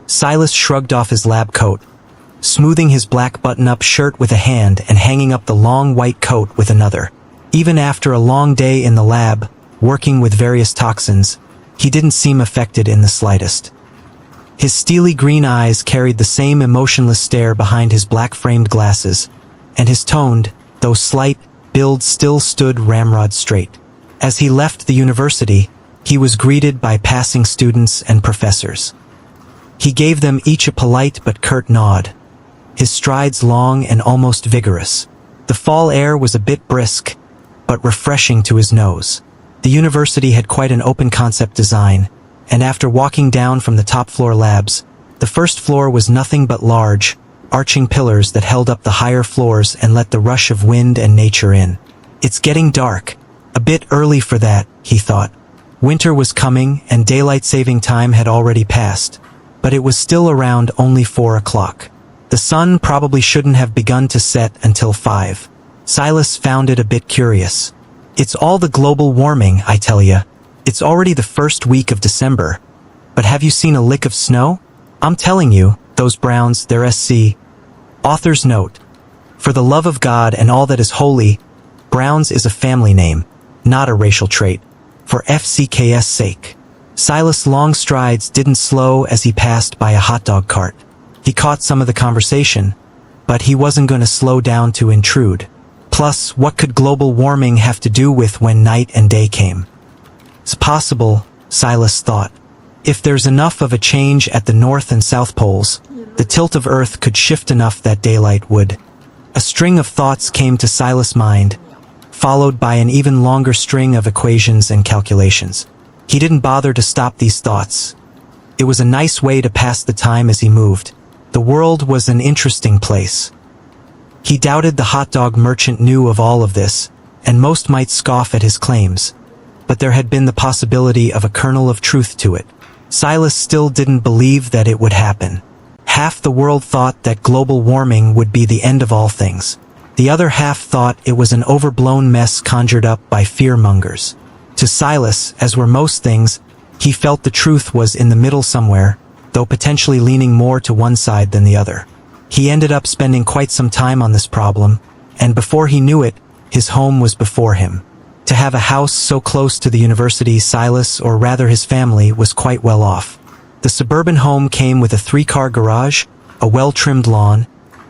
Silas shrugged off his lab coat, smoothing his black button-up shirt with a hand and hanging up the long white coat with another. Even after a long day in the lab, working with various toxins, he didn't seem affected in the slightest. His steely green eyes carried the same emotionless stare behind his black-framed glasses, and his toned, though slight, build still stood ramrod straight. As he left the university, he was greeted by passing students and professors. He gave them each a polite but curt nod, his strides long and almost vigorous. The fall air was a bit brisk, but refreshing to his nose. The university had quite an open-concept design, and after walking down from the top-floor labs, the first floor was nothing but large, arching pillars that held up the higher floors and let the rush of wind and nature in. It's getting dark. A bit early for that, he thought. Winter was coming and daylight saving time had already passed, but it was still around only 4 o'clock. The sun probably shouldn't have begun to set until 5. Silas found it a bit curious. It's all the global warming, I tell ya. It's already the first week of December. But have you seen a lick of snow? I'm telling you, those Browns, they're SC. Author's note. For the love of God and all that is holy, Browns is a family name, not a racial trait. For FCKS sake. Silas' long strides didn't slow as he passed by a hot dog cart. He caught some of the conversation, but he wasn't going to slow down to intrude. Plus, what could global warming have to do with when night and day came? It's possible, Silas thought. If there's enough of a change at the North and South poles, the tilt of Earth could shift enough that daylight would. A string of thoughts came to Silas' mind, followed by an even longer string of equations and calculations. He didn't bother to stop these thoughts. It was a nice way to pass the time as he moved. The world was an interesting place. He doubted the hot dog merchant knew of all of this, and most might scoff at his claims. But there had been the possibility of a kernel of truth to it. Silas still didn't believe that it would happen. Half the world thought that global warming would be the end of all things. The other half thought it was an overblown mess conjured up by fear-mongers. To Silas, as were most things, he felt the truth was in the middle somewhere, though potentially leaning more to one side than the other. He ended up spending quite some time on this problem, and before he knew it, his home was before him. To have a house so close to the university, Silas, or rather his family, was quite well off. The suburban home came with a 3-car garage, a well-trimmed lawn,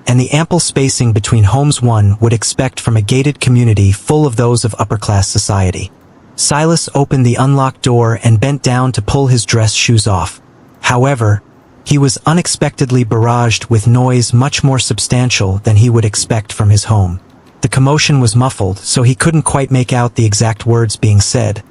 and the ample spacing between homes one would expect from a gated community full of those of upper-class society. Silas opened the unlocked door and bent down to pull his dress shoes off. However, he was unexpectedly barraged with noise much more substantial than he would expect from his home. The commotion was muffled, so he couldn't quite make out the exact words being said,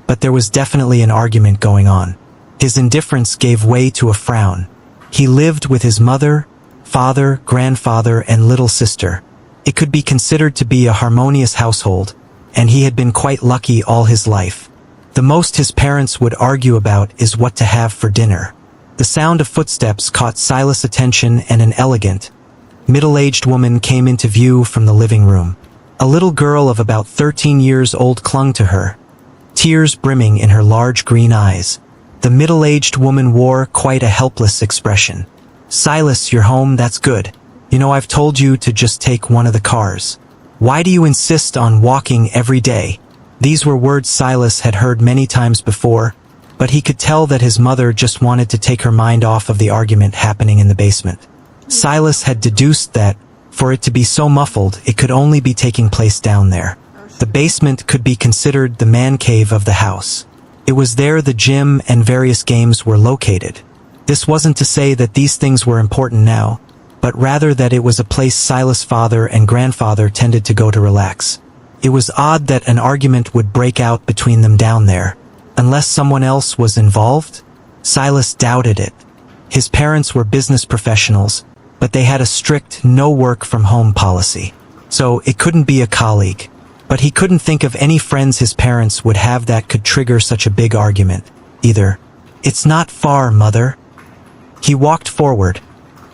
but there was definitely an argument going on. His indifference gave way to a frown. He lived with his mother, father, grandfather, and little sister. It could be considered to be a harmonious household, and he had been quite lucky all his life. The most his parents would argue about is what to have for dinner. The sound of footsteps caught Silas' attention, and an elegant, middle-aged woman came into view from the living room. A little girl of about 13 years old clung to her, tears brimming in her large green eyes. The middle-aged woman wore quite a helpless expression. "Silas, you're home, that's good. You know, I've told you to just take one of the cars. Why do you insist on walking every day?" These were words Silas had heard many times before, but he could tell that his mother just wanted to take her mind off of the argument happening in the basement. Silas had deduced that, for it to be so muffled, it could only be taking place down there. The basement could be considered the man cave of the house. It was there the gym and various games were located. This wasn't to say that these things were important now, but rather that it was a place Silas' father and grandfather tended to go to relax. It was odd that an argument would break out between them down there. Unless someone else was involved? Silas doubted it. His parents were business professionals, but they had a strict no-work-from-home policy. So it couldn't be a colleague. But he couldn't think of any friends his parents would have that could trigger such a big argument, either. "It's not far, Mother." He walked forward,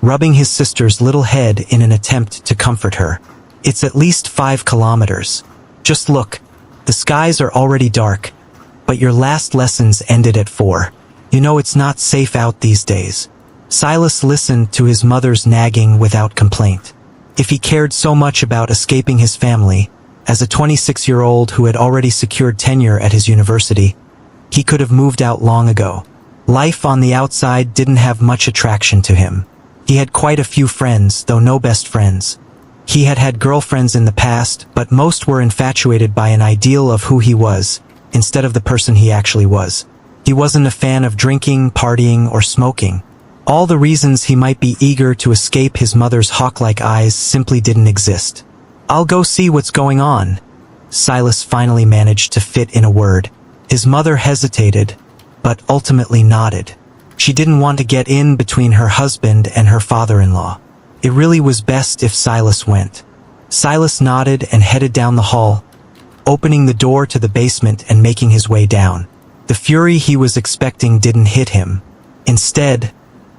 rubbing his sister's little head in an attempt to comfort her. "It's at least 5 kilometers. Just look. The skies are already dark. But your last lessons ended at 4. You know it's not safe out these days." Silas listened to his mother's nagging without complaint. If he cared so much about escaping his family, as a 26-year-old who had already secured tenure at his university, he could have moved out long ago. Life on the outside didn't have much attraction to him. He had quite a few friends, though no best friends. He had had girlfriends in the past, but most were infatuated by an ideal of who he was, instead of the person he actually was. He wasn't a fan of drinking, partying, or smoking. All the reasons he might be eager to escape his mother's hawk-like eyes simply didn't exist. "I'll go see what's going on," Silas finally managed to fit in a word. His mother hesitated, but ultimately nodded. She didn't want to get in between her husband and her father-in-law. It really was best if Silas went. Silas nodded and headed down the hall, opening the door to the basement and making his way down. The fury he was expecting didn't hit him. Instead,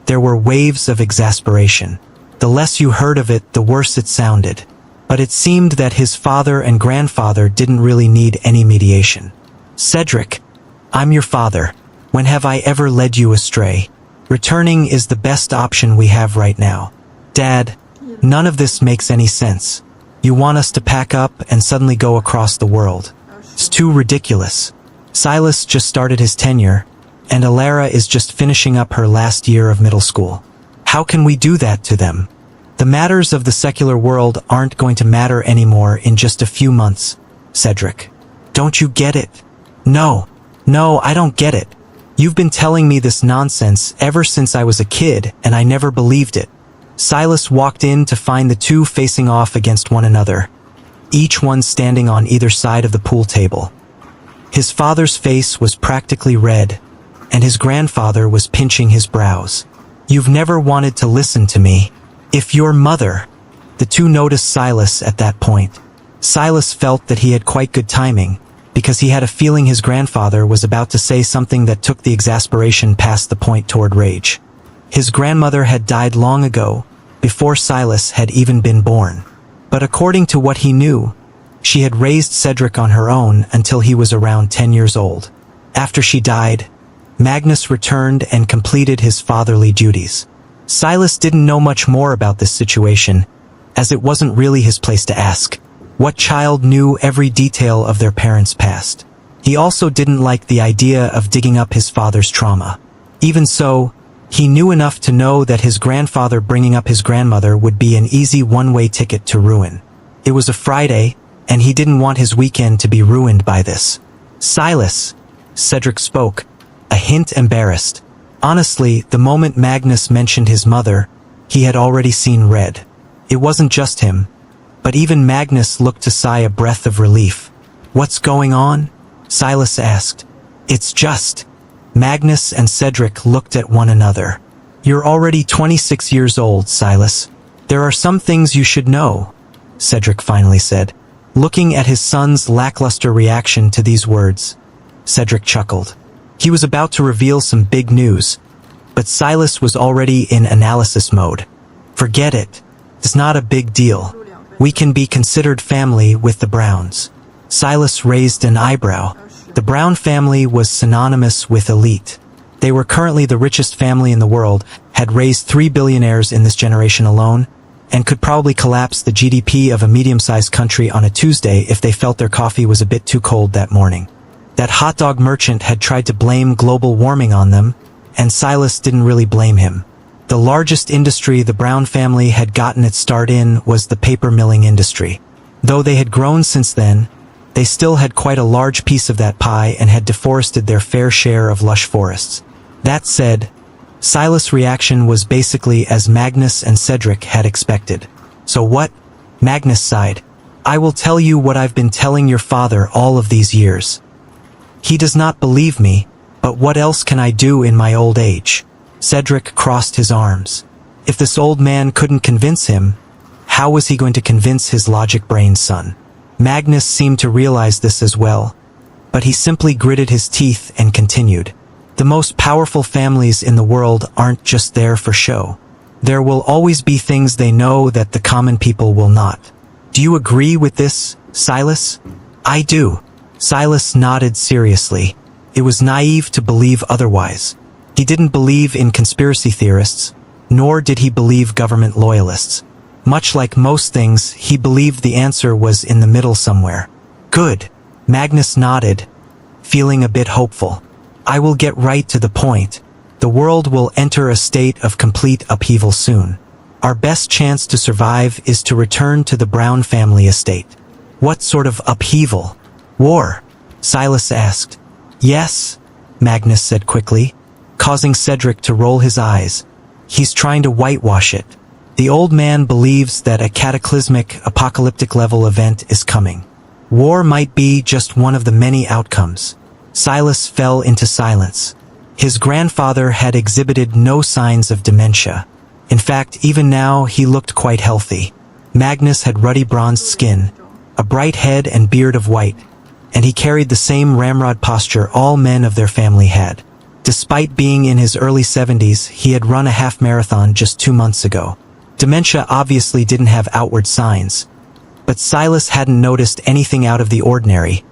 there were waves of exasperation. The less you heard of it, the worse it sounded. But it seemed that his father and grandfather didn't really need any mediation. "Cedric, I'm your father. When have I ever led you astray? Returning is the best option we have right now. Dad, none of this makes any sense. You want us to pack up and suddenly go across the world. It's too ridiculous. Silas just started his tenure, and Alara is just finishing up her last year of middle school. How can we do that to them? The matters of the secular world aren't going to matter anymore in just a few months, Cedric. Don't you get it? No, I don't get it. You've been telling me this nonsense ever since I was a kid, and I never believed it." Silas walked in to find the two facing off against one another, each one standing on either side of the pool table. His father's face was practically red, and his grandfather was pinching his brows. "You've never wanted to listen to me. If your mother..." The two noticed Silas at that point. Silas felt that he had quite good timing, because he had a feeling his grandfather was about to say something that took the exasperation past the point toward rage. His grandmother had died long ago, before Silas had even been born. But according to what he knew, she had raised Cedric on her own until he was around 10 years old. After she died, Magnus returned and completed his fatherly duties. Silas didn't know much more about this situation, as it wasn't really his place to ask. What child knew every detail of their parents' past? He also didn't like the idea of digging up his father's trauma. Even so, he knew enough to know that his grandfather bringing up his grandmother would be an easy one-way ticket to ruin. It was a Friday, and he didn't want his weekend to be ruined by this. "Silas," Cedric spoke, a hint embarrassed. Honestly, the moment Magnus mentioned his mother, he had already seen red. It wasn't just him, but even Magnus looked to sigh a breath of relief. "What's going on?" Silas asked. "It's just..." Magnus and Cedric looked at one another. "You're already 26 years old, Silas. There are some things you should know," Cedric finally said. Looking at his son's lackluster reaction to these words, Cedric chuckled. He was about to reveal some big news, but Silas was already in analysis mode. "Forget it. It's not a big deal. We can be considered family with the Browns." Silas raised an eyebrow. The Brown family was synonymous with elite. They were currently the richest family in the world, had raised 3 billionaires in this generation alone, and could probably collapse the GDP of a medium-sized country on a Tuesday if they felt their coffee was a bit too cold that morning. That hot dog merchant had tried to blame global warming on them, and Silas didn't really blame him. The largest industry the Brown family had gotten its start in was the paper milling industry. Though they had grown since then, they still had quite a large piece of that pie and had deforested their fair share of lush forests. That said, Silas' reaction was basically as Magnus and Cedric had expected. "So what?" Magnus sighed. "I will tell you what I've been telling your father all of these years. He does not believe me, but what else can I do in my old age?" Cedric crossed his arms. If this old man couldn't convince him, how was he going to convince his logic-brained son? Magnus seemed to realize this as well, but he simply gritted his teeth and continued. "The most powerful families in the world aren't just there for show. There will always be things they know that the common people will not. Do you agree with this, Silas?" "I do." Silas nodded seriously. It was naive to believe otherwise. He didn't believe in conspiracy theorists, nor did he believe government loyalists. Much like most things, he believed the answer was in the middle somewhere. Good. Magnus nodded, feeling a bit hopeful. I will get right to the point. The world will enter a state of complete upheaval soon. Our best chance to survive is to return to the Brown family estate. What sort of upheaval? War? Silas asked. Yes, Magnus said quickly, causing Cedric to roll his eyes. He's trying to whitewash it. The old man believes that a cataclysmic, apocalyptic-level event is coming. War might be just one of the many outcomes. Silas fell into silence. His grandfather had exhibited no signs of dementia. In fact, even now, he looked quite healthy. Magnus had ruddy bronzed skin, a bright head and beard of white, and he carried the same ramrod posture all men of their family had. Despite being in his early 70s, he had run a half marathon just 2 months ago. Dementia obviously didn't have outward signs, but Silas hadn't noticed anything out of the ordinary,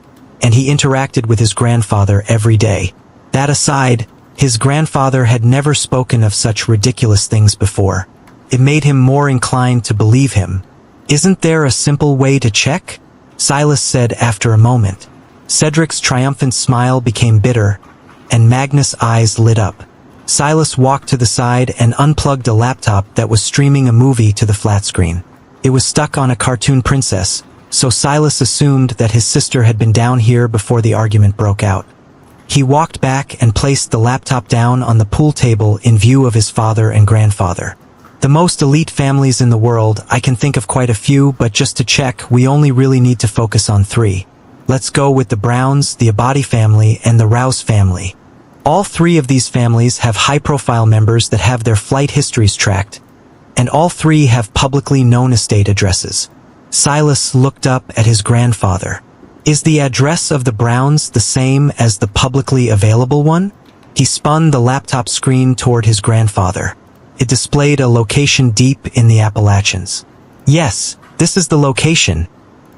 and he interacted with his grandfather every day. That aside, his grandfather had never spoken of such ridiculous things before. It made him more inclined to believe him. Isn't there a simple way to check? Silas said after a moment. Cedric's triumphant smile became bitter, and Magnus' eyes lit up. Silas walked to the side and unplugged a laptop that was streaming a movie to the flat screen. It was stuck on a cartoon princess, so Silas assumed that his sister had been down here before the argument broke out. He walked back and placed the laptop down on the pool table in view of his father and grandfather. The most elite families in the world, I can think of quite a few, but just to check, we only really need to focus on 3. Let's go with the Browns, the Abadi family, and the Rouse family. All 3 of these families have high-profile members that have their flight histories tracked, and all 3 have publicly known estate addresses. Silas looked up at his grandfather. Is the address of the Browns the same as the publicly available one? He spun the laptop screen toward his grandfather. It displayed a location deep in the Appalachians. Yes, this is the location,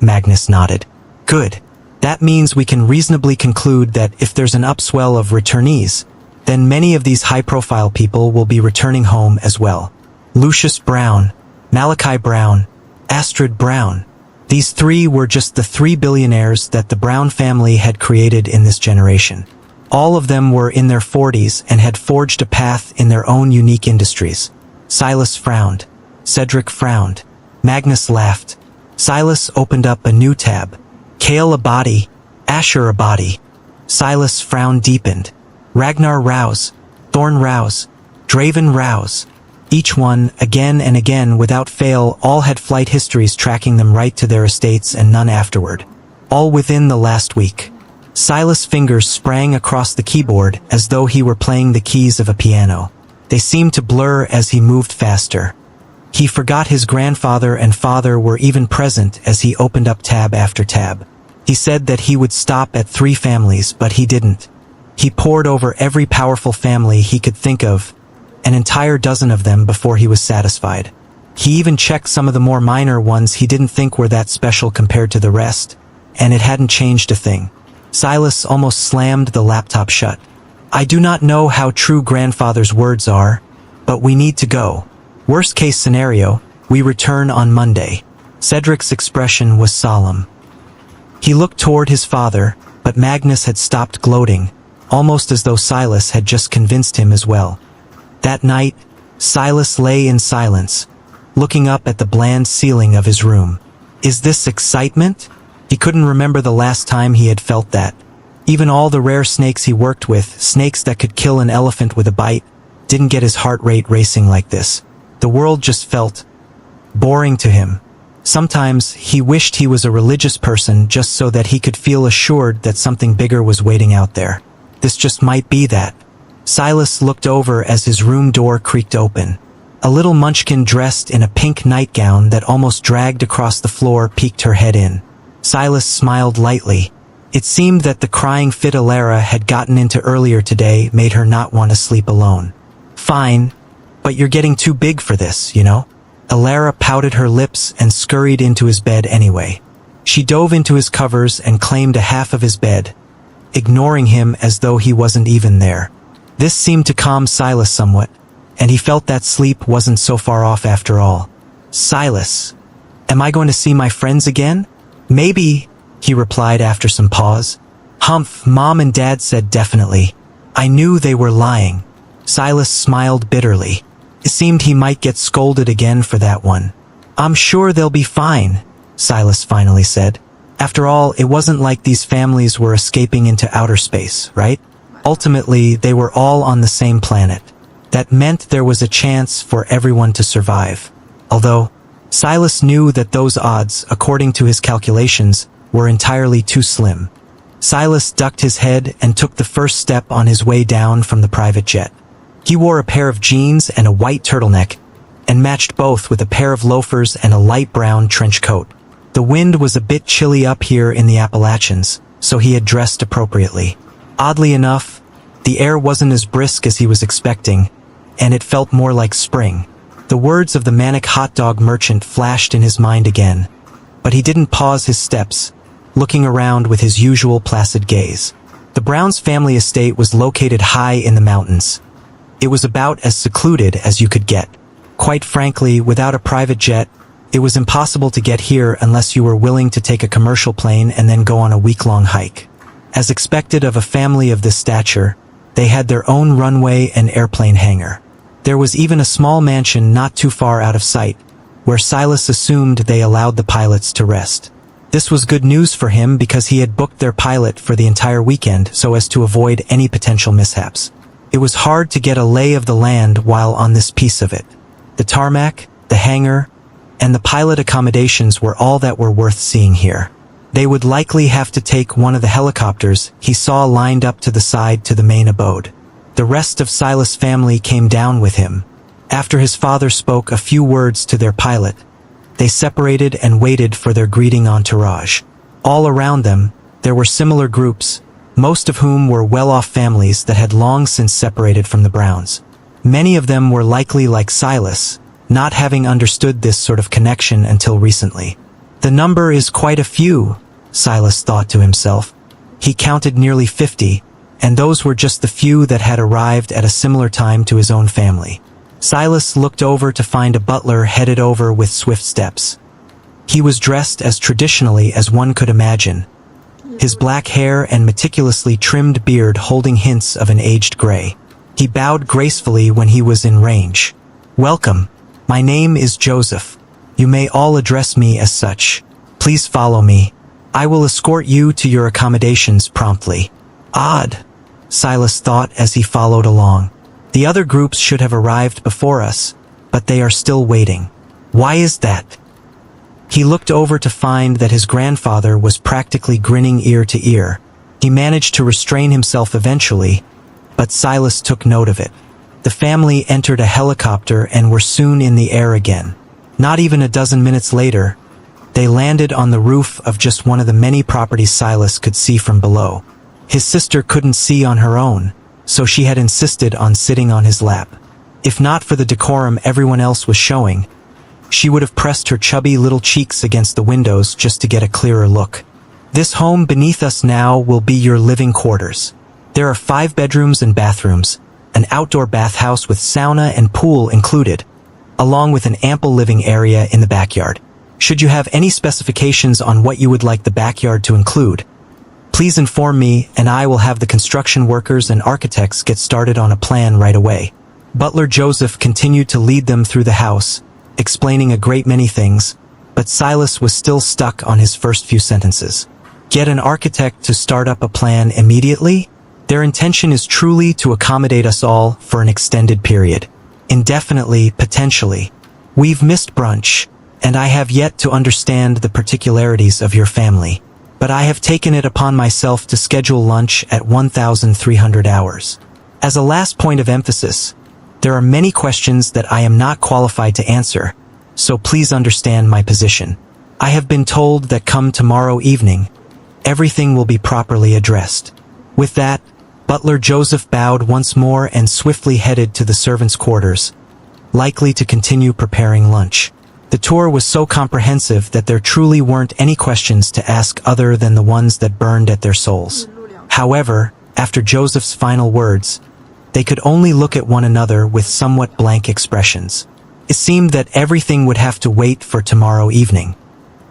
Magnus nodded. Good. That means we can reasonably conclude that if there's an upswell of returnees, then many of these high-profile people will be returning home as well. Lucius Brown, Malachi Brown, Astrid Brown. These 3 were just the 3 billionaires that the Brown family had created in this generation. All of them were in their 40s and had forged a path in their own unique industries. Silas frowned. Cedric frowned. Magnus laughed. Silas opened up a new tab. Kale Abadi, Asher Abadi. Silas' frown deepened. Ragnar Rouse, Thorn Rouse, Draven Rouse. Each one, again and again without fail, all had flight histories tracking them right to their estates and none afterward. All within the last week. Silas' fingers sprang across the keyboard as though he were playing the keys of a piano. They seemed to blur as he moved faster. He forgot his grandfather and father were even present as he opened up tab after tab. He said that he would stop at 3 families, but he didn't. He pored over every powerful family he could think of, an entire dozen of them before he was satisfied. He even checked some of the more minor ones he didn't think were that special compared to the rest, and it hadn't changed a thing. Silas almost slammed the laptop shut. I do not know how true grandfather's words are, but we need to go. Worst case scenario, we return on Monday. Cedric's expression was solemn. He looked toward his father, but Magnus had stopped gloating, almost as though Silas had just convinced him as well. That night, Silas lay in silence, looking up at the bland ceiling of his room. Is this excitement? He couldn't remember the last time he had felt that. Even all the rare snakes he worked with, snakes that could kill an elephant with a bite, didn't get his heart rate racing like this. The world just felt boring to him. Sometimes he wished he was a religious person just so that he could feel assured that something bigger was waiting out there. This just might be that. Silas looked over as his room door creaked open. A little munchkin dressed in a pink nightgown that almost dragged across the floor peeked her head in. Silas smiled lightly. It seemed that the crying fit Alara had gotten into earlier today made her not want to sleep alone. Fine, but you're getting too big for this, you know? Alara pouted her lips and scurried into his bed anyway. She dove into his covers and claimed a half of his bed, ignoring him as though he wasn't even there. This seemed to calm Silas somewhat. and he felt that sleep wasn't so far off after all. Silas, am I going to see my friends again? Maybe, he replied after some pause. Humph, Mom and Dad said definitely. I knew they were lying. Silas smiled bitterly. It seemed he might get scolded again for that one. I'm sure they'll be fine, Silas finally said. After all, it wasn't like these families were escaping into outer space, right? Ultimately, they were all on the same planet. That meant there was a chance for everyone to survive. Although, Silas knew that those odds, according to his calculations, were entirely too slim. Silas ducked his head and took the first step on his way down from the private jet. He wore a pair of jeans and a white turtleneck, and matched both with a pair of loafers and a light brown trench coat. The wind was a bit chilly up here in the Appalachians, so he had dressed appropriately. Oddly enough, the air wasn't as brisk as he was expecting, and it felt more like spring. The words of the manic hot dog merchant flashed in his mind again, but he didn't pause his steps, looking around with his usual placid gaze. The Browns' family estate was located high in the mountains. It was about as secluded as you could get. Quite frankly, without a private jet, it was impossible to get here unless you were willing to take a commercial plane and then go on a week-long hike. As expected of a family of this stature, they had their own runway and airplane hangar. There was even a small mansion not too far out of sight, where Silas assumed they allowed the pilots to rest. This was good news for him because he had booked their pilot for the entire weekend so as to avoid any potential mishaps. It was hard to get a lay of the land while on this piece of it. The tarmac, the hangar, and the pilot accommodations were all that were worth seeing here. They would likely have to take one of the helicopters he saw lined up to the side to the main abode. The rest of Silas' family came down with him. After his father spoke a few words to their pilot, they separated and waited for their greeting entourage. All around them, there were similar groups, most of whom were well-off families that had long since separated from the Browns. Many of them were likely like Silas, not having understood this sort of connection until recently. The number is quite a few, Silas thought to himself. He counted nearly 50, and those were just the few that had arrived at a similar time to his own family. Silas looked over to find a butler headed over with swift steps. He was dressed as traditionally as one could imagine, his black hair and meticulously trimmed beard holding hints of an aged gray. He bowed gracefully when he was in range. Welcome. My name is Joseph. You may all address me as such. Please follow me. I will escort you to your accommodations promptly. Odd, Silas thought as he followed along. The other groups should have arrived before us, but they are still waiting. Why is that? He looked over to find that his grandfather was practically grinning ear to ear. He managed to restrain himself eventually, but Silas took note of it. The family entered a helicopter and were soon in the air again. Not even a dozen minutes later, they landed on the roof of just one of the many properties Silas could see from below. His sister couldn't see on her own, so she had insisted on sitting on his lap. If not for the decorum everyone else was showing, she would have pressed her chubby little cheeks against the windows just to get a clearer look. This home beneath us now will be your living quarters. There are 5 bedrooms and bathrooms, an outdoor bathhouse with sauna and pool included, along with an ample living area in the backyard. Should you have any specifications on what you would like the backyard to include, please inform me and I will have the construction workers and architects get started on a plan right away. Butler Joseph continued to lead them through the house, explaining a great many things, but Silas was still stuck on his first few sentences. Get an architect to start up a plan immediately? Their intention is truly to accommodate us all for an extended period. Indefinitely, potentially. We've missed brunch, and I have yet to understand the particularities of your family, but I have taken it upon myself to schedule lunch at 1,300 hours. As a last point of emphasis, there are many questions that I am not qualified to answer, so please understand my position. I have been told that come tomorrow evening, everything will be properly addressed. With that, Butler Joseph bowed once more and swiftly headed to the servants' quarters, likely to continue preparing lunch. The tour was so comprehensive that there truly weren't any questions to ask other than the ones that burned at their souls. However, after Joseph's final words, They could only look at one another with somewhat blank expressions. It seemed that everything would have to wait for tomorrow evening.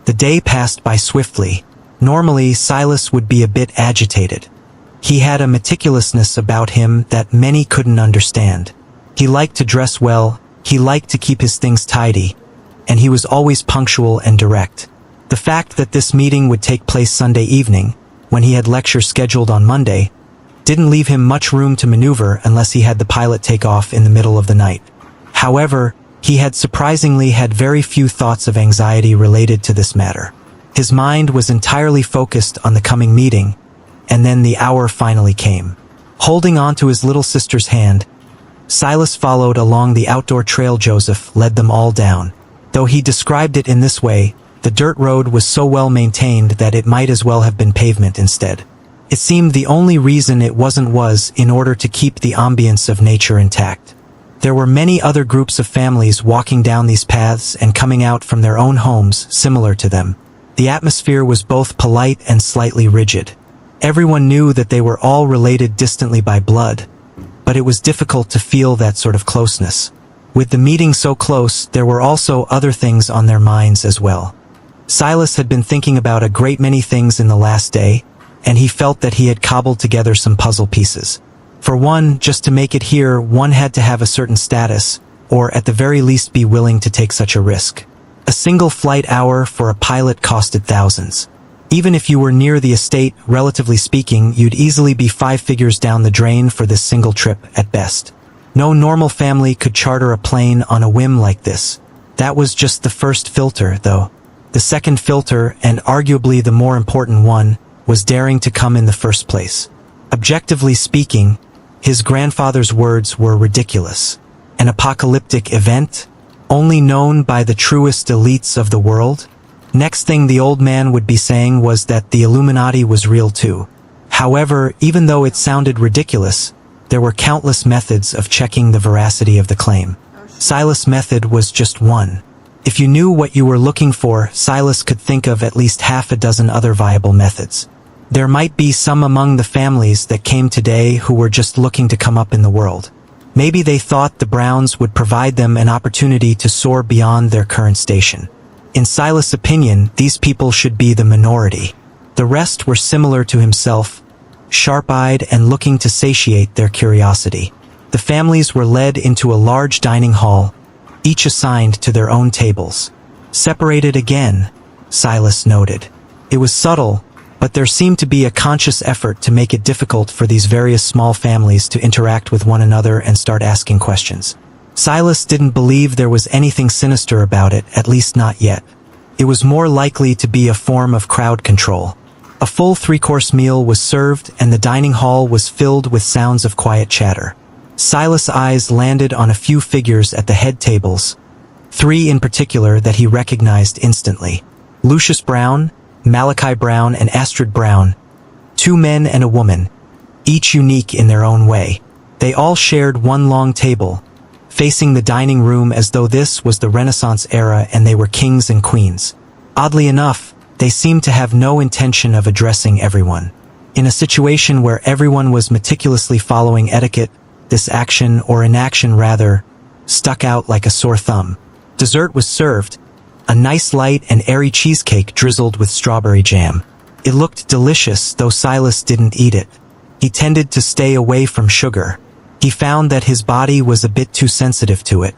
The day passed by swiftly. Normally, Silas would be a bit agitated. He had a meticulousness about him that many couldn't understand. He liked to dress well, he liked to keep his things tidy, and he was always punctual and direct. The fact that this meeting would take place Sunday evening, when he had lecture scheduled on Monday, didn't leave him much room to maneuver unless he had the pilot take off in the middle of the night. However, he had surprisingly had very few thoughts of anxiety related to this matter. His mind was entirely focused on the coming meeting, and then the hour finally came. Holding on to his little sister's hand, Silas followed along the outdoor trail Joseph led them all down. Though he described it in this way, the dirt road was so well maintained that it might as well have been pavement instead. It seemed the only reason it wasn't was in order to keep the ambience of nature intact. There were many other groups of families walking down these paths and coming out from their own homes similar to them. The atmosphere was both polite and slightly rigid. Everyone knew that they were all related distantly by blood, but it was difficult to feel that sort of closeness. With the meeting so close, there were also other things on their minds as well. Silas had been thinking about a great many things in the last day, and he felt that he had cobbled together some puzzle pieces. For one, just to make it here, one had to have a certain status, or at the very least be willing to take such a risk. A single flight hour for a pilot costed thousands. Even if you were near the estate, relatively speaking, you'd easily be 5 figures down the drain for this single trip at best. No normal family could charter a plane on a whim like this. That was just the first filter, though. The second filter, and arguably the more important one, was daring to come in the first place. Objectively speaking, his grandfather's words were ridiculous. An apocalyptic event? Only known by the truest elites of the world? Next thing the old man would be saying was that the Illuminati was real too. However, even though it sounded ridiculous, there were countless methods of checking the veracity of the claim. Silas' method was just one. If you knew what you were looking for, Silas could think of at least half a dozen other viable methods. There might be some among the families that came today who were just looking to come up in the world. Maybe they thought the Browns would provide them an opportunity to soar beyond their current station. In Silas' opinion, these people should be the minority. The rest were similar to himself, sharp-eyed and looking to satiate their curiosity. The families were led into a large dining hall, each assigned to their own tables. Separated again, Silas noted. It was subtle, but there seemed to be a conscious effort to make it difficult for these various small families to interact with one another and start asking questions. Silas didn't believe there was anything sinister about it, at least not yet. It was more likely to be a form of crowd control. A full 3-course meal was served and the dining hall was filled with sounds of quiet chatter. Silas' eyes landed on a few figures at the head tables, 3 in particular that he recognized instantly. Lucius Brown, Malachi Brown and Astrid Brown, 2 men and a woman, each unique in their own way. They all shared one long table, facing the dining room as though this was the Renaissance era and they were kings and queens. Oddly enough, they seemed to have no intention of addressing everyone. In a situation where everyone was meticulously following etiquette, this action, or inaction rather, stuck out like a sore thumb. Dessert was served, a nice light and airy cheesecake drizzled with strawberry jam. It looked delicious, though Silas didn't eat it. He tended to stay away from sugar. He found that his body was a bit too sensitive to it.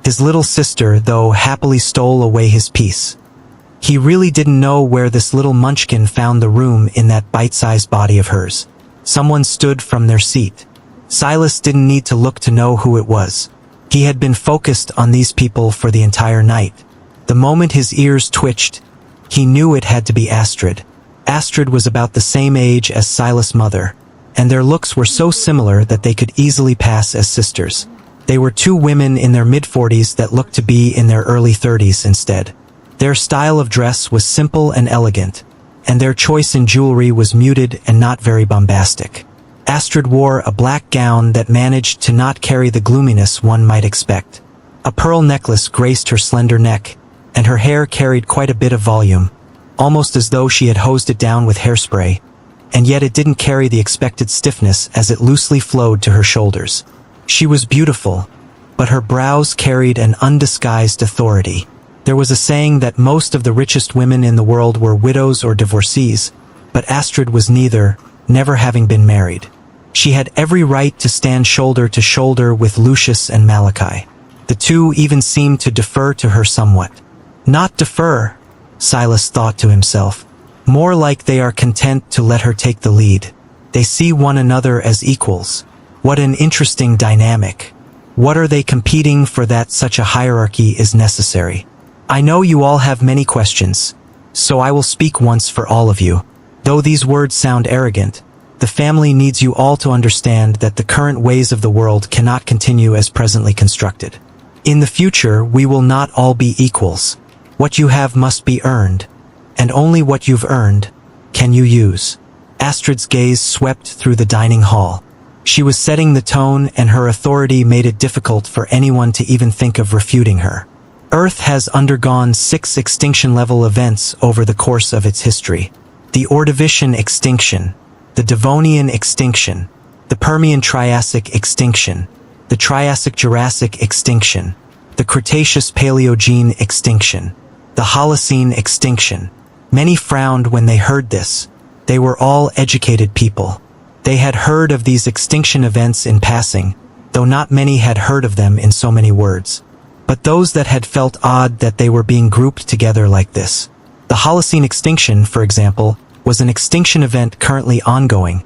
His little sister, though, happily stole away his piece. He really didn't know where this little munchkin found the room in that bite-sized body of hers. Someone stood from their seat. Silas didn't need to look to know who it was. He had been focused on these people for the entire night. The moment his ears twitched, he knew it had to be Astrid. Astrid was about the same age as Silas' mother, and their looks were so similar that they could easily pass as sisters. They were 2 women in their mid-40s that looked to be in their early 30s instead. Their style of dress was simple and elegant, and their choice in jewelry was muted and not very bombastic. Astrid wore a black gown that managed to not carry the gloominess one might expect. A pearl necklace graced her slender neck, and her hair carried quite a bit of volume, almost as though she had hosed it down with hairspray. and yet it didn't carry the expected stiffness as it loosely flowed to her shoulders. She was beautiful, but her brows carried an undisguised authority. There was a saying that most of the richest women in the world were widows or divorcees, but Astrid was neither, never having been married. She had every right to stand shoulder to shoulder with Lucius and Malachi. The two even seemed to defer to her somewhat. Not defer, Silas thought to himself. More like they are content to let her take the lead. They see one another as equals. What an interesting dynamic. What are they competing for that such a hierarchy is necessary? I know you all have many questions, so I will speak once for all of you. Though these words sound arrogant, the family needs you all to understand that the current ways of the world cannot continue as presently constructed. In the future, we will not all be equals. What you have must be earned, and only what you've earned can you use. Astrid's gaze swept through the dining hall. She was setting the tone, and her authority made it difficult for anyone to even think of refuting her. Earth has undergone 6 extinction-level events over the course of its history. The Ordovician extinction, the Devonian extinction, the Permian-Triassic extinction, the Triassic-Jurassic extinction, the Cretaceous-Paleogene extinction, the Holocene extinction. Many frowned when they heard this. They were all educated people. They had heard of these extinction events in passing, though not many had heard of them in so many words. But those that had felt odd that they were being grouped together like this. The Holocene extinction, for example, was an extinction event currently ongoing,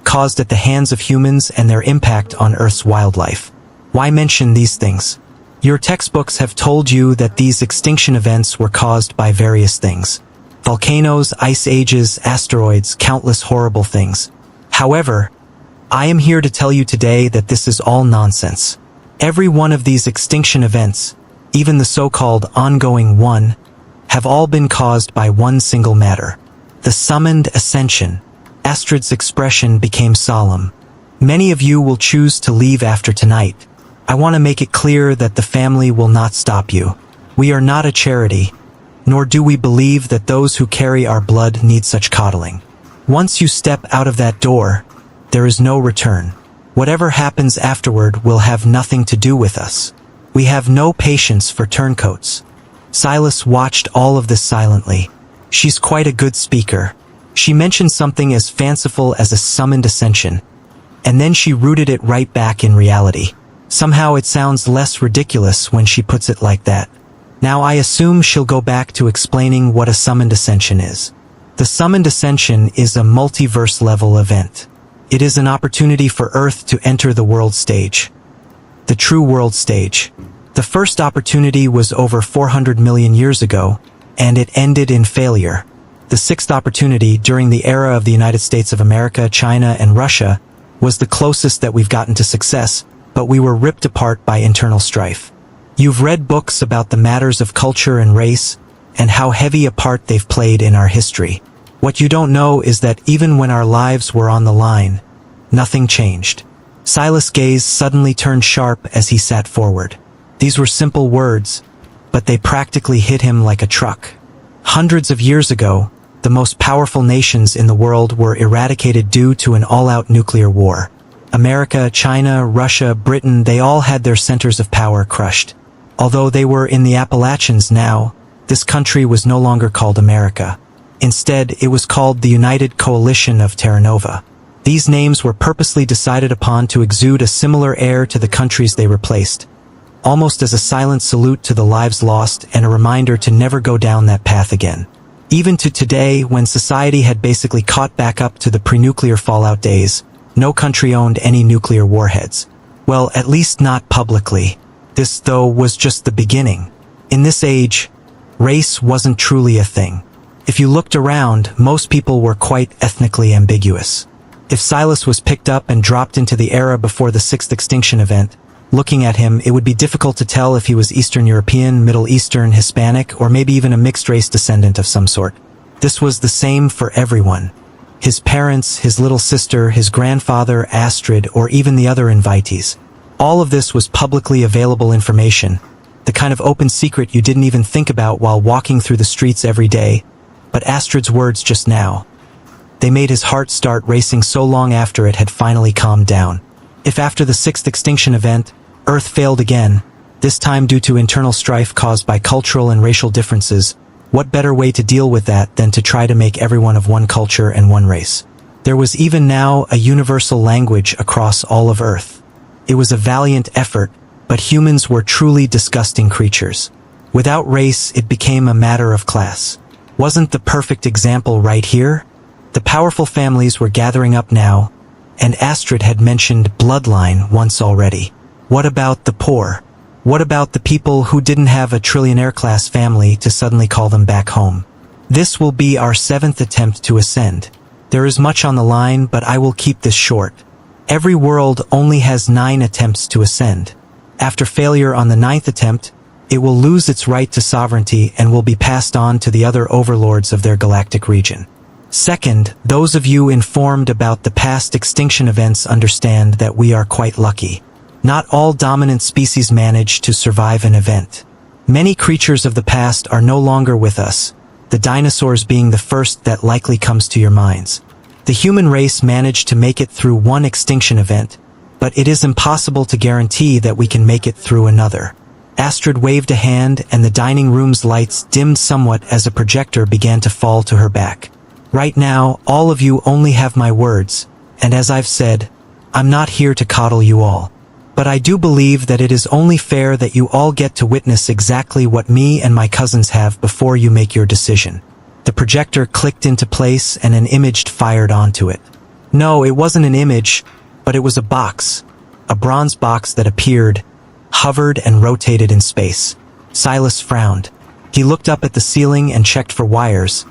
caused at the hands of humans and their impact on Earth's wildlife. Why mention these things? Your textbooks have told you that these extinction events were caused by various things. Volcanoes, ice ages, asteroids, countless horrible things. However, I am here to tell you today that this is all nonsense. Every one of these extinction events, even the so-called ongoing one, have all been caused by one single matter. The summoned ascension. Astrid's expression became solemn. Many of you will choose to leave after tonight. I want to make it clear that the family will not stop you. We are not a charity, nor do we believe that those who carry our blood need such coddling. Once you step out of that door, there is no return. Whatever happens afterward will have nothing to do with us. We have no patience for turncoats. Silas watched all of this silently. She's quite a good speaker. She mentioned something as fanciful as a summoned ascension, and then she rooted it right back in reality. Somehow it sounds less ridiculous when she puts it like that. Now I assume she'll go back to explaining what a summoned ascension is. The summoned ascension is a multiverse-level event. It is an opportunity for Earth to enter the world stage. The true world stage. The first opportunity was over 400 million years ago, and it ended in failure. The sixth opportunity, during the era of the United States of America, China, and Russia, was the closest that we've gotten to success, but we were ripped apart by internal strife. You've read books about the matters of culture and race, and how heavy a part they've played in our history. What you don't know is that even when our lives were on the line, nothing changed. Silas' gaze suddenly turned sharp as he sat forward. These were simple words, but they practically hit him like a truck. Hundreds of years ago, the most powerful nations in the world were eradicated due to an all-out nuclear war. America, China, Russia, Britain, they all had their centers of power crushed. Although they were in the Appalachians now, this country was no longer called America. Instead, it was called the United Coalition of Terra Nova. These names were purposely decided upon to exude a similar air to the countries they replaced, almost as a silent salute to the lives lost and a reminder to never go down that path again. Even to today, when society had basically caught back up to the pre-nuclear fallout days, no country owned any nuclear warheads. Well, at least not publicly. This, though, was just the beginning. In this age, race wasn't truly a thing. If you looked around, most people were quite ethnically ambiguous. If Silas was picked up and dropped into the era before the sixth extinction event, looking at him, it would be difficult to tell if he was Eastern European, Middle Eastern, Hispanic, or maybe even a mixed-race descendant of some sort. This was the same for everyone. His parents, his little sister, his grandfather, Astrid, or even the other invitees. All of this was publicly available information, the kind of open secret you didn't even think about while walking through the streets every day. But Astrid's words just now, They made his heart start racing so long after it had finally calmed down. If after the sixth extinction event, Earth failed again, this time due to internal strife caused by cultural and racial differences, what better way to deal with that than to try to make everyone of one culture and one race? There was even now a universal language across all of Earth. It was a valiant effort, but humans were truly disgusting creatures. Without race, it became a matter of class. Wasn't the perfect example right here? The powerful families were gathering up now, and Astrid had mentioned bloodline once already. What about the poor? What about the people who didn't have a trillionaire-class family to suddenly call them back home? This will be our 7th attempt to ascend. There is much on the line, but I will keep this short. Every world only has 9 attempts to ascend. After failure on the 9th attempt, it will lose its right to sovereignty and will be passed on to the other overlords of their galactic region. Second, those of you informed about the past extinction events understand that we are quite lucky. Not all dominant species manage to survive an event. Many creatures of the past are no longer with us, the dinosaurs being the first that likely comes to your minds. The human race managed to make it through one extinction event, but it is impossible to guarantee that we can make it through another. Astrid waved a hand and the dining room's lights dimmed somewhat as a projector began to fall to her back. Right now, all of you only have my words, and as I've said, I'm not here to coddle you all. But I do believe that it is only fair that you all get to witness exactly what me and my cousins have before you make your decision. The projector clicked into place and an image fired onto it. No, it wasn't an image, but it was a box. A bronze box that appeared, hovered and rotated in space. Silas frowned. He looked up at the ceiling and checked for wires.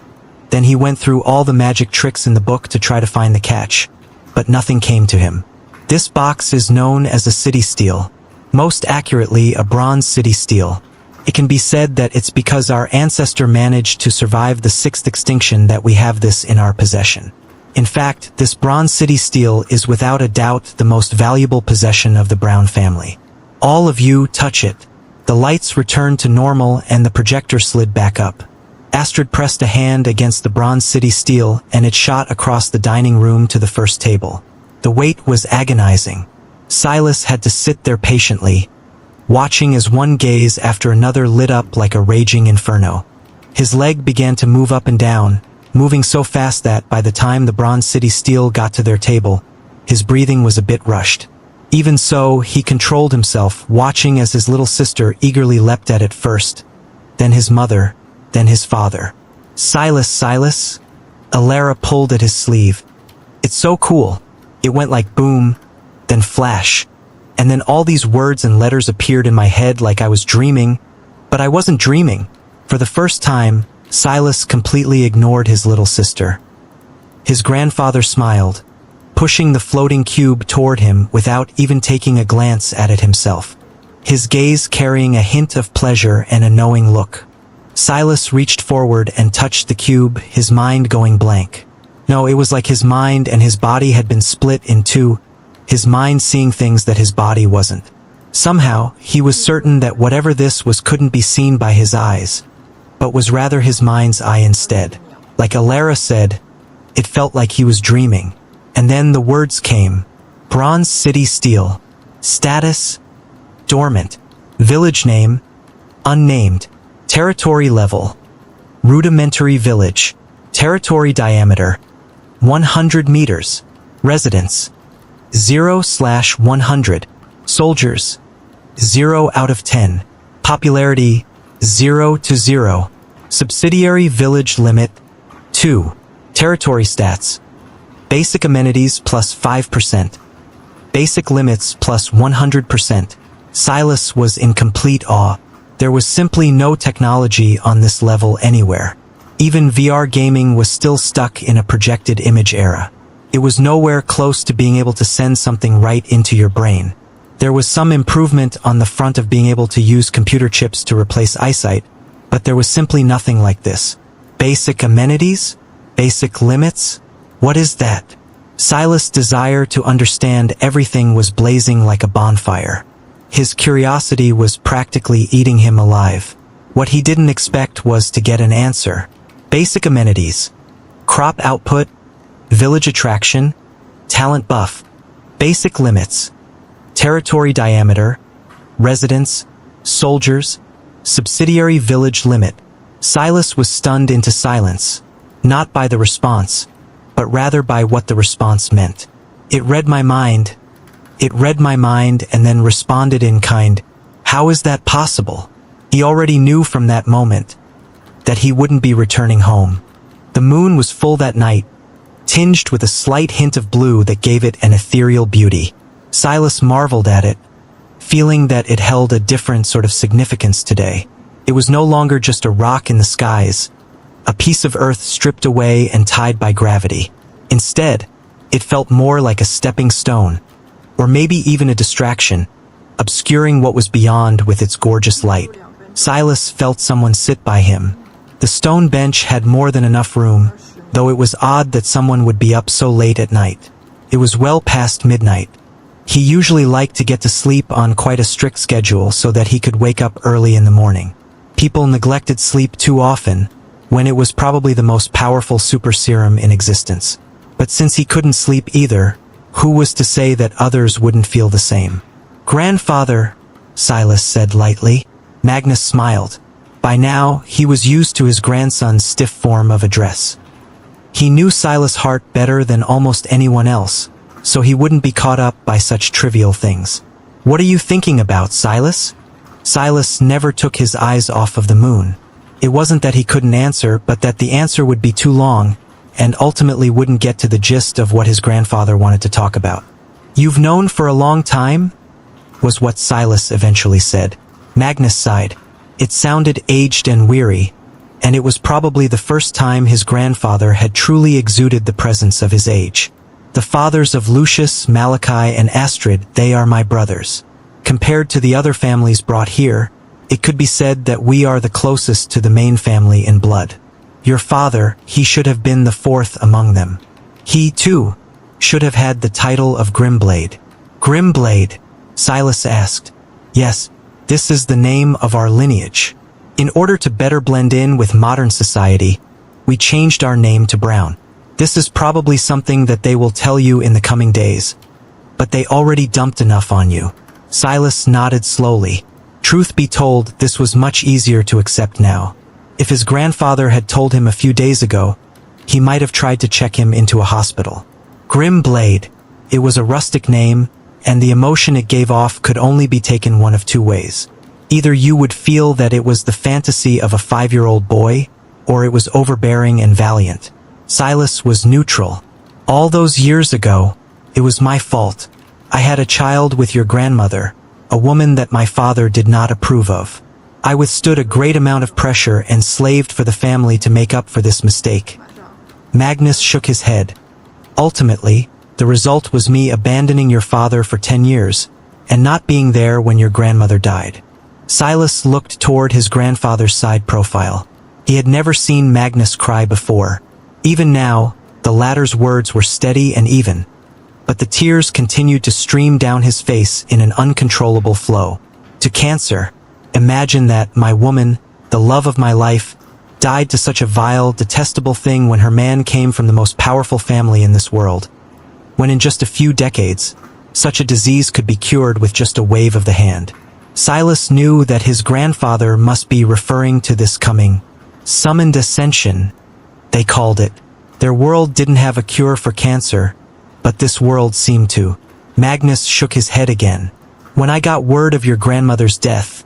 Then he went through all the magic tricks in the book to try to find the catch. But nothing came to him. This box is known as a city steel. Most accurately, a bronze city steel. It can be said that it's because our ancestor managed to survive the 6th extinction that we have this in our possession. In fact, this bronze city steel is without a doubt the most valuable possession of the Brown family. All of you touch it. The lights returned to normal and the projector slid back up. Astrid pressed a hand against the bronze city steel and it shot across the dining room to the first table. The weight was agonizing. Silas had to sit there patiently, watching as one gaze after another lit up like a raging inferno. His leg began to move up and down, moving so fast that by the time the bronze city steel got to their table, his breathing was a bit rushed. Even so, he controlled himself, watching as his little sister eagerly leapt at it first, then his mother, then his father. Silas. Alara pulled at his sleeve. It's so cool. It went like boom, then flash, and then all these words and letters appeared in my head like I was dreaming, but I wasn't dreaming. For the first time, Silas completely ignored his little sister. His grandfather smiled, pushing the floating cube toward him without even taking a glance at it himself, his gaze carrying a hint of pleasure and a knowing look. Silas reached forward and touched the cube, his mind going blank. No, it was like his mind and his body had been split in two, his mind seeing things that his body wasn't. Somehow, he was certain that whatever this was couldn't be seen by his eyes, but was rather his mind's eye instead. Like Alara said, it felt like he was dreaming. And then the words came. Bronze City Steel. Status? Dormant. Village name? Unnamed. Territory level. Rudimentary village. Territory diameter. 100 meters. Residents. 0/100. Soldiers. 0 out of 10. Popularity. 0 to 0. Subsidiary village limit. 2. Territory stats. Basic amenities plus 5%. Basic limits plus 100%. Silas was in complete awe. There was simply no technology on this level anywhere. Even VR gaming was still stuck in a projected image era. It was nowhere close to being able to send something right into your brain. There was some improvement on the front of being able to use computer chips to replace eyesight, but there was simply nothing like this. Basic amenities? Basic limits? What is that? Silas' desire to understand everything was blazing like a bonfire. His curiosity was practically eating him alive. What he didn't expect was to get an answer. Basic amenities. Crop output, village attraction, talent buff, basic limits, territory diameter, residents, soldiers, subsidiary village limit. Silas was stunned into silence, not by the response, but rather by what the response meant. It read my mind. It read my mind and then responded in kind. How is that possible? He already knew from that moment that he wouldn't be returning home. The moon was full that night, tinged with a slight hint of blue that gave it an ethereal beauty. Silas marveled at it, feeling that it held a different sort of significance today. It was no longer just a rock in the skies, a piece of earth stripped away and tied by gravity. Instead, it felt more like a stepping stone, or maybe even a distraction, obscuring what was beyond with its gorgeous light. Silas felt someone sit by him. The stone bench had more than enough room, though it was odd that someone would be up so late at night. It was well past midnight. He usually liked to get to sleep on quite a strict schedule so that he could wake up early in the morning. People neglected sleep too often, when it was probably the most powerful super serum in existence. But since he couldn't sleep either, who was to say that others wouldn't feel the same? "Grandfather," Silas said lightly. Magnus smiled. By now, he was used to his grandson's stiff form of address. He knew Silas' heart better than almost anyone else, so he wouldn't be caught up by such trivial things. "What are you thinking about, Silas?" Silas never took his eyes off of the moon. It wasn't that he couldn't answer, but that the answer would be too long, and ultimately wouldn't get to the gist of what his grandfather wanted to talk about. "You've known for a long time?" was what Silas eventually said. Magnus sighed. It sounded aged and weary, and it was probably the first time his grandfather had truly exuded the presence of his age. "The fathers of Lucius, Malachi, and Astrid, they are my brothers. Compared to the other families brought here, it could be said that we are the closest to the main family in blood. Your father, he should have been the fourth among them. He, too, should have had the title of Grimblade." "Grimblade?" Silas asked. "Yes, this is the name of our lineage. In order to better blend in with modern society, we changed our name to Brown. This is probably something that they will tell you in the coming days, but they already dumped enough on you." Silas nodded slowly. Truth be told, this was much easier to accept now. If his grandfather had told him a few days ago, he might have tried to check him into a hospital. Grimblade. It was a rustic name, and the emotion it gave off could only be taken one of two ways. Either you would feel that it was the fantasy of a 5-year-old boy, or it was overbearing and valiant. Silas was neutral. "All those years ago, it was my fault. I had a child with your grandmother, a woman that my father did not approve of. I withstood a great amount of pressure and slaved for the family to make up for this mistake." Magnus shook his head. "Ultimately, the result was me abandoning your father for 10 years, and not being there when your grandmother died." Silas looked toward his grandfather's side profile. He had never seen Magnus cry before. Even now, the latter's words were steady and even, but the tears continued to stream down his face in an uncontrollable flow. "To cancer. Imagine that, my woman, the love of my life, died to such a vile, detestable thing when her man came from the most powerful family in this world. When in just a few decades, such a disease could be cured with just a wave of the hand." Silas knew that his grandfather must be referring to this coming summoned ascension, they called it. Their world didn't have a cure for cancer, but this world seemed to. Magnus shook his head again. "When I got word of your grandmother's death,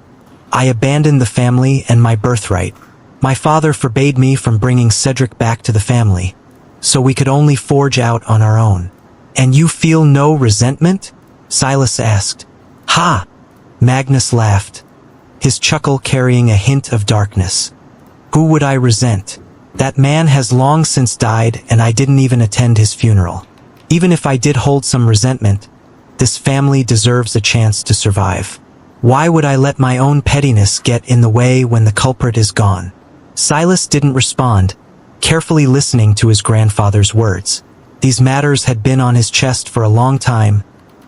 I abandoned the family and my birthright. My father forbade me from bringing Cedric back to the family, so we could only forge out on our own." "And you feel no resentment?" Silas asked. "Ha!" Magnus laughed, his chuckle carrying a hint of darkness. "Who would I resent? That man has long since died and I didn't even attend his funeral. Even if I did hold some resentment, this family deserves a chance to survive. Why would I let my own pettiness get in the way when the culprit is gone?" Silas didn't respond, carefully listening to his grandfather's words. These matters had been on his chest for a long time,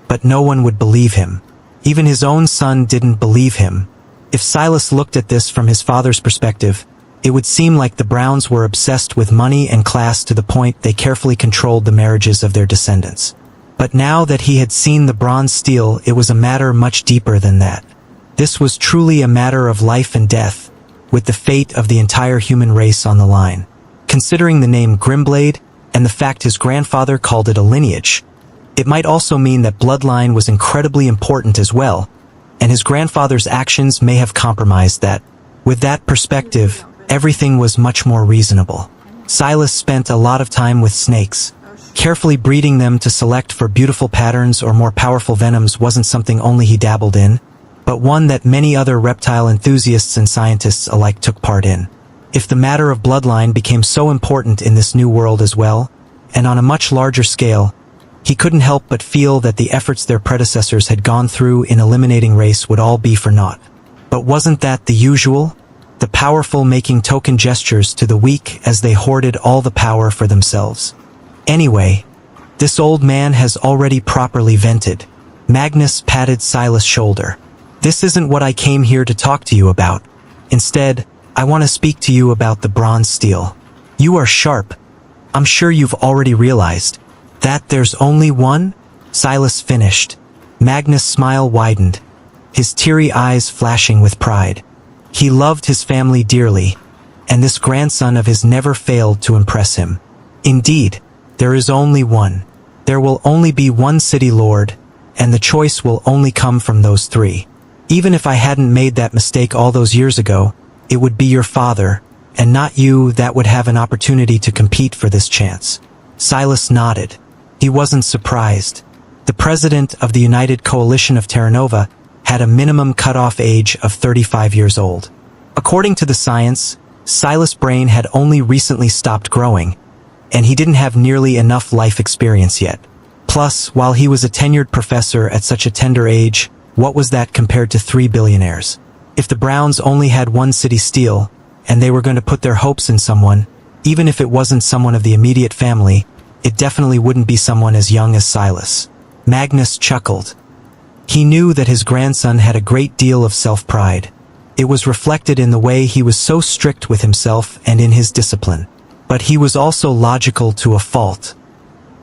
but no one would believe him. Even his own son didn't believe him. If Silas looked at this from his father's perspective, It would seem like the Browns were obsessed with money and class to the point they carefully controlled the marriages of their descendants. But now that he had seen the bronze steel, it was a matter much deeper than that. This was truly a matter of life and death, with the fate of the entire human race on the line. Considering the name Grimblade, and the fact his grandfather called it a lineage, it might also mean that bloodline was incredibly important as well, and his grandfather's actions may have compromised that. With that perspective, everything was much more reasonable. Silas spent a lot of time with snakes. Carefully breeding them to select for beautiful patterns or more powerful venoms wasn't something only he dabbled in, but one that many other reptile enthusiasts and scientists alike took part in. If the matter of bloodline became so important in this new world as well, and on a much larger scale, he couldn't help but feel that the efforts their predecessors had gone through in eliminating race would all be for naught. But wasn't that the usual? The powerful making token gestures to the weak as they hoarded all the power for themselves. Anyway, this old man has already properly vented. Magnus patted Silas' shoulder. This isn't what I came here to talk to you about. Instead, I want to speak to you about the bronze steel. You are sharp. I'm sure you've already realized that there's only one? Silas finished. Magnus' smile widened, his teary eyes flashing with pride. He loved his family dearly, and this grandson of his never failed to impress him. Indeed, there is only one. There will only be one city lord, and the choice will only come from those three. Even if I hadn't made that mistake all those years ago, it would be your father, and not you, that would have an opportunity to compete for this chance. Silas nodded. He wasn't surprised. The president of the United Coalition of Terra Nova had a minimum cutoff age of 35 years old. According to the science, Silas' brain had only recently stopped growing, and he didn't have nearly enough life experience yet. Plus, while he was a tenured professor at such a tender age, what was that compared to 3 billionaires? If the Browns only had one city steel, and they were going to put their hopes in someone, even if it wasn't someone of the immediate family, it definitely wouldn't be someone as young as Silas. Magnus chuckled. He knew that his grandson had a great deal of self-pride. It was reflected in the way he was so strict with himself and in his discipline. But he was also logical to a fault.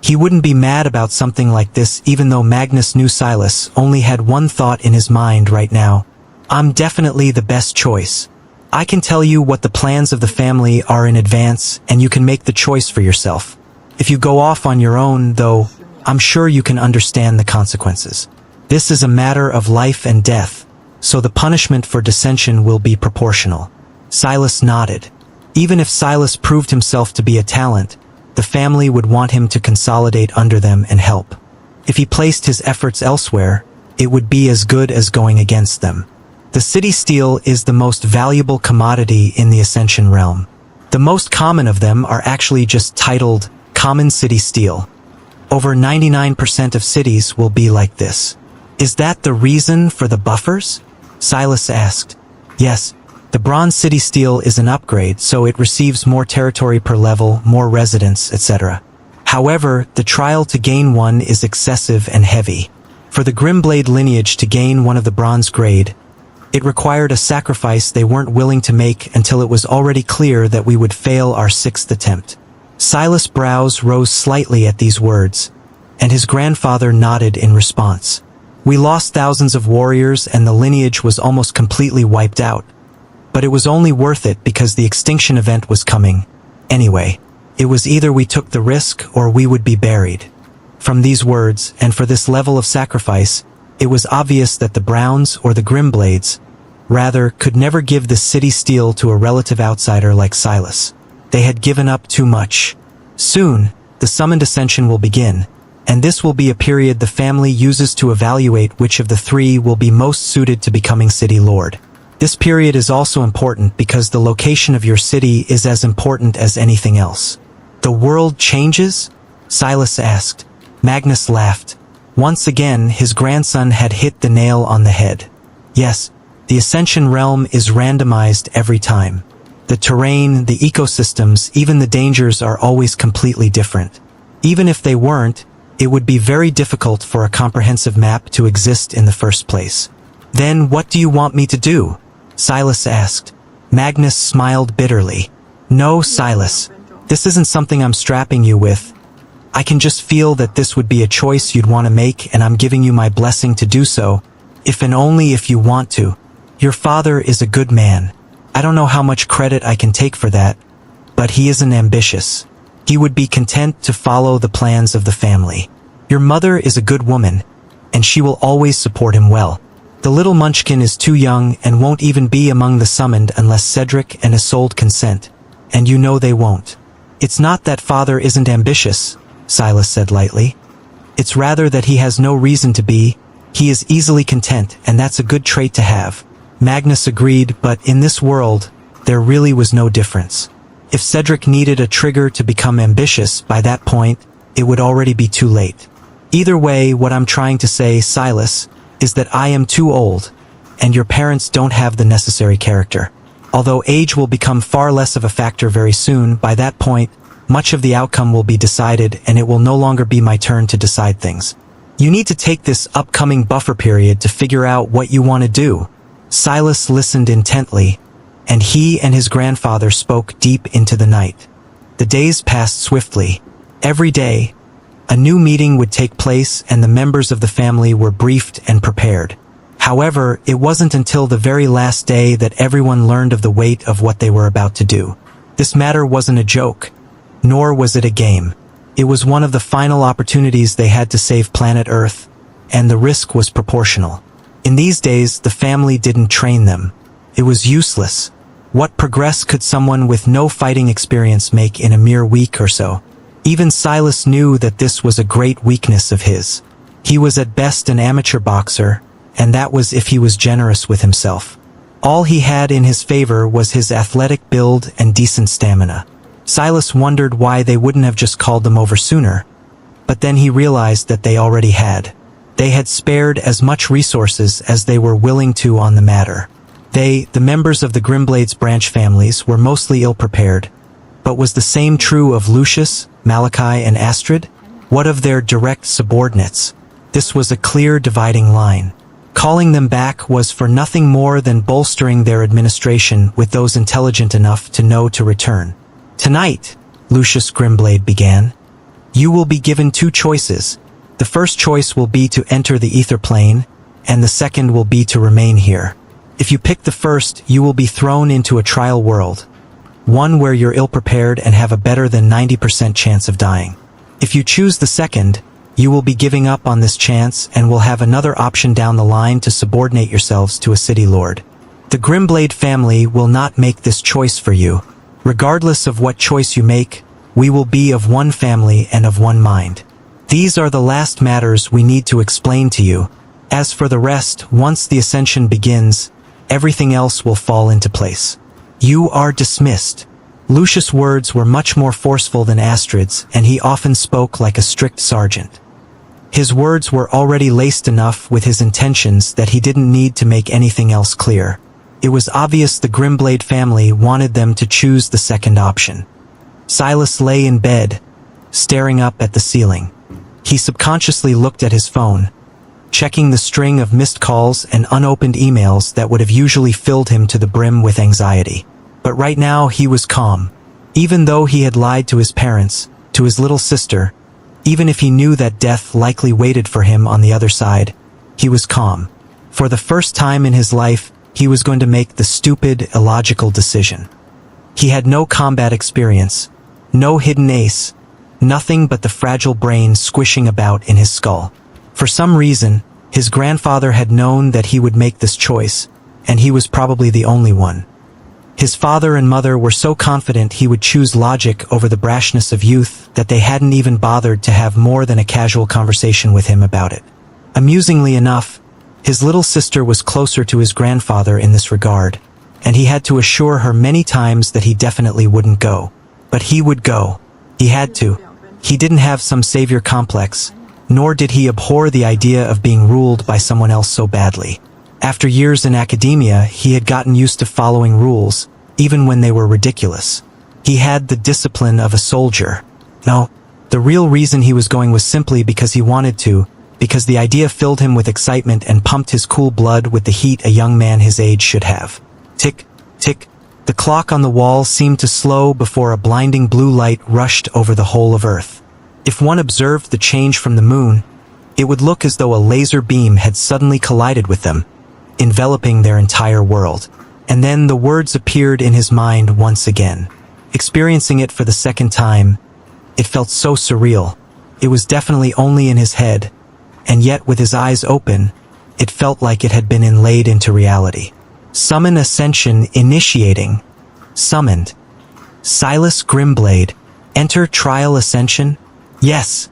He wouldn't be mad about something like this even though Magnus knew Silas only had one thought in his mind right now. I'm definitely the best choice. I can tell you what the plans of the family are in advance and you can make the choice for yourself. If you go off on your own, though, I'm sure you can understand the consequences. This is a matter of life and death, so the punishment for dissension will be proportional. Silas nodded. Even if Silas proved himself to be a talent, the family would want him to consolidate under them and help. If he placed his efforts elsewhere, it would be as good as going against them. The city steel is the most valuable commodity in the Ascension realm. The most common of them are actually just titled common city steel. Over 99% of cities will be like this. Is that the reason for the buffers? Silas asked. Yes. The bronze city steel is an upgrade, so it receives more territory per level, more residents, etc. However, the trial to gain one is excessive and heavy. For the Grimblade lineage to gain one of the bronze grade, it required a sacrifice they weren't willing to make until it was already clear that we would fail our 6th attempt. Silas' brows rose slightly at these words, and his grandfather nodded in response. We lost thousands of warriors and the lineage was almost completely wiped out. But it was only worth it because the extinction event was coming. Anyway, it was either we took the risk or we would be buried. From these words, and for this level of sacrifice, it was obvious that the Browns or the Grimblades, rather, could never give the city steel to a relative outsider like Silas. They had given up too much. Soon, the summoned ascension will begin, and this will be a period the family uses to evaluate which of the three will be most suited to becoming city lord. This period is also important because the location of your city is as important as anything else. The world changes? Silas asked. Magnus laughed. Once again, his grandson had hit the nail on the head. Yes, the Ascension realm is randomized every time. The terrain, the ecosystems, even the dangers are always completely different. Even if they weren't, it would be very difficult for a comprehensive map to exist in the first place. Then what do you want me to do? Silas asked. Magnus smiled bitterly. No, Silas. This isn't something I'm strapping you with. I can just feel that this would be a choice you'd want to make, and I'm giving you my blessing to do so, if and only if you want to. Your father is a good man. I don't know how much credit I can take for that, but he isn't ambitious. He would be content to follow the plans of the family. Your mother is a good woman, and she will always support him well. The little munchkin is too young and won't even be among the summoned unless Cedric and Isolde consent, and you know they won't. It's not that father isn't ambitious, Silas said lightly. It's rather that he has no reason to be. He is easily content, and that's a good trait to have. Magnus agreed, but in this world, there really was no difference. If Cedric needed a trigger to become ambitious, by that point, it would already be too late. Either way, what I'm trying to say, Silas, is that I am too old, and your parents don't have the necessary character. Although age will become far less of a factor very soon, by that point, much of the outcome will be decided, and it will no longer be my turn to decide things. You need to take this upcoming buffer period to figure out what you want to do. Silas listened intently, and he and his grandfather spoke deep into the night. The days passed swiftly. Every day, a new meeting would take place, and the members of the family were briefed and prepared. However, it wasn't until the very last day that everyone learned of the weight of what they were about to do. This matter wasn't a joke, nor was it a game. It was one of the final opportunities they had to save planet Earth, and the risk was proportional. In these days, the family didn't train them. It was useless. What progress could someone with no fighting experience make in a mere week or so? Even Silas knew that this was a great weakness of his. He was at best an amateur boxer, and that was if he was generous with himself. All he had in his favor was his athletic build and decent stamina. Silas wondered why they wouldn't have just called them over sooner, but then he realized that they already had. They had spared as much resources as they were willing to on the matter. They, the members of the Grimblade's branch families, were mostly ill-prepared. But was the same true of Lucius, Malachi, and Astrid? What of their direct subordinates? This was a clear dividing line. Calling them back was for nothing more than bolstering their administration with those intelligent enough to know to return. Tonight, Lucius Grimblade began, you will be given two choices. The first choice will be to enter the ether plane, and the second will be to remain here. If you pick the first, you will be thrown into a trial world. One where you're ill-prepared and have a better than 90% chance of dying. If you choose the second, you will be giving up on this chance and will have another option down the line to subordinate yourselves to a city lord. The Grimblade family will not make this choice for you. Regardless of what choice you make, we will be of one family and of one mind. These are the last matters we need to explain to you. As for the rest, once the ascension begins, everything else will fall into place. You are dismissed. Lucius' words were much more forceful than Astrid's, and he often spoke like a strict sergeant. His words were already laced enough with his intentions that he didn't need to make anything else clear. It was obvious the Grimblade family wanted them to choose the second option. Silas lay in bed, staring up at the ceiling. He subconsciously looked at his phone, checking the string of missed calls and unopened emails that would have usually filled him to the brim with anxiety. But right now he was calm. Even though he had lied to his parents, to his little sister, even if he knew that death likely waited for him on the other side, he was calm. For the first time in his life, he was going to make the stupid, illogical decision. He had no combat experience, no hidden ace, nothing but the fragile brain squishing about in his skull. For some reason, his grandfather had known that he would make this choice, and he was probably the only one. His father and mother were so confident he would choose logic over the brashness of youth that they hadn't even bothered to have more than a casual conversation with him about it. Amusingly enough, his little sister was closer to his grandfather in this regard, and he had to assure her many times that he definitely wouldn't go. But he would go. He had to. He didn't have some savior complex, nor did he abhor the idea of being ruled by someone else so badly. After years in academia, he had gotten used to following rules, even when they were ridiculous. He had the discipline of a soldier. No, the real reason he was going was simply because he wanted to, because the idea filled him with excitement and pumped his cool blood with the heat a young man his age should have. Tick, tick, The clock on the wall seemed to slow before a blinding blue light rushed over the whole of Earth. If one observed the change from the moon, it would look as though a laser beam had suddenly collided with them, enveloping their entire world. And then the words appeared in his mind once again. Experiencing it for the second time, it felt so surreal. It was definitely only in his head, and yet with his eyes open, it felt like it had been inlaid into reality. Summon Ascension initiating. Summoned. Silas Grimblade. Enter Trial Ascension? Yes.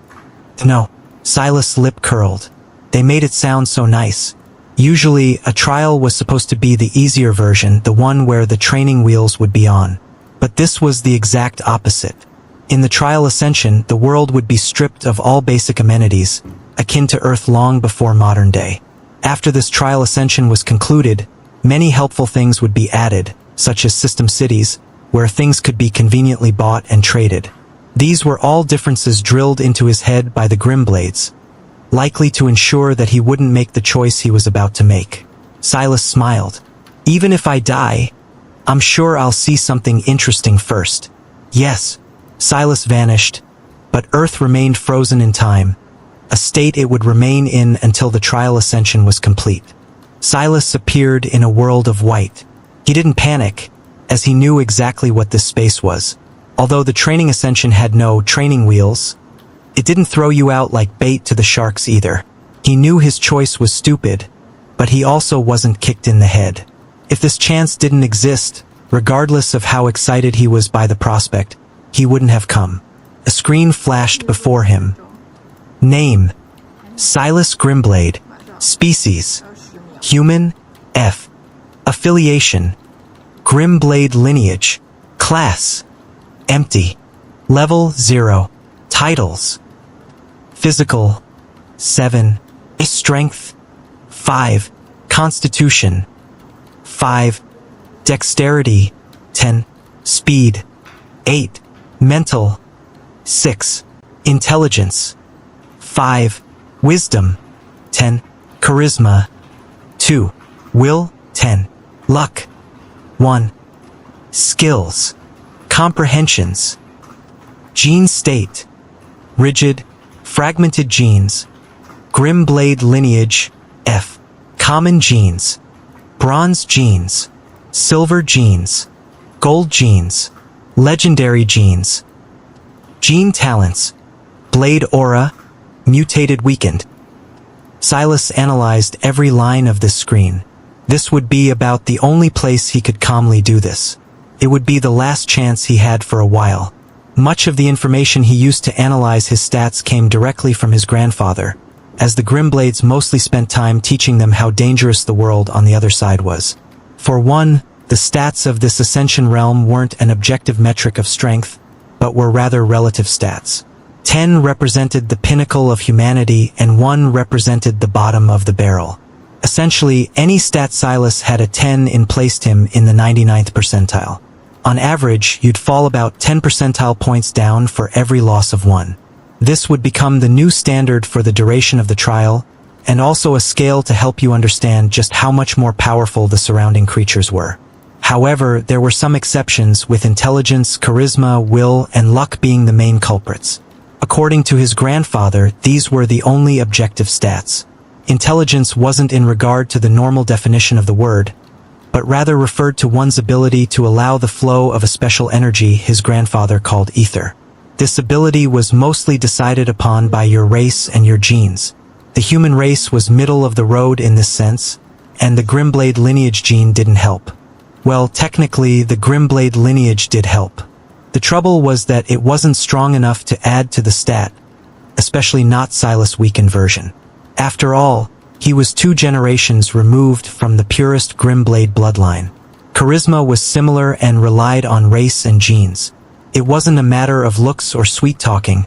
No. Silas' lip curled. They made it sound so nice. Usually, a trial was supposed to be the easier version, the one where the training wheels would be on. But this was the exact opposite. In the Trial Ascension, the world would be stripped of all basic amenities, akin to Earth long before modern day. After this Trial Ascension was concluded, many helpful things would be added, such as system cities, where things could be conveniently bought and traded. These were all differences drilled into his head by the Grimblades, likely to ensure that he wouldn't make the choice he was about to make. Silas smiled. Even if I die, I'm sure I'll see something interesting first. Yes. Silas vanished, but Earth remained frozen in time, a state it would remain in until the Trial Ascension was complete. Silas appeared in a world of white. He didn't panic, as he knew exactly what this space was. Although the Training Ascension had no training wheels, it didn't throw you out like bait to the sharks either. He knew his choice was stupid, but he also wasn't kicked in the head. If this chance didn't exist, regardless of how excited he was by the prospect, he wouldn't have come. A screen flashed before him. Name: Silas Grimblade. Species: Human. F. Affiliation: Grimblade lineage. Class: Empty. Level 0. Titles: Physical: 7. Strength: 5. Constitution: 5. Dexterity: 10. Speed: 8. Mental: 6. Intelligence: 5. Wisdom: 10. Charisma: 2. Will: 10. Luck: 1. Skills: Comprehensions. Gene state: Rigid, fragmented genes. Grimblade lineage: F. Common genes. Bronze genes. Silver genes. Gold genes. Legendary genes. Gene talents: Blade aura, mutated weakened. Silas analyzed every line of this screen. This would be about the only place he could calmly do this. It would be the last chance he had for a while. Much of the information he used to analyze his stats came directly from his grandfather, as the Grimblades mostly spent time teaching them how dangerous the world on the other side was. For one, the stats of this Ascension realm weren't an objective metric of strength, but were rather relative stats. 10 represented the pinnacle of humanity and 1 represented the bottom of the barrel. Essentially, any stat Silas had a 10 in placed him in the 99th percentile. On average, you'd fall about 10 percentile points down for every loss of 1. This would become the new standard for the duration of the trial, and also a scale to help you understand just how much more powerful the surrounding creatures were. However, there were some exceptions, with intelligence, charisma, will, and luck being the main culprits. According to his grandfather, these were the only objective stats. Intelligence wasn't in regard to the normal definition of the word, but rather referred to one's ability to allow the flow of a special energy his grandfather called ether. This ability was mostly decided upon by your race and your genes. The human race was middle of the road in this sense, and the Grimblade lineage gene didn't help. Well, technically, the Grimblade lineage did help. The trouble was that it wasn't strong enough to add to the stat, especially not Silas' weakened version. After all, he was 2 generations removed from the purest Grimblade bloodline. Charisma was similar and relied on race and genes. It wasn't a matter of looks or sweet-talking,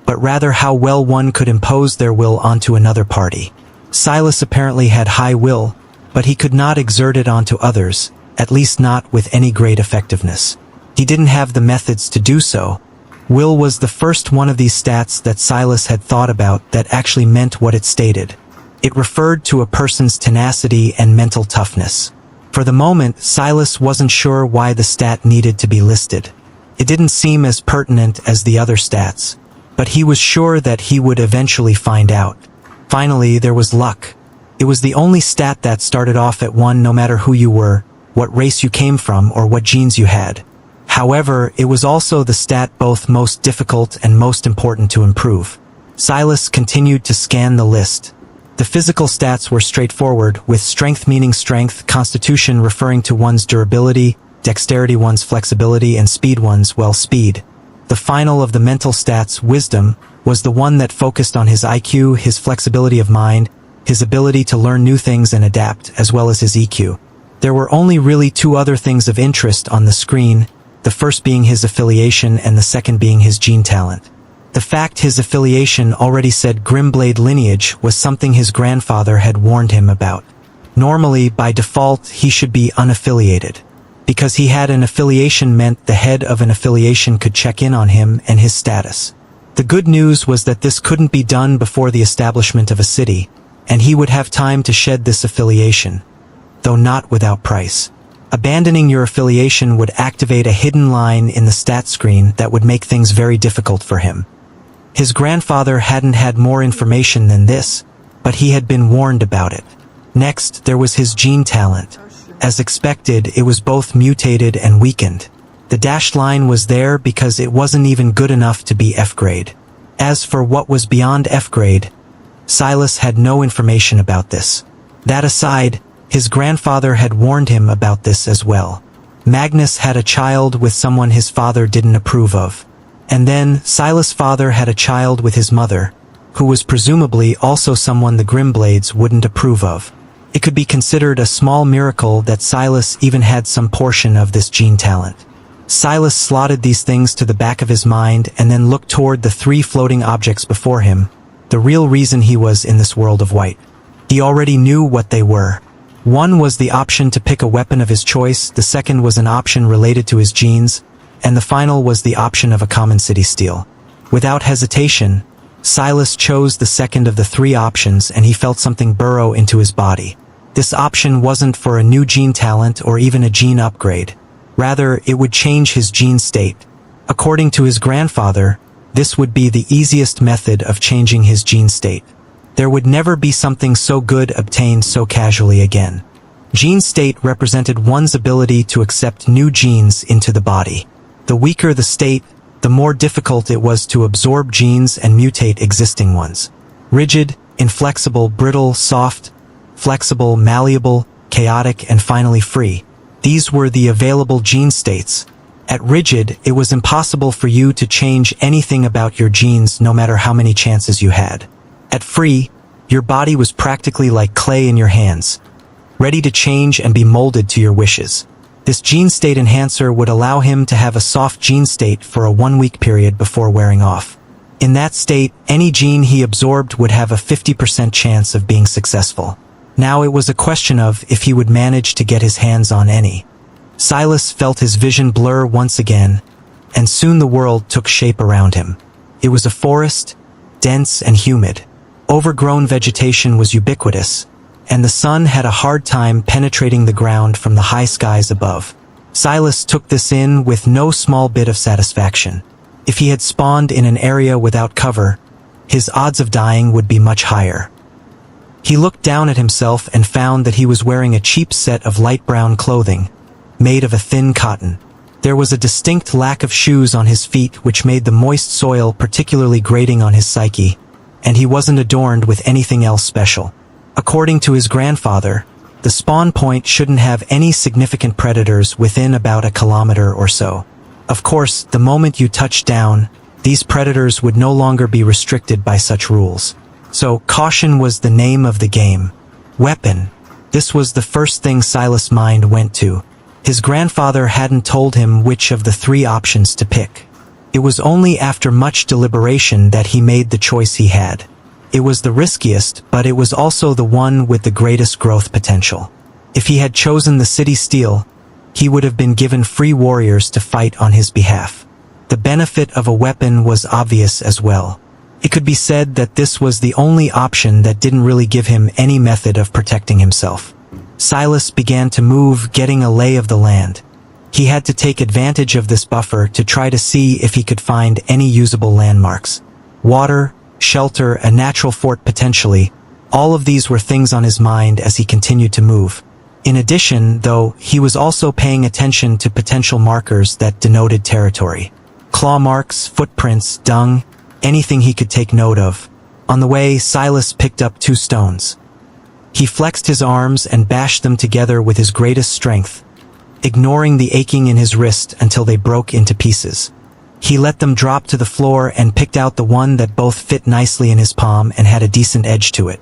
but rather how well one could impose their will onto another party. Silas apparently had high will, but he could not exert it onto others, at least not with any great effectiveness. He didn't have the methods to do so. Will was the first one of these stats that Silas had thought about that actually meant what it stated. It referred to a person's tenacity and mental toughness. For the moment, Silas wasn't sure why the stat needed to be listed. It didn't seem as pertinent as the other stats, but he was sure that he would eventually find out. Finally, there was luck. It was the only stat that started off at 1 no matter who you were, what race you came from, or what genes you had. However, it was also the stat both most difficult and most important to improve. Silas continued to scan the list. The physical stats were straightforward, with strength meaning strength, constitution referring to one's durability, dexterity one's flexibility, and speed one's, well, speed. The final of the mental stats, wisdom, was the one that focused on his IQ, his flexibility of mind, his ability to learn new things and adapt, as well as his EQ. There were only really 2 other things of interest on the screen, the first being his affiliation and the second being his gene talent. The fact his affiliation already said Grimblade lineage was something his grandfather had warned him about. Normally, by default, he should be unaffiliated. Because he had an affiliation meant the head of an affiliation could check in on him and his status. The good news was that this couldn't be done before the establishment of a city, and he would have time to shed this affiliation, though not without price. Abandoning your affiliation would activate a hidden line in the stat screen that would make things very difficult for him. His grandfather hadn't had more information than this, but he had been warned about it. Next, there was his gene talent. As expected, it was both mutated and weakened. The dashed line was there because it wasn't even good enough to be F grade. As for what was beyond F grade, Silas had no information about this. That aside, his grandfather had warned him about this as well. Magnus had a child with someone his father didn't approve of. And then, Silas' father had a child with his mother, who was presumably also someone the Grimblades wouldn't approve of. It could be considered a small miracle that Silas even had some portion of this gene talent. Silas slotted these things to the back of his mind and then looked toward the 3 floating objects before him, the real reason he was in this world of white. He already knew what they were. One was the option to pick a weapon of his choice, the second was an option related to his genes, and the final was the option of a common city steal. Without hesitation, Silas chose the second of the 3 options and he felt something burrow into his body. This option wasn't for a new gene talent or even a gene upgrade. Rather, it would change his gene state. According to his grandfather, this would be the easiest method of changing his gene state. There would never be something so good obtained so casually again. Gene state represented one's ability to accept new genes into the body. The weaker the state, the more difficult it was to absorb genes and mutate existing ones. Rigid, inflexible, brittle, soft, flexible, malleable, chaotic, and finally free. These were the available gene states. At rigid, it was impossible for you to change anything about your genes no matter how many chances you had. At free, your body was practically like clay in your hands, ready to change and be molded to your wishes. This gene state enhancer would allow him to have a soft gene state for a 1-week period before wearing off. In that state, any gene he absorbed would have a 50% chance of being successful. Now it was a question of if he would manage to get his hands on any. Silas felt his vision blur once again, and soon the world took shape around him. It was a forest, dense and humid. Overgrown vegetation was ubiquitous, and the sun had a hard time penetrating the ground from the high skies above. Silas took this in with no small bit of satisfaction. If he had spawned in an area without cover, his odds of dying would be much higher. He looked down at himself and found that he was wearing a cheap set of light brown clothing, made of a thin cotton. There was a distinct lack of shoes on his feet which made the moist soil particularly grating on his psyche, and he wasn't adorned with anything else special. According to his grandfather, the spawn point shouldn't have any significant predators within about a kilometer or so. Of course, the moment you touched down, these predators would no longer be restricted by such rules. So, caution was the name of the game. Weapon. This was the first thing Silas' mind went to. His grandfather hadn't told him which of the 3 options to pick. It was only after much deliberation that he made the choice he had. It was the riskiest, but it was also the one with the greatest growth potential. If he had chosen the city steal, he would have been given free warriors to fight on his behalf. The benefit of a weapon was obvious as well. It could be said that this was the only option that didn't really give him any method of protecting himself. Silas began to move, getting a lay of the land. He had to take advantage of this buffer to try to see if he could find any usable landmarks. Water, shelter, a natural fort potentially, all of these were things on his mind as he continued to move. In addition, though, he was also paying attention to potential markers that denoted territory. Claw marks, footprints, dung, anything he could take note of. On the way, Silas picked up 2 stones. He flexed his arms and bashed them together with his greatest strength, ignoring the aching in his wrist until they broke into pieces. He let them drop to the floor and picked out the one that both fit nicely in his palm and had a decent edge to it.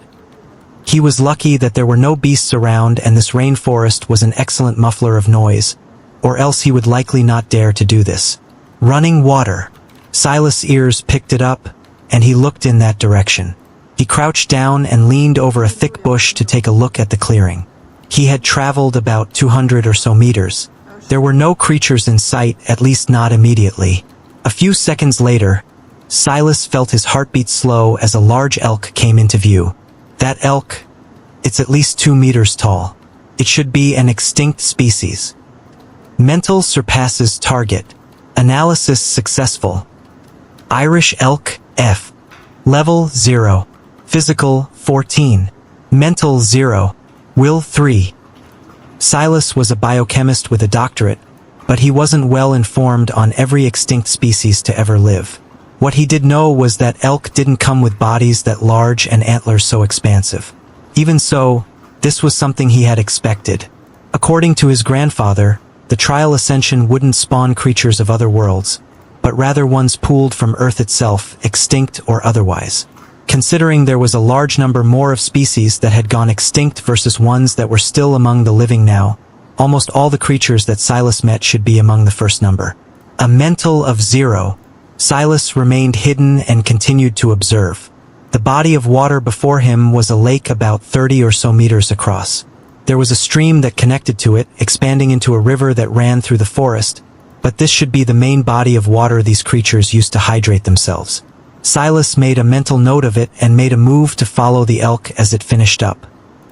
He was lucky that there were no beasts around, and this rainforest was an excellent muffler of noise, or else he would likely not dare to do this. Running water. Silas' ears picked it up, and he looked in that direction. He crouched down and leaned over a thick bush to take a look at the clearing. He had traveled about 200 or so meters. There were no creatures in sight, at least not immediately. A few seconds later, Silas felt his heartbeat slow as a large elk came into view. That elk, it's at least 2 meters tall. It should be an extinct species. Mental surpasses target. Analysis successful. Irish elk, F. Level 0. Physical, 14. Mental, 0. Will, 3. Silas was a biochemist with a doctorate, but he wasn't well informed on every extinct species to ever live. What he did know was that elk didn't come with bodies that large and antlers so expansive. Even so, this was something he had expected. According to his grandfather, the trial ascension wouldn't spawn creatures of other worlds, but rather ones pooled from Earth itself, extinct or otherwise. Considering there was a large number more of species that had gone extinct versus ones that were still among the living now, almost all the creatures that Silas met should be among the first number. A mental of 0. Silas remained hidden and continued to observe. The body of water before him was a lake about 30 or so meters across. There was a stream that connected to it, expanding into a river that ran through the forest, but this should be the main body of water these creatures used to hydrate themselves. Silas made a mental note of it and made a move to follow the elk as it finished up.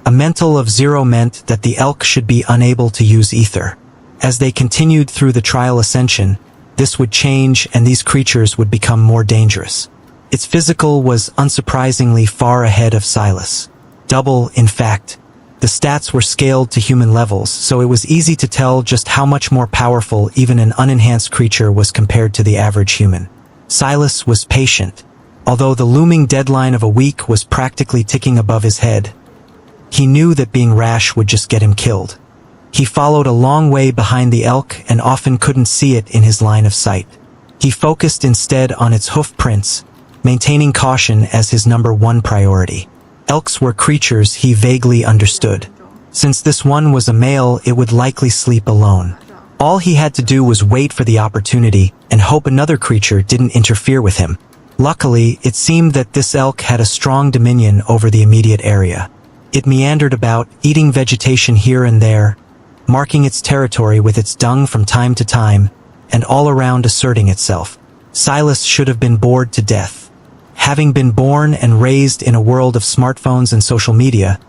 A mental of 0 meant that the elk should be unable to use ether. As they continued through the trial ascension, this would change and these creatures would become more dangerous. Its physical was unsurprisingly far ahead of Silas. Double, in fact. The stats were scaled to human levels, so it was easy to tell just how much more powerful even an unenhanced creature was compared to the average human. Silas was patient. Although the looming deadline of a week was practically ticking above his head, he knew that being rash would just get him killed. He followed a long way behind the elk and often couldn't see it in his line of sight. He focused instead on its hoof prints, maintaining caution as his number 1 priority. Elks were creatures he vaguely understood. Since this one was a male, it would likely sleep alone. All he had to do was wait for the opportunity and hope another creature didn't interfere with him. Luckily, it seemed that this elk had a strong dominion over the immediate area. It meandered about, eating vegetation here and there, marking its territory with its dung from time to time, and all around asserting itself. Silas should have been bored to death. Having been born and raised in a world of smartphones and social media,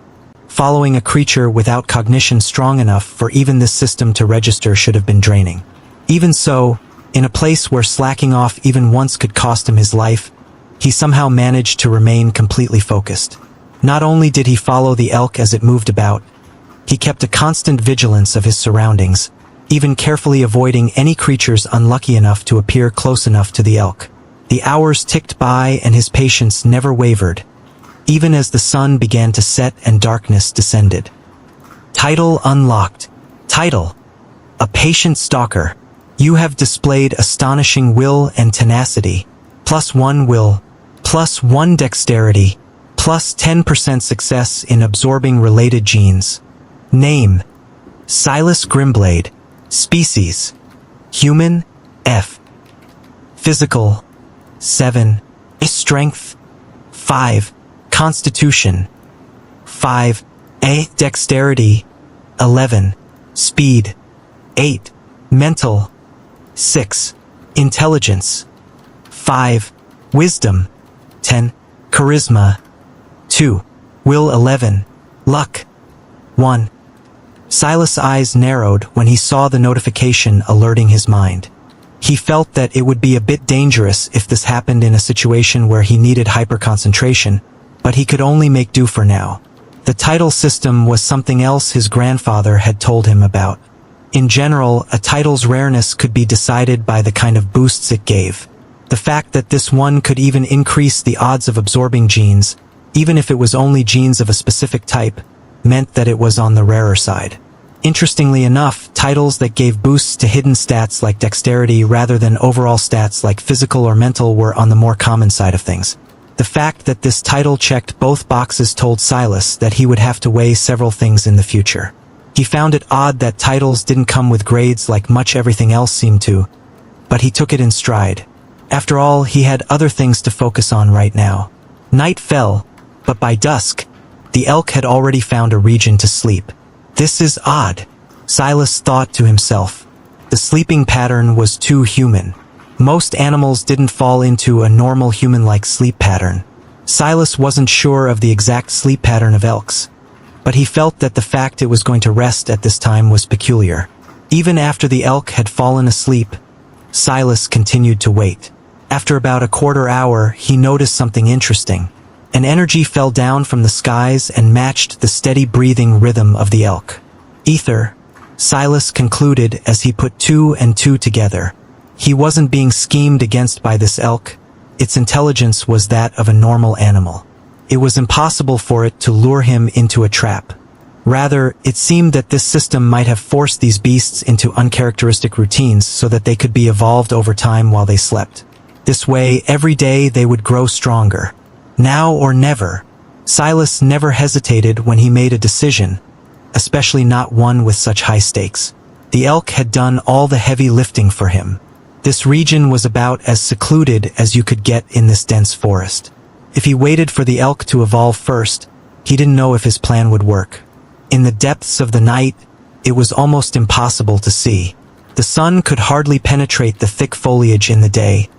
following a creature without cognition strong enough for even this system to register should have been draining. Even so, in a place where slacking off even once could cost him his life, he somehow managed to remain completely focused. Not only did he follow the elk as it moved about, he kept a constant vigilance of his surroundings, even carefully avoiding any creatures unlucky enough to appear close enough to the elk. The hours ticked by and his patience never wavered, even as the sun began to set and darkness descended. Title unlocked. Title: A Patient Stalker. You have displayed astonishing will and tenacity. +1 will, +1 dexterity, +10% success in absorbing related genes. Name: Silas Grimblade. Species: Human, F. Physical: 7. Strength: 5. Constitution: 5. Dexterity: 11. Speed: 8. Mental: 6. Intelligence: 5. Wisdom: 10. Charisma: 2. Will: 11. Luck: 1. Silas' eyes narrowed when he saw the notification alerting his mind. He felt that it would be a bit dangerous if this happened in a situation where he needed hyper-concentration, but he could only make do for now. The title system was something else his grandfather had told him about. In general, a title's rareness could be decided by the kind of boosts it gave. The fact that this one could even increase the odds of absorbing genes, even if it was only genes of a specific type, meant that it was on the rarer side. Interestingly enough, titles that gave boosts to hidden stats like dexterity rather than overall stats like physical or mental were on the more common side of things. The fact that this title checked both boxes told Silas that he would have to weigh several things in the future. He found it odd that titles didn't come with grades like much everything else seemed to, but he took it in stride. After all, he had other things to focus on right now. Night fell, but by dusk, the elk had already found a region to sleep. This is odd, Silas thought to himself. The sleeping pattern was too human. Most animals didn't fall into a normal human-like sleep pattern. Silas wasn't sure of the exact sleep pattern of elks, but he felt that the fact it was going to rest at this time was peculiar. Even after the elk had fallen asleep, Silas continued to wait. After about a quarter hour, he noticed something interesting. An energy fell down from the skies and matched the steady breathing rhythm of the elk. Ether, Silas concluded as he put two and two together. He wasn't being schemed against by this elk. Its intelligence was that of a normal animal. It was impossible for it to lure him into a trap. Rather, it seemed that this system might have forced these beasts into uncharacteristic routines so that they could be evolved over time while they slept. This way, every day they would grow stronger. Now or never. Silas never hesitated when he made a decision, especially not one with such high stakes. The elk had done all the heavy lifting for him. This region was about as secluded as you could get in this dense forest. If he waited for the elk to evolve first, he didn't know if his plan would work. In the depths of the night, it was almost impossible to see. The sun could hardly penetrate the thick foliage in the day,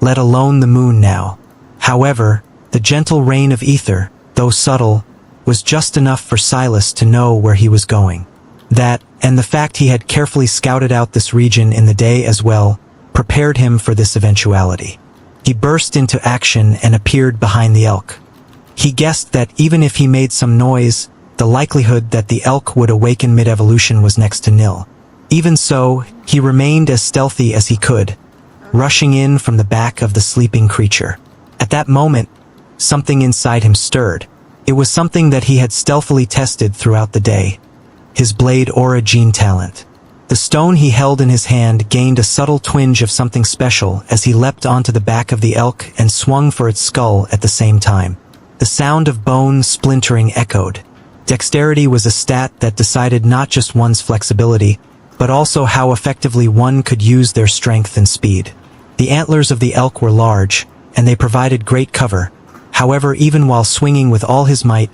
let alone the moon now. However, the gentle rain of ether, though subtle, was just enough for Silas to know where he was going. That, and the fact he had carefully scouted out this region in the day as well, prepared him for this eventuality. He burst into action and appeared behind the elk. He guessed that even if he made some noise, the likelihood that the elk would awaken mid-evolution was next to nil. Even so, he remained as stealthy as he could, rushing in from the back of the sleeping creature. At that moment, something inside him stirred. It was something that he had stealthily tested throughout the day. His blade aura gene talent. The stone he held in his hand gained a subtle twinge of something special as he leapt onto the back of the elk and swung for its skull at the same time. The sound of bone splintering echoed. Dexterity was a stat that decided not just one's flexibility, but also how effectively one could use their strength and speed. The antlers of the elk were large, and they provided great cover. However, even while swinging with all his might,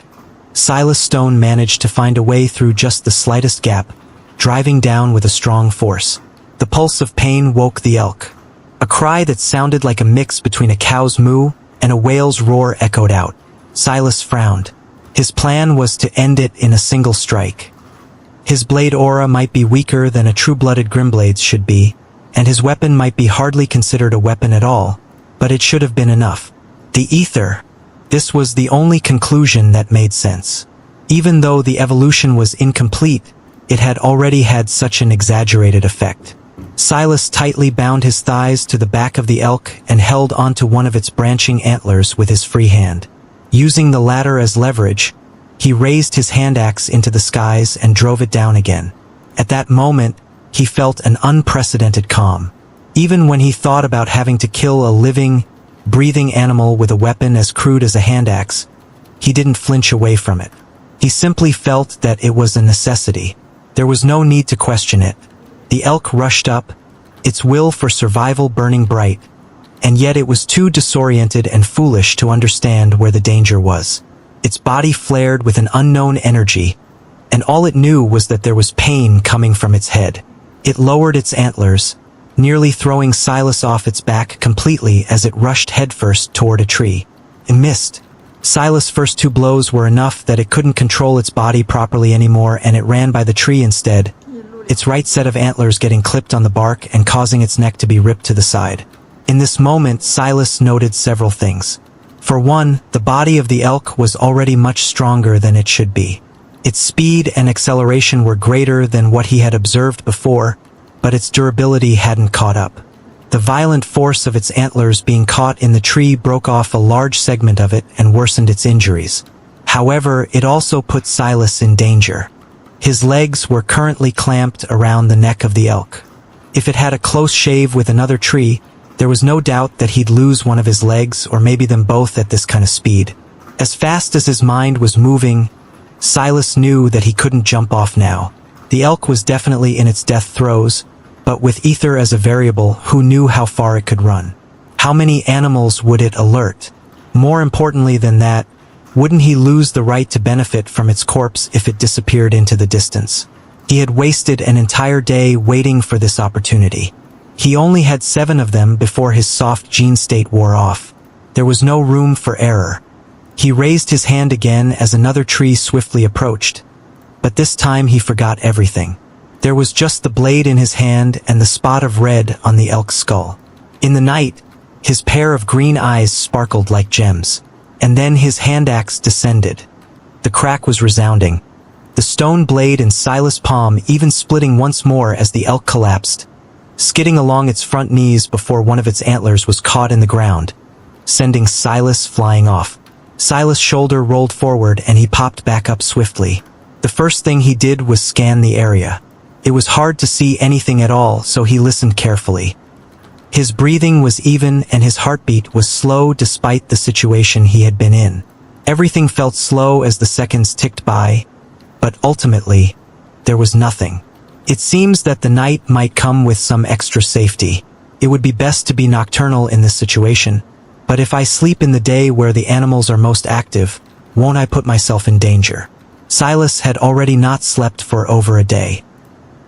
Silas Stone managed to find a way through just the slightest gap, driving down with a strong force. The pulse of pain woke the elk. A cry that sounded like a mix between a cow's moo and a whale's roar echoed out. Silas frowned. His plan was to end it in a single strike. His blade aura might be weaker than a true-blooded Grimblade's should be, and his weapon might be hardly considered a weapon at all, but it should have been enough. The ether. This was the only conclusion that made sense. Even though the evolution was incomplete, it had already had such an exaggerated effect. Silas tightly bound his thighs to the back of the elk and held onto one of its branching antlers with his free hand. Using the latter as leverage, he raised his hand axe into the skies and drove it down again. At that moment, he felt an unprecedented calm. Even when he thought about having to kill a living, breathing animal with a weapon as crude as a hand axe, he didn't flinch away from it. He simply felt that it was a necessity. There was no need to question it. The elk rushed up, its will for survival burning bright, and yet it was too disoriented and foolish to understand where the danger was. Its body flared with an unknown energy, and all it knew was that there was pain coming from its head. It lowered its antlers, nearly throwing Silas off its back completely as it rushed headfirst toward a tree. It missed. Silas' first 2 blows were enough that it couldn't control its body properly anymore, and it ran by the tree instead, its right set of antlers getting clipped on the bark and causing its neck to be ripped to the side. In this moment, Silas noted several things. For one, the body of the elk was already much stronger than it should be. Its speed and acceleration were greater than what he had observed before, but its durability hadn't caught up. The violent force of its antlers being caught in the tree broke off a large segment of it and worsened its injuries. However, it also put Silas in danger. His legs were currently clamped around the neck of the elk. If it had a close shave with another tree, there was no doubt that he'd lose one of his legs or maybe them both at this kind of speed. As fast as his mind was moving, Silas knew that he couldn't jump off now. The elk was definitely in its death throes, but with ether as a variable, who knew how far it could run? How many animals would it alert? More importantly than that, wouldn't he lose the right to benefit from its corpse if it disappeared into the distance? He had wasted an entire day waiting for this opportunity. He only had 7 of them before his soft gene state wore off. There was no room for error. He raised his hand again as another tree swiftly approached. But this time he forgot everything. There was just the blade in his hand and the spot of red on the elk's skull. In the night, his pair of green eyes sparkled like gems. And then his hand axe descended. The crack was resounding. The stone blade in Silas' palm even splitting once more as the elk collapsed, skidding along its front knees before one of its antlers was caught in the ground, sending Silas flying off. Silas' shoulder rolled forward and he popped back up swiftly. The first thing he did was scan the area. It was hard to see anything at all, so he listened carefully. His breathing was even and his heartbeat was slow despite the situation he had been in. Everything felt slow as the seconds ticked by, but ultimately, there was nothing. It seems that the night might come with some extra safety. It would be best to be nocturnal in this situation, but if I sleep in the day where the animals are most active, won't I put myself in danger? Silas had already not slept for over a day.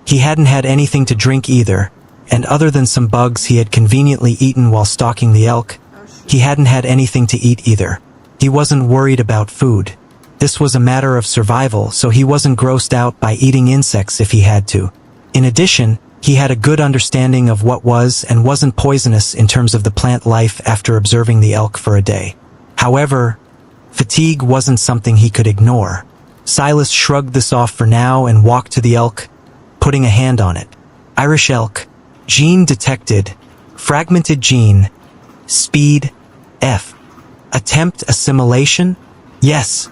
He hadn't had anything to drink either, and other than some bugs he had conveniently eaten while stalking the elk, he hadn't had anything to eat either. He wasn't worried about food. This was a matter of survival, so he wasn't grossed out by eating insects if he had to. In addition, he had a good understanding of what was and wasn't poisonous in terms of the plant life after observing the elk for a day. However, fatigue wasn't something he could ignore. Silas shrugged this off for now and walked to the elk, putting a hand on it. Irish elk. Gene detected. Fragmented gene. Speed. F. Attempt assimilation? Yes.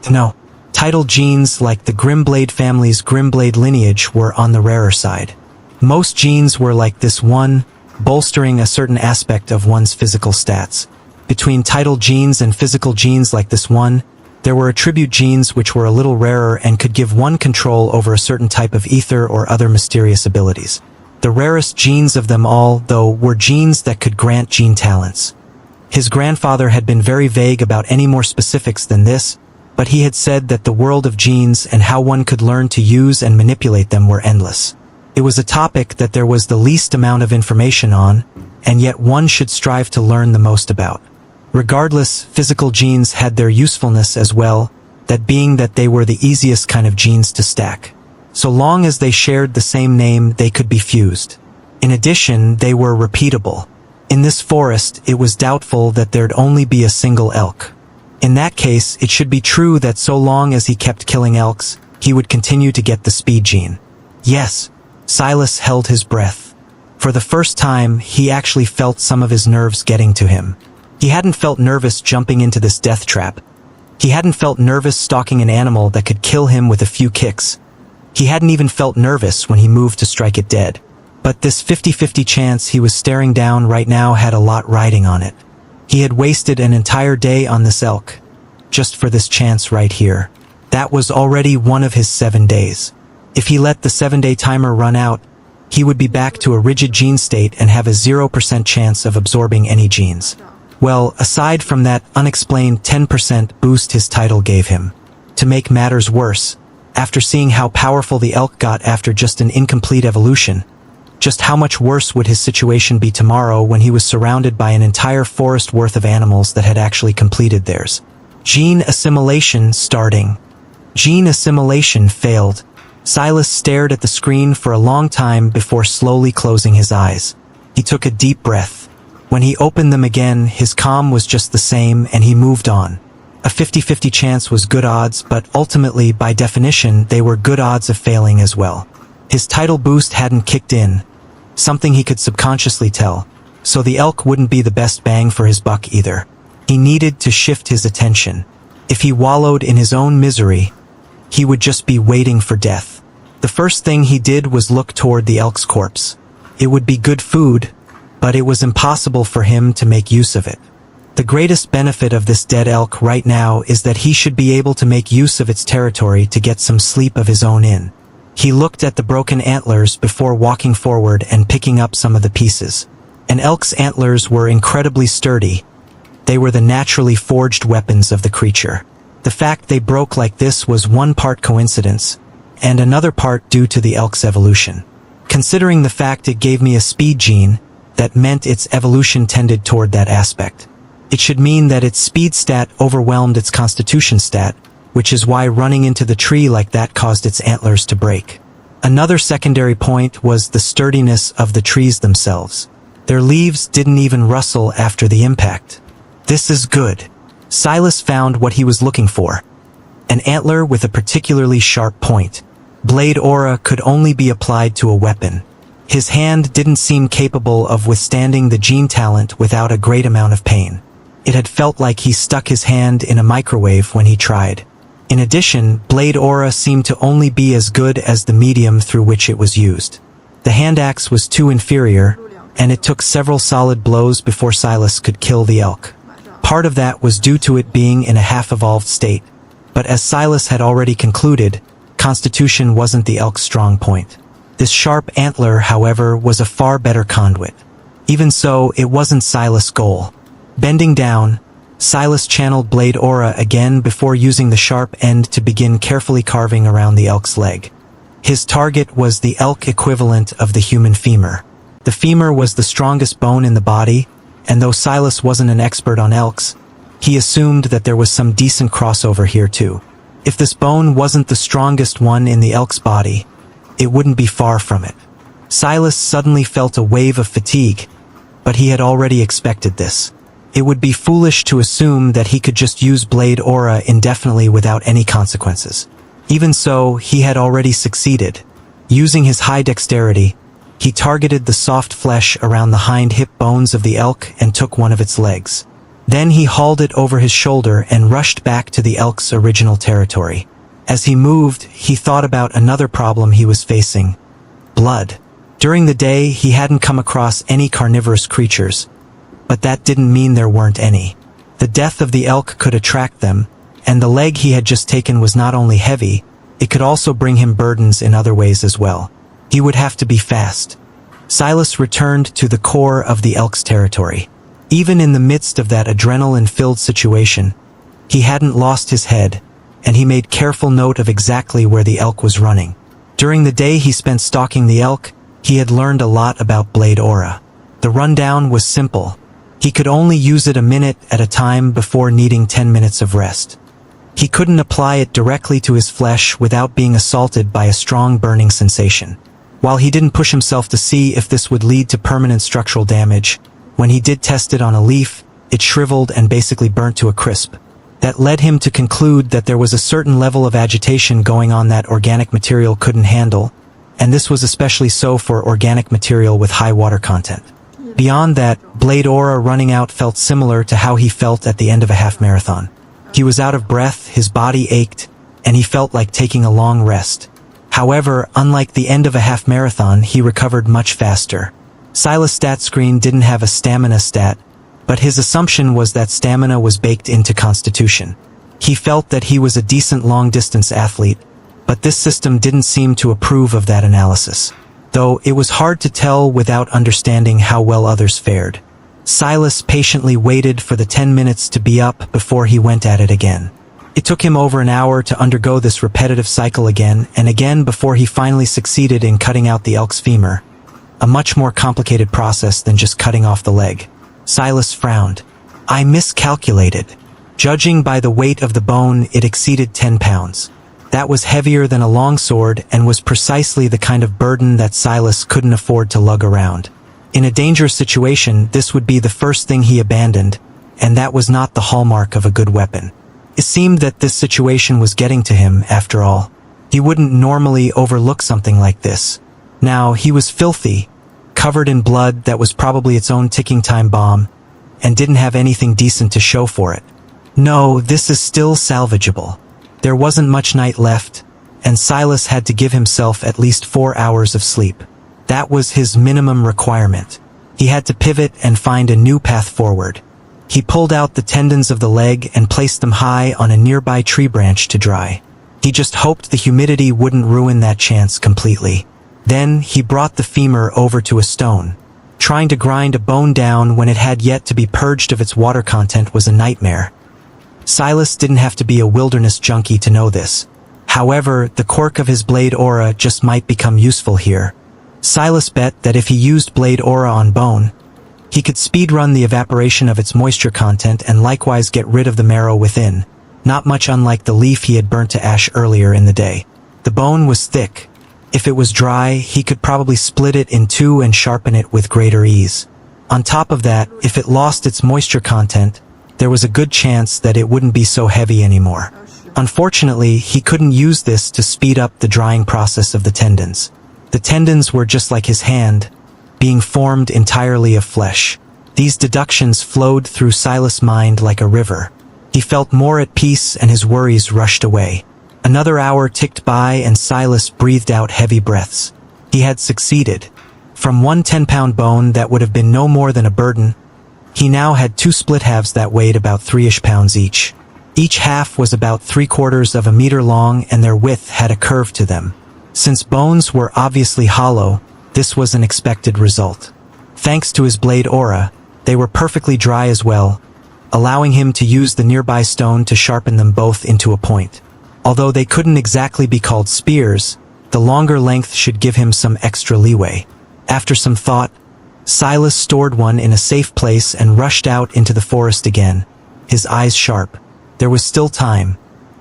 No. Title genes like the Grimblade family's Grimblade lineage were on the rarer side. Most genes were like this one, bolstering a certain aspect of one's physical stats. Between title genes and physical genes like this one, there were attribute genes which were a little rarer and could give one control over a certain type of ether or other mysterious abilities. The rarest genes of them all, though, were genes that could grant gene talents. His grandfather had been very vague about any more specifics than this, but he had said that the world of genes and how one could learn to use and manipulate them were endless. It was a topic that there was the least amount of information on, and yet one should strive to learn the most about. Regardless, physical genes had their usefulness as well, that being that they were the easiest kind of genes to stack. So long as they shared the same name, they could be fused. In addition, they were repeatable. In this forest, it was doubtful that there'd only be a single elk. In that case, it should be true that so long as he kept killing elks, he would continue to get the speed gene. Yes, Silas held his breath. For the first time, he actually felt some of his nerves getting to him. He hadn't felt nervous jumping into this death trap. He hadn't felt nervous stalking an animal that could kill him with a few kicks. He hadn't even felt nervous when he moved to strike it dead. But this 50-50 chance he was staring down right now had a lot riding on it. He had wasted an entire day on this elk, just for this chance right here. That was already one of his 7 days. If he let the 7-day timer run out, he would be back to a rigid gene state and have a 0% chance of absorbing any genes. Well, aside from that unexplained 10% boost his title gave him. To make matters worse, after seeing how powerful the elk got after just an incomplete evolution, just how much worse would his situation be tomorrow when he was surrounded by an entire forest worth of animals that had actually completed theirs? Gene assimilation starting. Gene assimilation failed. Silas stared at the screen for a long time before slowly closing his eyes. He took a deep breath. When he opened them again, his calm was just the same and he moved on. A 50-50 chance was good odds, but ultimately, by definition, they were good odds of failing as well. His tidal boost hadn't kicked in, something he could subconsciously tell, so the elk wouldn't be the best bang for his buck either. He needed to shift his attention. If he wallowed in his own misery, he would just be waiting for death. The first thing he did was look toward the elk's corpse. It would be good food, but it was impossible for him to make use of it. The greatest benefit of this dead elk right now is that he should be able to make use of its territory to get some sleep of his own in. He looked at the broken antlers before walking forward and picking up some of the pieces. An elk's antlers were incredibly sturdy. They were the naturally forged weapons of the creature. The fact they broke like this was one part coincidence, and another part due to the elk's evolution. Considering the fact it gave me a speed gene, that meant its evolution tended toward that aspect. It should mean that its speed stat overwhelmed its constitution stat, which is why running into the tree like that caused its antlers to break. Another secondary point was the sturdiness of the trees themselves. Their leaves didn't even rustle after the impact. This is good. Silas found what he was looking for. An antler with a particularly sharp point. Blade aura could only be applied to a weapon. His hand didn't seem capable of withstanding the gene talent without a great amount of pain. It had felt like he stuck his hand in a microwave when he tried. In addition, blade aura seemed to only be as good as the medium through which it was used. The hand axe was too inferior, and it took several solid blows before Silas could kill the elk. Part of that was due to it being in a half-evolved state, but as Silas had already concluded, constitution wasn't the elk's strong point. This sharp antler, however, was a far better conduit. Even so, it wasn't Silas' goal. Bending down, Silas channeled blade aura again before using the sharp end to begin carefully carving around the elk's leg. His target was the elk equivalent of the human femur. The femur was the strongest bone in the body, and though Silas wasn't an expert on elks, he assumed that there was some decent crossover here too. If this bone wasn't the strongest one in the elk's body, it wouldn't be far from it. Silas suddenly felt a wave of fatigue, but he had already expected this. It would be foolish to assume that he could just use blade aura indefinitely without any consequences. Even so, he had already succeeded. Using his high dexterity, he targeted the soft flesh around the hind hip bones of the elk and took one of its legs. Then he hauled it over his shoulder and rushed back to the elk's original territory. As he moved, he thought about another problem he was facing: blood. During the day, he hadn't come across any carnivorous creatures, but that didn't mean there weren't any. The death of the elk could attract them, and the leg he had just taken was not only heavy, it could also bring him burdens in other ways as well. He would have to be fast. Silas returned to the core of the elk's territory. Even in the midst of that adrenaline-filled situation, he hadn't lost his head, and he made careful note of exactly where the elk was running. During the day he spent stalking the elk, he had learned a lot about blade aura. The rundown was simple. He could only use it a minute at a time before needing 10 minutes of rest. He couldn't apply it directly to his flesh without being assaulted by a strong burning sensation. While he didn't push himself to see if this would lead to permanent structural damage, when he did test it on a leaf, it shriveled and basically burnt to a crisp. That led him to conclude that there was a certain level of agitation going on that organic material couldn't handle, and this was especially so for organic material with high water content. Beyond that, blade aura running out felt similar to how he felt at the end of a half marathon. He was out of breath, his body ached, and he felt like taking a long rest. However, unlike the end of a half marathon, he recovered much faster. Silas' stat screen didn't have a stamina stat, but his assumption was that stamina was baked into constitution. He felt that he was a decent long-distance athlete, but this system didn't seem to approve of that analysis. Though it was hard to tell without understanding how well others fared. Silas patiently waited for the 10 minutes to be up before he went at it again. It took him over an hour to undergo this repetitive cycle again and again before he finally succeeded in cutting out the elk's femur. A much more complicated process than just cutting off the leg. Silas frowned. I miscalculated. Judging by the weight of the bone, it exceeded 10 pounds. That was heavier than a long sword and was precisely the kind of burden that Silas couldn't afford to lug around. In a dangerous situation, this would be the first thing he abandoned, and that was not the hallmark of a good weapon. It seemed that this situation was getting to him, after all. He wouldn't normally overlook something like this. Now, he was filthy, covered in blood that was probably its own ticking time bomb, and didn't have anything decent to show for it. No, this is still salvageable. There wasn't much night left, and Silas had to give himself at least 4 hours of sleep. That was his minimum requirement. He had to pivot and find a new path forward. He pulled out the tendons of the leg and placed them high on a nearby tree branch to dry. He just hoped the humidity wouldn't ruin that chance completely. Then he brought the femur over to a stone. Trying to grind a bone down when it had yet to be purged of its water content was a nightmare. Silas didn't have to be a wilderness junkie to know this. However, the quirk of his blade aura just might become useful here. Silas bet that if he used blade aura on bone, he could speedrun the evaporation of its moisture content and likewise get rid of the marrow within, not much unlike the leaf he had burnt to ash earlier in the day. The bone was thick. If it was dry, he could probably split it in two and sharpen it with greater ease. On top of that, if it lost its moisture content, there was a good chance that it wouldn't be so heavy anymore. Unfortunately, he couldn't use this to speed up the drying process of the tendons. The tendons were just like his hand, being formed entirely of flesh. These deductions flowed through Silas' mind like a river. He felt more at peace and his worries rushed away. Another hour ticked by and Silas breathed out heavy breaths. He had succeeded. From one 10-pound bone that would have been no more than a burden, he now had two split halves that weighed about 3-ish pounds each. Each half was about 3/4 of a meter long and their width had a curve to them. Since bones were obviously hollow, this was an expected result. Thanks to his blade aura, they were perfectly dry as well, allowing him to use the nearby stone to sharpen them both into a point. Although they couldn't exactly be called spears, the longer length should give him some extra leeway. After some thought, Silas stored one in a safe place and rushed out into the forest again, his eyes sharp. There was still time.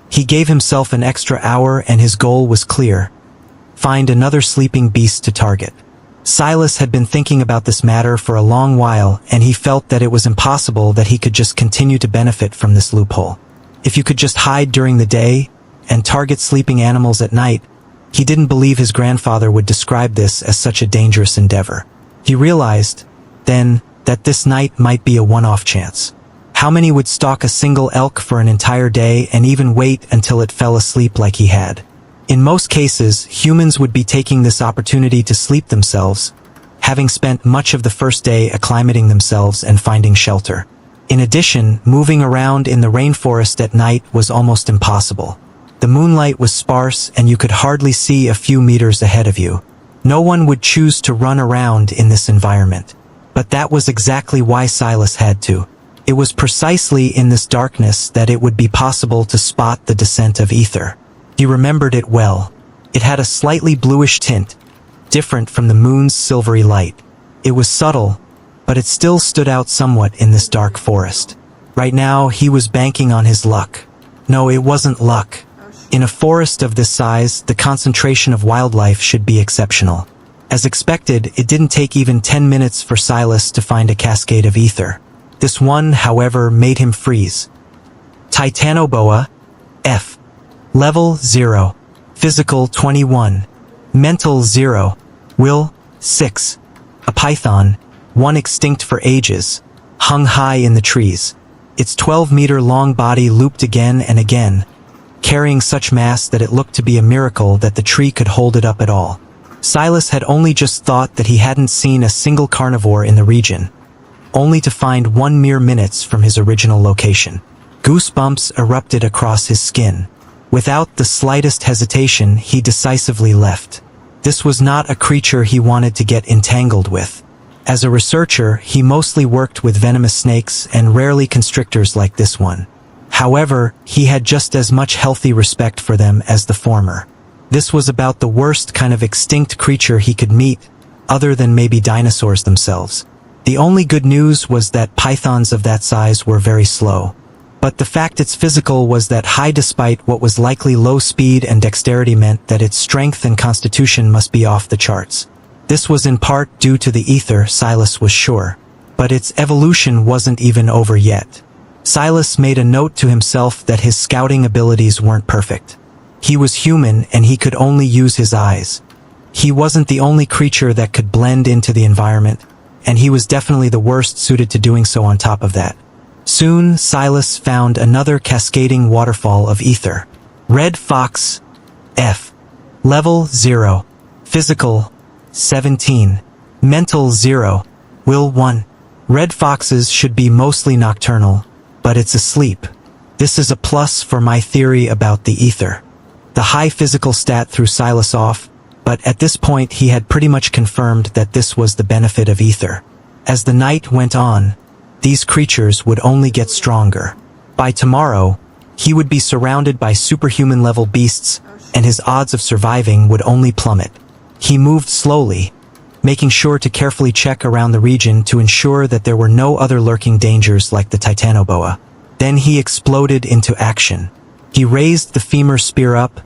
He gave himself an extra hour and his goal was clear. Find another sleeping beast to target. Silas had been thinking about this matter for a long while, and he felt that it was impossible that he could just continue to benefit from this loophole. If you could just hide during the day and target sleeping animals at night, he didn't believe his grandfather would describe this as such a dangerous endeavor. He realized, then, that this night might be a one-off chance. How many would stalk a single elk for an entire day and even wait until it fell asleep like he had? In most cases, humans would be taking this opportunity to sleep themselves, having spent much of the first day acclimating themselves and finding shelter. In addition, moving around in the rainforest at night was almost impossible. The moonlight was sparse and you could hardly see a few meters ahead of you. No one would choose to run around in this environment. But that was exactly why Silas had to. It was precisely in this darkness that it would be possible to spot the descent of ether. He remembered it well. It had a slightly bluish tint, different from the moon's silvery light. It was subtle, but it still stood out somewhat in this dark forest. Right now, he was banking on his luck. No, it wasn't luck. In a forest of this size, the concentration of wildlife should be exceptional. As expected, it didn't take even 10 minutes for Silas to find a cascade of ether. This one, however, made him freeze. Titanoboa, F. Level 0. Physical 21. Mental 0. Will 6. A python, one extinct for ages, hung high in the trees. Its 12-meter-long body looped again and again, carrying such mass that it looked to be a miracle that the tree could hold it up at all. Silas had only just thought that he hadn't seen a single carnivore in the region, only to find one mere minutes from his original location. Goosebumps erupted across his skin. Without the slightest hesitation, he decisively left. This was not a creature he wanted to get entangled with. As a researcher, he mostly worked with venomous snakes and rarely constrictors like this one. However, he had just as much healthy respect for them as the former. This was about the worst kind of extinct creature he could meet, other than maybe dinosaurs themselves. The only good news was that pythons of that size were very slow. But the fact it's physical was that high despite what was likely low speed and dexterity meant that its strength and constitution must be off the charts. This was in part due to the ether, Silas was sure. But its evolution wasn't even over yet. Silas made a note to himself that his scouting abilities weren't perfect. He was human and he could only use his eyes. He wasn't the only creature that could blend into the environment, and he was definitely the worst suited to doing so on top of that. Soon, Silas found another cascading waterfall of ether. Red Fox F. Level 0. Physical 17. Mental 0. Will 1. Red foxes should be mostly nocturnal, but it's asleep. This is a plus for my theory about the ether. The high physical stat threw Silas off, but at this point he had pretty much confirmed that this was the benefit of ether. As the night went on, these creatures would only get stronger. By tomorrow, he would be surrounded by superhuman-level beasts, and his odds of surviving would only plummet. He moved slowly, making sure to carefully check around the region to ensure that there were no other lurking dangers like the titanoboa. Then he exploded into action. He raised the femur spear up,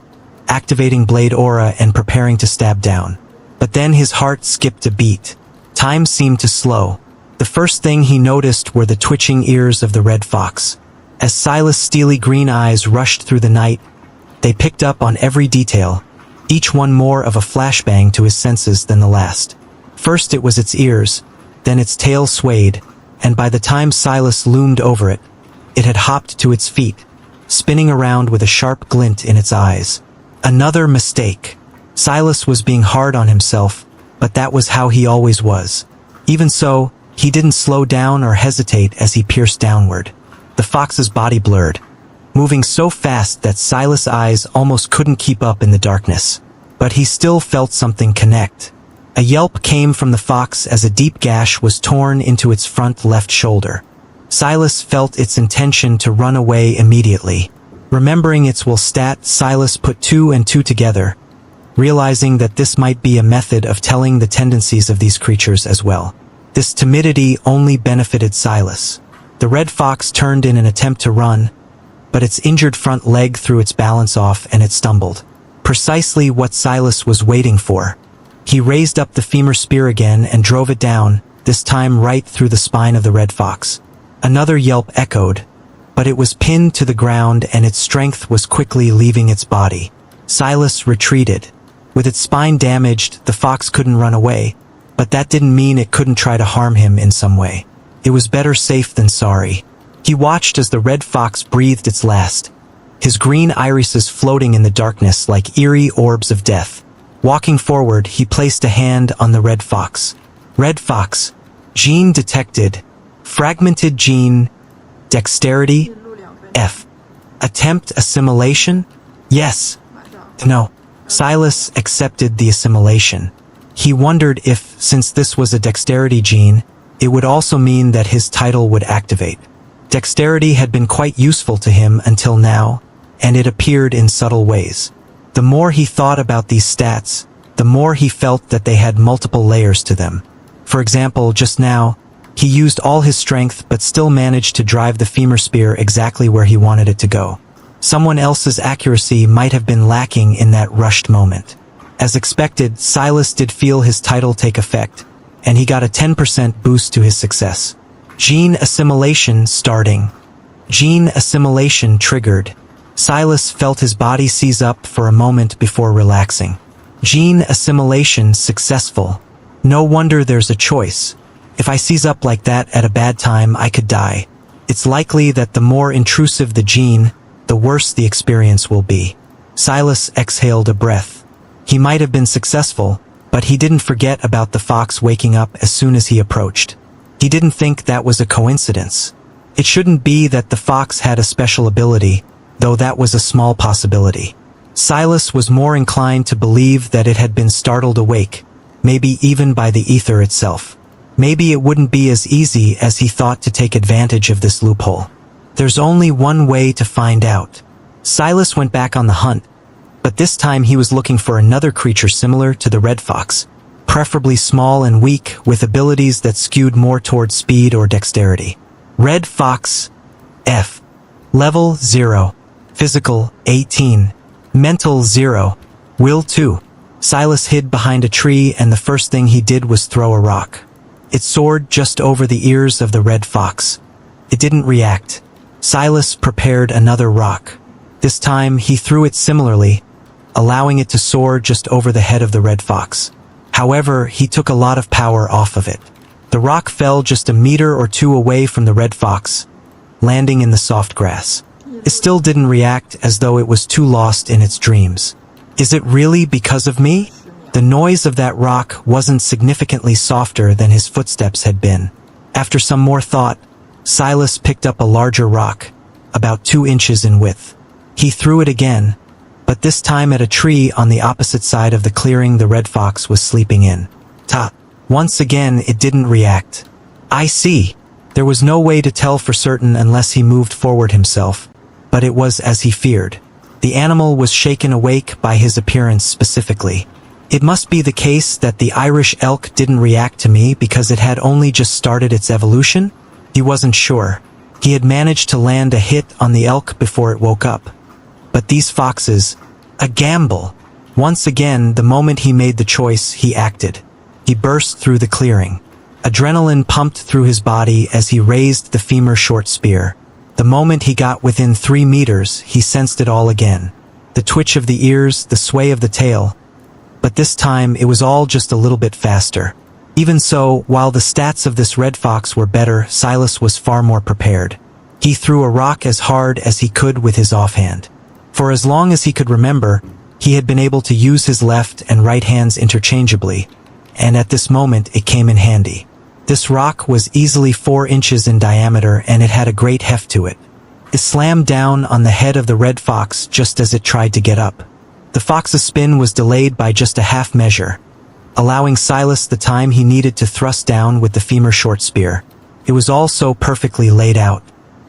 activating blade aura and preparing to stab down. But then his heart skipped a beat. Time seemed to slow. The first thing he noticed were the twitching ears of the red fox. As Silas' steely green eyes rushed through the night, they picked up on every detail, each one more of a flashbang to his senses than the last. First it was its ears, then its tail swayed, and by the time Silas loomed over it, it had hopped to its feet, spinning around with a sharp glint in its eyes. Another mistake. Silas was being hard on himself, but that was how he always was. Even so, he didn't slow down or hesitate as he pierced downward. The fox's body blurred, moving so fast that Silas' eyes almost couldn't keep up in the darkness. But he still felt something connect. A yelp came from the fox as a deep gash was torn into its front left shoulder. Silas felt its intention to run away immediately. Remembering its will stat, Silas put 2 and 2 together, realizing that this might be a method of telling the tendencies of these creatures as well. This timidity only benefited Silas. The red fox turned in an attempt to run, but its injured front leg threw its balance off and it stumbled. Precisely what Silas was waiting for. He raised up the femur spear again and drove it down, this time right through the spine of the red fox. Another yelp echoed, but it was pinned to the ground and its strength was quickly leaving its body. Silas retreated. With its spine damaged, the fox couldn't run away, but that didn't mean it couldn't try to harm him in some way. It was better safe than sorry. He watched as the red fox breathed its last, his green irises floating in the darkness like eerie orbs of death. Walking forward, he placed a hand on the red fox. Red fox. Gene detected. Fragmented gene. Dexterity. F. Attempt assimilation? Yes. No. Silas accepted the assimilation. He wondered if, since this was a dexterity gene, it would also mean that his title would activate. Dexterity had been quite useful to him until now, and it appeared in subtle ways. The more he thought about these stats, the more he felt that they had multiple layers to them. For example, just now, he used all his strength but still managed to drive the femur spear exactly where he wanted it to go. Someone else's accuracy might have been lacking in that rushed moment. As expected, Silas did feel his title take effect, and he got a 10% boost to his success. Gene assimilation starting. Gene assimilation triggered. Silas felt his body seize up for a moment before relaxing. Gene assimilation successful. No wonder there's a choice. If I seize up like that at a bad time, I could die. It's likely that the more intrusive the gene, the worse the experience will be. Silas exhaled a breath. He might have been successful, but he didn't forget about the fox waking up as soon as he approached. He didn't think that was a coincidence. It shouldn't be that the fox had a special ability, though that was a small possibility. Silas was more inclined to believe that it had been startled awake, maybe even by the ether itself. Maybe it wouldn't be as easy as he thought to take advantage of this loophole. There's only one way to find out. Silas went back on the hunt, but this time he was looking for another creature similar to the red fox, preferably small and weak, with abilities that skewed more toward speed or dexterity. Red Fox F. Level 0. Physical 18. Mental 0. Will 2. Silas hid behind a tree and the first thing he did was throw a rock. It soared just over the ears of the red fox. It didn't react. Silas prepared another rock. This time he threw it similarly, allowing it to soar just over the head of the red fox. However, he took a lot of power off of it. The rock fell just a meter or two away from the red fox, landing in the soft grass. It still didn't react, as though it was too lost in its dreams. Is it really because of me? The noise of that rock wasn't significantly softer than his footsteps had been. After some more thought, Silas picked up a larger rock, about 2 inches in width. He threw it again, but this time at a tree on the opposite side of the clearing the red fox was sleeping in. Once again it didn't react. I see. There was no way to tell for certain unless he moved forward himself, but it was as he feared. The animal was shaken awake by his appearance specifically. It must be the case that the Irish elk didn't react to me because it had only just started its evolution? He wasn't sure. He had managed to land a hit on the elk before it woke up. But these foxes, a gamble. Once again, the moment he made the choice, he acted. He burst through the clearing. Adrenaline pumped through his body as he raised the femur short spear. The moment he got within 3 meters, he sensed it all again. The twitch of the ears, the sway of the tail. But this time, it was all just a little bit faster. Even so, while the stats of this red fox were better, Silas was far more prepared. He threw a rock as hard as he could with his offhand. For as long as he could remember, he had been able to use his left and right hands interchangeably, and at this moment it came in handy. This rock was easily 4 inches in diameter and it had a great heft to it. It slammed down on the head of the red fox just as it tried to get up. The fox's spin was delayed by just a half measure, allowing Silas the time he needed to thrust down with the femur short spear. It was all so perfectly laid out.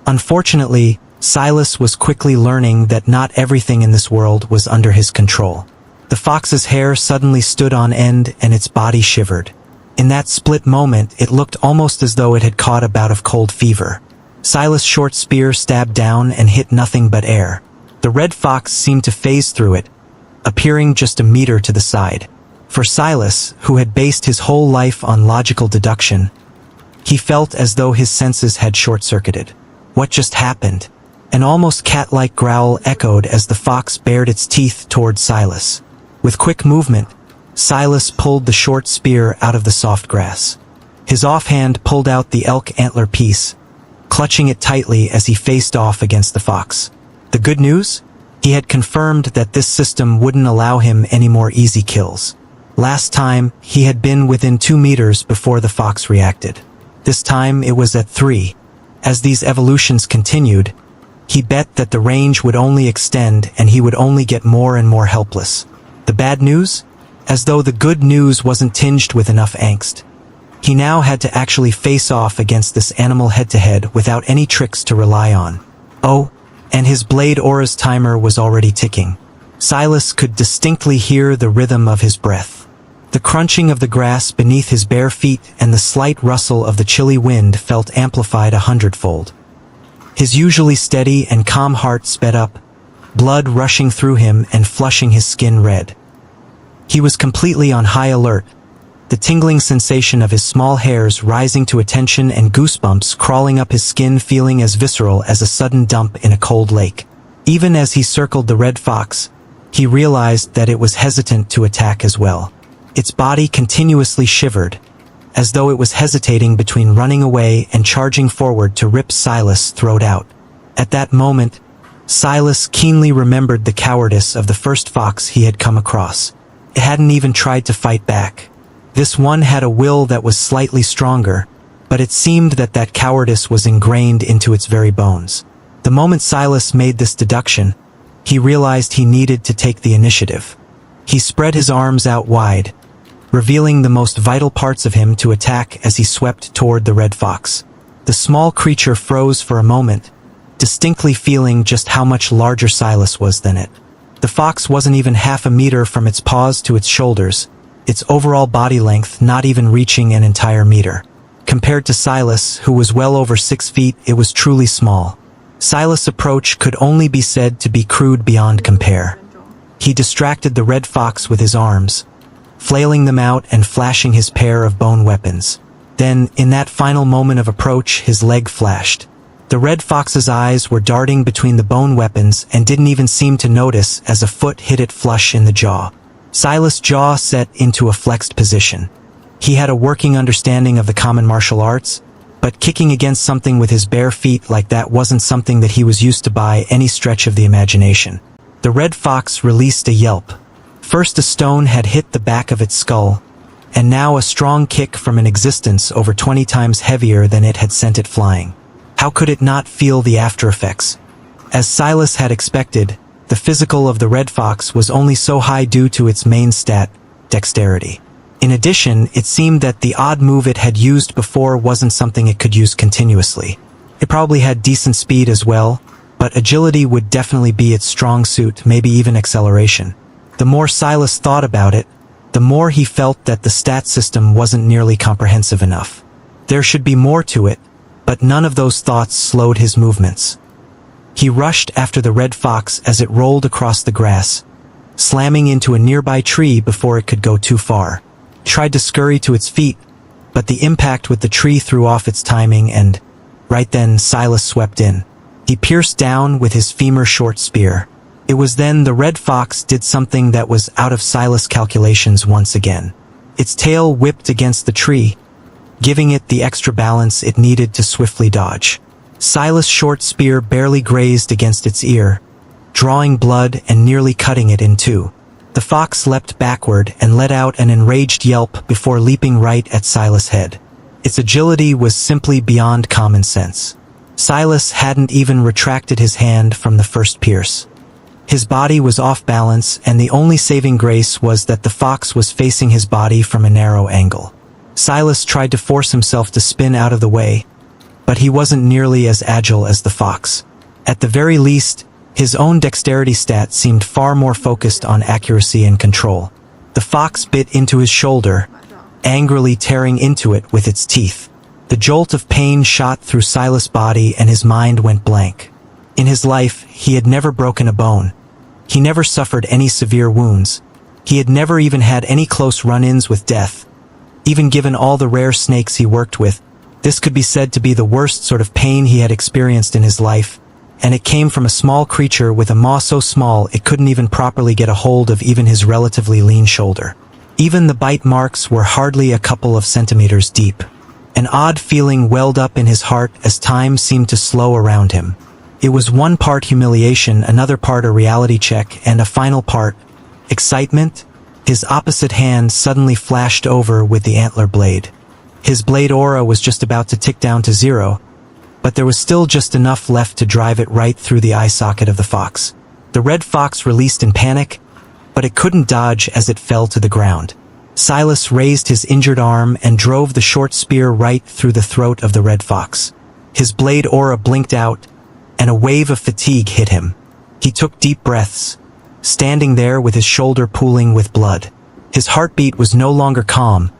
Unfortunately, Silas was quickly learning that not everything in this world was under his control. The fox's hair suddenly stood on end and its body shivered. In that split moment, it looked almost as though it had caught a bout of cold fever. Silas' short spear stabbed down and hit nothing but air. The red fox seemed to phase through it, appearing just a meter to the side. For Silas, who had based his whole life on logical deduction, he felt as though his senses had short-circuited. What just happened? An almost cat-like growl echoed as the fox bared its teeth toward Silas. With quick movement, Silas pulled the short spear out of the soft grass. His offhand pulled out the elk antler piece, clutching it tightly as he faced off against the fox. The good news? He had confirmed that this system wouldn't allow him any more easy kills. Last time, he had been within 2 meters before the fox reacted. This time it was at 3. As these evolutions continued, he bet that the range would only extend and he would only get more and more helpless. The bad news? As though the good news wasn't tinged with enough angst. He now had to actually face off against this animal head-to-head without any tricks to rely on. Oh, and his blade aura's timer was already ticking. Silas could distinctly hear the rhythm of his breath. The crunching of the grass beneath his bare feet and the slight rustle of the chilly wind felt amplified 100-fold. His usually steady and calm heart sped up, blood rushing through him and flushing his skin red. He was completely on high alert, the tingling sensation of his small hairs rising to attention and goosebumps crawling up his skin feeling as visceral as a sudden dump in a cold lake. Even as he circled the red fox, he realized that it was hesitant to attack as well. Its body continuously shivered, as though it was hesitating between running away and charging forward to rip Silas' throat out. At that moment, Silas keenly remembered the cowardice of the first fox he had come across. It hadn't even tried to fight back. This one had a will that was slightly stronger, but it seemed that that cowardice was ingrained into its very bones. The moment Silas made this deduction, he realized he needed to take the initiative. He spread his arms out wide, revealing the most vital parts of him to attack as he swept toward the red fox. The small creature froze for a moment, distinctly feeling just how much larger Silas was than it. The fox wasn't even half a meter from its paws to its shoulders, its overall body length not even reaching an entire meter. Compared to Silas, who was well over 6 feet, it was truly small. Silas' approach could only be said to be crude beyond compare. He distracted the red fox with his arms, flailing them out and flashing his pair of bone weapons. Then, in that final moment of approach, his leg flashed. The red fox's eyes were darting between the bone weapons and didn't even seem to notice as a foot hit it flush in the jaw. Silas' jaw set into a flexed position. He had a working understanding of the common martial arts, but kicking against something with his bare feet like that wasn't something that he was used to by any stretch of the imagination. The red fox released a yelp. First a stone had hit the back of its skull, and now a strong kick from an existence over 20 times heavier than it had sent it flying. How could it not feel the after effects? As Silas had expected, the physical of the red fox was only so high due to its main stat, dexterity. In addition, it seemed that the odd move it had used before wasn't something it could use continuously. It probably had decent speed as well, but agility would definitely be its strong suit, maybe even acceleration. The more Silas thought about it, the more he felt that the stat system wasn't nearly comprehensive enough. There should be more to it, but none of those thoughts slowed his movements. He rushed after the red fox as it rolled across the grass, slamming into a nearby tree before it could go too far. He tried to scurry to its feet, but the impact with the tree threw off its timing and, right then, Silas swept in. He pierced down with his femur short spear. It was then the red fox did something that was out of Silas' calculations once again. Its tail whipped against the tree, giving it the extra balance it needed to swiftly dodge. Silas' short spear barely grazed against its ear, drawing blood and nearly cutting it in two. The fox leapt backward and let out an enraged yelp before leaping right at Silas' head. Its agility was simply beyond common sense. Silas hadn't even retracted his hand from the first pierce. His body was off balance, and the only saving grace was that the fox was facing his body from a narrow angle. Silas tried to force himself to spin out of the way, but he wasn't nearly as agile as the fox. At the very least, his own dexterity stat seemed far more focused on accuracy and control. The fox bit into his shoulder, angrily tearing into it with its teeth. The jolt of pain shot through Silas' body and his mind went blank. In his life, he had never broken a bone. He never suffered any severe wounds. He had never even had any close run-ins with death. Even given all the rare snakes he worked with, this could be said to be the worst sort of pain he had experienced in his life, and it came from a small creature with a maw so small it couldn't even properly get a hold of even his relatively lean shoulder. Even the bite marks were hardly a couple of centimeters deep. An odd feeling welled up in his heart as time seemed to slow around him. It was one part humiliation, another part a reality check, and a final part, excitement. His opposite hand suddenly flashed over with the antler blade. His blade aura was just about to tick down to 0, but there was still just enough left to drive it right through the eye socket of the fox. The red fox released in panic, but it couldn't dodge as it fell to the ground. Silas raised his injured arm and drove the short spear right through the throat of the red fox. His blade aura blinked out, and a wave of fatigue hit him. He took deep breaths, standing there with his shoulder pooling with blood. His heartbeat was no longer calm,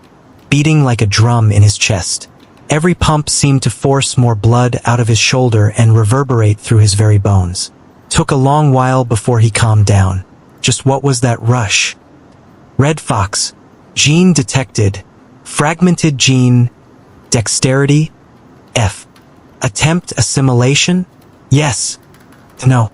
beating like a drum in his chest. Every pump seemed to force more blood out of his shoulder and reverberate through his very bones. Took a long while before he calmed down. Just what was that rush? Red fox. Gene detected. Fragmented gene. Dexterity. F. Attempt assimilation? Yes. No.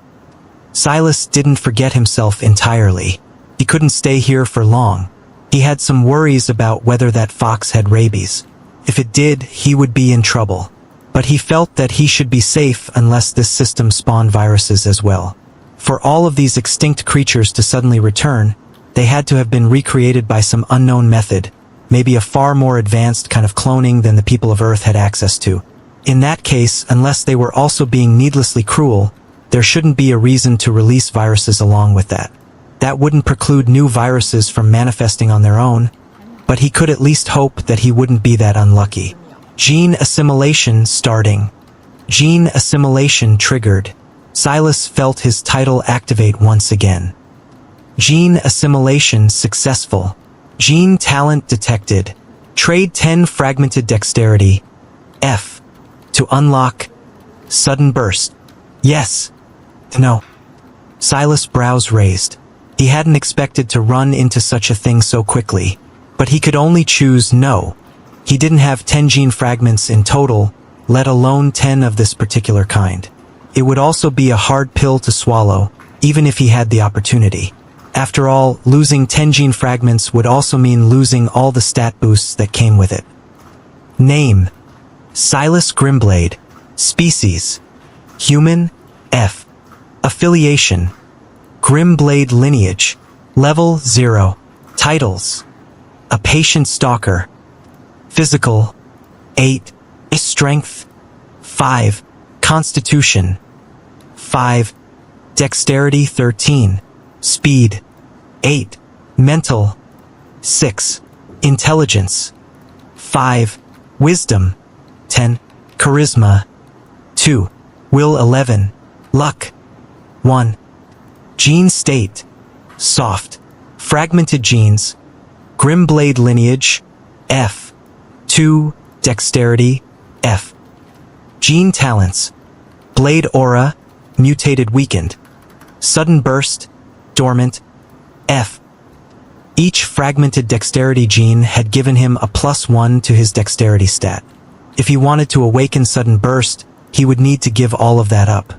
Silas didn't forget himself entirely. He couldn't stay here for long. He had some worries about whether that fox had rabies. If it did, he would be in trouble. But he felt that he should be safe unless this system spawned viruses as well. For all of these extinct creatures to suddenly return, they had to have been recreated by some unknown method, maybe a far more advanced kind of cloning than the people of Earth had access to. In that case, unless they were also being needlessly cruel, there shouldn't be a reason to release viruses along with that. That wouldn't preclude new viruses from manifesting on their own, but he could at least hope that he wouldn't be that unlucky. Gene assimilation starting. Gene assimilation triggered. Silas felt his title activate once again. Gene assimilation successful. Gene talent detected. Trade 10 fragmented dexterity. F. To unlock. Sudden burst. Yes. No. Silas' brows raised. He hadn't expected to run into such a thing so quickly. But he could only choose no. He didn't have 10 gene fragments in total, let alone 10 of this particular kind. It would also be a hard pill to swallow, even if he had the opportunity. After all, losing 10 gene fragments would also mean losing all the stat boosts that came with it. Name: Silas Grimblade. Species: Human, F. Affiliation: Grimblade lineage. Level 0. Titles: A patient stalker. Physical: 8. Strength: 5. Constitution: 5. Dexterity: 13. Speed: 8. Mental: 6. Intelligence: 5. Wisdom: 10. Charisma: 2. Will: 11. Luck: 1. Gene state: soft. Fragmented genes: Grimblade lineage, F. 2. Dexterity, F. Gene talents: Blade aura, mutated weakened. Sudden burst, dormant, F. Each fragmented dexterity gene had given him a +1 to his dexterity stat. If he wanted to awaken sudden burst, he would need to give all of that up.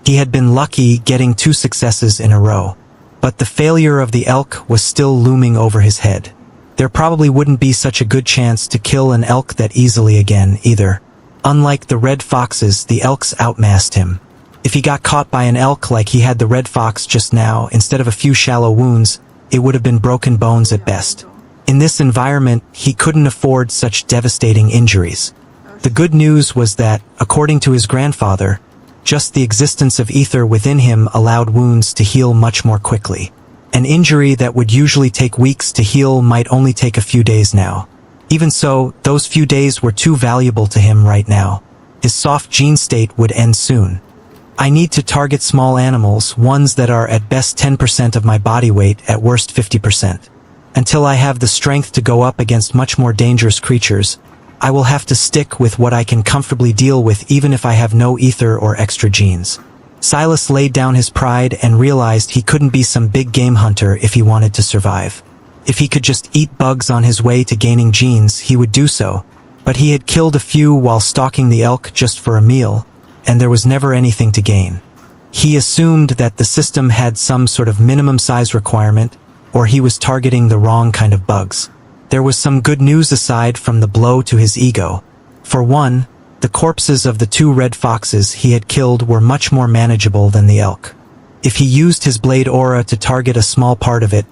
He had been lucky getting 2 successes in a row. But the failure of the elk was still looming over his head. There probably wouldn't be such a good chance to kill an elk that easily again, either. Unlike the red foxes, the elks outmassed him. If he got caught by an elk like he had the red fox just now, instead of a few shallow wounds, it would have been broken bones at best. In this environment, he couldn't afford such devastating injuries. The good news was that, according to his grandfather, just the existence of ether within him allowed wounds to heal much more quickly. An injury that would usually take weeks to heal might only take a few days now. Even so, those few days were too valuable to him right now. His soft gene state would end soon. I need to target small animals, ones that are at best 10% of my body weight, at worst 50%. Until I have the strength to go up against much more dangerous creatures, I will have to stick with what I can comfortably deal with even if I have no ether or extra genes. Silas laid down his pride and realized he couldn't be some big game hunter if he wanted to survive. If he could just eat bugs on his way to gaining genes, he would do so. But he had killed a few while stalking the elk just for a meal, and there was never anything to gain. He assumed that the system had some sort of minimum size requirement, or he was targeting the wrong kind of bugs. There was some good news aside from the blow to his ego. For one, the corpses of the 2 red foxes he had killed were much more manageable than the elk. If he used his blade aura to target a small part of it,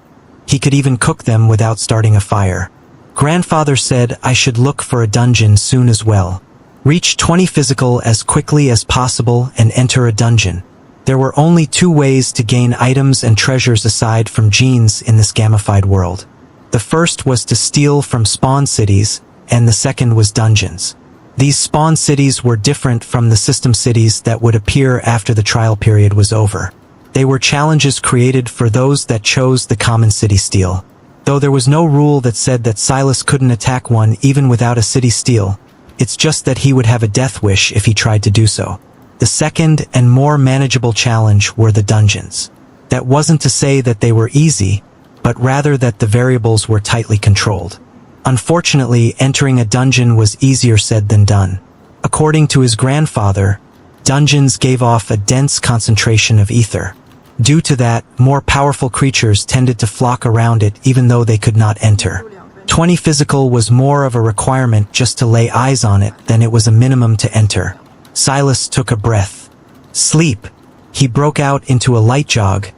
he could even cook them without starting a fire. Grandfather said I should look for a dungeon soon as well. Reach 20 physical as quickly as possible and enter a dungeon. There were only 2 ways to gain items and treasures aside from genes in this gamified world. The first was to steal from spawn cities, and the second was dungeons. These spawn cities were different from the system cities that would appear after the trial period was over. They were challenges created for those that chose the common city steal. Though there was no rule that said that Silas couldn't attack one even without a city steal, it's just that he would have a death wish if he tried to do so. The second and more manageable challenge were the dungeons. That wasn't to say that they were easy, but rather that the variables were tightly controlled. Unfortunately, entering a dungeon was easier said than done. According to his grandfather, dungeons gave off a dense concentration of ether. Due to that, more powerful creatures tended to flock around it even though they could not enter. 20 physical was more of a requirement just to lay eyes on it than it was a minimum to enter. Silas took a breath. Sleep. He broke out into a light jog,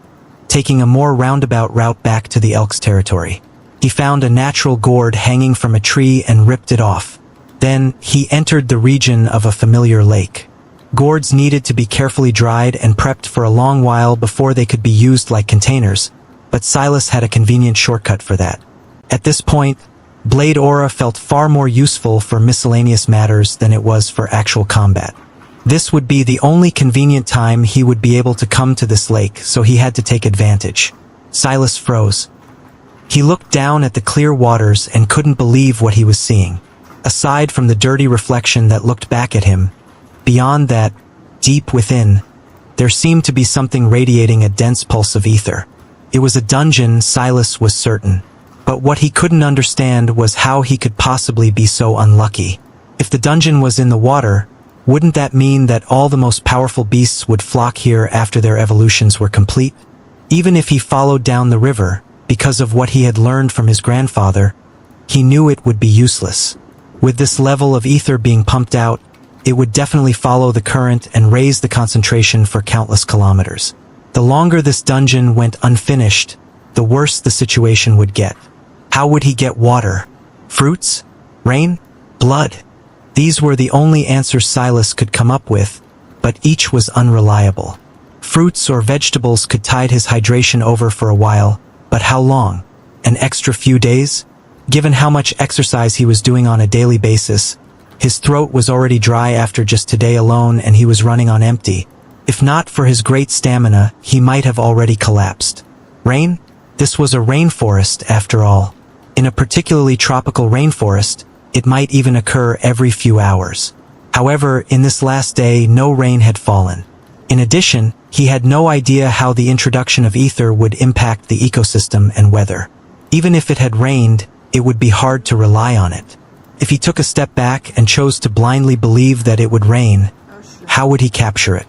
taking a more roundabout route back to the elk's territory. He found a natural gourd hanging from a tree and ripped it off. Then, he entered the region of a familiar lake. Gourds needed to be carefully dried and prepped for a long while before they could be used like containers, but Silas had a convenient shortcut for that. At this point, Blade Aura felt far more useful for miscellaneous matters than it was for actual combat. This would be the only convenient time he would be able to come to this lake, so he had to take advantage. Silas froze. He looked down at the clear waters and couldn't believe what he was seeing. Aside from the dirty reflection that looked back at him, beyond that, deep within, There seemed to be something radiating a dense pulse of ether. It was a dungeon, Silas was certain. But what he couldn't understand was how he could possibly be so unlucky. If the dungeon was in the water, wouldn't that mean that all the most powerful beasts would flock here after their evolutions were complete? Even if he followed down the river, because of what he had learned from his grandfather, he knew it would be useless. With this level of ether being pumped out, it would definitely follow the current and raise the concentration for countless kilometers. The longer this dungeon went unfinished, the worse the situation would get. How would he get water? Fruits? Rain? Blood? These were the only answers Silas could come up with, but each was unreliable. Fruits or vegetables could tide his hydration over for a while, but how long? An extra few days? Given how much exercise he was doing on a daily basis, his throat was already dry after just today alone and he was running on empty. If not for his great stamina, he might have already collapsed. Rain? This was a rainforest, after all. In a particularly tropical rainforest, it might even occur every few hours. However, in this last day, no rain had fallen. In addition, he had no idea how the introduction of ether would impact the ecosystem and weather. Even if it had rained, it would be hard to rely on it. If he took a step back and chose to blindly believe that it would rain, how would he capture it?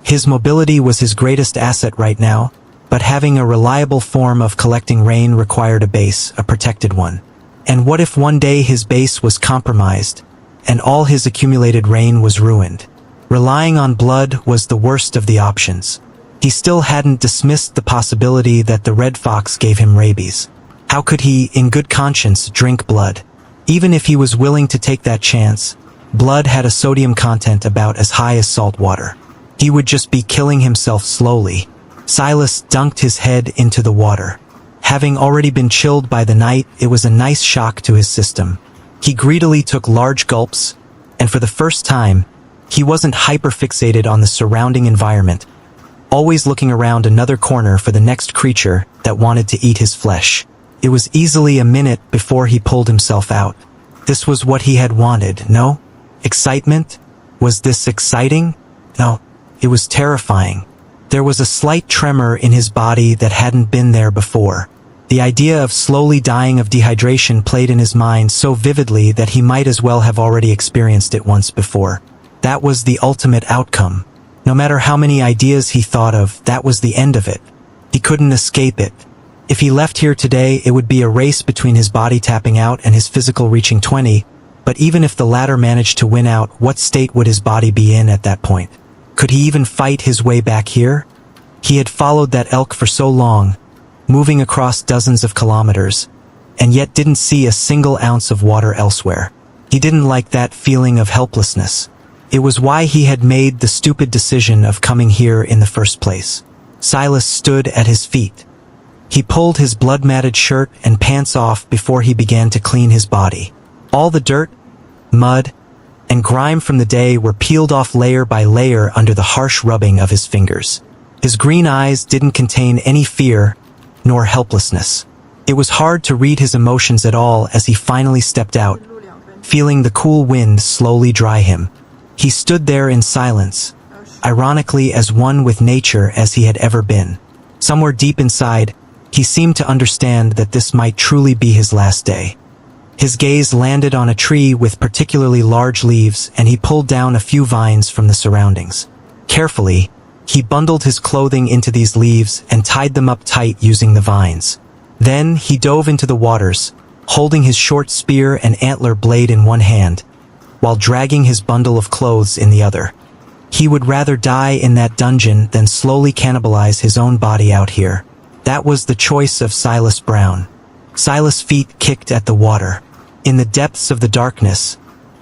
His mobility was his greatest asset right now, but having a reliable form of collecting rain required a base, a protected one. And what if one day his base was compromised, and all his accumulated rain was ruined? Relying on blood was the worst of the options. He still hadn't dismissed the possibility that the red fox gave him rabies. How could he, in good conscience, drink blood? Even if he was willing to take that chance, blood had a sodium content about as high as salt water. He would just be killing himself slowly. Silas dunked his head into the water. Having already been chilled by the night, it was a nice shock to his system. He greedily took large gulps, and for the first time, he wasn't hyper-fixated on the surrounding environment, always looking around another corner for the next creature that wanted to eat his flesh. It was easily a minute before he pulled himself out. This was what he had wanted, no? Excitement? Was this exciting? No, it was terrifying. There was a slight tremor in his body that hadn't been there before. The idea of slowly dying of dehydration played in his mind so vividly that he might as well have already experienced it once before. That was the ultimate outcome. No matter how many ideas he thought of, that was the end of it. He couldn't escape it. If he left here today, it would be a race between his body tapping out and his physical reaching 20, but even if the latter managed to win out, what state would his body be in at that point? Could he even fight his way back here? He had followed that elk for so long, moving across dozens of kilometers, and yet didn't see a single ounce of water elsewhere. He didn't like that feeling of helplessness. It was why he had made the stupid decision of coming here in the first place. Silas stood at his feet. He pulled his blood-matted shirt and pants off before he began to clean his body. All the dirt, mud, and grime from the day were peeled off layer by layer under the harsh rubbing of his fingers. His green eyes didn't contain any fear, nor helplessness. It was hard to read his emotions at all as he finally stepped out, feeling the cool wind slowly dry him. He stood there in silence, ironically as one with nature as he had ever been. Somewhere deep inside, he seemed to understand that this might truly be his last day. His gaze landed on a tree with particularly large leaves, and he pulled down a few vines from the surroundings. Carefully, he bundled his clothing into these leaves and tied them up tight using the vines. Then he dove into the waters, holding his short spear and antler blade in one hand, while dragging his bundle of clothes in the other. He would rather die in that dungeon than slowly cannibalize his own body out here. That was the choice of Silas Brown. Silas' feet kicked at the water. In the depths of the darkness,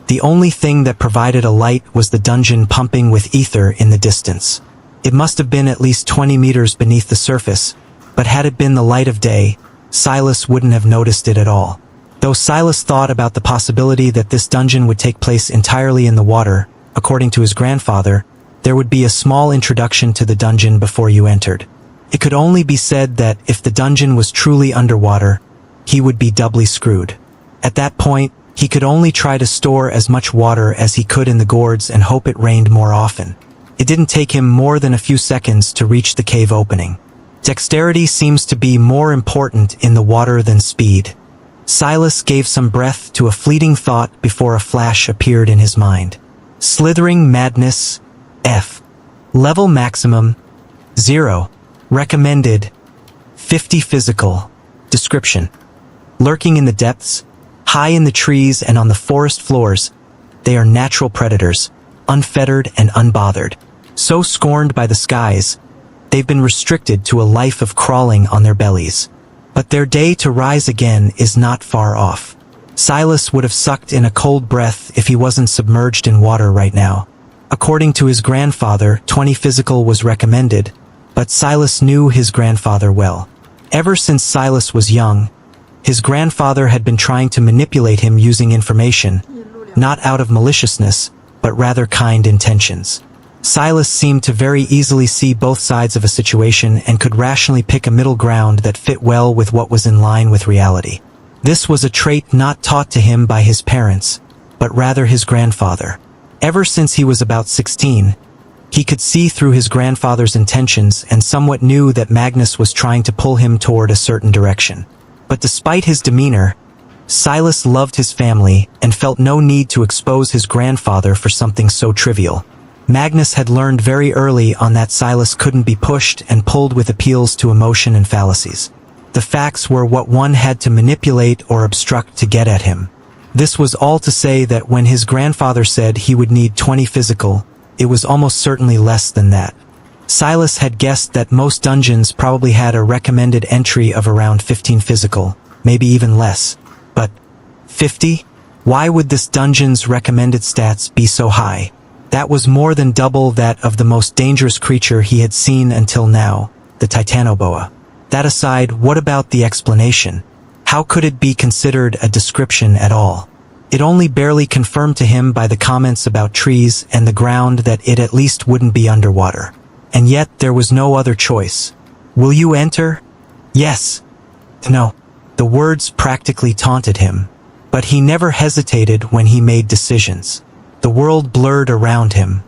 the only thing that provided a light was the dungeon pumping with ether in the distance. It must have been at least 20 meters beneath the surface, but had it been the light of day, Silas wouldn't have noticed it at all. Though Silas thought about the possibility that this dungeon would take place entirely in the water, according to his grandfather, there would be a small introduction to the dungeon before you entered. It could only be said that if the dungeon was truly underwater, he would be doubly screwed. At that point, he could only try to store as much water as he could in the gourds and hope it rained more often. It didn't take him more than a few seconds to reach the cave opening. Dexterity seems to be more important in the water than speed. Silas gave some breath to a fleeting thought before a flash appeared in his mind. Slithering Madness, F. Level maximum, 0. Recommended, 50 physical. Description: lurking in the depths, high in the trees and on the forest floors, they are natural predators, unfettered and unbothered. So scorned by the skies, they've been restricted to a life of crawling on their bellies. But their day to rise again is not far off. Silas would have sucked in a cold breath if he wasn't submerged in water right now. According to his grandfather, 20 physical was recommended, but Silas knew his grandfather well. Ever since Silas was young, his grandfather had been trying to manipulate him using information, not out of maliciousness, but rather kind intentions. Silas seemed to very easily see both sides of a situation and could rationally pick a middle ground that fit well with what was in line with reality. This was a trait not taught to him by his parents, but rather his grandfather. Ever since he was about 16, he could see through his grandfather's intentions and somewhat knew that Magnus was trying to pull him toward a certain direction. But despite his demeanor, Silas loved his family and felt no need to expose his grandfather for something so trivial. Magnus had learned very early on that Silas couldn't be pushed and pulled with appeals to emotion and fallacies. The facts were what one had to manipulate or obstruct to get at him. This was all to say that when his grandfather said he would need 20 physical, it was almost certainly less than that. Silas had guessed that most dungeons probably had a recommended entry of around 15 physical, maybe even less. But 50? Why would this dungeon's recommended stats be so high? That was more than double that of the most dangerous creature he had seen until now, the Titanoboa. That aside, what about the explanation? How could it be considered a description at all? It only barely confirmed to him by the comments about trees and the ground that it at least wouldn't be underwater. And yet there was no other choice. Will you enter? Yes. No. The words practically taunted him. But he never hesitated when he made decisions. The world blurred around him.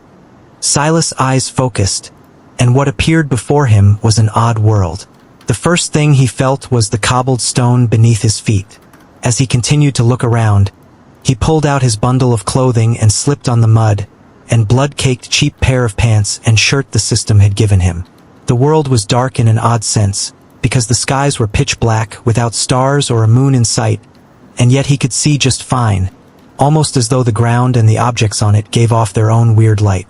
Silas' eyes focused, and what appeared before him was an odd world. The first thing he felt was the cobbled stone beneath his feet. As he continued to look around, he pulled out his bundle of clothing and slipped on the mud and blood-caked cheap pair of pants and shirt the system had given him. The world was dark in an odd sense, because the skies were pitch black without stars or a moon in sight, and yet he could see just fine, almost as though the ground and the objects on it gave off their own weird light.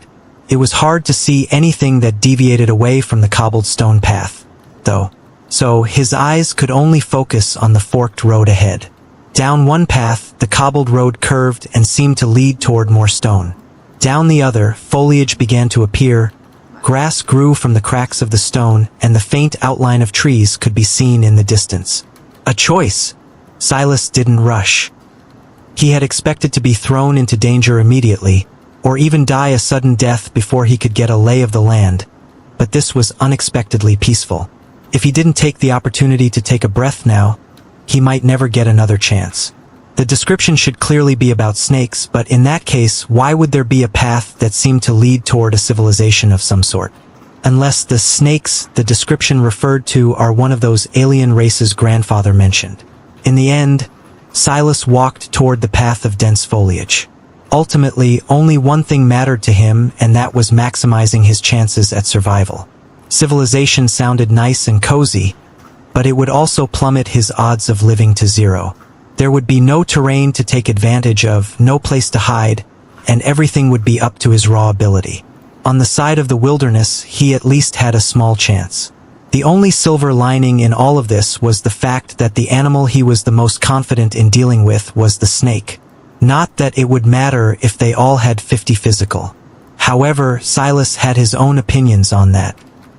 It was hard to see anything that deviated away from the cobbled stone path, though, so his eyes could only focus on the forked road ahead. Down one path, the cobbled road curved and seemed to lead toward more stone. Down the other, foliage began to appear, grass grew from the cracks of the stone, and the faint outline of trees could be seen in the distance. A choice! Silas didn't rush. He had expected to be thrown into danger immediately, or even die a sudden death before he could get a lay of the land, but this was unexpectedly peaceful. If he didn't take the opportunity to take a breath now, he might never get another chance. The description should clearly be about snakes, but in that case, why would there be a path that seemed to lead toward a civilization of some sort? Unless the snakes the description referred to are one of those alien races grandfather mentioned. In the end, Silas walked toward the path of dense foliage. Ultimately, only one thing mattered to him, and that was maximizing his chances at survival. Civilization sounded nice and cozy, but it would also plummet his odds of living to zero. There would be no terrain to take advantage of, no place to hide, and everything would be up to his raw ability. On the side of the wilderness, he at least had a small chance. The only silver lining in all of this was the fact that the animal he was the most confident in dealing with was the snake. Not that it would matter if they all had 50 physical. However, Silas had his own opinions on that.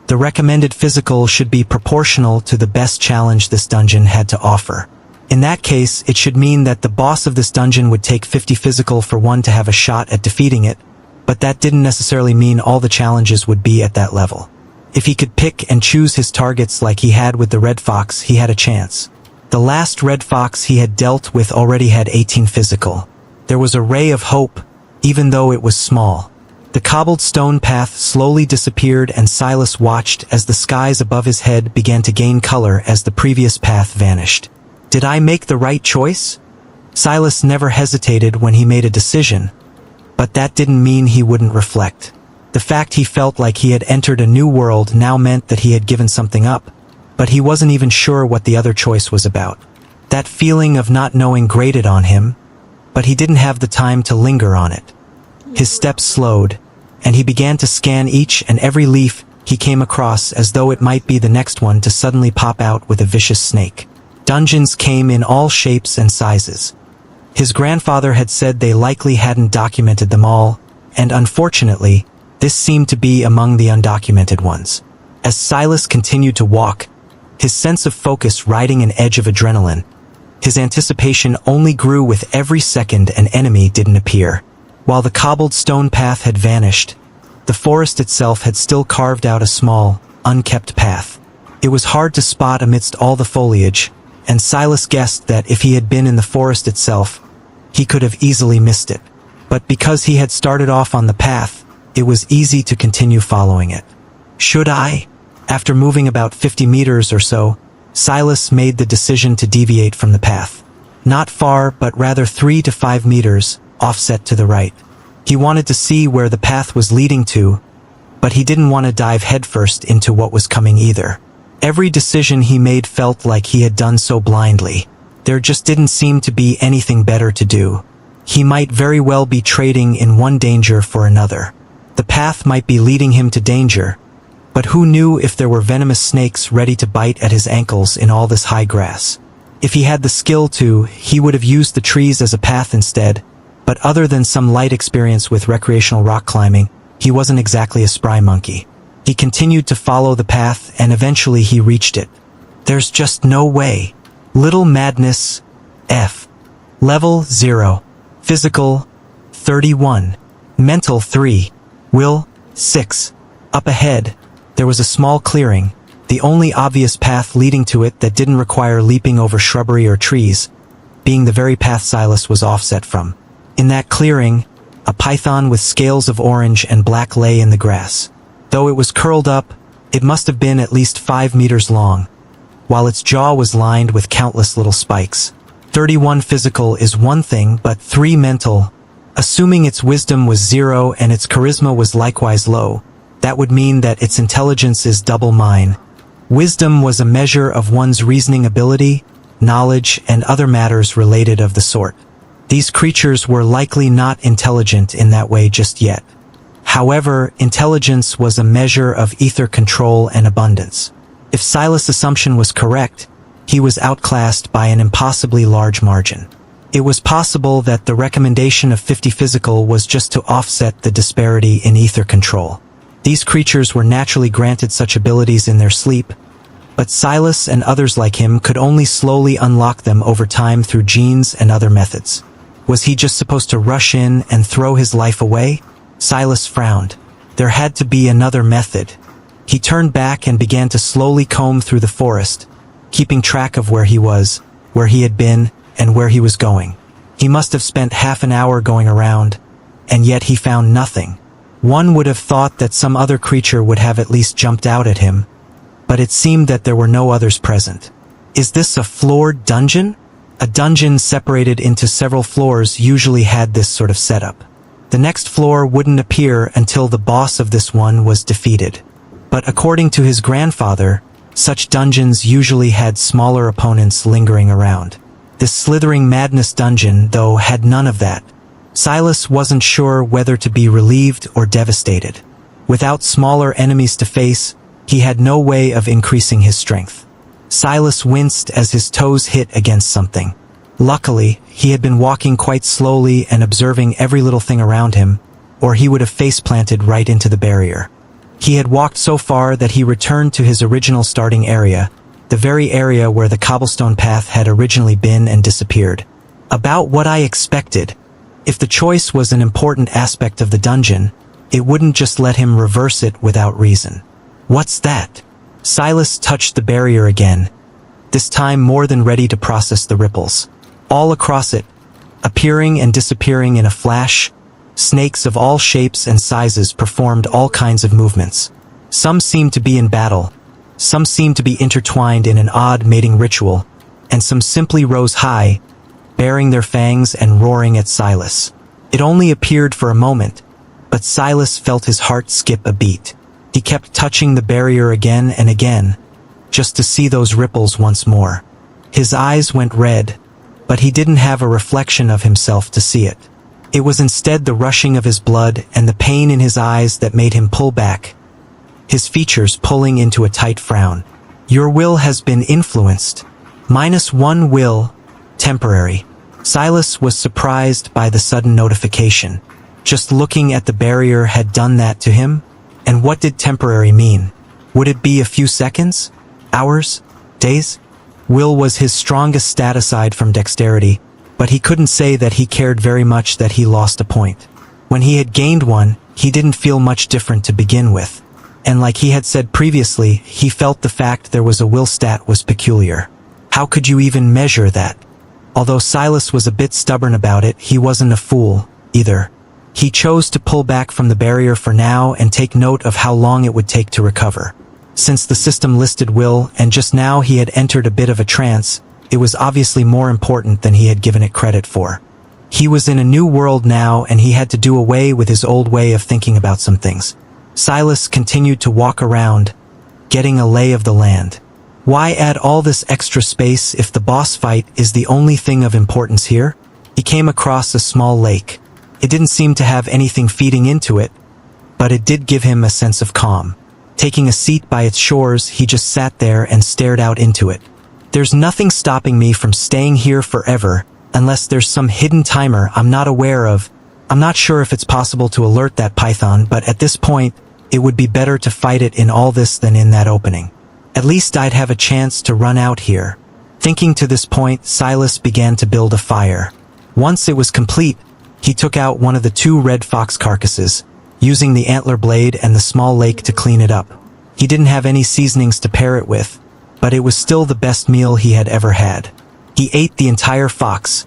The recommended physical should be proportional to the best challenge this dungeon had to offer. In that case, it should mean that the boss of this dungeon would take 50 physical for one to have a shot at defeating it, but that didn't necessarily mean all the challenges would be at that level. If he could pick and choose his targets like he had with the red fox, he had a chance. The last red fox he had dealt with already had 18 physical. There was a ray of hope, even though it was small. The cobbled stone path slowly disappeared and Silas watched as the skies above his head began to gain color as the previous path vanished. Did I make the right choice? Silas never hesitated when he made a decision, but that didn't mean he wouldn't reflect. The fact he felt like he had entered a new world now meant that he had given something up, but he wasn't even sure what the other choice was about. That feeling of not knowing grated on him, but he didn't have the time to linger on it. His steps slowed, and he began to scan each and every leaf he came across as though it might be the next one to suddenly pop out with a vicious snake. Dungeons came in all shapes and sizes. His grandfather had said they likely hadn't documented them all, and unfortunately, this seemed to be among the undocumented ones. As Silas continued to walk, his sense of focus riding an edge of adrenaline, his anticipation only grew with every second an enemy didn't appear. While the cobbled stone path had vanished, the forest itself had still carved out a small, unkept path. It was hard to spot amidst all the foliage, and Silas guessed that if he had been in the forest itself, he could have easily missed it. But because he had started off on the path, it was easy to continue following it. Should I? After moving about 50 meters or so, Silas made the decision to deviate from the path. Not far, but rather 3 to 5 meters, offset to the right. He wanted to see where the path was leading to, but he didn't want to dive headfirst into what was coming either. Every decision he made felt like he had done so blindly. There just didn't seem to be anything better to do. He might very well be trading in one danger for another. The path might be leading him to danger, but who knew if there were venomous snakes ready to bite at his ankles in all this high grass? If he had the skill to, he would have used the trees as a path instead, but other than some light experience with recreational rock climbing, he wasn't exactly a spry monkey. He continued to follow the path and eventually he reached it. There's just no way. Little Madness, F. Level 0. Physical, 31. Mental 3. Will, 6. Up ahead, there was a small clearing, the only obvious path leading to it that didn't require leaping over shrubbery or trees, being the very path Silas was offset from. In that clearing, a python with scales of orange and black lay in the grass. Though it was curled up, it must have been at least 5 meters long, while its jaw was lined with countless little spikes. 31 physical is one thing, but 3 mental. Assuming its wisdom was 0 and its charisma was likewise low, that would mean that its intelligence is double mine. Wisdom was a measure of one's reasoning ability, knowledge, and other matters related of the sort. These creatures were likely not intelligent in that way just yet. However, intelligence was a measure of ether control and abundance. If Silas' assumption was correct, he was outclassed by an impossibly large margin. It was possible that the recommendation of 50 physical was just to offset the disparity in ether control. These creatures were naturally granted such abilities in their sleep, but Silas and others like him could only slowly unlock them over time through genes and other methods. Was he just supposed to rush in and throw his life away? Silas frowned. There had to be another method. He turned back and began to slowly comb through the forest, keeping track of where he was, where he had been, and where he was going. He must have spent half an hour going around, and yet he found nothing. One would have thought that some other creature would have at least jumped out at him, but it seemed that there were no others present. Is this a floored dungeon? A dungeon separated into several floors usually had this sort of setup. The next floor wouldn't appear until the boss of this one was defeated. But according to his grandfather, such dungeons usually had smaller opponents lingering around. This slithering madness dungeon, though, had none of that. Silas wasn't sure whether to be relieved or devastated. Without smaller enemies to face, he had no way of increasing his strength. Silas winced as his toes hit against something. Luckily, he had been walking quite slowly and observing every little thing around him, or he would have face-planted right into the barrier. He had walked so far that he returned to his original starting area, the very area where the cobblestone path had originally been and disappeared. About what I expected. If the choice was an important aspect of the dungeon, it wouldn't just let him reverse it without reason. What's that? Silas touched the barrier again, this time more than ready to process the ripples. All across it, appearing and disappearing in a flash, Snakes of all shapes and sizes performed all kinds of movements. Some seemed to be in battle, some seemed to be intertwined in an odd mating ritual, and some simply rose high, baring their fangs and roaring at Silas. It only appeared for a moment, but Silas felt his heart skip a beat. He kept touching the barrier again and again, just to see those ripples once more. His eyes went red, but he didn't have a reflection of himself to see it. It was instead the rushing of his blood and the pain in his eyes that made him pull back, his features pulling into a tight frown. Your will has been influenced. -1 will, temporary. Silas was surprised by the sudden notification. Just looking at the barrier had done that to him? And what did temporary mean? Would it be a few seconds? Hours? Days? Will was his strongest stat aside from dexterity, but he couldn't say that he cared very much that he lost a point. When he had gained one, he didn't feel much different to begin with. And like he had said previously, he felt the fact there was a will stat was peculiar. How could you even measure that? Although Silas was a bit stubborn about it, he wasn't a fool, either. He chose to pull back from the barrier for now and take note of how long it would take to recover. Since the system listed will, and just now he had entered a bit of a trance, it was obviously more important than he had given it credit for. He was in a new world now, and he had to do away with his old way of thinking about some things. Silas continued to walk around, getting a lay of the land. Why add all this extra space if the boss fight is the only thing of importance here? He came across a small lake. It didn't seem to have anything feeding into it, but it did give him a sense of calm. Taking a seat by its shores, he just sat there and stared out into it. There's nothing stopping me from staying here forever, unless there's some hidden timer I'm not aware of. I'm not sure if it's possible to alert that python, but at this point, it would be better to fight it in all this than in that opening. At least I'd have a chance to run out here. Thinking to this point, Silas began to build a fire. Once it was complete, he took out one of the 2 red fox carcasses, using the antler blade and the small lake to clean it up. He didn't have any seasonings to pair it with, but it was still the best meal he had ever had. He ate the entire fox,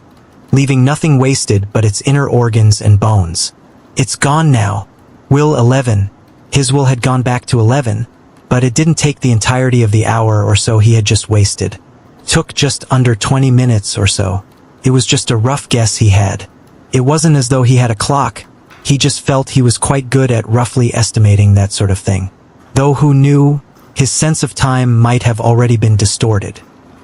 leaving nothing wasted but its inner organs and bones. It's gone now. Will 11. His will had gone back to 11, but it didn't take the entirety of the hour or so he had just wasted. Took just under 20 minutes or so. It was just a rough guess he had. It wasn't as though he had a clock. He just felt he was quite good at roughly estimating that sort of thing. Though who knew, his sense of time might have already been distorted.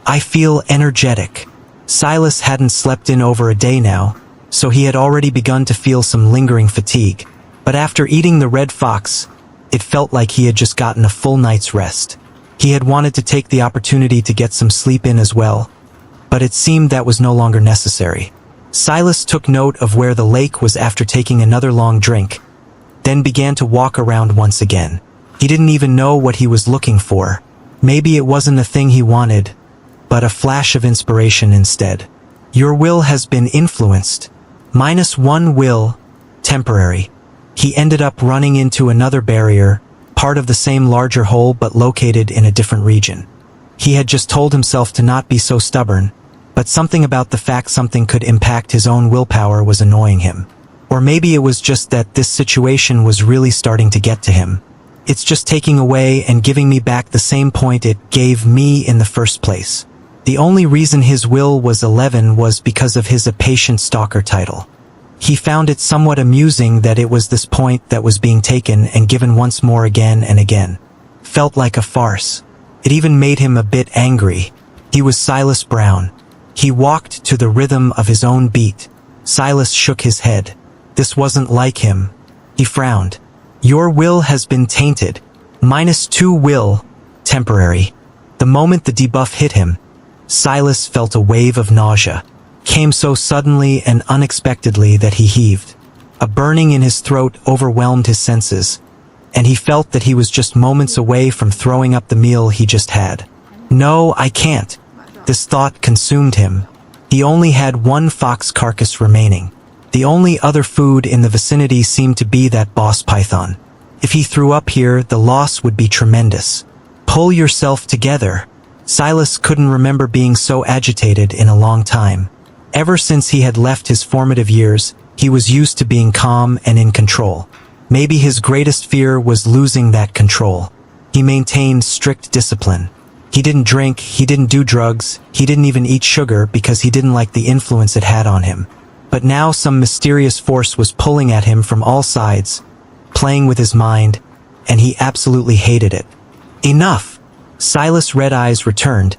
I feel energetic. Silas hadn't slept in over a day now, so he had already begun to feel some lingering fatigue. But after eating the red fox, it felt like he had just gotten a full night's rest. He had wanted to take the opportunity to get some sleep in as well, but it seemed that was no longer necessary. Silas took note of where the lake was after taking another long drink, then began to walk around once again. He didn't even know what he was looking for. Maybe it wasn't the thing he wanted, but a flash of inspiration instead. Your will has been influenced. -1 will, temporary. He ended up running into another barrier, part of the same larger hole but located in a different region. He had just told himself to not be so stubborn, but something about the fact something could impact his own willpower was annoying him. Or maybe it was just that this situation was really starting to get to him. It's just taking away and giving me back the same point it gave me in the first place. The only reason his will was 11 was because of his A Patient Stalker title. He found it somewhat amusing that it was this point that was being taken and given once more again and again. Felt like a farce. It even made him a bit angry. He was Silas Brown. He walked to the rhythm of his own beat. Silas shook his head. This wasn't like him. He frowned. Your will has been tainted. -2 will, temporary. The moment the debuff hit him, Silas felt a wave of nausea. Came so suddenly and unexpectedly that he heaved. A burning in his throat overwhelmed his senses, and he felt that he was just moments away from throwing up the meal he just had. No, I can't. This thought consumed him. He only had 1 fox carcass remaining. The only other food in the vicinity seemed to be that boss python. If he threw up here, the loss would be tremendous. Pull yourself together. Silas couldn't remember being so agitated in a long time. Ever since he had left his formative years, He was used to being calm and in control. Maybe his greatest fear was losing that control. He maintained strict discipline. He didn't drink, he didn't do drugs, he didn't even eat sugar because he didn't like the influence it had on him. But now some mysterious force was pulling at him from all sides, playing with his mind, and he absolutely hated it. Enough! Silas' red eyes returned,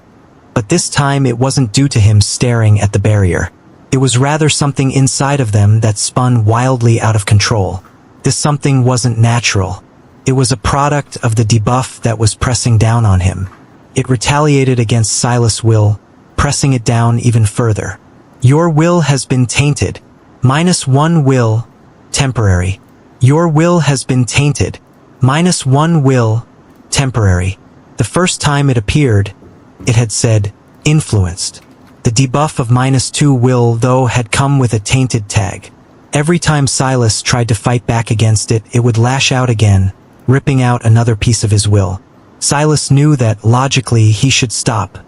but this time it wasn't due to him staring at the barrier. It was rather something inside of them that spun wildly out of control. This something wasn't natural. It was a product of the debuff that was pressing down on him. It retaliated against Silas' will, pressing it down even further. Your will has been tainted. -1 will, temporary. Your will has been tainted. -1 will, temporary. The first time it appeared, it had said, influenced. The debuff of -2 will, though, had come with a tainted tag. Every time Silas tried to fight back against it, it would lash out again, ripping out another piece of his will. Silas knew that, logically, he should stop.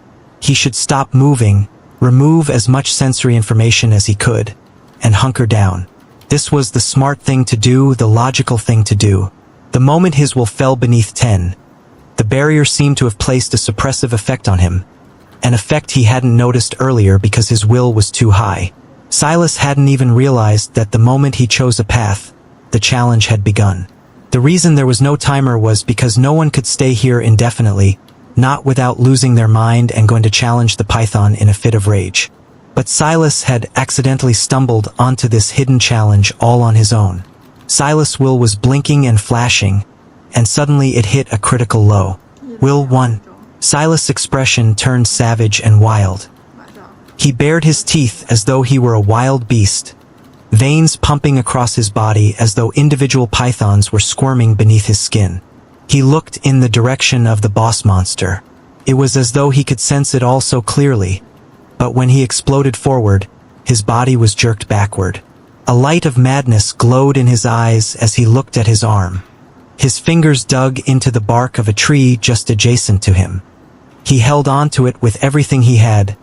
He should stop moving, remove as much sensory information as he could, and hunker down. This was the smart thing to do, the logical thing to do. The moment his will fell beneath 10, the barrier seemed to have placed a suppressive effect on him, an effect he hadn't noticed earlier because his will was too high. Silas hadn't even realized that the moment he chose a path, the challenge had begun. The reason there was no timer was because no one could stay here indefinitely, not without losing their mind and going to challenge the python in a fit of rage. But Silas had accidentally stumbled onto this hidden challenge all on his own. Silas' will was blinking and flashing, and suddenly it hit a critical low. Will 1. Silas' expression turned savage and wild. He bared his teeth as though he were a wild beast, veins pumping across his body as though individual pythons were squirming beneath his skin. He looked in the direction of the boss monster. It was as though he could sense it all so clearly, but when he exploded forward, his body was jerked backward. A light of madness glowed in his eyes as he looked at his arm. His fingers dug into the bark of a tree just adjacent to him. He held on to it with everything he had,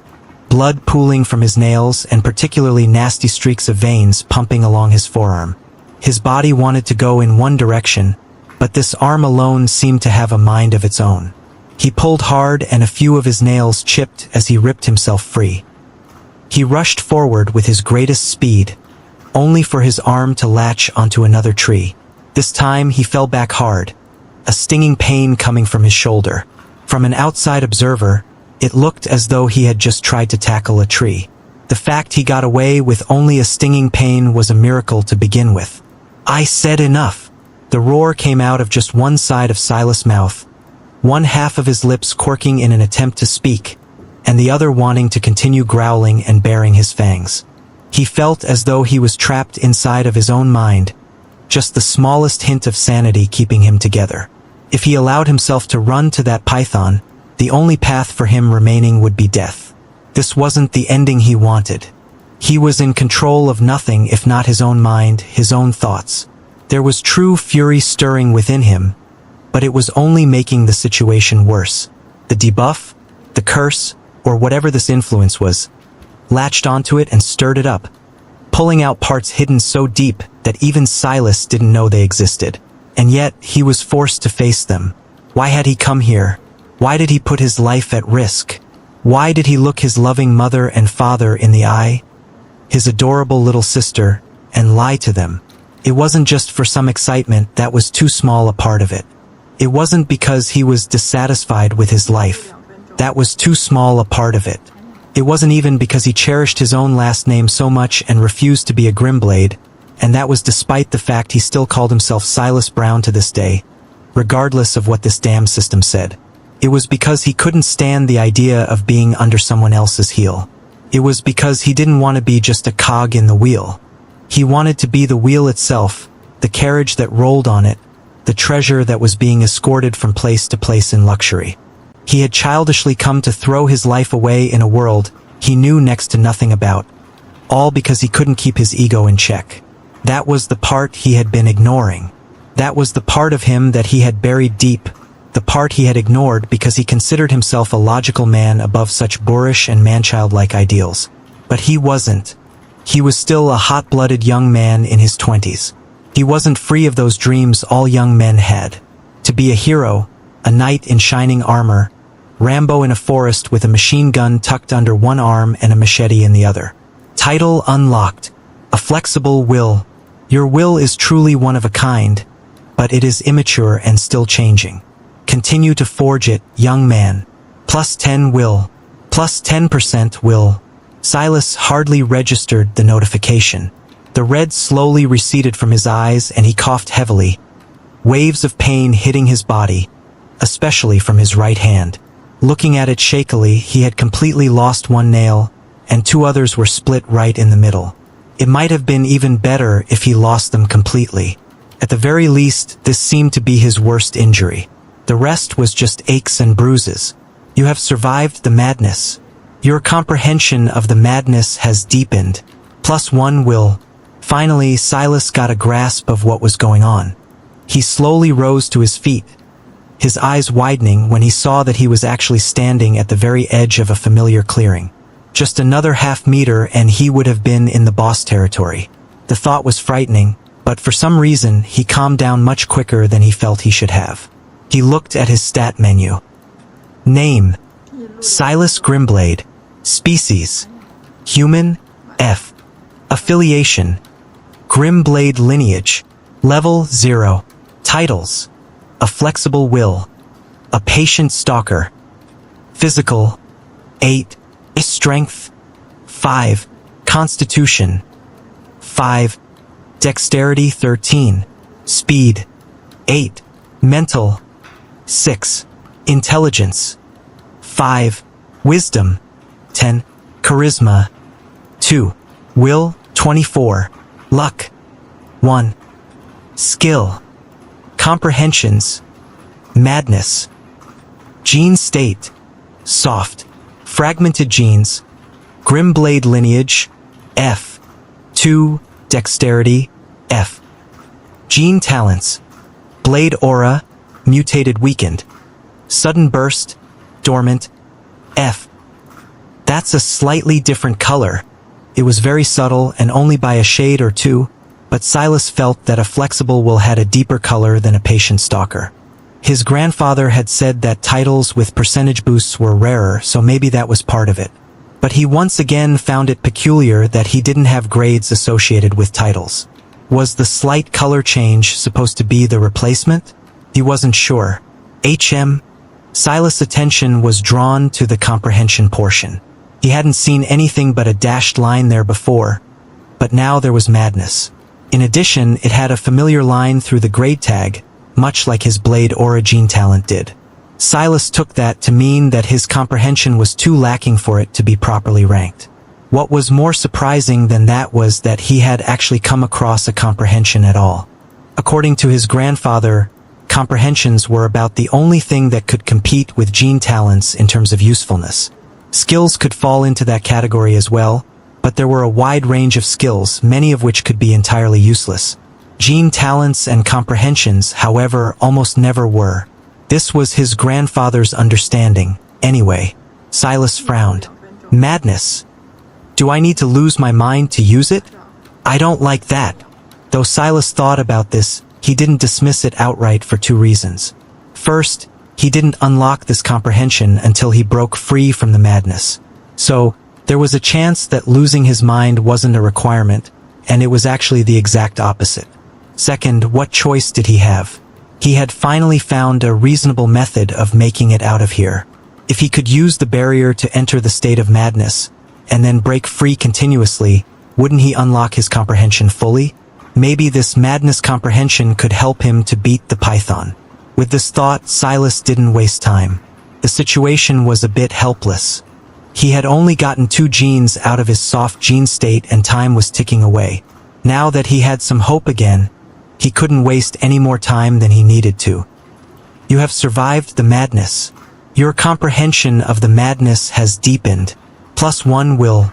blood pooling from his nails and particularly nasty streaks of veins pumping along his forearm. His body wanted to go in one direction, but this arm alone seemed to have a mind of its own. He pulled hard and a few of his nails chipped as he ripped himself free. He rushed forward with his greatest speed, only for his arm to latch onto another tree. This time he fell back hard, a stinging pain coming from his shoulder. From an outside observer, it looked as though he had just tried to tackle a tree. The fact he got away with only a stinging pain was a miracle to begin with. I said enough. The roar came out of just one side of Silas' mouth, one half of his lips quirking in an attempt to speak, and the other wanting to continue growling and baring his fangs. He felt as though he was trapped inside of his own mind, just the smallest hint of sanity keeping him together. If he allowed himself to run to that python, the only path for him remaining would be death. This wasn't the ending he wanted. He was in control of nothing if not his own mind, his own thoughts. There was true fury stirring within him, but it was only making the situation worse. The debuff, the curse, or whatever this influence was, latched onto it and stirred it up, pulling out parts hidden so deep that even Silas didn't know they existed. And yet, he was forced to face them. Why had he come here? Why did he put his life at risk? Why did he look his loving mother and father in the eye, his adorable little sister, and lie to them? It wasn't just for some excitement, that was too small a part of it. It wasn't because he was dissatisfied with his life. That was too small a part of it. It wasn't even because he cherished his own last name so much and refused to be a Grimblade, and that was despite the fact he still called himself Silas Brown to this day, regardless of what this damn system said. It was because he couldn't stand the idea of being under someone else's heel. It was because he didn't want to be just a cog in the wheel. He wanted to be the wheel itself, the carriage that rolled on it, the treasure that was being escorted from place to place in luxury. He had childishly come to throw his life away in a world he knew next to nothing about, all because he couldn't keep his ego in check. That was the part he had been ignoring. That was the part of him that he had buried deep, the part he had ignored because he considered himself a logical man above such boorish and man-childlike ideals. But he wasn't. He was still a hot-blooded young man in his 20s. He wasn't free of those dreams all young men had. To be a hero, a knight in shining armor, Rambo in a forest with a machine gun tucked under one arm and a machete in the other. Title unlocked. A flexible will. Your will is truly one of a kind, but it is immature and still changing. Continue to forge it, young man. Plus 10 will. Plus 10% will. Silas hardly registered the notification. The red slowly receded from his eyes and he coughed heavily. Waves of pain hitting his body, especially from his right hand. Looking at it shakily, he had completely lost one nail, and two others were split right in the middle. It might have been even better if he lost them completely. At the very least, this seemed to be his worst injury. The rest was just aches and bruises. You have survived the madness. Your comprehension of the madness has deepened. Plus 1 will. Finally, Silas got a grasp of what was going on. He slowly rose to his feet, his eyes widening when he saw that he was actually standing at the very edge of a familiar clearing. Just another half-meter and he would have been in the boss territory. The thought was frightening, but for some reason he calmed down much quicker than he felt he should have. He looked at his stat menu. Name: Silas Grimblade. Species: Human, F. Affiliation: Grimblade lineage. Level 0. Titles: A flexible will. A patient stalker. Physical: 8. Strength: 5. Constitution: 5. Dexterity: 13. Speed: 8. Mental: 6. Intelligence: 5. Wisdom: 10. Charisma: 2. Will: 24. Luck: 1. Skill: Comprehensions: Madness. Gene state: Soft. Fragmented genes: Grimblade lineage, F. 2. Dexterity, F. Gene talents: Blade aura, mutated weakened. Sudden burst, dormant, F. That's a slightly different color. It was very subtle and only by a shade or two, but Silas felt that a flexible will had a deeper color than a patient stalker. His grandfather had said that titles with percentage boosts were rarer, so maybe that was part of it. But he once again found it peculiar that he didn't have grades associated with titles. Was the slight color change supposed to be the replacement? He wasn't sure. Silas' attention was drawn to the comprehension portion. He hadn't seen anything but a dashed line there before, but now there was madness. In addition, it had a familiar line through the grade tag, much like his Blade aura gene talent did. Silas took that to mean that his comprehension was too lacking for it to be properly ranked. What was more surprising than that was that he had actually come across a comprehension at all. According to his grandfather, comprehensions were about the only thing that could compete with gene talents in terms of usefulness. Skills could fall into that category as well, but there were a wide range of skills, many of which could be entirely useless. Gene talents and comprehensions, however, almost never were. This was his grandfather's understanding, anyway. Silas frowned. Madness. Do I need to lose my mind to use it? I don't like that. Though Silas thought about this, he didn't dismiss it outright for two reasons. First, he didn't unlock this comprehension until he broke free from the madness. So, there was a chance that losing his mind wasn't a requirement, and it was actually the exact opposite. Second, what choice did he have? He had finally found a reasonable method of making it out of here. If he could use the barrier to enter the state of madness, and then break free continuously, wouldn't he unlock his comprehension fully? Maybe this madness comprehension could help him to beat the python. With this thought, Silas didn't waste time. The situation was a bit helpless. He had only gotten 2 genes out of his soft gene state and time was ticking away. Now that he had some hope again, he couldn't waste any more time than he needed to. You have survived the madness. Your comprehension of the madness has deepened. Plus 1 will.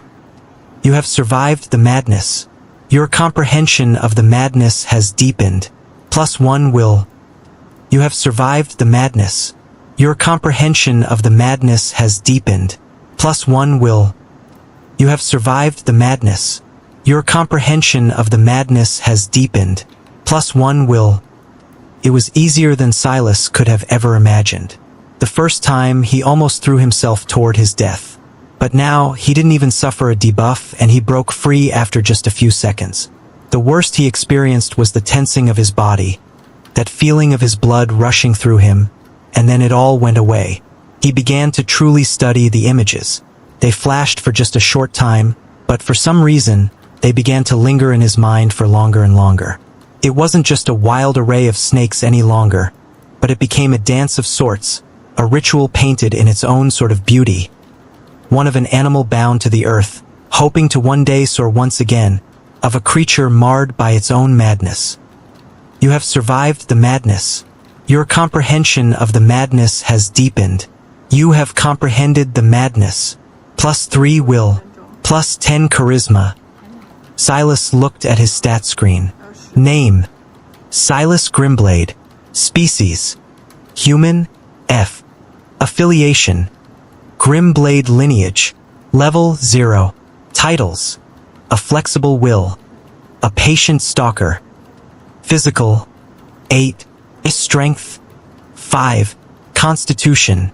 You have survived the madness. Your comprehension of the madness has deepened. Plus 1 will. You have survived the madness. Your comprehension of the madness has deepened. Plus 1 will. You have survived the madness. Your comprehension of the madness has deepened. +1 will. It was easier than Silas could have ever imagined. The first time, he almost threw himself toward his death. But now, he didn't even suffer a debuff, and he broke free after just a few seconds. The worst he experienced was the tensing of his body, that feeling of his blood rushing through him, and then it all went away. He began to truly study the images. They flashed for just a short time, but for some reason, they began to linger in his mind for longer and longer. It wasn't just a wild array of snakes any longer, but it became a dance of sorts, a ritual painted in its own sort of beauty. One of an animal bound to the earth, hoping to one day soar once again, of a creature marred by its own madness. You have survived the madness. Your comprehension of the madness has deepened. You have comprehended the madness. +3 will. +10 charisma. Silas looked at his stat screen. Name: Silas Grimblade. Species: Human, F. Affiliation: Grimblade lineage. Level 0. Titles: A flexible will. A patient stalker. Physical: 8. Strength: 5. Constitution: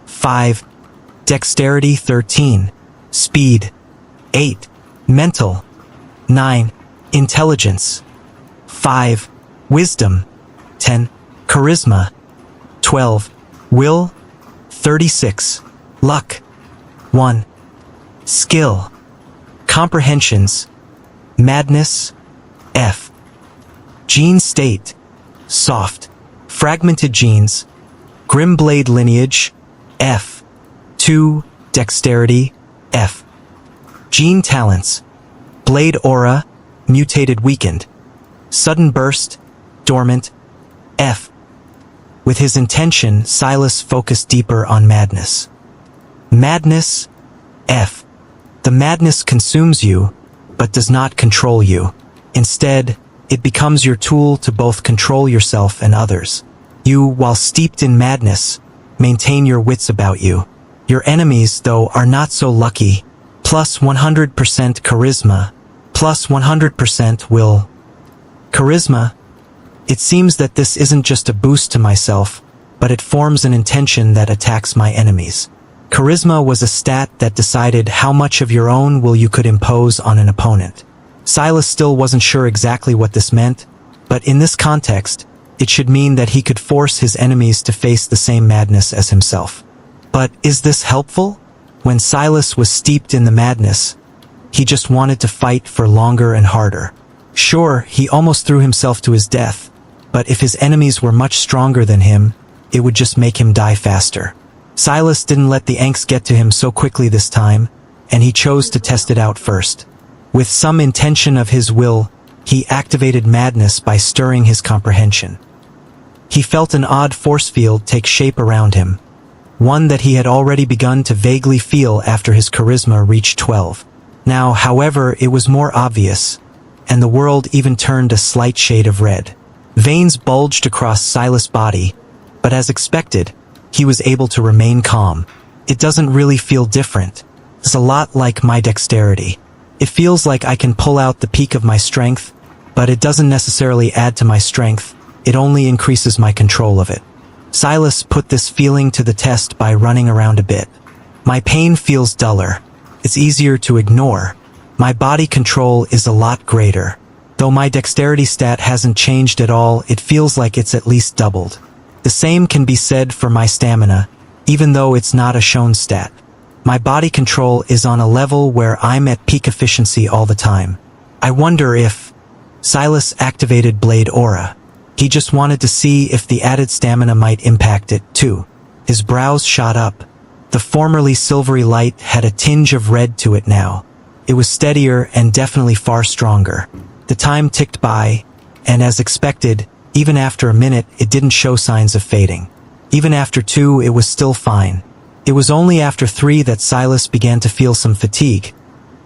5. Dexterity: 13. Speed: 8. Mental: 9. Intelligence: 5. Wisdom: 10. Charisma: 12. Will: 36. Luck: 1. Skill: Comprehensions: Madness, F. Gene state: Soft. Fragmented genes: Grimblade lineage, F. 2. Dexterity, F. Gene talents: Blade aura, mutated weakened. Sudden burst, dormant, F. With his intention, Silas focused deeper on madness. Madness, F. The madness consumes you, but does not control you. Instead, it becomes your tool to both control yourself and others. You, while steeped in madness, maintain your wits about you. Your enemies, though, are not so lucky. +100% charisma, +100% will. Charisma. It seems that this isn't just a boost to myself, but it forms an intention that attacks my enemies. Charisma was a stat that decided how much of your own will you could impose on an opponent. Silas still wasn't sure exactly what this meant, but in this context, it should mean that he could force his enemies to face the same madness as himself. But is this helpful? When Silas was steeped in the madness, he just wanted to fight for longer and harder. Sure, he almost threw himself to his death, but if his enemies were much stronger than him, it would just make him die faster. Silas didn't let the angst get to him so quickly this time, and he chose to test it out first. With some intention of his will, he activated madness by stirring his comprehension. He felt an odd force field take shape around him, one that he had already begun to vaguely feel after his charisma reached 12. Now, however, it was more obvious, and the world even turned a slight shade of red. Veins bulged across Silas' body, but as expected, he was able to remain calm. It doesn't really feel different. It's a lot like my dexterity. It feels like I can pull out the peak of my strength, but it doesn't necessarily add to my strength, it only increases my control of it. Silas put this feeling to the test by running around a bit. My pain feels duller. It's easier to ignore. My body control is a lot greater. Though my dexterity stat hasn't changed at all, it feels like it's at least doubled. The same can be said for my stamina, even though it's not a shown stat. My body control is on a level where I'm at peak efficiency all the time. I wonder if Silas activated Blade Aura. He just wanted to see if the added stamina might impact it, too. His brows shot up. The formerly silvery light had a tinge of red to it now. It was steadier and definitely far stronger. The time ticked by, and as expected, even after a minute, it didn't show signs of fading. Even after 2, it was still fine. It was only after 3 that Silas began to feel some fatigue,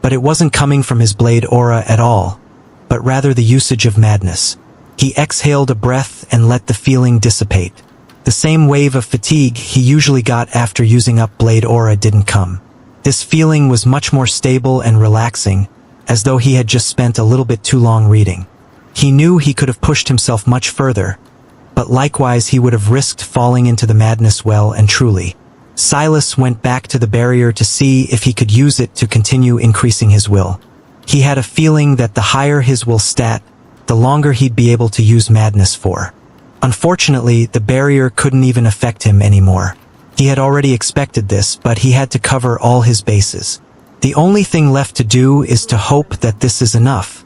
but it wasn't coming from his blade aura at all, but rather the usage of madness. He exhaled a breath and let the feeling dissipate. The same wave of fatigue he usually got after using up blade aura didn't come. This feeling was much more stable and relaxing, as though he had just spent a little bit too long reading. He knew he could have pushed himself much further, but likewise he would have risked falling into the madness well and truly. Silas went back to the barrier to see if he could use it to continue increasing his will. He had a feeling that the higher his will stat, the longer he'd be able to use madness for. Unfortunately, the barrier couldn't even affect him anymore. He had already expected this, but he had to cover all his bases. The only thing left to do is to hope that this is enough.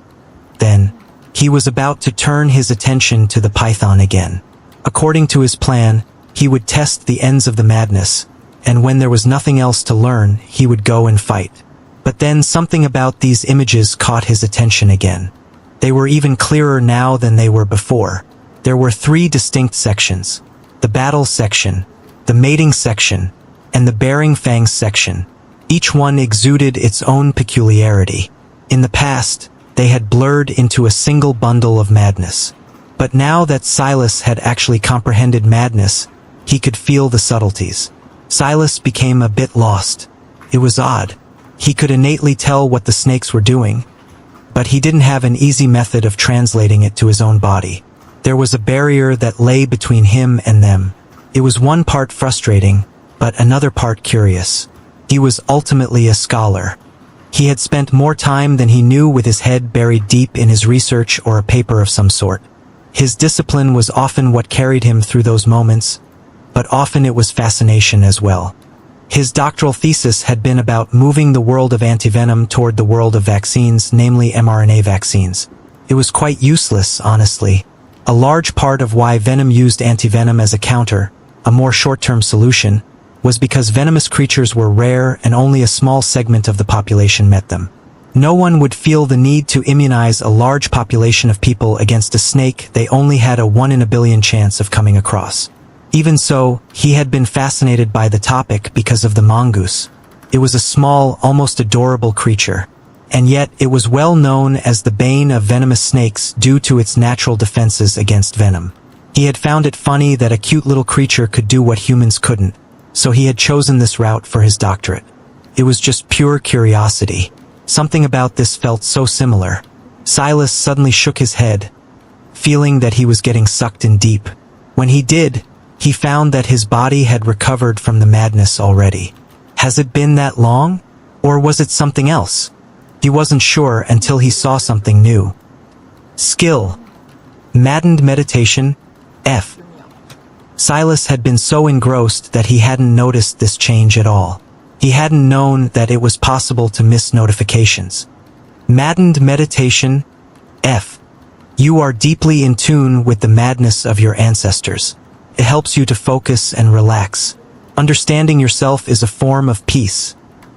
Then, he was about to turn his attention to the python again. According to his plan, he would test the ends of the madness, and when there was nothing else to learn, he would go and fight. But then something about these images caught his attention again. They were even clearer now than they were before. There were 3 distinct sections: the battle section, the mating section, and the bearing fangs section. Each one exuded its own peculiarity. In the past, they had blurred into a single bundle of madness. But now that Silas had actually comprehended madness, he could feel the subtleties. Silas became a bit lost. It was odd. He could innately tell what the snakes were doing, but he didn't have an easy method of translating it to his own body. There was a barrier that lay between him and them. It was one part frustrating, but another part curious. He was ultimately a scholar. He had spent more time than he knew with his head buried deep in his research or a paper of some sort. His discipline was often what carried him through those moments, but often it was fascination as well. His doctoral thesis had been about moving the world of antivenom toward the world of vaccines, namely mRNA vaccines. It was quite useless, honestly. A large part of why venom used antivenom as a counter, a more short-term solution, was because venomous creatures were rare and only a small segment of the population met them. No one would feel the need to immunize a large population of people against a snake they only had a 1 in a billion chance of coming across. Even so, he had been fascinated by the topic because of the mongoose. It was a small, almost adorable creature, and yet it was well known as the bane of venomous snakes due to its natural defenses against venom. He had found it funny that a cute little creature could do what humans couldn't, so he had chosen this route for his doctorate. It was just pure curiosity. Something about this felt so similar. Silas suddenly shook his head, feeling that he was getting sucked in deep. When he did, he found that his body had recovered from the madness already. Has it been that long? Or was it something else? He wasn't sure until he saw something new. Skill. Maddened meditation. F. Silas had been so engrossed that he hadn't noticed this change at all. He hadn't known that it was possible to miss notifications. Maddened meditation. F. You are deeply in tune with the madness of your ancestors. It helps you to focus and relax. Understanding yourself is a form of peace,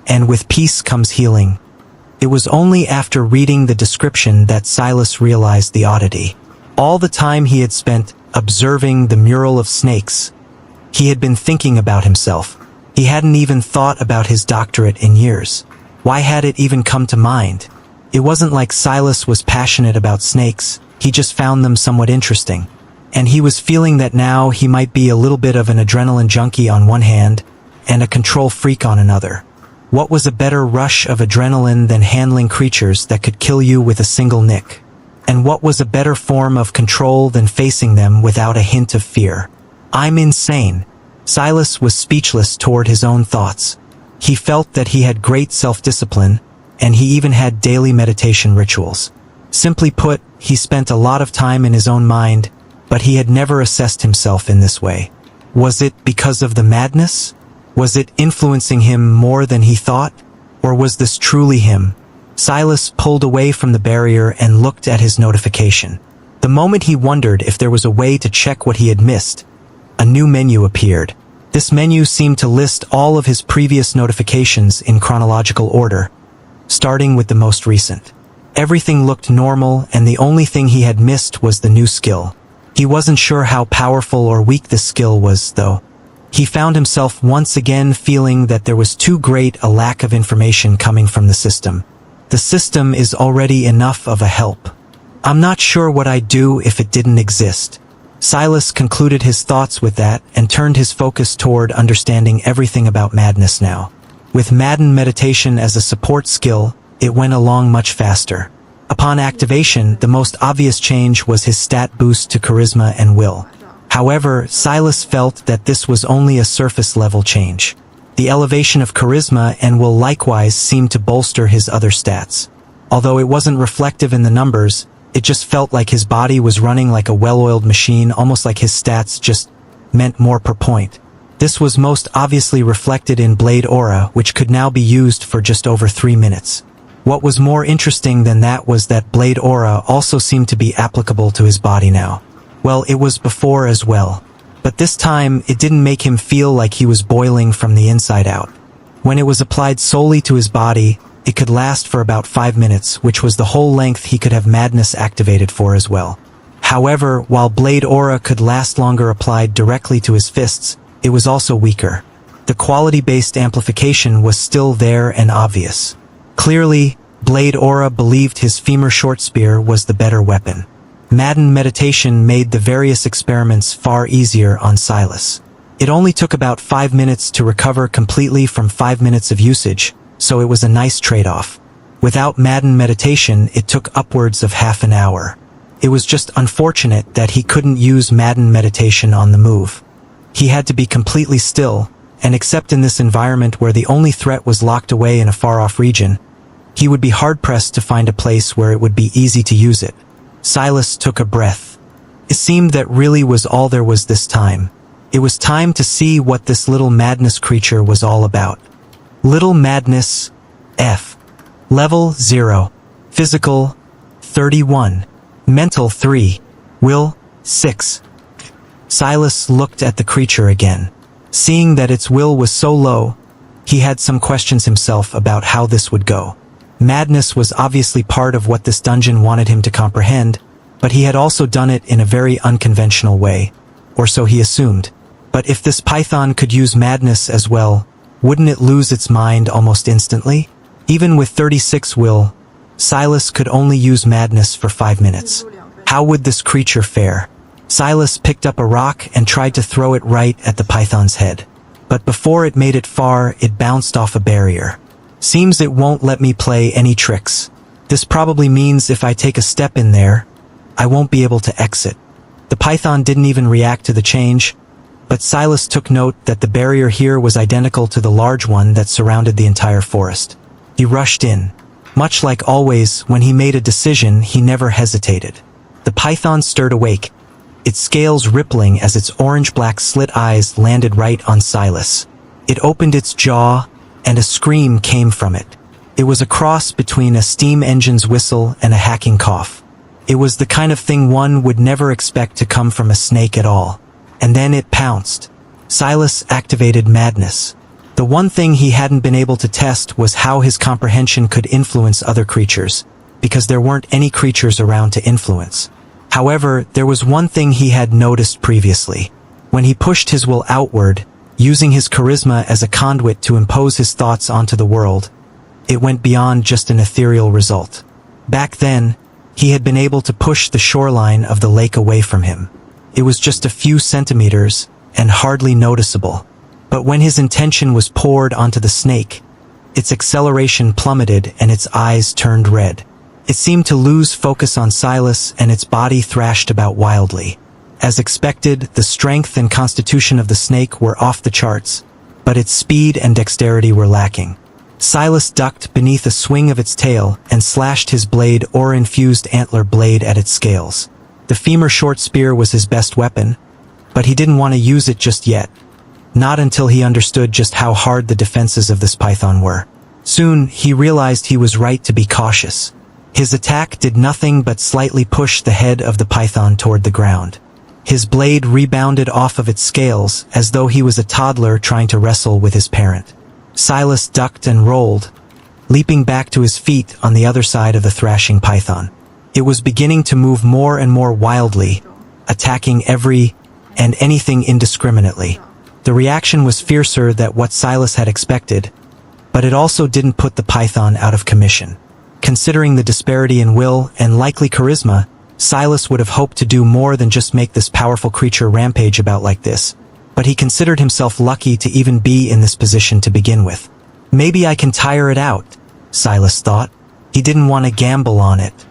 and with peace comes healing. It was only after reading the description that Silas realized the oddity. All the time he had spent observing the mural of snakes, he had been thinking about himself. He hadn't even thought about his doctorate in years. Why had it even come to mind? It wasn't like Silas was passionate about snakes, he just found them somewhat interesting. And he was feeling that now he might be a little bit of an adrenaline junkie on one hand, and a control freak on another. What was a better rush of adrenaline than handling creatures that could kill you with a single nick? And what was a better form of control than facing them without a hint of fear? I'm insane. Silas was speechless toward his own thoughts. He felt that he had great self-discipline, and he even had daily meditation rituals. Simply put, he spent a lot of time in his own mind, but he had never assessed himself in this way. Was it because of the madness? Was it influencing him more than he thought? Or was this truly him? Silas pulled away from the barrier and looked at his notification. The moment he wondered if there was a way to check what he had missed, a new menu appeared. This menu seemed to list all of his previous notifications in chronological order, starting with the most recent. Everything looked normal, and the only thing he had missed was the new skill. He wasn't sure how powerful or weak this skill was, though. He found himself once again feeling that there was too great a lack of information coming from the system. The system is already enough of a help. I'm not sure what I'd do if it didn't exist. Silas concluded his thoughts with that and turned his focus toward understanding everything about madness now. With madden meditation as a support skill, it went along much faster. Upon activation, the most obvious change was his stat boost to charisma and will. However, Silas felt that this was only a surface-level change. The elevation of charisma and will likewise seemed to bolster his other stats. Although it wasn't reflective in the numbers, it just felt like his body was running like a well-oiled machine, almost like his stats just meant more per point. This was most obviously reflected in Blade Aura, which could now be used for just over 3 minutes. What was more interesting than that was that Blade Aura also seemed to be applicable to his body now. Well, it was before as well. But this time, it didn't make him feel like he was boiling from the inside out. When it was applied solely to his body, it could last for about 5 minutes, which was the whole length he could have Madness activated for as well. However, while Blade Aura could last longer applied directly to his fists, it was also weaker. The quality-based amplification was still there and obvious. Clearly, Blade Aura believed his femur short spear was the better weapon. Madden Meditation made the various experiments far easier on Silas. It only took about 5 minutes to recover completely from 5 minutes of usage, so it was a nice trade-off. Without Madden Meditation, it took upwards of half an hour. It was just unfortunate that he couldn't use Madden Meditation on the move. He had to be completely still, and except in this environment where the only threat was locked away in a far-off region, he would be hard-pressed to find a place where it would be easy to use it. Silas took a breath. It seemed that really was all there was this time. It was time to see what this little madness creature was all about. Little Madness, F. Level 0. Physical, 31. Mental 3. Will, 6. Silas looked at the creature again. Seeing that its will was so low, he had some questions himself about how this would go. Madness was obviously part of what this dungeon wanted him to comprehend, but he had also done it in a very unconventional way, or so he assumed. But if this python could use madness as well, wouldn't it lose its mind almost instantly? Even with 36 will, Silas could only use madness for 5 minutes. How would this creature fare? Silas picked up a rock and tried to throw it right at the python's head. But before it made it far, it bounced off a barrier. Seems it won't let me play any tricks. This probably means if I take a step in there, I won't be able to exit. The python didn't even react to the change, but Silas took note that the barrier here was identical to the large one that surrounded the entire forest. He rushed in. Much like always, when he made a decision, he never hesitated. The python stirred awake, its scales rippling as its orange-black slit eyes landed right on Silas. It opened its jaw, and a scream came from it. It was a cross between a steam engine's whistle and a hacking cough. It was the kind of thing one would never expect to come from a snake at all. And then it pounced. Silas activated madness. The one thing he hadn't been able to test was how his comprehension could influence other creatures, because there weren't any creatures around to influence. However, there was one thing he had noticed previously. When he pushed his will outward, using his charisma as a conduit to impose his thoughts onto the world, it went beyond just an ethereal result. Back then, he had been able to push the shoreline of the lake away from him. It was just a few centimeters, and hardly noticeable. But when his intention was poured onto the snake, its acceleration plummeted and its eyes turned red. It seemed to lose focus on Silas and its body thrashed about wildly. As expected, the strength and constitution of the snake were off the charts, but its speed and dexterity were lacking. Silas ducked beneath a swing of its tail and slashed his blade or infused antler blade at its scales. The femur short spear was his best weapon, but he didn't want to use it just yet. Not until he understood just how hard the defenses of this python were. Soon, he realized he was right to be cautious. His attack did nothing but slightly push the head of the python toward the ground. His blade rebounded off of its scales as though he was a toddler trying to wrestle with his parent. Silas ducked and rolled, leaping back to his feet on the other side of the thrashing python. It was beginning to move more and more wildly, attacking every and anything indiscriminately. The reaction was fiercer than what Silas had expected, but it also didn't put the python out of commission. Considering the disparity in will and likely charisma, Silas would have hoped to do more than just make this powerful creature rampage about like this, but he considered himself lucky to even be in this position to begin with. Maybe I can tire it out, Silas thought. He didn't want to gamble on it.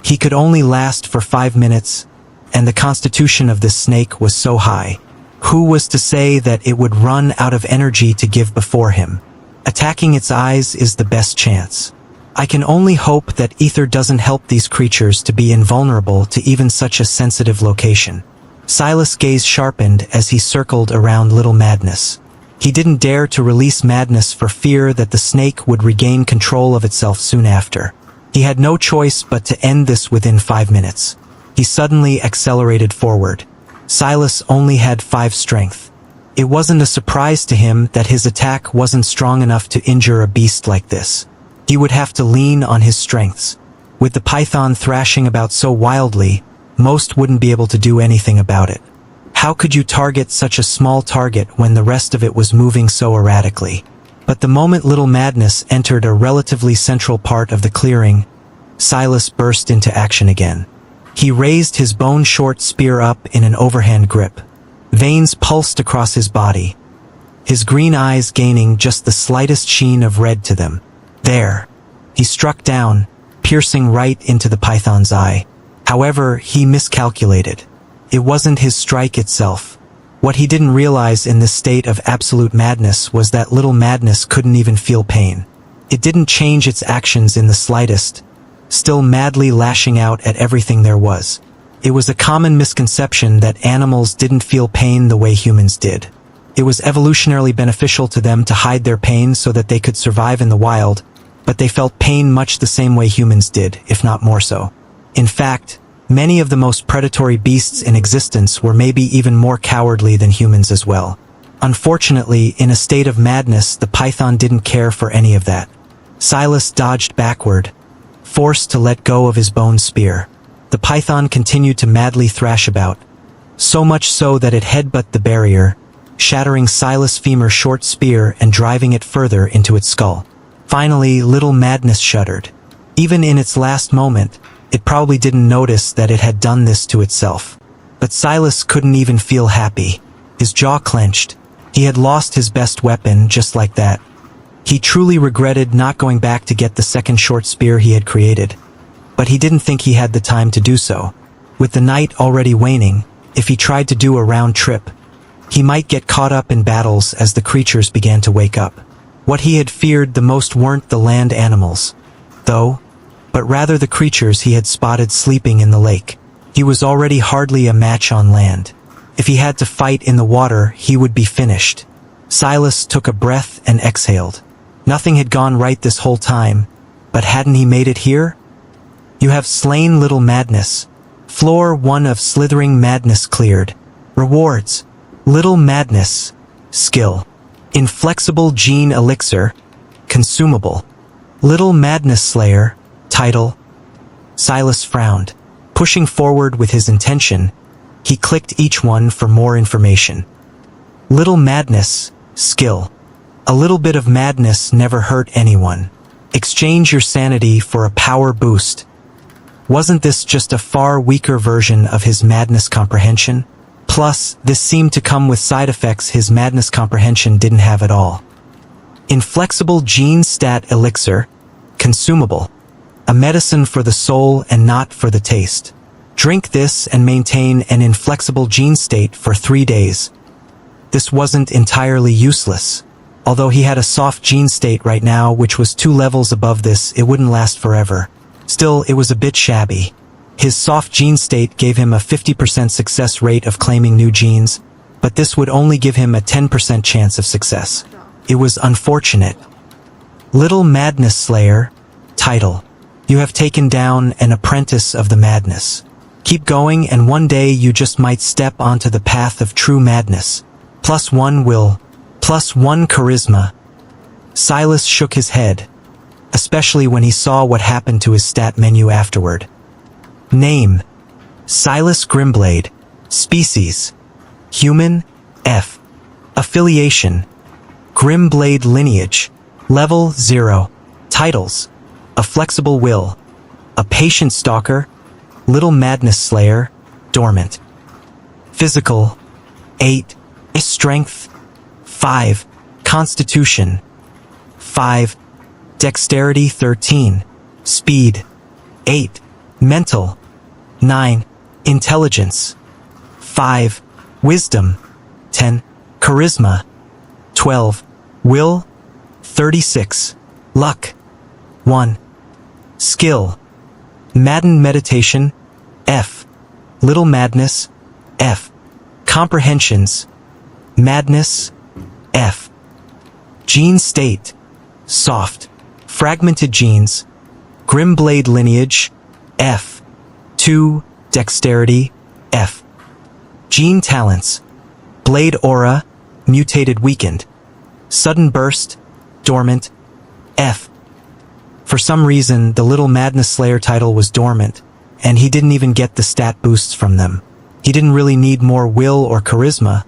He could only last for 5 minutes, and the constitution of this snake was so high. Who was to say that it would run out of energy to give before him? Attacking its eyes is the best chance. I can only hope that ether doesn't help these creatures to be invulnerable to even such a sensitive location. Silas' gaze sharpened as he circled around Little Madness. He didn't dare to release Madness for fear that the snake would regain control of itself soon after. He had no choice but to end this within 5 minutes. He suddenly accelerated forward. Silas only had 5 strength. It wasn't a surprise to him that his attack wasn't strong enough to injure a beast like this. He would have to lean on his strengths. With the python thrashing about so wildly, most wouldn't be able to do anything about it. How could you target such a small target when the rest of it was moving so erratically? But the moment Little Madness entered a relatively central part of the clearing, Silas burst into action again. He raised his bone-short spear up in an overhand grip. Veins pulsed across his body, his green eyes gaining just the slightest sheen of red to them. There. He struck down, piercing right into the python's eye. However, he miscalculated. It wasn't his strike itself. What he didn't realize in this state of absolute madness was that Little Madness couldn't even feel pain. It didn't change its actions in the slightest, still madly lashing out at everything there was. It was a common misconception that animals didn't feel pain the way humans did. It was evolutionarily beneficial to them to hide their pain so that they could survive in the wild, but they felt pain much the same way humans did, if not more so. In fact, many of the most predatory beasts in existence were maybe even more cowardly than humans as well. Unfortunately, in a state of madness, the python didn't care for any of that. Silas dodged backward, forced to let go of his bone spear. The python continued to madly thrash about, so much so that it headbutted the barrier, shattering Silas' femur short spear and driving it further into its skull. Finally, Little Madness shuddered. Even in its last moment, it probably didn't notice that it had done this to itself. But Silas couldn't even feel happy. His jaw clenched. He had lost his best weapon just like that. He truly regretted not going back to get the second short spear he had created. But he didn't think he had the time to do so. With the night already waning, if he tried to do a round trip, he might get caught up in battles as the creatures began to wake up. What he had feared the most weren't the land animals, though, but rather the creatures he had spotted sleeping in the lake. He was already hardly a match on land. If he had to fight in the water, he would be finished. Silas took a breath and exhaled. Nothing had gone right this whole time, but hadn't he made it here? You have slain Little Madness. Floor 1 of Slithering Madness cleared. Rewards: Little Madness. Skill: Inflexible Gene Elixir. Consumable: Little Madness Slayer. Title: Silas frowned. Pushing forward with his intention, he clicked each one for more information. Little Madness. Skill: A little bit of madness never hurt anyone. Exchange your sanity for a power boost. Wasn't this just a far weaker version of his madness comprehension? Plus, this seemed to come with side effects his madness comprehension didn't have at all. Inflexible Gene Stat Elixir. Consumable: A medicine for the soul and not for the taste. Drink this and maintain an inflexible gene state for 3 days. This wasn't entirely useless. Although he had a soft gene state right now which was 2 levels above this, it wouldn't last forever. Still, it was a bit shabby. His soft gene state gave him a 50% success rate of claiming new genes, but this would only give him a 10% chance of success. It was unfortunate. Little Madness Slayer. Title: You have taken down an apprentice of the madness. Keep going and one day you just might step onto the path of true madness. +1 will. +1 charisma. Silas shook his head, especially when he saw what happened to his stat menu afterward. Name: Silas Grimblade. Species: Human. F. Affiliation: Grimblade lineage. Level 0. Titles: A Flexible Will. A Patient Stalker. Little Madness Slayer. Dormant. Physical: 8. Strength: 5. Constitution: 5. Dexterity: 13. Speed. 8. Mental. 9. Intelligence. 5. Wisdom. 10. Charisma. 12. Will. 36. Luck. 1. Skill. Madden meditation. F. Little madness. F. Comprehensions. Madness. F. Gene state. Soft. Fragmented genes. Grimblade lineage. F. 2. Dexterity. F. Gene talents. Blade aura. Mutated weakened. Sudden burst. Dormant. F. For some reason, the Little Madness Slayer title was dormant, and he didn't even get the stat boosts from them. He didn't really need more will or charisma,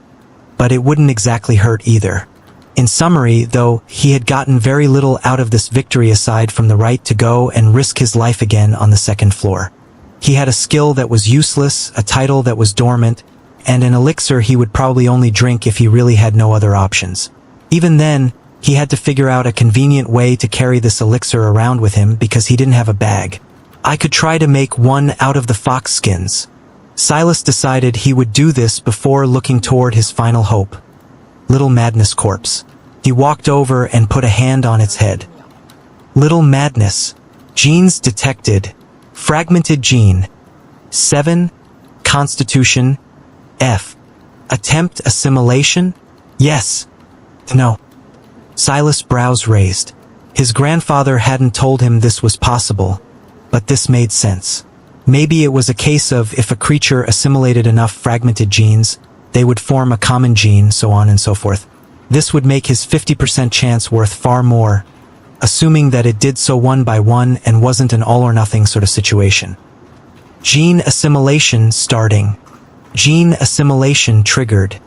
but it wouldn't exactly hurt either. In summary, though, he had gotten very little out of this victory aside from the right to go and risk his life again on the second floor. He had a skill that was useless, a title that was dormant, and an elixir he would probably only drink if he really had no other options. Even then, he had to figure out a convenient way to carry this elixir around with him because he didn't have a bag. I could try to make one out of the fox skins. Silas decided he would do this before looking toward his final hope. Little Madness corpse. He walked over and put a hand on its head. Little Madness. Genes detected. Fragmented gene. 7. Constitution. F. Attempt assimilation? Yes. No. Silas' brows raised. His grandfather hadn't told him this was possible, but this made sense. Maybe it was a case of if a creature assimilated enough fragmented genes, they would form a common gene, so on and so forth. This would make his 50% chance worth far more, assuming that it did so one by one and wasn't an all-or-nothing sort of situation. Gene assimilation starting. Gene assimilation triggered.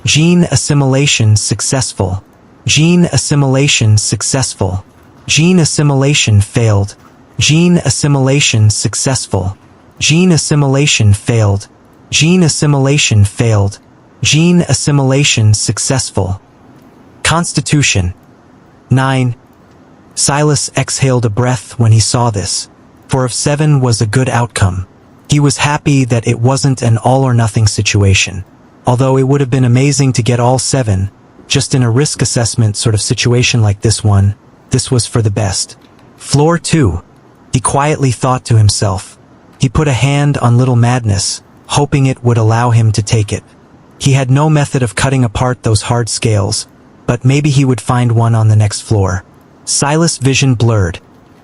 Gene assimilation successful. Gene assimilation successful. Gene assimilation failed. Gene assimilation successful. Gene assimilation failed. Gene assimilation failed. Gene assimilation successful. Constitution. 9. Silas exhaled a breath when he saw this, for if 7 was a good outcome, he was happy that it wasn't an all-or-nothing situation. Although it would have been amazing to get all 7, just in a risk assessment sort of situation like this one, this was for the best. Floor 2. He quietly thought to himself. He put a hand on Little Madness, hoping it would allow him to take it. He had no method of cutting apart those hard scales, but maybe he would find one on the next floor. Silas' vision blurred,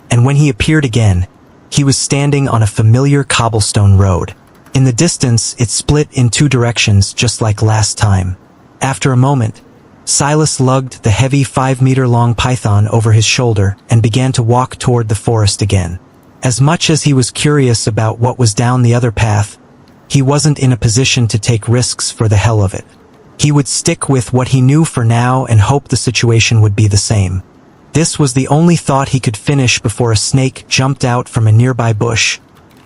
and when he appeared again, he was standing on a familiar cobblestone road. In the distance, it split in 2 directions just like last time. After a moment, Silas lugged the heavy 5-meter-long python over his shoulder and began to walk toward the forest again. As much as he was curious about what was down the other path, he wasn't in a position to take risks for the hell of it. He would stick with what he knew for now and hope the situation would be the same. This was the only thought he could finish before a snake jumped out from a nearby bush,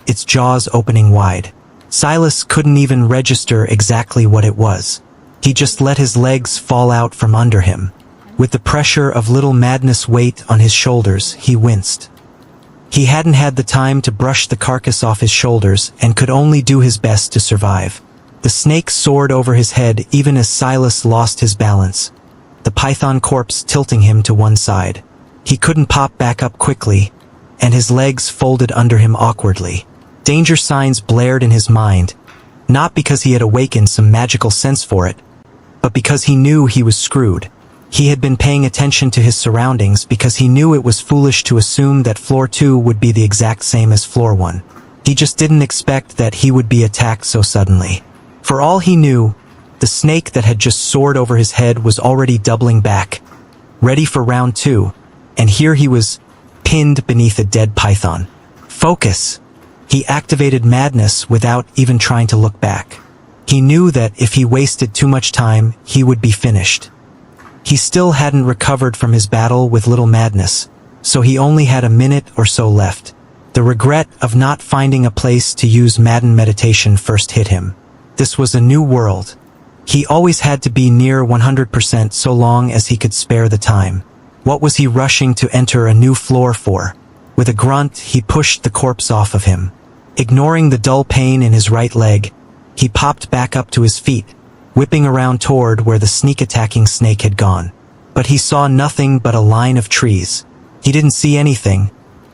its jaws opening wide. Silas couldn't even register exactly what it was. He just let his legs fall out from under him. With the pressure of Little Madness' weight on his shoulders, he winced. He hadn't had the time to brush the carcass off his shoulders and could only do his best to survive. The snake soared over his head even as Silas lost his balance, the python corpse tilting him to one side. He couldn't pop back up quickly, and his legs folded under him awkwardly. Danger signs blared in his mind, not because he had awakened some magical sense for it, but because he knew he was screwed. He had been paying attention to his surroundings because he knew it was foolish to assume that floor 2 would be the exact same as floor 1. He just didn't expect that he would be attacked so suddenly. For all he knew, the snake that had just soared over his head was already doubling back, ready for round 2, and here he was, pinned beneath a dead python. Focus! He activated madness without even trying to look back. He knew that if he wasted too much time, he would be finished. He still hadn't recovered from his battle with Little Madness, so he only had a minute or so left. The regret of not finding a place to use Madden meditation first hit him. This was a new world. He always had to be near 100% so long as he could spare the time. What was he rushing to enter a new floor for? With a grunt, he pushed the corpse off of him. Ignoring the dull pain in his right leg, he popped back up to his feet, whipping around toward where the sneak-attacking snake had gone. But he saw nothing but a line of trees. He didn't see anything,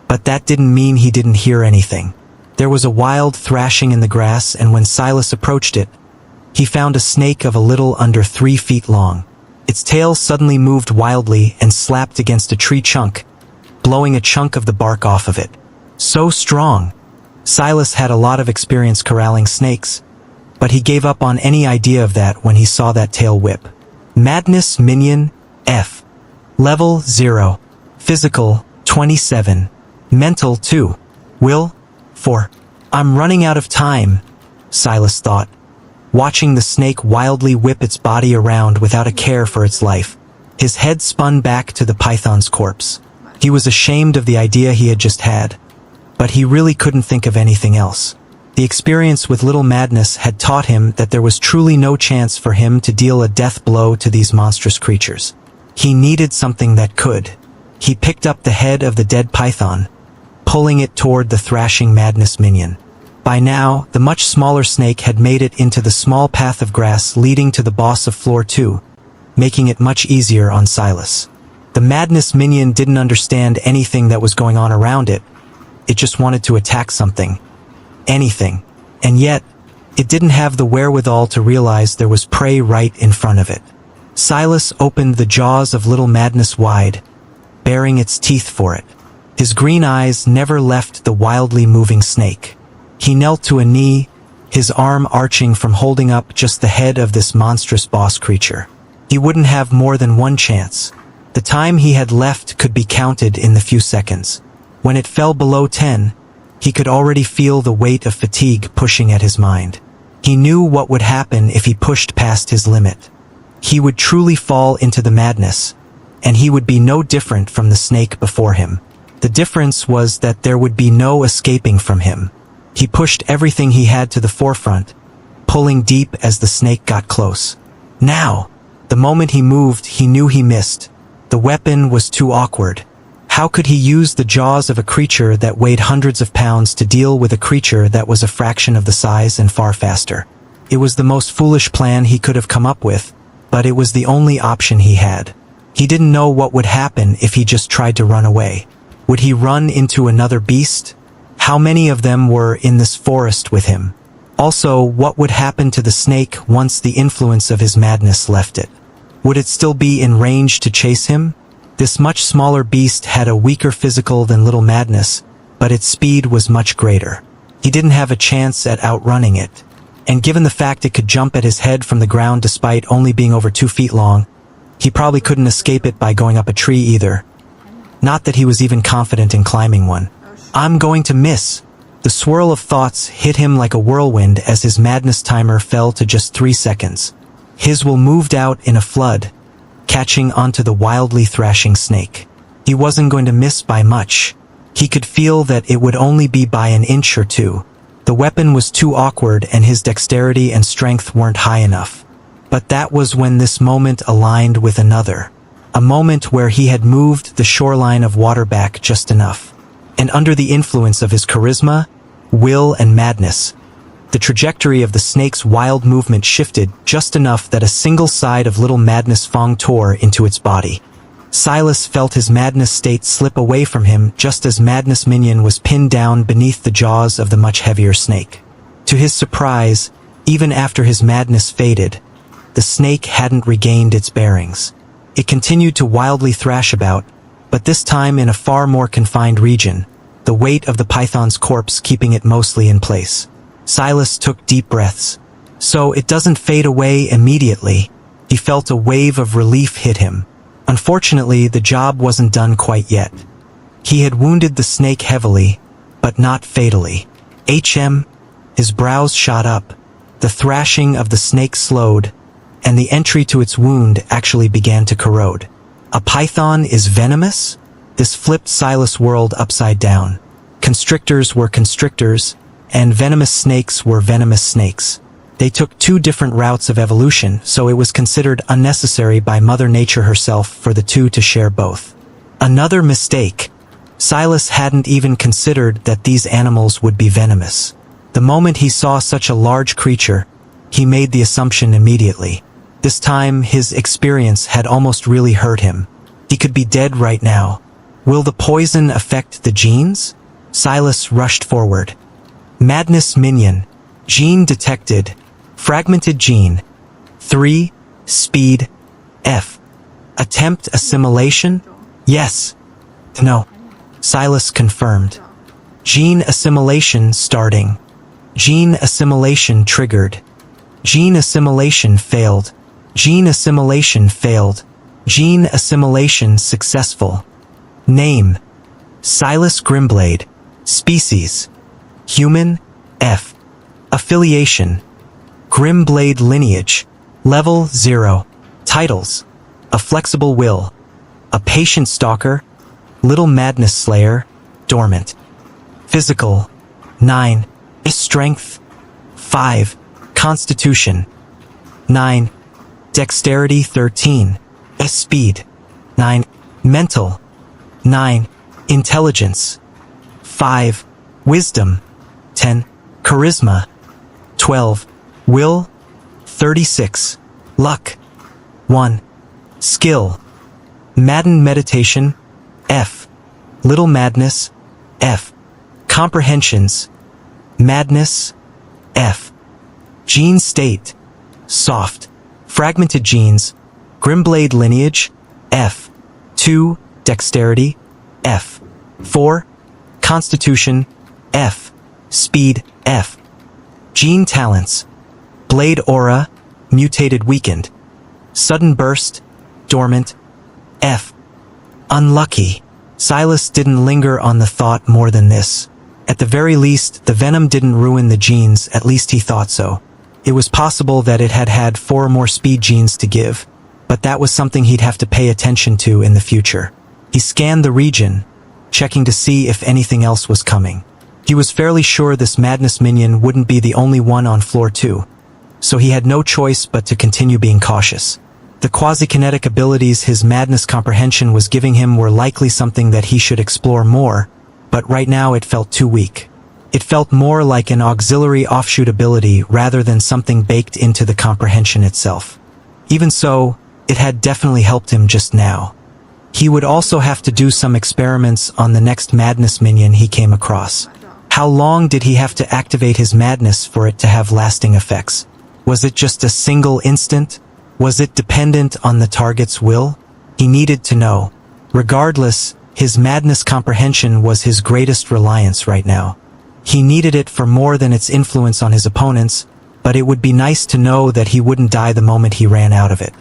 but that didn't mean he didn't hear anything. There was a wild thrashing in the grass, and when Silas approached it, he found a snake of a little under 3 feet long. Its tail suddenly moved wildly and slapped against a tree trunk, blowing a chunk of the bark off of it. So strong! Silas had a lot of experience corralling snakes, but he gave up on any idea of that when he saw that tail whip. Madness Minion F. Level 0. Physical 27. Mental 2. Will 4. I'm running out of time, Silas thought, watching the snake wildly whip its body around without a care for its life. His head spun back to the python's corpse. He was ashamed of the idea he had just had, but he really couldn't think of anything else. The experience with Little Madness had taught him that there was truly no chance for him to deal a death blow to these monstrous creatures. He needed something that could. He picked up the head of the dead python, pulling it toward the thrashing Madness minion. By now, the much smaller snake had made it into the small path of grass leading to the boss of floor 2, making it much easier on Silas. The Madness minion didn't understand anything that was going on around it. It just wanted to attack something. Anything. And yet, it didn't have the wherewithal to realize there was prey right in front of it. Silas opened the jaws of Little Madness wide, baring its teeth for it. His green eyes never left the wildly moving snake. He knelt to a knee, his arm arching from holding up just the head of this monstrous boss creature. He wouldn't have more than one chance. The time he had left could be counted in the few seconds. When it fell below 10, he could already feel the weight of fatigue pushing at his mind. He knew what would happen if he pushed past his limit. He would truly fall into the madness, and he would be no different from the snake before him. The difference was that there would be no escaping from him. He pushed everything he had to the forefront, pulling deep as the snake got close. Now! The moment he moved, he knew he missed. The weapon was too awkward. How could he use the jaws of a creature that weighed hundreds of pounds to deal with a creature that was a fraction of the size and far faster? It was the most foolish plan he could have come up with, but it was the only option he had. He didn't know what would happen if he just tried to run away. Would he run into another beast? How many of them were in this forest with him? Also, what would happen to the snake once the influence of his madness left it? Would it still be in range to chase him? This much smaller beast had a weaker physical than Little Madness, but its speed was much greater. He didn't have a chance at outrunning it. And given the fact it could jump at his head from the ground despite only being over 2 feet long, he probably couldn't escape it by going up a tree either. Not that he was even confident in climbing one. I'm going to miss. The swirl of thoughts hit him like a whirlwind as his madness timer fell to just 3 seconds. His will moved out in a flood, catching onto the wildly thrashing snake. He wasn't going to miss by much. He could feel that it would only be by an inch or two. The weapon was too awkward and his dexterity and strength weren't high enough. But that was when this moment aligned with another. A moment where he had moved the shoreline of water back just enough. And under the influence of his charisma, will, and madness, the trajectory of the snake's wild movement shifted just enough that a single side of Little Madness Fong tore into its body. Silas felt his madness state slip away from him just as Madness Minion was pinned down beneath the jaws of the much heavier snake. To his surprise, even after his madness faded, the snake hadn't regained its bearings. It continued to wildly thrash about, but this time in a far more confined region, the weight of the python's corpse keeping it mostly in place. Silas took deep breaths. So it doesn't fade away immediately. He felt a wave of relief hit him. Unfortunately, the job wasn't done quite yet. He had wounded the snake heavily, but not fatally. His brows shot up. The thrashing of the snake slowed, and the entry to its wound actually began to corrode. A python is venomous? This flipped Silas' world upside down. Constrictors were constrictors, and venomous snakes were venomous snakes. They took 2 different routes of evolution, so it was considered unnecessary by Mother Nature herself for the two to share both. Another mistake. Silas hadn't even considered that these animals would be venomous. The moment he saw such a large creature, he made the assumption immediately. This time, his experience had almost really hurt him. He could be dead right now. Will the poison affect the genes? Silas rushed forward. Madness minion. Gene detected. Fragmented gene. 3. Speed. F. Attempt assimilation? Yes. No. Silas confirmed. Gene assimilation starting. Gene assimilation triggered. Gene assimilation failed. Gene assimilation failed. Gene assimilation successful. Name. Silas Grimblade. Species. Human. F. Affiliation. Grimblade lineage. Level 0. Titles. A flexible will. A patient stalker. Little madness slayer. Dormant. Physical. 9. Strength. 5. Constitution. 9. Dexterity 13. Speed. 9. Mental. 9. Intelligence. 5. Wisdom. 10. Charisma. 12. Will. 36. Luck. 1. Skill. Madden meditation. F. Little madness. F. Comprehensions. Madness. F. Gene state. Soft. Fragmented genes. Grimblade lineage. F. 2. Dexterity. F. 4. Constitution. F. Speed. F. Gene talents. Blade aura. Mutated weakened. Sudden burst. Dormant. F. Unlucky. Silas didn't linger on the thought more than this. At the very least, the venom didn't ruin the genes, at least he thought so. It was possible that it had had 4 more speed genes to give, but that was something he'd have to pay attention to in the future. He scanned the region, checking to see if anything else was coming. He was fairly sure this madness minion wouldn't be the only one on floor 2, so he had no choice but to continue being cautious. The quasi-kinetic abilities his madness comprehension was giving him were likely something that he should explore more, but right now it felt too weak. It felt more like an auxiliary offshoot ability rather than something baked into the comprehension itself. Even so, it had definitely helped him just now. He would also have to do some experiments on the next madness minion he came across. How long did he have to activate his madness for it to have lasting effects? Was it just a single instant? Was it dependent on the target's will? He needed to know. Regardless, his madness comprehension was his greatest reliance right now. He needed it for more than its influence on his opponents, but it would be nice to know that he wouldn't die the moment he ran out of it.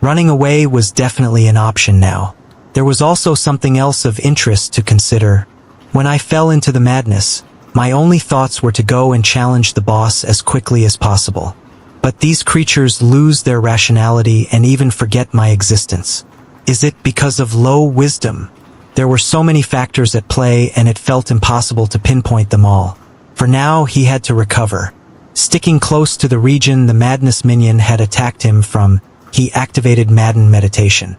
Running away was definitely an option now. There was also something else of interest to consider. When I fell into the madness, my only thoughts were to go and challenge the boss as quickly as possible. But these creatures lose their rationality and even forget my existence. Is it because of low wisdom? There were so many factors at play and it felt impossible to pinpoint them all. For now, he had to recover. Sticking close to the region the madness minion had attacked him from, he activated Madden meditation.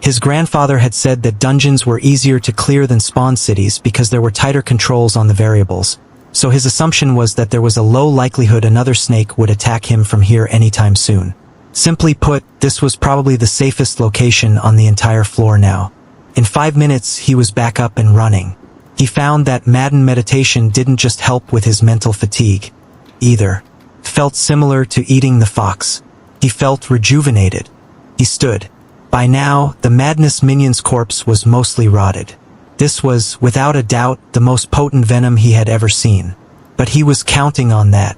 His grandfather had said that dungeons were easier to clear than spawn cities because there were tighter controls on the variables, so his assumption was that there was a low likelihood another snake would attack him from here anytime soon. Simply put, this was probably the safest location on the entire floor now. In 5 minutes, he was back up and running. He found that Madden meditation didn't just help with his mental fatigue, either. It felt similar to eating the fox. He felt rejuvenated. He stood. By now, the madness minion's corpse was mostly rotted. This was, without a doubt, the most potent venom he had ever seen. But he was counting on that.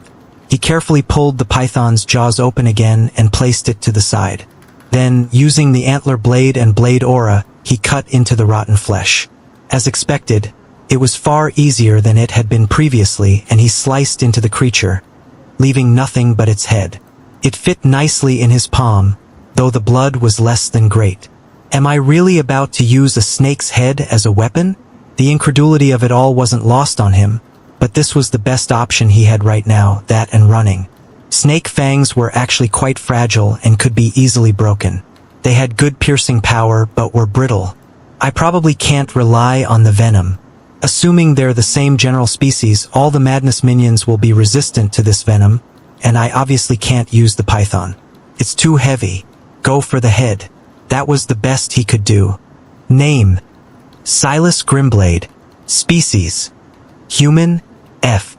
He carefully pulled the python's jaws open again and placed it to the side. Then, using the antler blade and blade aura, he cut into the rotten flesh. As expected, it was far easier than it had been previously, and he sliced into the creature, leaving nothing but its head. It fit nicely in his palm, though the blood was less than great. Am I really about to use a snake's head as a weapon? The incredulity of it all wasn't lost on him, but this was the best option he had right now, that and running. Snake fangs were actually quite fragile and could be easily broken. They had good piercing power but were brittle. I probably can't rely on the venom. Assuming they're the same general species, all the madness minions will be resistant to this venom, and I obviously can't use the python. It's too heavy. Go for the head. That was the best he could do. Name: Silas Grimblade. Species: Human, F.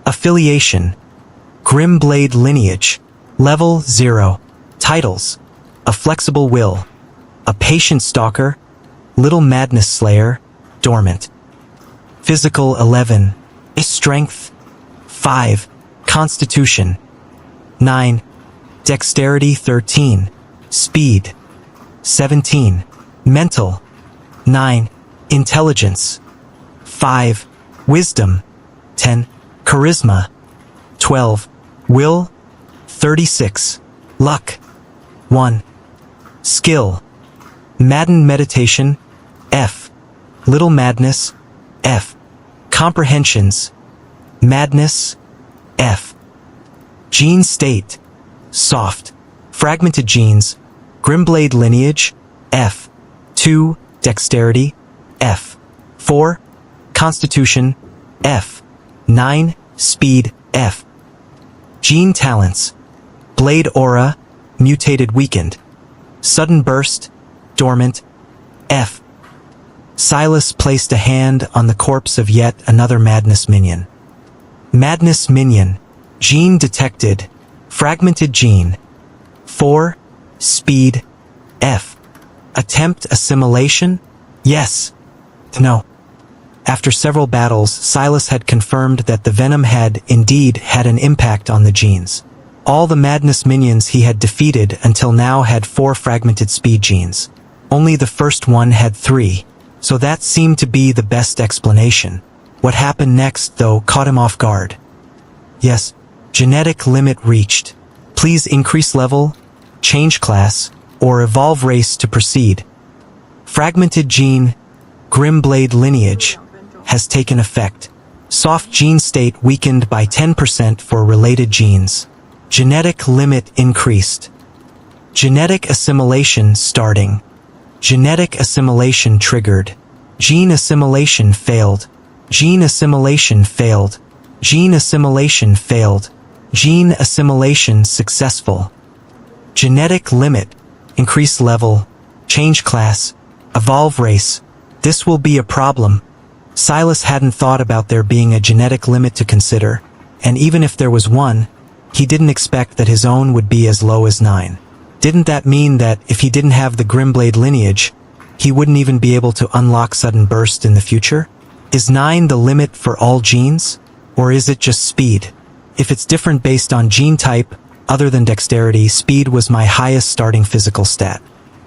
Affiliation: Grimblade lineage. Level 0. Titles: A Flexible Will, A Patient Stalker, Little Madness Slayer, Dormant. Physical 11. Strength 5. Constitution 9. Dexterity 13. Speed 17. Mental 9. Intelligence 5. Wisdom 10. Charisma 12. Will 36. Luck 1. Skill: Madden Meditation, F. Little Madness, F. Comprehensions: Madness, F. Gene State: Soft. Fragmented Genes: Grimblade Lineage, F. 2. Dexterity, F. 4. Constitution, F. 9. Speed, F. Gene Talents: Blade Aura, Mutated Weakened. Sudden Burst, Dormant, F. Silas placed a hand on the corpse of yet another Madness Minion. Madness Minion. Gene detected. Fragmented Gene. 4. Speed, F. Attempt assimilation? Yes. No. After several battles, Silas had confirmed that the venom had indeed had an impact on the genes. All the Madness Minions he had defeated until now had 4 fragmented speed genes. Only the first one had 3, so that seemed to be the best explanation. What happened next, though, caught him off guard. Yes, genetic limit reached. Please increase level, change class, or evolve race to proceed. Fragmented gene, Grimblade lineage, has taken effect. Soft gene state weakened by 10% for related genes. Genetic limit increased. Genetic assimilation starting. Genetic assimilation triggered. Gene assimilation failed. Gene assimilation failed. Gene assimilation failed. Gene assimilation successful. Genetic limit. Increase level. Change class. Evolve race. This will be a problem. Silas hadn't thought about there being a genetic limit to consider, and even if there was one, he didn't expect that his own would be as low as 9. Didn't that mean that if he didn't have the Grimblade lineage, he wouldn't even be able to unlock Sudden Burst in the future? Is 9 the limit for all genes? Or is it just speed? If it's different based on gene type, other than dexterity, speed was my highest starting physical stat.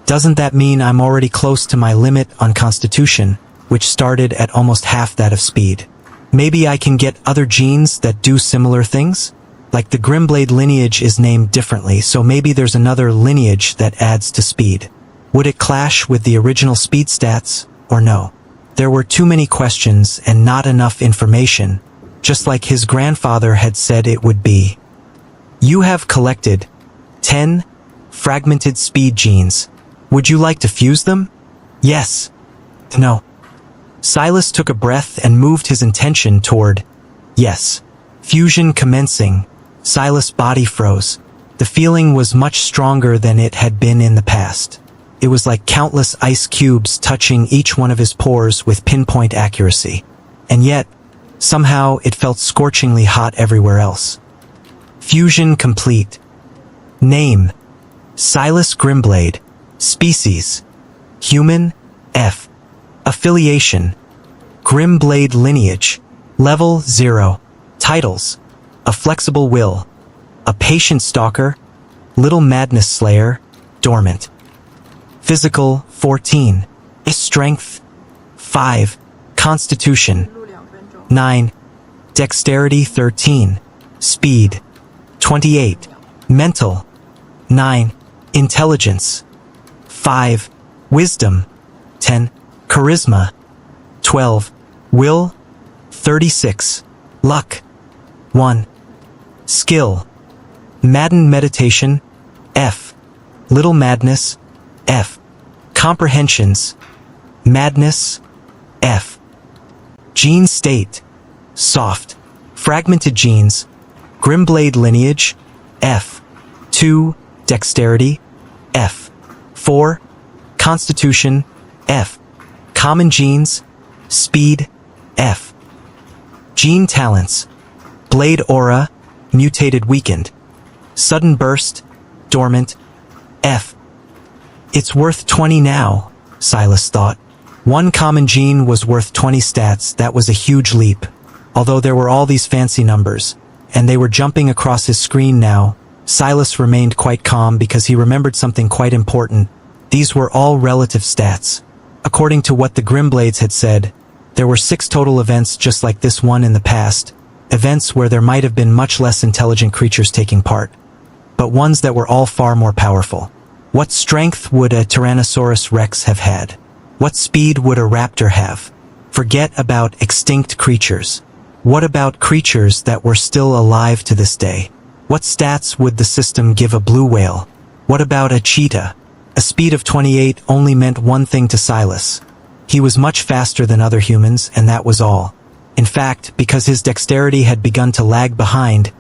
Doesn't that mean I'm already close to my limit on constitution, which started at almost half that of speed? Maybe I can get other genes that do similar things? Like the Grimblade lineage is named differently, so maybe there's another lineage that adds to speed. Would it clash with the original speed stats, or no? There were too many questions and not enough information, just like his grandfather had said it would be. You have collected 10 fragmented speed genes. Would you like to fuse them? Yes. No. Silas took a breath and moved his intention toward yes. Fusion commencing. Silas' body froze. The feeling was much stronger than it had been in the past. It was like countless ice cubes touching each one of his pores with pinpoint accuracy. And yet, somehow it felt scorchingly hot everywhere else. Fusion complete. Name: Silas Grimblade. Species: Human, F. Affiliation: Grimblade lineage. Level 0. Titles: A Flexible Will, A Patient Stalker, Little Madness Slayer, Dormant. Physical 14. Strength 5. Constitution 9. Dexterity 13. Speed 28. Mental 9. Intelligence 5. Wisdom 10. Charisma 12. Will 36. Luck 1. Skill: Madden Meditation, F. Little Madness, F. Comprehensions: Madness, F. Gene state, soft. Fragmented genes, Grimblade lineage, F. 2. Dexterity, F. 4. Constitution, F. Common genes, speed, F. Gene talents, Blade aura, mutated weakened. Sudden burst, dormant, F. It's worth 20 now, Silas thought. One common gene was worth 20 stats. That was a huge leap. Although there were all these fancy numbers, and they were jumping across his screen now, Silas remained quite calm because he remembered something quite important. These were all relative stats. According to what the Grimblades had said, there were 6 total events just like this one in the past, events where there might have been much less intelligent creatures taking part, but ones that were all far more powerful. What strength would a Tyrannosaurus Rex have had? What speed would a raptor have? Forget about extinct creatures. What about creatures that were still alive to this day? What stats would the system give a blue whale? What about a cheetah? A speed of 28 only meant one thing to Silas. He was much faster than other humans, and that was all. In fact, because his dexterity had begun to lag behind,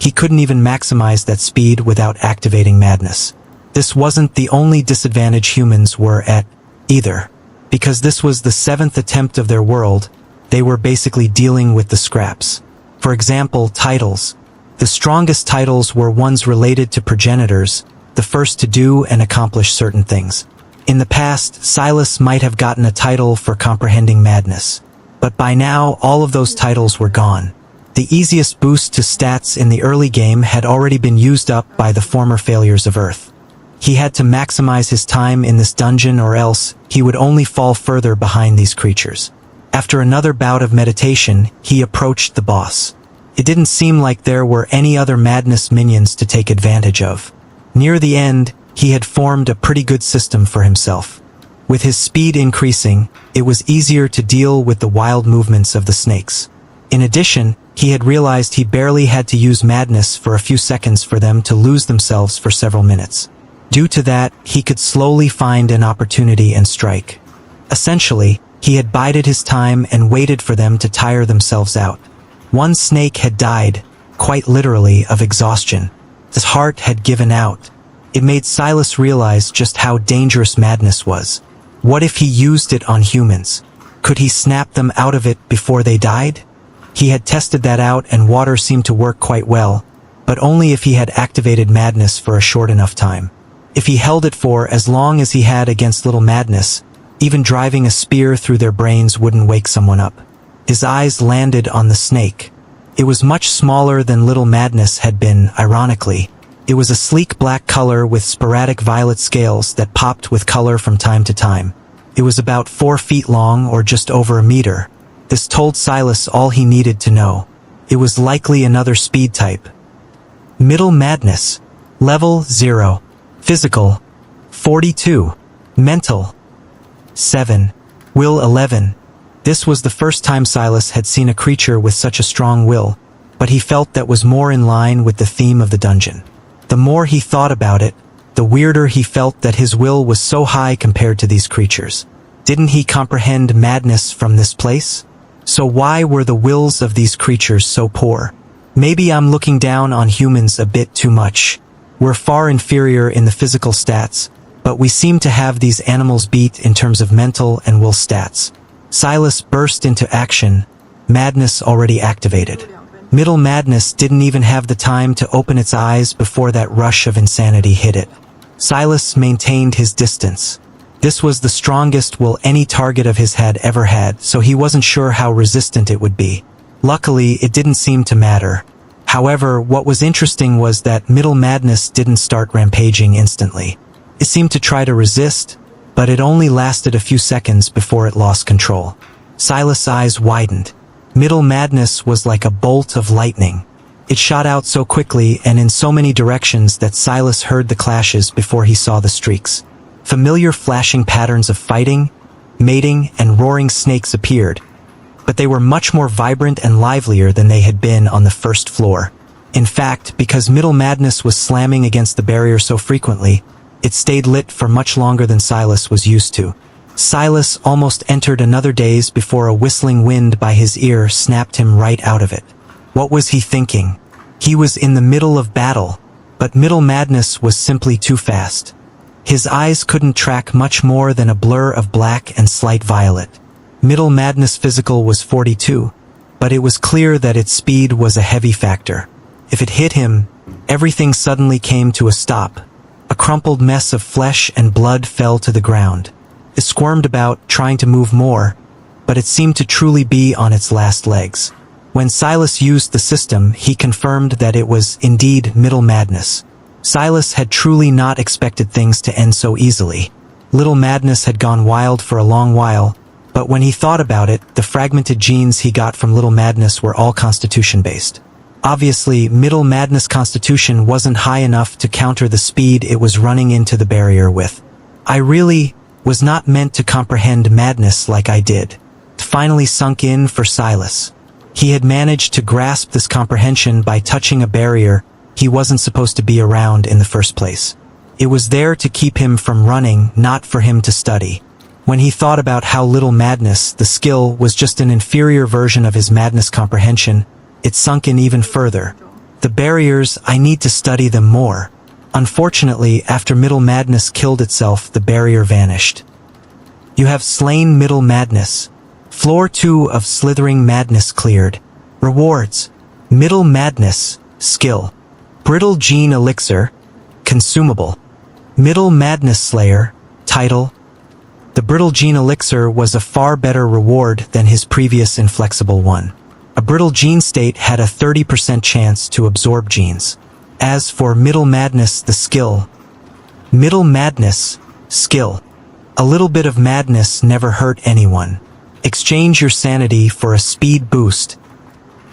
he couldn't even maximize that speed without activating madness. This wasn't the only disadvantage humans were at, either. Because this was the 7th attempt of their world, they were basically dealing with the scraps. For example, titles. The strongest titles were ones related to progenitors, the first to do and accomplish certain things. In the past, Silas might have gotten a title for comprehending madness. But by now, all of those titles were gone. The easiest boost to stats in the early game had already been used up by the former failures of Earth. He had to maximize his time in this dungeon or else he would only fall further behind these creatures. After another bout of meditation, he approached the boss. It didn't seem like there were any other madness minions to take advantage of. Near the end, he had formed a pretty good system for himself. With his speed increasing, it was easier to deal with the wild movements of the snakes. In addition, he had realized he barely had to use madness for a few seconds for them to lose themselves for several minutes. Due to that, he could slowly find an opportunity and strike. Essentially, he had bided his time and waited for them to tire themselves out. One snake had died, quite literally, of exhaustion. His heart had given out. It made Silas realize just how dangerous madness was. What if he used it on humans? Could he snap them out of it before they died? He had tested that out and water seemed to work quite well, but only if he had activated madness for a short enough time. If he held it for as long as he had against Little Madness, even driving a spear through their brains wouldn't wake someone up. His eyes landed on the snake. It was much smaller than Little Madness had been, ironically. It was a sleek black color with sporadic violet scales that popped with color from time to time. It was about 4 feet long or just over a meter. This told Silas all he needed to know. It was likely another speed type. Middle Madness. Level 0. Physical, 42. Mental, 7. Will, 11. This was the first time Silas had seen a creature with such a strong will, but he felt that was more in line with the theme of the dungeon. The more he thought about it, the weirder he felt that his will was so high compared to these creatures. Didn't he comprehend madness from this place? So why were the wills of these creatures so poor? Maybe I'm looking down on humans a bit too much. We're far inferior in the physical stats, but we seem to have these animals beat in terms of mental and will stats. Silas burst into action, madness already activated. Middle Madness didn't even have the time to open its eyes before that rush of insanity hit it. Silas maintained his distance. This was the strongest will any target of his had ever had, so he wasn't sure how resistant it would be. Luckily, it didn't seem to matter. However, what was interesting was that Middle Madness didn't start rampaging instantly. It seemed to try to resist, but it only lasted a few seconds before it lost control. Silas' eyes widened. Middle Madness was like a bolt of lightning. It shot out so quickly and in so many directions that Silas heard the clashes before he saw the streaks. Familiar flashing patterns of fighting, mating, and roaring snakes appeared, but they were much more vibrant and livelier than they had been on the first floor. In fact, because Middle Madness was slamming against the barrier so frequently, it stayed lit for much longer than Silas was used to. Silas almost entered another daze before a whistling wind by his ear snapped him right out of it. What was he thinking? He was in the middle of battle, but middle madness was simply too fast. His eyes couldn't track much more than a blur of black and slight violet. Middle madness physical was 42, but it was clear that its speed was a heavy factor. If it hit him, everything suddenly came to a stop. A crumpled mess of flesh and blood fell to the ground. It squirmed about, trying to move more, but it seemed to truly be on its last legs. When Silas used the system, he confirmed that it was indeed middle madness. Silas had truly not expected things to end so easily. Little madness had gone wild for a long while, but when he thought about it, the fragmented genes he got from little madness were all constitution-based. Obviously, middle madness constitution wasn't high enough to counter the speed it was running into the barrier with. I really was not meant to comprehend madness like I did. It finally sunk in for Silas. He had managed to grasp this comprehension by touching a barrier he wasn't supposed to be around in the first place. It was there to keep him from running, not for him to study. When he thought about how little madness, the skill, was just an inferior version of his madness comprehension, it sunk in even further. The barriers, I need to study them more. Unfortunately, after middle madness killed itself, the barrier vanished. You have slain middle madness. Floor 2 of slithering madness cleared. Rewards: middle madness, skill. Brittle gene elixir, consumable. Middle madness slayer, title. The brittle gene elixir was a far better reward than his previous inflexible one. A brittle gene state had a 30% chance to absorb genes. As for middle madness, the skill. Middle madness, skill. A little bit of madness never hurt anyone. Exchange your sanity for a speed boost.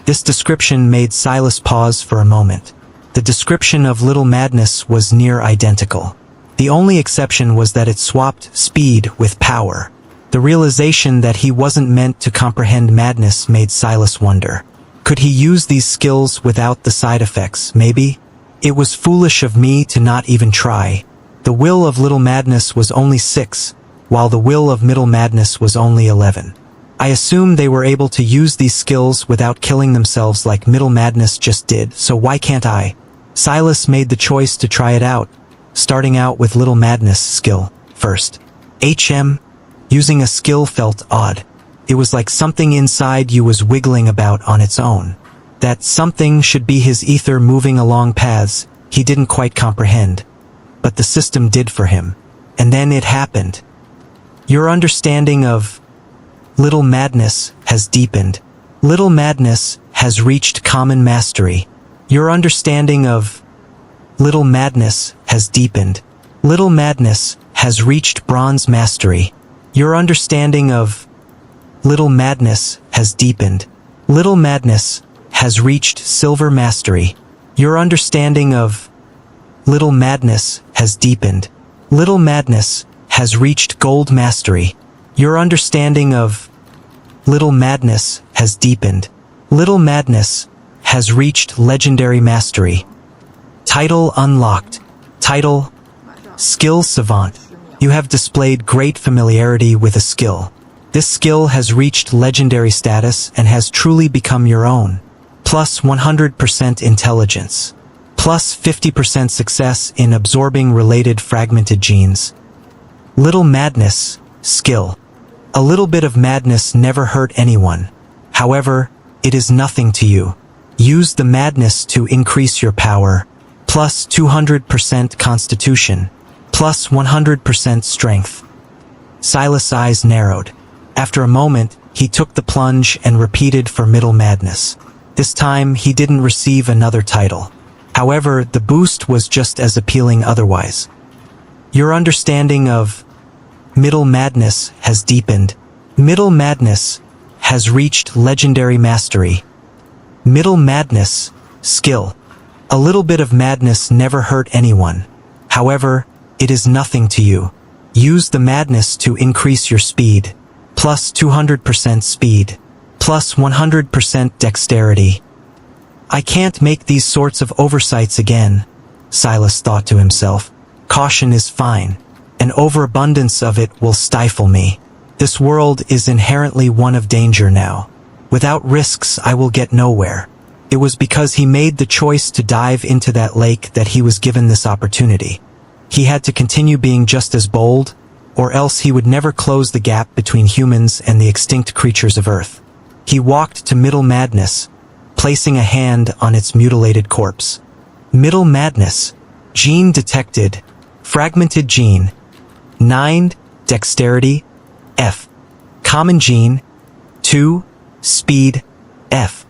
This description made Silas pause for a moment. The description of little madness was near identical. The only exception was that it swapped speed with power. The realization that he wasn't meant to comprehend madness made Silas wonder. Could he use these skills without the side effects, maybe? It was foolish of me to not even try. The will of little madness was only 6, while the will of middle madness was only 11. I assume they were able to use these skills without killing themselves like middle madness just did, so why can't I? Silas made the choice to try it out, starting out with little madness skill first. Using a skill felt odd. It was like something inside you was wiggling about on its own. That something should be his ether moving along paths he didn't quite comprehend. But the system did for him. And then it happened. Your understanding of little madness has deepened. Little madness has reached common mastery. Your understanding of little madness has deepened. Little madness has reached bronze mastery. Your understanding of little madness has deepened. Little madness has reached silver mastery. Your understanding of little madness has deepened. Little madness has reached gold mastery. Your understanding of little madness has deepened. Little madness has reached legendary mastery. Title unlocked. Title: Skill Savant. You have displayed great familiarity with a skill. This skill has reached legendary status and has truly become your own. Plus 100% intelligence. Plus 50% success in absorbing related fragmented genes. Little madness, skill. A little bit of madness never hurt anyone. However, it is nothing to you. Use the madness to increase your power. Plus 200% constitution. Plus 100% strength. Silas' eyes narrowed. After a moment, he took the plunge and repeated for middle madness. This time, he didn't receive another title. However, the boost was just as appealing otherwise. Your understanding of middle madness has deepened. Middle madness has reached legendary mastery. Middle madness, skill. A little bit of madness never hurt anyone. However, it is nothing to you. Use the madness to increase your speed. Plus 200% speed. Plus 100% dexterity. I can't make these sorts of oversights again, Silas thought to himself. Caution is fine. An overabundance of it will stifle me. This world is inherently one of danger now. Without risks, I will get nowhere. It was because he made the choice to dive into that lake that he was given this opportunity. He had to continue being just as bold, or else he would never close the gap between humans and the extinct creatures of Earth. He walked to Middle Madness, placing a hand on its mutilated corpse. Middle Madness. Gene detected. Fragmented gene. 9. Dexterity. F. Common gene. 2. Speed. F.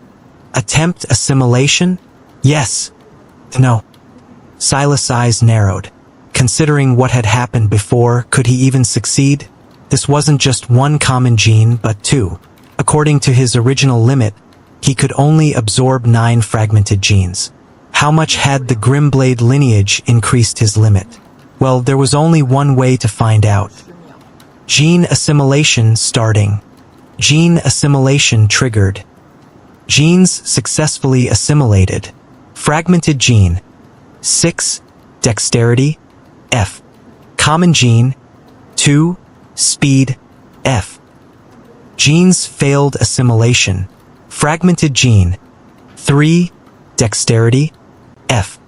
Attempt assimilation? Yes. No. Silas' eyes narrowed. Considering what had happened before, could he even succeed? This wasn't just one common gene, but 2. According to his original limit, he could only absorb 9 fragmented genes. How much had the Grimblade lineage increased his limit? Well, there was only one way to find out. Gene assimilation starting. Gene assimilation triggered. Genes successfully assimilated. Fragmented gene. 6. Dexterity. F. Common gene. 2. Speed. F. Genes failed assimilation. Fragmented gene. 3. Dexterity. F.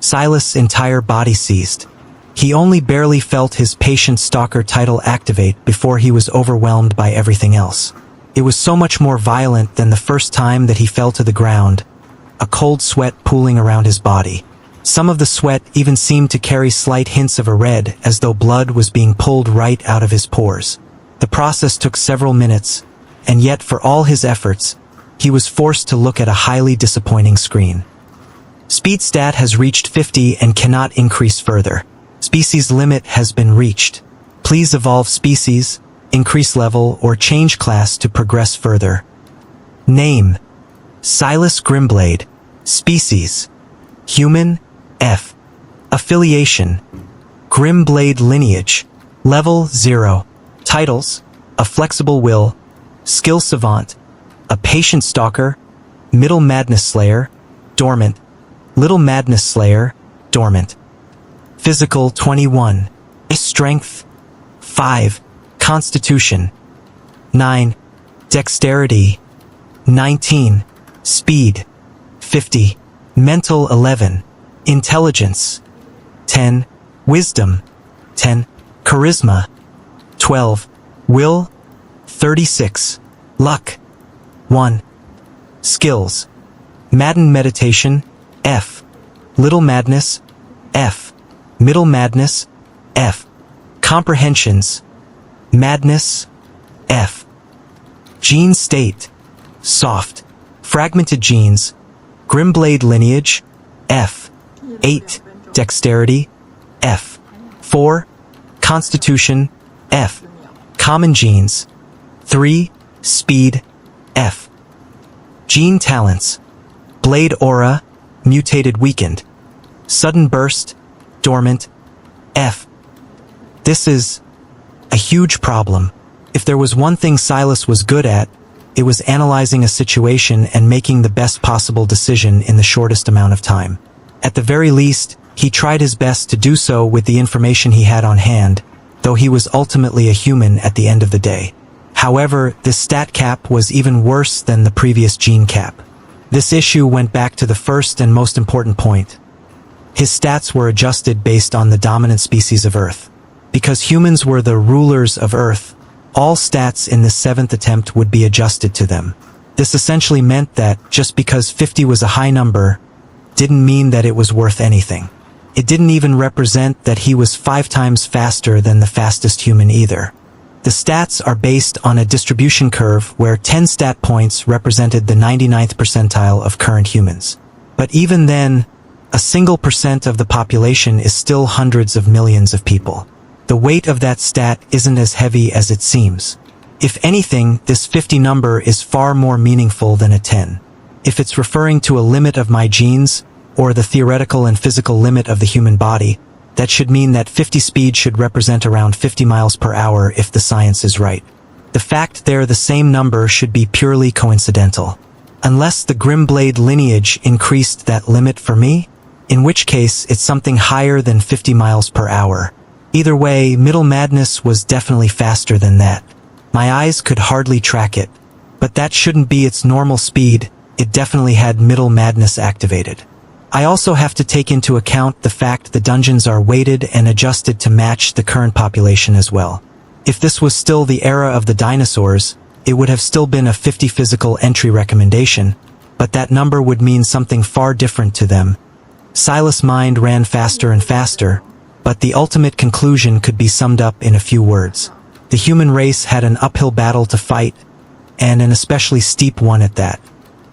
Silas' entire body seized. He only barely felt his patient stalker title activate before he was overwhelmed by everything else. It was so much more violent than the first time that he fell to the ground, a cold sweat pooling around his body. Some of the sweat even seemed to carry slight hints of a red, as though blood was being pulled right out of his pores. The process took several minutes, and yet for all his efforts, he was forced to look at a highly disappointing screen. Speed stat has reached 50 and cannot increase further. Species limit has been reached. Please evolve species, increase level, or change class to progress further. Name: Silas Grimblade. Species: Human. F. Affiliation: Grimblade lineage. Level 0. Titles: A Flexible Will, Skill Savant, A Patient Stalker, Middle Madness Slayer, Dormant, Little Madness Slayer, Dormant. Physical 21. Strength 5. Constitution 9. Dexterity 19. Speed 50. Mental 11. Intelligence 10. Wisdom 10. Charisma 12. Will 36. Luck 1. Skills: Madden Meditation. F. Little Madness. F. Middle Madness. F. Comprehensions. Madness. F. Gene state: Soft. Fragmented genes. Grimblade lineage. F. 8. Dexterity. F. 4. Constitution. F. Common genes. 3. Speed. F. Gene talents: Blade aura, mutated weakened. Sudden burst, dormant. F. This is a huge problem. If there was one thing Silas was good at, it was analyzing a situation and making the best possible decision in the shortest amount of time. At the very least, he tried his best to do so with the information he had on hand, though he was ultimately a human at the end of the day. However, this stat cap was even worse than the previous gene cap. This issue went back to the first and most important point. His stats were adjusted based on the dominant species of Earth. Because humans were the rulers of Earth, all stats in the 7th attempt would be adjusted to them. This essentially meant that, just because 50 was a high number, didn't mean that it was worth anything. It didn't even represent that he was 5 times faster than the fastest human either. The stats are based on a distribution curve where 10 stat points represented the 99th percentile of current humans. But even then, a single % of the population is still hundreds of millions of people. The weight of that stat isn't as heavy as it seems. If anything, this 50 number is far more meaningful than a 10. If it's referring to a limit of my genes, or the theoretical and physical limit of the human body, that should mean that 50 speed should represent around 50 miles per hour if the science is right. The fact they're the same number should be purely coincidental. Unless the Grimblade lineage increased that limit for me, in which case it's something higher than 50 miles per hour. Either way, middle madness was definitely faster than that. My eyes could hardly track it. But that shouldn't be its normal speed, it definitely had middle madness activated. I also have to take into account the fact the dungeons are weighted and adjusted to match the current population as well. If this was still the era of the dinosaurs, it would have still been a 50 physical entry recommendation, but that number would mean something far different to them. Silas' mind ran faster and faster, but the ultimate conclusion could be summed up in a few words. The human race had an uphill battle to fight, and an especially steep one at that.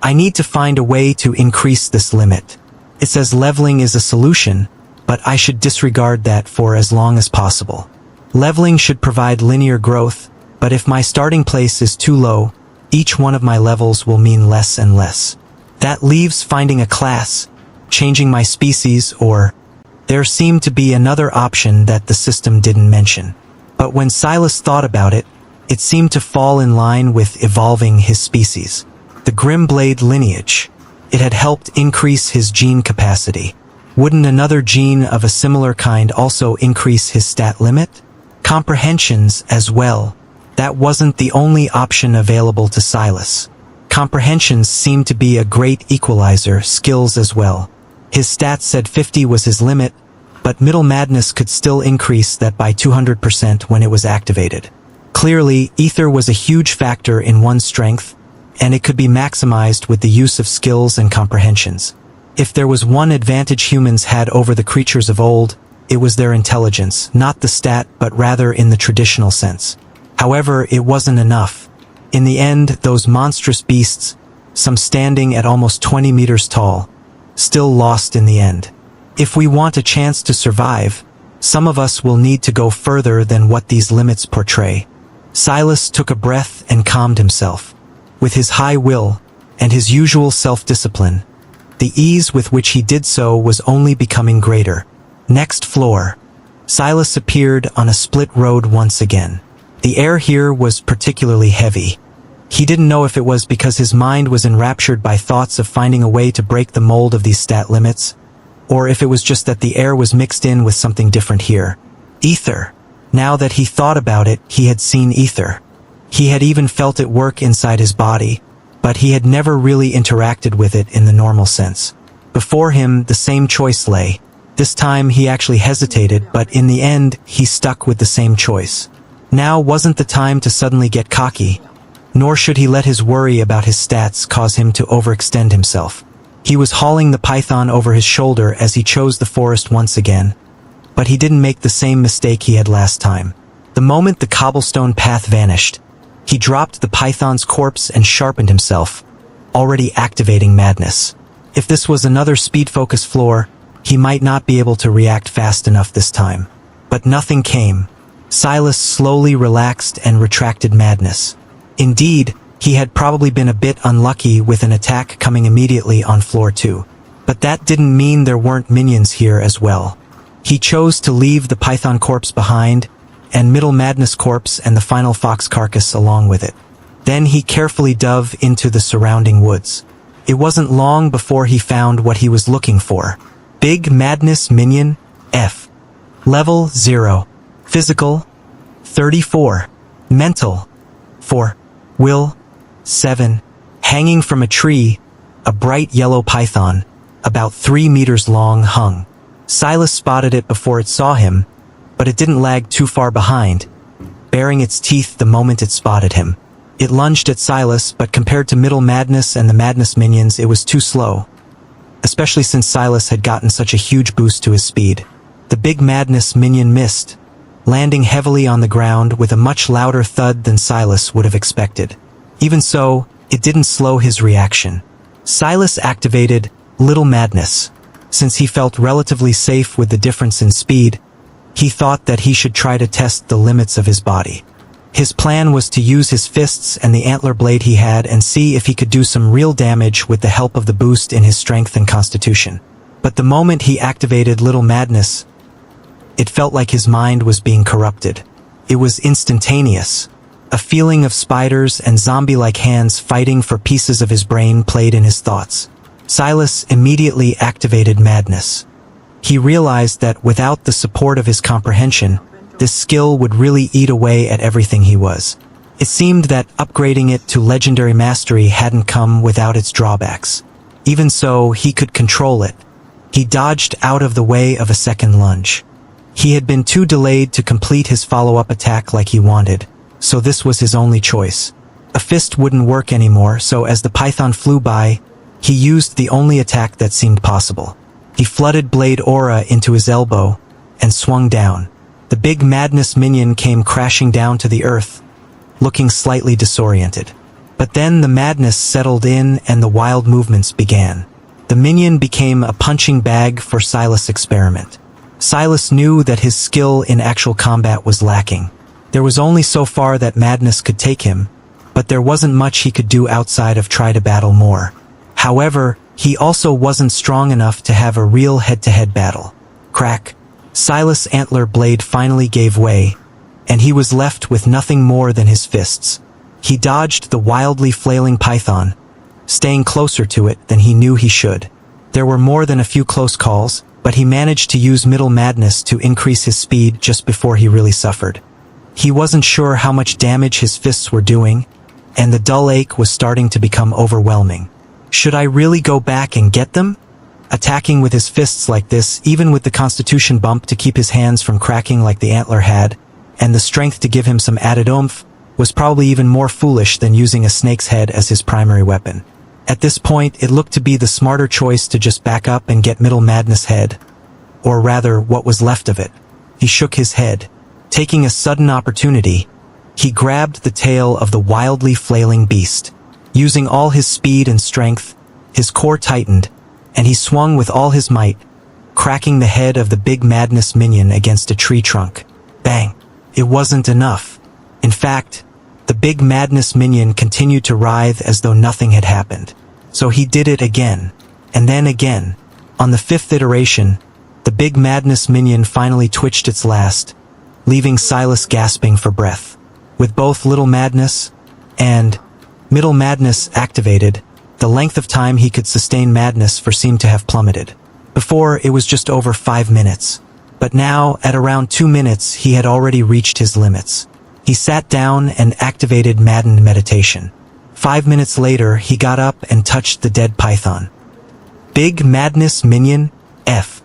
I need to find a way to increase this limit. It says leveling is a solution, but I should disregard that for as long as possible. Leveling should provide linear growth, but if my starting place is too low, each one of my levels will mean less and less. That leaves finding a class, changing my species, or there seemed to be another option that the system didn't mention. But when Silas thought about it, it seemed to fall in line with evolving his species. The Grimblade lineage. It had helped increase his gene capacity. Wouldn't another gene of a similar kind also increase his stat limit? Comprehensions as well. That wasn't the only option available to Silas. Comprehensions seemed to be a great equalizer, skills as well. His stats said 50 was his limit, but middle madness could still increase that by 200% when it was activated. Clearly, ether was a huge factor in one's strength, and it could be maximized with the use of skills and comprehensions. If there was one advantage humans had over the creatures of old, it was their intelligence, not the stat but rather in the traditional sense. However, it wasn't enough. In the end, those monstrous beasts, some standing at almost 20 meters tall, still lost in the end. If we want a chance to survive, some of us will need to go further than what these limits portray. Silas took a breath and calmed himself. With his high will, and his usual self-discipline, the ease with which he did so was only becoming greater. Next floor. Silas appeared on a split road once again. The air here was particularly heavy. He didn't know if it was because his mind was enraptured by thoughts of finding a way to break the mold of these stat limits, or if it was just that the air was mixed in with something different here. Ether. Now that he thought about it, he had seen ether. He had even felt it work inside his body, but he had never really interacted with it in the normal sense. Before him, the same choice lay. This time he actually hesitated, but in the end, he stuck with the same choice. Now wasn't the time to suddenly get cocky, nor should he let his worry about his stats cause him to overextend himself. He was hauling the python over his shoulder as he chose the forest once again, but he didn't make the same mistake he had last time. The moment the cobblestone path vanished, he dropped the python's corpse and sharpened himself, already activating madness. If this was another speed-focused floor, he might not be able to react fast enough this time. But nothing came. Silas slowly relaxed and retracted madness. Indeed, he had probably been a bit unlucky with an attack coming immediately on floor 2. But that didn't mean there weren't minions here as well. He chose to leave the python corpse behind, and middle madness corpse and the final fox carcass along with it. Then he carefully dove into the surrounding woods. It wasn't long before he found what he was looking for. Big Madness Minion, F. Level 0. Physical, 34. Mental, 4. Will, 7. Hanging from a tree, a bright yellow python, about 3 meters long, hung. Silas spotted it before it saw him, but it didn't lag too far behind, baring its teeth the moment it spotted him. It lunged at Silas, but compared to Middle Madness and the Madness minions, it was too slow, especially since Silas had gotten such a huge boost to his speed. The Big Madness minion missed, landing heavily on the ground with a much louder thud than Silas would have expected. Even so, it didn't slow his reaction. Silas activated Little Madness. Since he felt relatively safe with the difference in speed, he thought that he should try to test the limits of his body. His plan was to use his fists and the antler blade he had and see if he could do some real damage with the help of the boost in his strength and constitution. But the moment he activated Little Madness, it felt like his mind was being corrupted. It was instantaneous. A feeling of spiders and zombie-like hands fighting for pieces of his brain played in his thoughts. Silas immediately activated Madness. He realized that without the support of his comprehension, this skill would really eat away at everything he was. It seemed that upgrading it to legendary mastery hadn't come without its drawbacks. Even so, he could control it. He dodged out of the way of a second lunge. He had been too delayed to complete his follow-up attack like he wanted, so this was his only choice. A fist wouldn't work anymore, so as the python flew by, he used the only attack that seemed possible. He flooded blade aura into his elbow and swung down. The big madness minion came crashing down to the earth, looking slightly disoriented. But then the madness settled in and the wild movements began. The minion became a punching bag for Silas' experiment. Silas knew that his skill in actual combat was lacking. There was only so far that madness could take him, but there wasn't much he could do outside of try to battle more. However, he also wasn't strong enough to have a real head-to-head battle. Crack. Silas' antler blade finally gave way, and he was left with nothing more than his fists. He dodged the wildly flailing python, staying closer to it than he knew he should. There were more than a few close calls, but he managed to use middle madness to increase his speed just before he really suffered. He wasn't sure how much damage his fists were doing, and the dull ache was starting to become overwhelming. Should I really go back and get them? Attacking with his fists like this, even with the constitution bump to keep his hands from cracking like the antler had, and the strength to give him some added oomph, was probably even more foolish than using a snake's head as his primary weapon. At this point, it looked to be the smarter choice to just back up and get middle madness head, or rather, what was left of it. He shook his head. Taking a sudden opportunity, he grabbed the tail of the wildly flailing beast. Using all his speed and strength, his core tightened, and he swung with all his might, cracking the head of the big madness minion against a tree trunk. Bang! It wasn't enough. In fact, the big madness minion continued to writhe as though nothing had happened. So he did it again, and then again. On the fifth iteration, the big madness minion finally twitched its last, leaving Silas gasping for breath. With both little madness and middle madness activated, the length of time he could sustain madness for seemed to have plummeted. Before, it was just over 5 minutes. But now, at around 2 minutes, he had already reached his limits. He sat down and activated maddened meditation. 5 minutes later, he got up and touched the dead python. Big madness minion, F.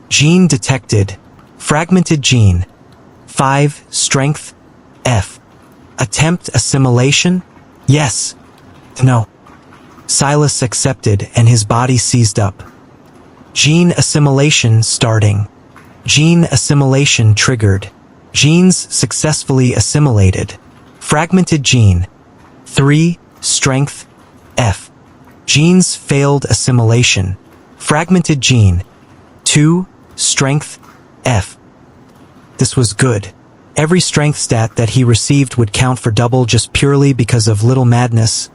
Gene detected. Fragmented gene. 5, strength, F. Attempt assimilation? Yes. No. Silas accepted and his body seized up. Gene assimilation starting. Gene assimilation triggered. Genes successfully assimilated. Fragmented gene. 3, strength, F. Genes failed assimilation. Fragmented gene. 2, strength, F. This was good. Every strength stat that he received would count for double just purely because of little madness,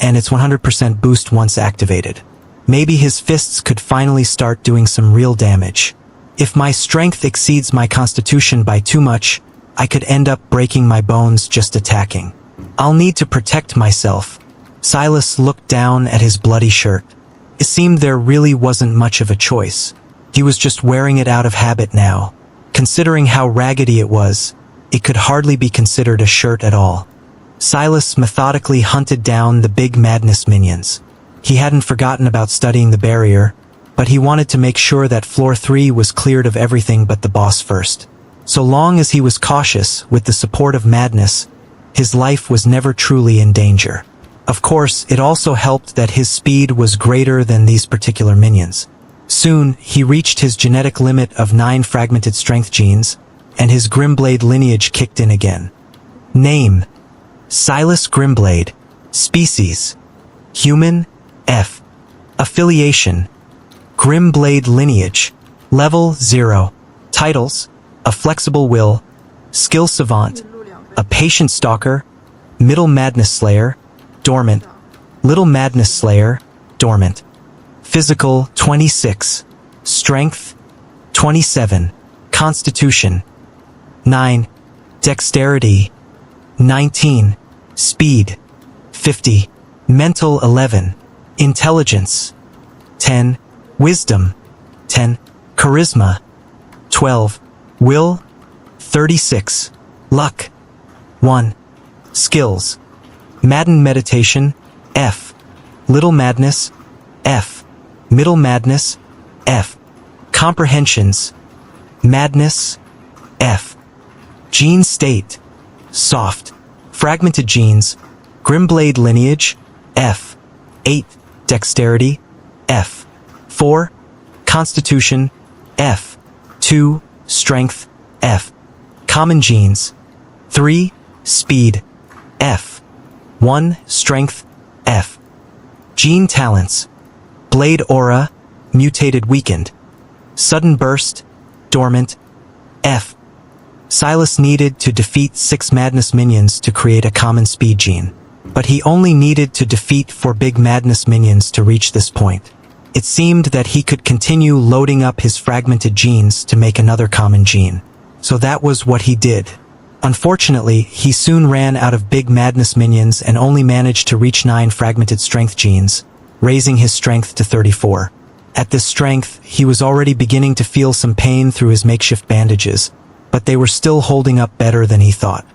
and its 100% boost once activated. Maybe his fists could finally start doing some real damage. If my strength exceeds my constitution by too much, I could end up breaking my bones just attacking. I'll need to protect myself. Silas looked down at his bloody shirt. It seemed there really wasn't much of a choice. He was just wearing it out of habit now. Considering how raggedy it was, it could hardly be considered a shirt at all. Silas methodically hunted down the big madness minions. He hadn't forgotten about studying the barrier, but he wanted to make sure that floor 3 was cleared of everything but the boss first. So long as he was cautious with the support of madness, his life was never truly in danger. Of course, it also helped that his speed was greater than these particular minions. Soon, he reached his genetic limit of 9 fragmented strength genes, and his Grimblade lineage kicked in again. Name: Silas Grimblade. Species: Human, F. Affiliation: Grimblade lineage. Level 0. Titles: A flexible will, skill savant, a patient stalker, middle madness slayer, dormant, little madness slayer, dormant. Physical 26, strength 27, constitution 9, dexterity 19, speed 50, mental 11, intelligence 10, wisdom 10, charisma 12, will 36. Luck. 1. Skills. Madden Meditation, F. Little Madness, F. Middle Madness, F. Comprehensions, Madness, F. Gene State, Soft. Fragmented Genes, Grimblade Lineage, F. 8. Dexterity, F. 4. Constitution, F. 2. Strength, F. Common Genes, 3. Speed, F. 1. Strength, F. Gene Talents, Blade Aura, Mutated Weakened. Sudden Burst, Dormant, F. Silas needed to defeat 6 Madness minions to create a common speed gene. But he only needed to defeat 4 big Madness minions to reach this point. It seemed that he could continue loading up his fragmented genes to make another common gene. So that was what he did. Unfortunately, he soon ran out of big Madness minions and only managed to reach 9 fragmented strength genes, raising his strength to 34. At this strength, he was already beginning to feel some pain through his makeshift bandages, but they were still holding up better than he thought.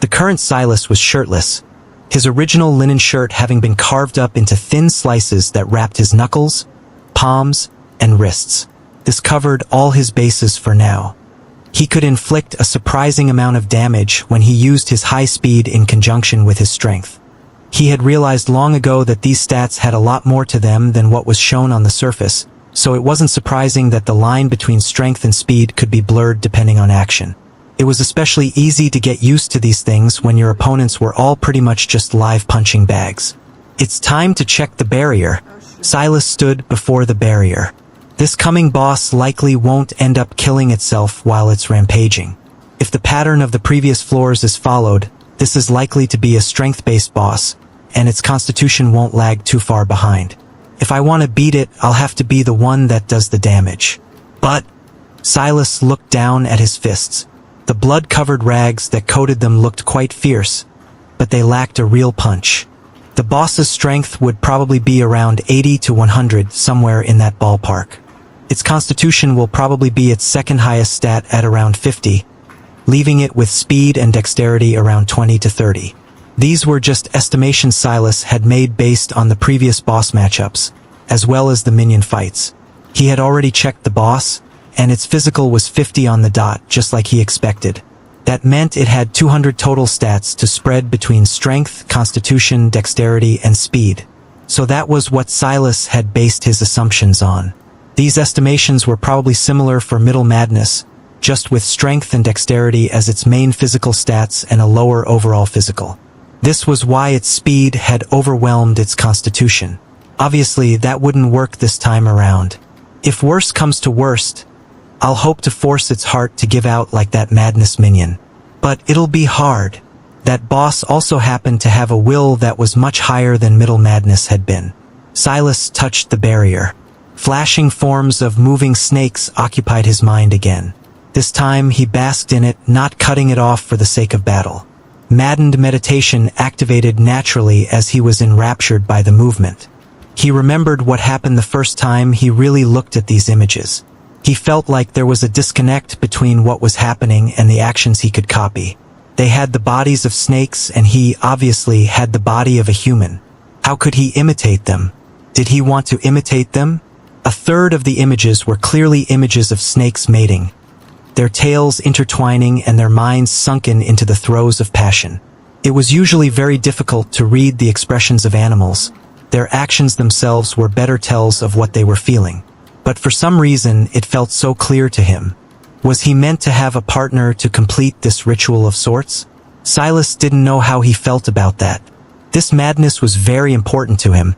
The current Silas was shirtless, his original linen shirt having been carved up into thin slices that wrapped his knuckles, palms, and wrists. This covered all his bases for now. He could inflict a surprising amount of damage when he used his high speed in conjunction with his strength. He had realized long ago that these stats had a lot more to them than what was shown on the surface, so it wasn't surprising that the line between strength and speed could be blurred depending on action. It was especially easy to get used to these things when your opponents were all pretty much just live punching bags. It's time to check the barrier. Silas stood before the barrier. This coming boss likely won't end up killing itself while it's rampaging. If the pattern of the previous floors is followed, this is likely to be a strength-based boss, and its constitution won't lag too far behind. If I want to beat it, I'll have to be the one that does the damage. But Silas looked down at his fists. The blood-covered rags that coated them looked quite fierce, but they lacked a real punch. The boss's strength would probably be around 80 to 100, somewhere in that ballpark. Its constitution will probably be its second highest stat at around 50, leaving it with speed and dexterity around 20 to 30. These were just estimations Silas had made based on the previous boss matchups, as well as the minion fights. He had already checked the boss, and its physical was 50 on the dot, just like he expected. That meant it had 200 total stats to spread between strength, constitution, dexterity, and speed. So that was what Silas had based his assumptions on. These estimations were probably similar for Middle Madness, just with strength and dexterity as its main physical stats and a lower overall physical. This was why its speed had overwhelmed its constitution. Obviously, that wouldn't work this time around. If worst comes to worst, I'll hope to force its heart to give out like that Madness minion. But it'll be hard. That boss also happened to have a will that was much higher than Middle Madness had been. Silas touched the barrier. Flashing forms of moving snakes occupied his mind again. This time he basked in it, not cutting it off for the sake of battle. Maddened meditation activated naturally as he was enraptured by the movement. He remembered what happened the first time he really looked at these images. He felt like there was a disconnect between what was happening and the actions he could copy. They had the bodies of snakes and he obviously had the body of a human. How could he imitate them? Did he want to imitate them? A third of the images were clearly images of snakes mating, their tails intertwining and their minds sunken into the throes of passion. It was usually very difficult to read the expressions of animals. Their actions themselves were better tells of what they were feeling. But for some reason, it felt so clear to him. Was he meant to have a partner to complete this ritual of sorts? Silas didn't know how he felt about that. This madness was very important to him,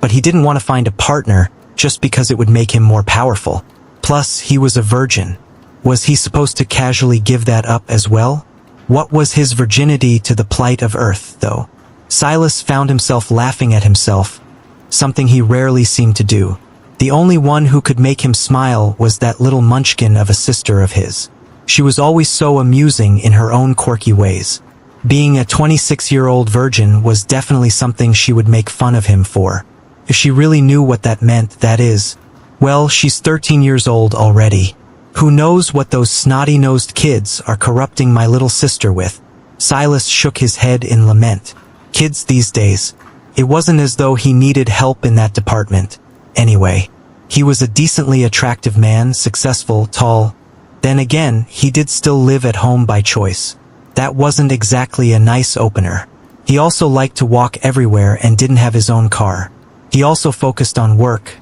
but he didn't want to find a partner just because it would make him more powerful. Plus, he was a virgin. Was he supposed to casually give that up as well? What was his virginity to the plight of Earth, though? Silas found himself laughing at himself, something he rarely seemed to do. The only one who could make him smile was that little munchkin of a sister of his. She was always so amusing in her own quirky ways. Being a 26-year-old virgin was definitely something she would make fun of him for. If she really knew what that meant, that is. Well, she's 13 years old already. Who knows what those snotty-nosed kids are corrupting my little sister with? Silas shook his head in lament. Kids these days. It wasn't as though he needed help in that department. Anyway, he was a decently attractive man, successful, tall. Then again, he did still live at home by choice. That wasn't exactly a nice opener. He also liked to walk everywhere and didn't have his own car. He also focused on work.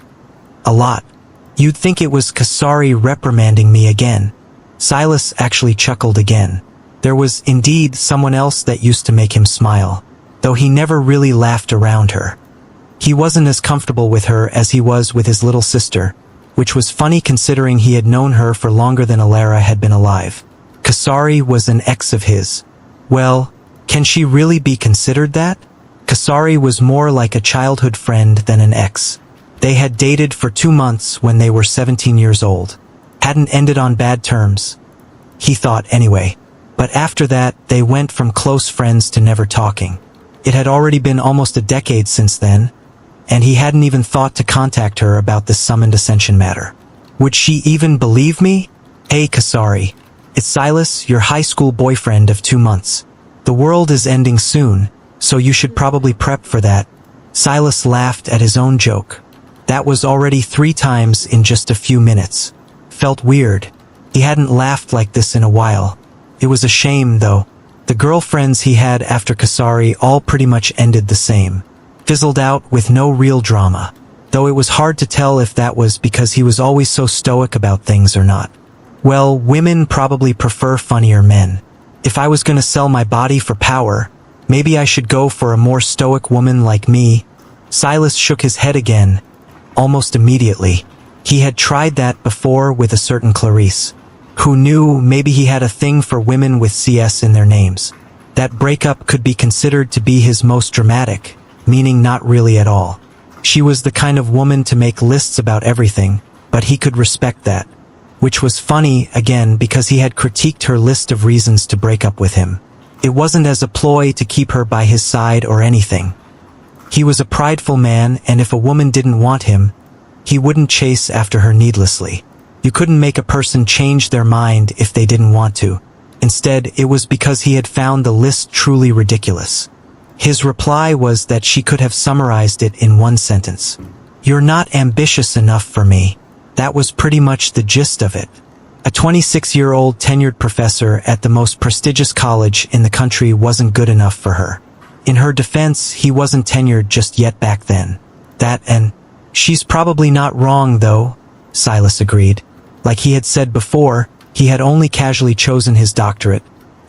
A lot. You'd think it was Kasari reprimanding me again. Silas actually chuckled again. There was indeed someone else that used to make him smile, though he never really laughed around her. He wasn't as comfortable with her as he was with his little sister, which was funny considering he had known her for longer than Alara had been alive. Kasari was an ex of his. Well, can she really be considered that? Kasari was more like a childhood friend than an ex. They had dated for 2 months when they were 17 years old. Hadn't ended on bad terms. He thought anyway. But after that, they went from close friends to never talking. It had already been almost a decade since then, and he hadn't even thought to contact her about this summoned ascension matter. Would she even believe me? Hey Kasari. It's Silas, your high school boyfriend of 2 months. The world is ending soon, so you should probably prep for that. Silas laughed at his own joke. That was already 3 times in just a few minutes. Felt weird. He hadn't laughed like this in a while. It was a shame, though. The girlfriends he had after Kasari all pretty much ended the same. Fizzled out with no real drama. Though it was hard to tell if that was because he was always so stoic about things or not. Well, women probably prefer funnier men. If I was gonna sell my body for power, maybe I should go for a more stoic woman like me. Silas shook his head again. Almost immediately. He had tried that before with a certain Clarice. Who knew maybe he had a thing for women with CS in their names. That breakup could be considered to be his most dramatic, meaning not really at all. She was the kind of woman to make lists about everything, but he could respect that. Which was funny, again, because he had critiqued her list of reasons to break up with him. It wasn't as a ploy to keep her by his side or anything. He was a prideful man, and if a woman didn't want him, he wouldn't chase after her needlessly. You couldn't make a person change their mind if they didn't want to. Instead, it was because he had found the list truly ridiculous. His reply was that she could have summarized it in 1 sentence. You're not ambitious enough for me. That was pretty much the gist of it. A 26-year-old tenured professor at the most prestigious college in the country wasn't good enough for her. In her defense, he wasn't tenured just yet back then. That and... She's probably not wrong, though, Silas agreed. Like he had said before, he had only casually chosen his doctorate,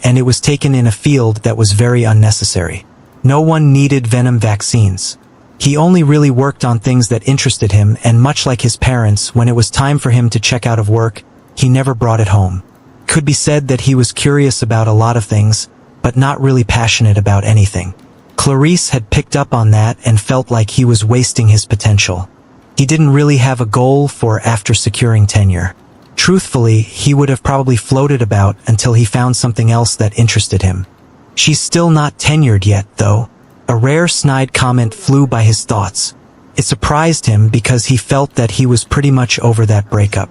and it was taken in a field that was very unnecessary. No one needed venom vaccines. He only really worked on things that interested him, and much like his parents, when it was time for him to check out of work, he never brought it home. Could be said that he was curious about a lot of things, but not really passionate about anything. Clarice had picked up on that and felt like he was wasting his potential. He didn't really have a goal for after securing tenure. Truthfully, he would have probably floated about until he found something else that interested him. She's still not tenured yet, though. A rare snide comment flew by his thoughts. It surprised him because he felt that he was pretty much over that breakup.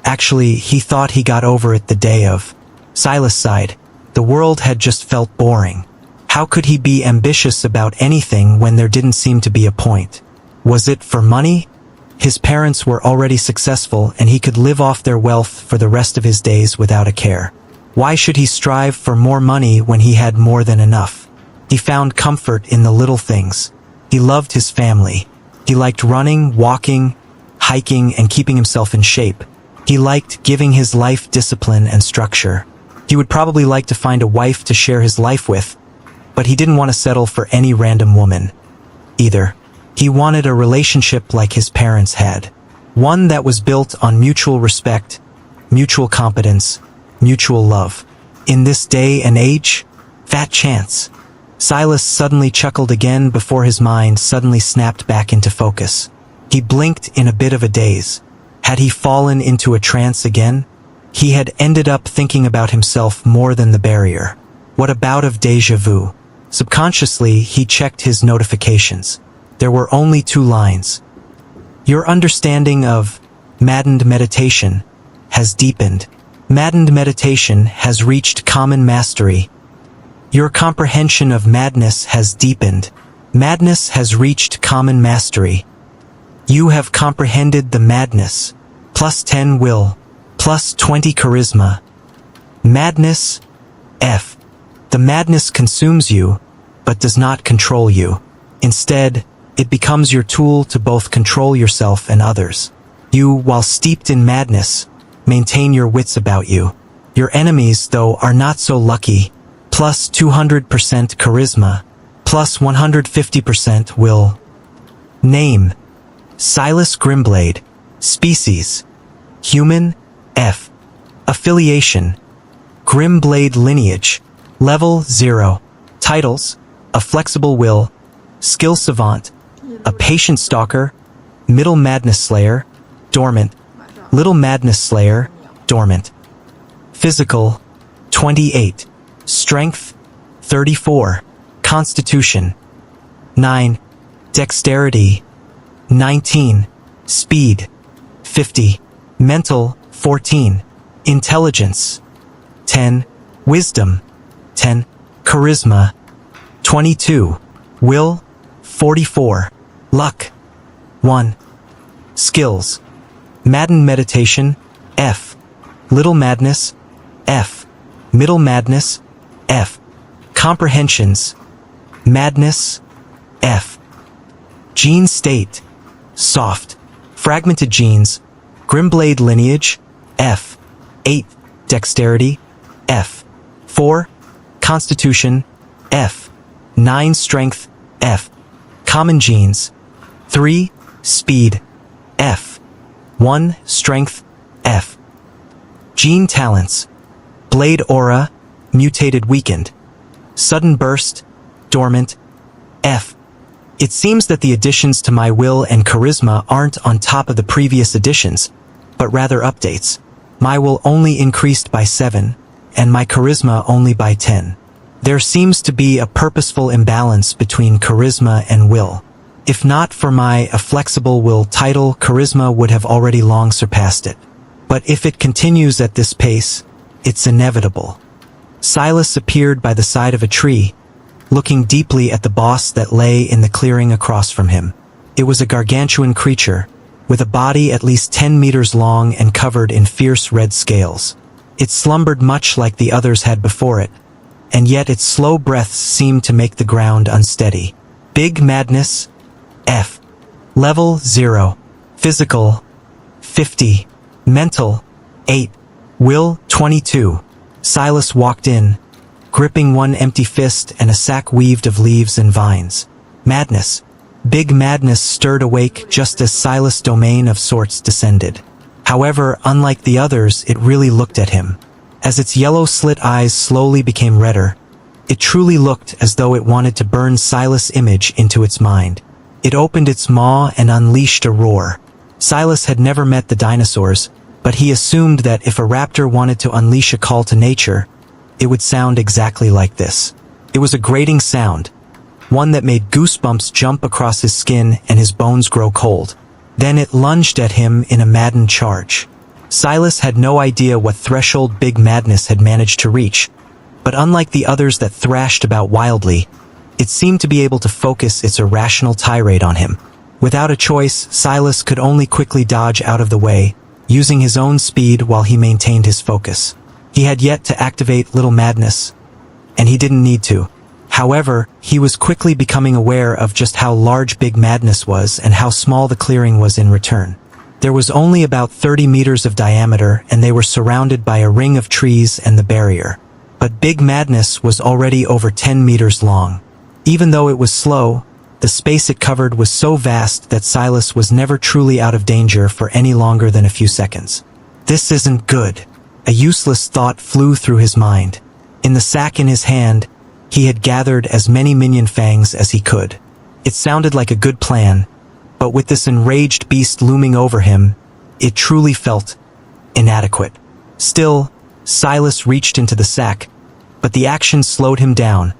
Actually, he thought he got over it the day of. Silas sighed. The world had just felt boring. How could he be ambitious about anything when there didn't seem to be a point? Was it for money? His parents were already successful and he could live off their wealth for the rest of his days without a care. Why should he strive for more money when he had more than enough? He found comfort in the little things. He loved his family. He liked running, walking, hiking, and keeping himself in shape. He liked giving his life discipline and structure. He would probably like to find a wife to share his life with, but he didn't want to settle for any random woman. Either. He wanted a relationship like his parents had. One that was built on mutual respect, mutual competence, mutual love. In this day and age? Fat chance. Silas suddenly chuckled again before his mind suddenly snapped back into focus. He blinked in a bit of a daze. Had he fallen into a trance again? He had ended up thinking about himself more than the barrier. What a bout of déjà vu. Subconsciously, he checked his notifications. There were only 2 lines. Your understanding of maddened meditation has deepened. Maddened meditation has reached common mastery. Your comprehension of madness has deepened. Madness has reached common mastery. You have comprehended the madness. Plus 10 will. Plus 20 charisma. Madness, F. The madness consumes you, but does not control you. Instead, it becomes your tool to both control yourself and others. You, while steeped in madness, maintain your wits about you. Your enemies, though, are not so lucky. Plus 200% charisma. Plus 150% will. Name: Silas Grimblade. Species: Human, F. Affiliation: Grimblade lineage. Level 0. Titles: A Flexible Will, Skill Savant, A Patient Stalker, Middle Madness Slayer, Dormant, Little Madness Slayer, Dormant. Physical: 28. Strength: 34. Constitution: 9. Dexterity: 19. Speed: 50. Mental: 14. Intelligence: 10. Wisdom: 10. Charisma: 22. Will: 44. Luck: 1. Skills: Madden Meditation, F. Little Madness, F. Middle Madness, F. Comprehensions: Madness, F. Gene State: Soft. Fragmented Genes: Grimblade Lineage, F. 8. Dexterity, F. 4. Constitution, F. 9. Strength, F. Common Genes: 3. Speed, F. 1. Strength, F. Gene Talents: Blade Aura, Mutated Weakened. Sudden Burst, Dormant, F. It seems that the additions to my will and charisma aren't on top of the previous additions, but rather updates. My will only increased by 7, and my charisma only by 10. There seems to be a purposeful imbalance between charisma and will. If not for my A Flexible Will title, charisma would have already long surpassed it. But if it continues at this pace, it's inevitable. Silas appeared by the side of a tree, looking deeply at the boss that lay in the clearing across from him. It was a gargantuan creature, with a body at least 10 meters long and covered in fierce red scales. It slumbered much like the others had before it, and yet its slow breaths seemed to make the ground unsteady. Big Madness, F. Level 0. Physical: 50. Mental: 8. Will: 22. Silas walked in, gripping one empty fist and a sack weaved of leaves and vines. Madness. Big Madness stirred awake just as Silas' domain of sorts descended. However, unlike the others, it really looked at him. As its yellow slit eyes slowly became redder, it truly looked as though it wanted to burn Silas' image into its mind. It opened its maw and unleashed a roar. Silas had never met the dinosaurs, but he assumed that if a raptor wanted to unleash a call to nature, it would sound exactly like this. It was a grating sound, one that made goosebumps jump across his skin and his bones grow cold. Then it lunged at him in a maddened charge. Silas had no idea what threshold Big Madness had managed to reach, but unlike the others that thrashed about wildly, it seemed to be able to focus its irrational tirade on him. Without a choice, Silas could only quickly dodge out of the way, using his own speed while he maintained his focus. He had yet to activate Little Madness, and he didn't need to. However, he was quickly becoming aware of just how large Big Madness was and how small the clearing was in return. There was only about 30 meters of diameter, and they were surrounded by a ring of trees and the barrier. But Big Madness was already over 10 meters long. Even though it was slow, the space it covered was so vast that Silas was never truly out of danger for any longer than a few seconds. This isn't good. A useless thought flew through his mind. In the sack in his hand, he had gathered as many minion fangs as he could. It sounded like a good plan, but with this enraged beast looming over him, it truly felt inadequate. Still, Silas reached into the sack, but the action slowed him down,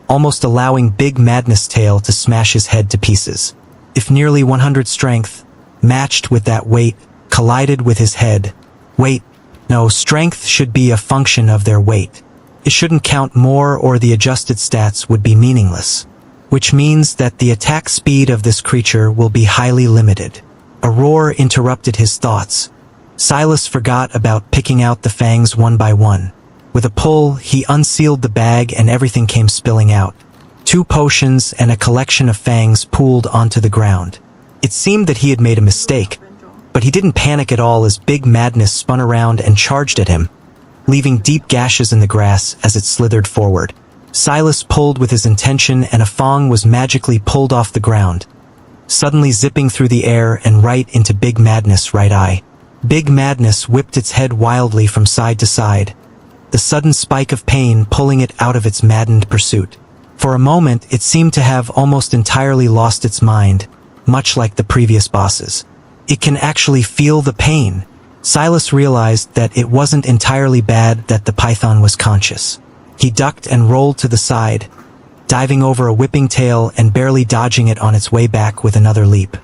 almost allowing Big Madness' tail to smash his head to pieces. If nearly 100 strength, matched with that weight, collided with his head, wait, No, strength should be a function of their weight. It shouldn't count more or the adjusted stats would be meaningless. Which means that the attack speed of this creature will be highly limited. A roar interrupted his thoughts. Silas forgot about picking out the fangs one by one. With a pull, he unsealed the bag and everything came spilling out. 2 potions and a collection of fangs pooled onto the ground. It seemed that he had made a mistake, but he didn't panic at all as Big Madness spun around and charged at him, leaving deep gashes in the grass as it slithered forward. Silas pulled with his intention and a fang was magically pulled off the ground, suddenly zipping through the air and right into Big Madness' right eye. Big Madness whipped its head wildly from side to side, the sudden spike of pain pulling it out of its maddened pursuit. For a moment, it seemed to have almost entirely lost its mind, much like the previous bosses. It can actually feel the pain. Silas realized that it wasn't entirely bad that the python was conscious. He ducked and rolled to the side, diving over a whipping tail and barely dodging it on its way back with another leap.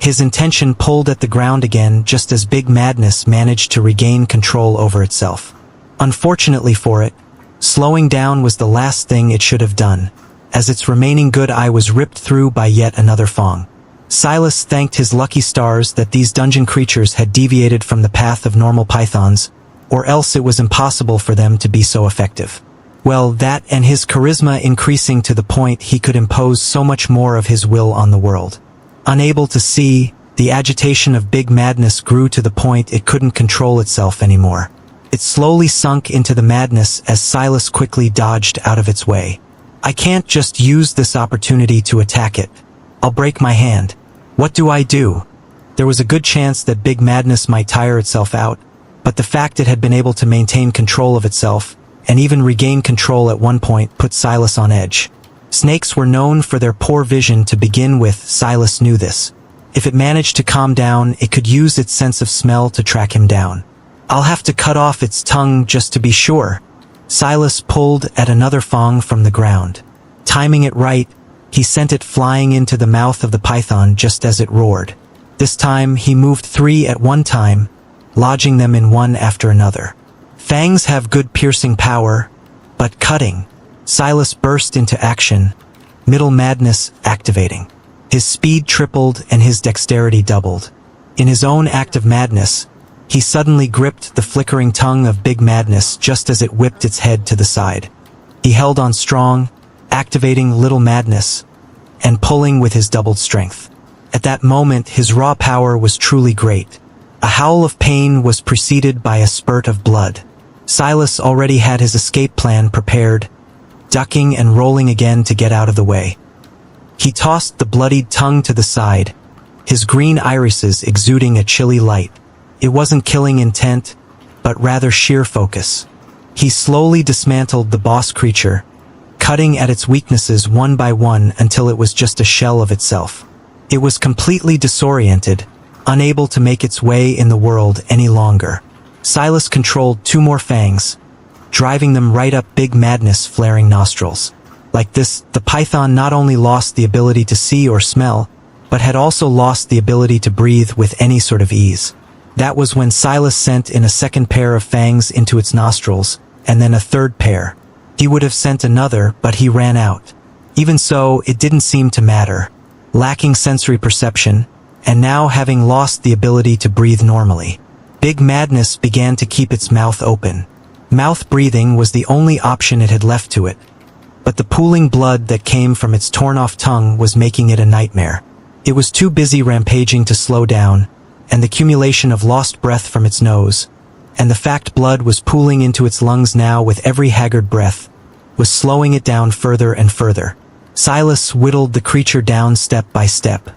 His intention pulled at the ground again just as Big Madness managed to regain control over itself. Unfortunately for it, slowing down was the last thing it should have done, as its remaining good eye was ripped through by yet another fang. Silas thanked his lucky stars that these dungeon creatures had deviated from the path of normal pythons, or else it was impossible for them to be so effective. Well, that and his charisma increasing to the point he could impose so much more of his will on the world. Unable to see, the agitation of Big Madness grew to the point it couldn't control itself anymore. It slowly sunk into the madness as Silas quickly dodged out of its way. I can't just use this opportunity to attack it. I'll break my hand. What do I do? There was a good chance that Big Madness might tire itself out, but the fact it had been able to maintain control of itself, and even regain control at one point, put Silas on edge. Snakes were known for their poor vision to begin with. Silas knew this. If it managed to calm down, it could use its sense of smell to track him down. I'll have to cut off its tongue just to be sure. Silas pulled at another fang from the ground. Timing it right, he sent it flying into the mouth of the python just as it roared. This time, he moved 3 at one time, lodging them in one after another. Fangs have good piercing power, but cutting. Silas burst into action, Middle Madness activating. His speed tripled and his dexterity doubled. In his own act of madness, he suddenly gripped the flickering tongue of Big Madness just as it whipped its head to the side. He held on strong, activating Little Madness, and pulling with his doubled strength. At that moment, his raw power was truly great. A howl of pain was preceded by a spurt of blood. Silas already had his escape plan prepared, ducking and rolling again to get out of the way. He tossed the bloodied tongue to the side, his green irises exuding a chilly light. It wasn't killing intent, but rather sheer focus. He slowly dismantled the boss creature, cutting at its weaknesses one by one until it was just a shell of itself. It was completely disoriented, unable to make its way in the world any longer. Silas controlled 2 more fangs, driving them right up Big Madness' flaring nostrils. Like this, the python not only lost the ability to see or smell, but had also lost the ability to breathe with any sort of ease. That was when Silas sent in a second pair of fangs into its nostrils, and then a third pair. He would have sent another, but he ran out. Even so, it didn't seem to matter. Lacking sensory perception, and now having lost the ability to breathe normally, Big Madness began to keep its mouth open. Mouth breathing was the only option it had left to it, but the pooling blood that came from its torn-off tongue was making it a nightmare. It was too busy rampaging to slow down, and the accumulation of lost breath from its nose, and the fact blood was pooling into its lungs now with every haggard breath, was slowing it down further and further. Silas whittled the creature down step by step.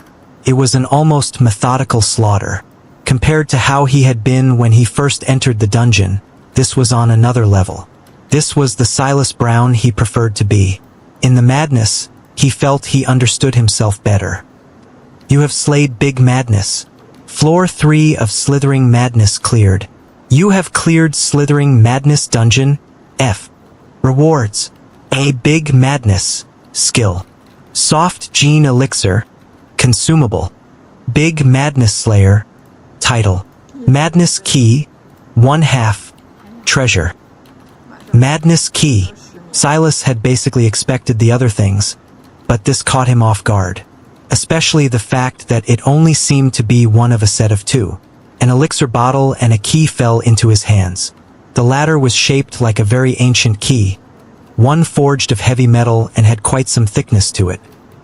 It was an almost methodical slaughter. Compared to how he had been when he first entered the dungeon, this was on another level. This was the Silas Brown he preferred to be. In the madness, he felt he understood himself better. You have slayed Big Madness. Floor 3 of Slithering Madness cleared. You have cleared Slithering Madness Dungeon. F. Rewards. A. Big Madness. Skill. Soft Gene Elixir. Consumable. Big Madness Slayer. Title. Madness Key. 1/2. Treasure. Madness key. Silas had basically expected the other things, but this caught him off guard. Especially the fact that it only seemed to be one of a set of two. An elixir bottle and a key fell into his hands. The latter was shaped like a very ancient key, one forged of heavy metal and had quite some thickness to it.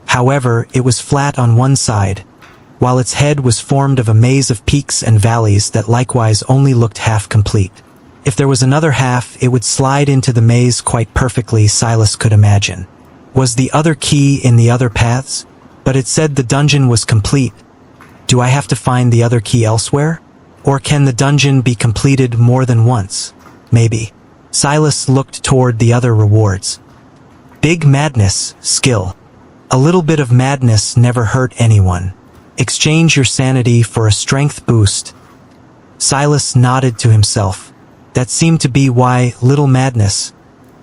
However, it was flat on one side, while its head was formed of a maze of peaks and valleys that likewise only looked half complete. If there was another half, it would slide into the maze quite perfectly, Silas could imagine. Was the other key in the other paths? But it said the dungeon was complete. Do I have to find the other key elsewhere? Or can the dungeon be completed more than once? Maybe. Silas looked toward the other rewards. Big madness, skill. A little bit of madness never hurt anyone. Exchange your sanity for a strength boost. Silas nodded to himself. That seemed to be why Little Madness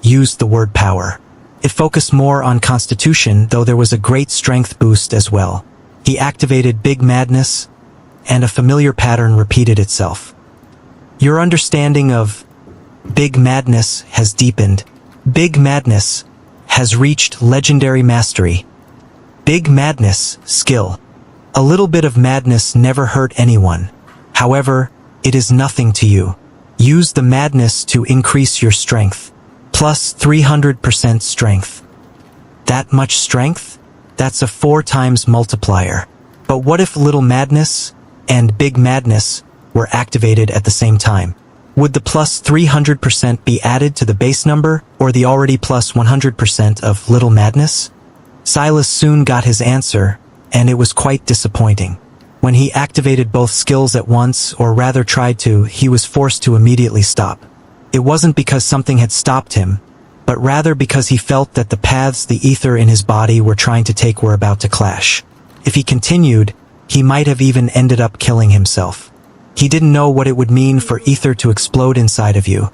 used the word power. It focused more on constitution, though there was a great strength boost as well. He activated Big Madness, and a familiar pattern repeated itself. Your understanding of Big Madness has deepened. Big Madness has reached legendary mastery. Big Madness skill. A little bit of madness never hurt anyone. However, it is nothing to you. Use the madness to increase your strength. Plus 300% strength. That much strength? That's a 4 times multiplier. But what if Little Madness and Big Madness were activated at the same time? Would the plus 300% be added to the base number, or the already plus 100% of Little Madness? Silas soon got his answer, and it was quite disappointing. When he activated both skills at once, or rather tried to, he was forced to immediately stop. It wasn't because something had stopped him, but rather because he felt that the paths the ether in his body were trying to take were about to clash. If he continued, he might have even ended up killing himself. He didn't know what it would mean for ether to explode inside of you,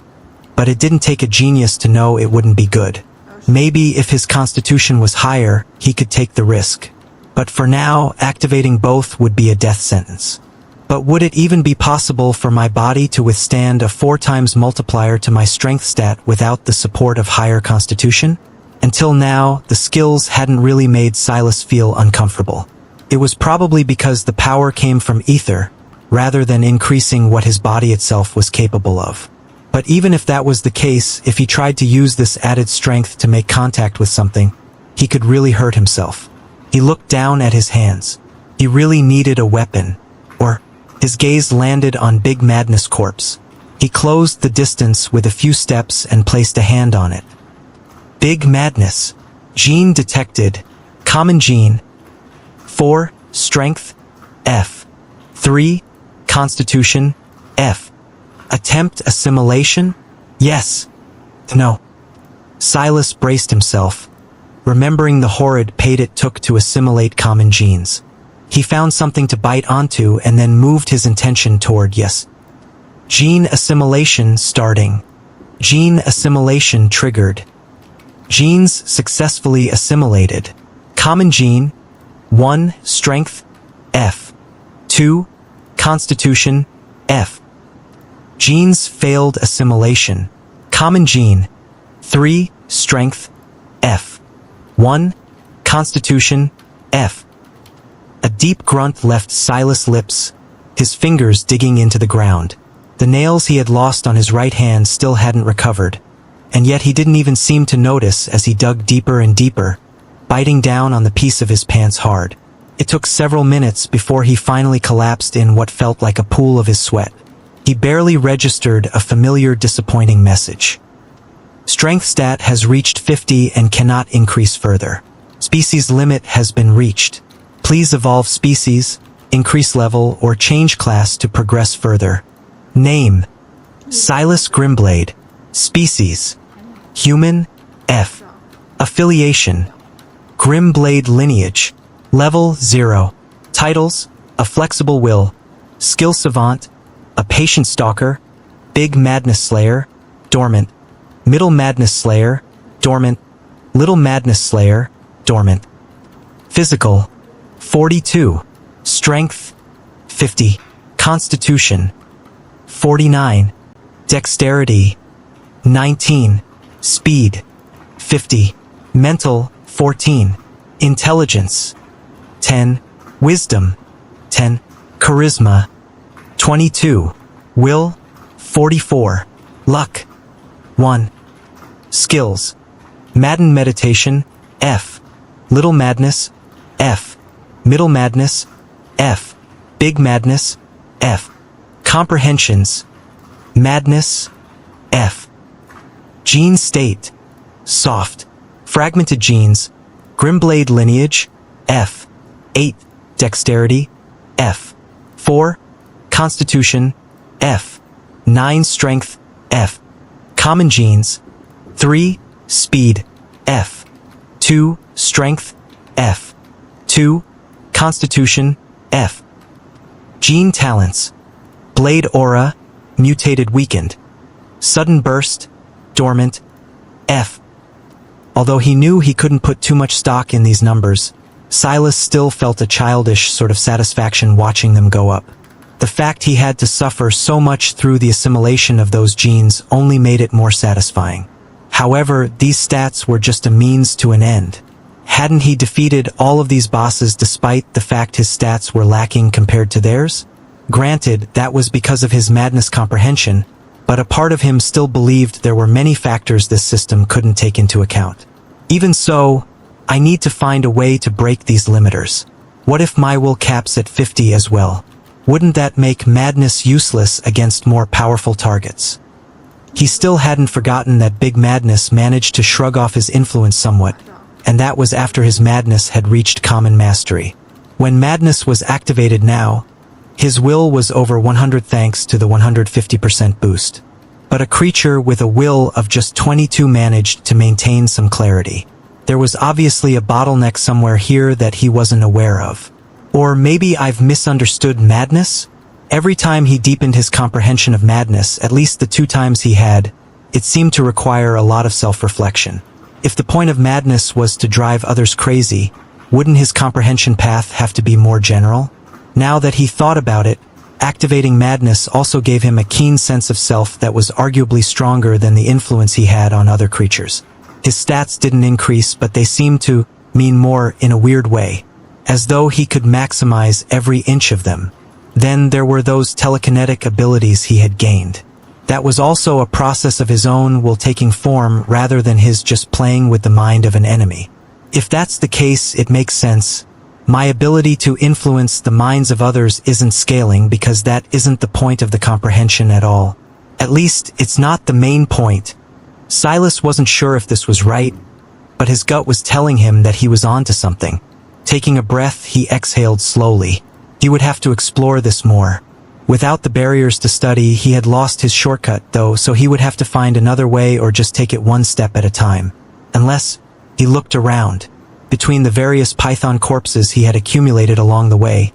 but it didn't take a genius to know it wouldn't be good. Maybe if his constitution was higher, he could take the risk. But for now, activating both would be a death sentence. But would it even be possible for my body to withstand a 4 times multiplier to my strength stat without the support of higher constitution? Until now, the skills hadn't really made Silas feel uncomfortable. It was probably because the power came from ether, rather than increasing what his body itself was capable of. But even if that was the case, if he tried to use this added strength to make contact with something, he could really hurt himself. He looked down at his hands. He really needed a weapon. Or, his gaze landed on Big Madness corpse. He closed the distance with a few steps and placed a hand on it. Big Madness. Gene detected. Common gene. 4. Strength. F. 3. Constitution. F. Attempt assimilation? Yes. No. Silas braced himself, remembering the horrid pain it took to assimilate common genes. He found something to bite onto and then moved his intention toward yes. Gene assimilation starting. Gene assimilation triggered. Genes successfully assimilated. Common gene. 1. Strength. F. 2. Constitution. F. Genes failed assimilation. Common gene. 3. Strength. F. 1. Constitution. F. A deep grunt left Silas' lips, his fingers digging into the ground. The nails he had lost on his right hand still hadn't recovered, and yet he didn't even seem to notice as he dug deeper and deeper, biting down on the piece of his pants hard. It took several minutes before he finally collapsed in what felt like a pool of his sweat. He barely registered a familiar disappointing message. Strength stat has reached 50 and cannot increase further. Species limit has been reached. Please evolve species, increase level, or change class to progress further. Name: Silas Grimblade. Species: Human. F. Affiliation: Grimblade lineage. Level 0. Titles: A Flexible Will, Skill Savant, A Patient Stalker, Big Madness Slayer, Dormant, Middle Madness Slayer, Dormant, Little Madness Slayer, Dormant. Physical: 42. Strength: 50. Constitution: 49. Dexterity 19. Speed 50. Mental 14. Intelligence 10. Wisdom 10. Charisma 22. Will 44. Luck 1. Skills: Madden Meditation F. Little Madness F. Middle Madness F. Big Madness F. Comprehensions: Madness F. Gene State: Soft. Fragmented Genes: Grimblade Lineage F. 8. Dexterity F. 4. Constitution F. 9. Strength F. Common Genes: 3. Speed F. 2. Strength F. 2. Constitution F. Gene Talents: Blade Aura, Mutated Weakened. Sudden Burst, Dormant F. Although he knew he couldn't put too much stock in these numbers, Silas still felt a childish sort of satisfaction watching them go up. The fact he had to suffer so much through the assimilation of those genes only made it more satisfying. However, these stats were just a means to an end. Hadn't he defeated all of these bosses despite the fact his stats were lacking compared to theirs? Granted, that was because of his madness comprehension, but a part of him still believed there were many factors this system couldn't take into account. Even so, I need to find a way to break these limiters. What if my will caps at 50 as well? Wouldn't that make madness useless against more powerful targets? He still hadn't forgotten that Big Madness managed to shrug off his influence somewhat, and that was after his madness had reached common mastery. When madness was activated now, his will was over 100 thanks to the 150% boost. But a creature with a will of just 22 managed to maintain some clarity. There was obviously a bottleneck somewhere here that he wasn't aware of. Or maybe I've misunderstood madness? Every time he deepened his comprehension of madness, at least the 2 times he had, it seemed to require a lot of self-reflection. If the point of madness was to drive others crazy, wouldn't his comprehension path have to be more general? Now that he thought about it, activating madness also gave him a keen sense of self that was arguably stronger than the influence he had on other creatures. His stats didn't increase, but they seemed to mean more in a weird way, as though he could maximize every inch of them. Then there were those telekinetic abilities he had gained. That was also a process of his own will taking form rather than his just playing with the mind of an enemy. If that's the case, it makes sense. My ability to influence the minds of others isn't scaling because that isn't the point of the comprehension at all. At least, it's not the main point. Silas wasn't sure if this was right, but his gut was telling him that he was onto something. Taking a breath, he exhaled slowly. He would have to explore this more. Without the barriers to study, he had lost his shortcut, though, so he would have to find another way or just take it one step at a time. Unless, he looked around. Between the various python corpses he had accumulated along the way,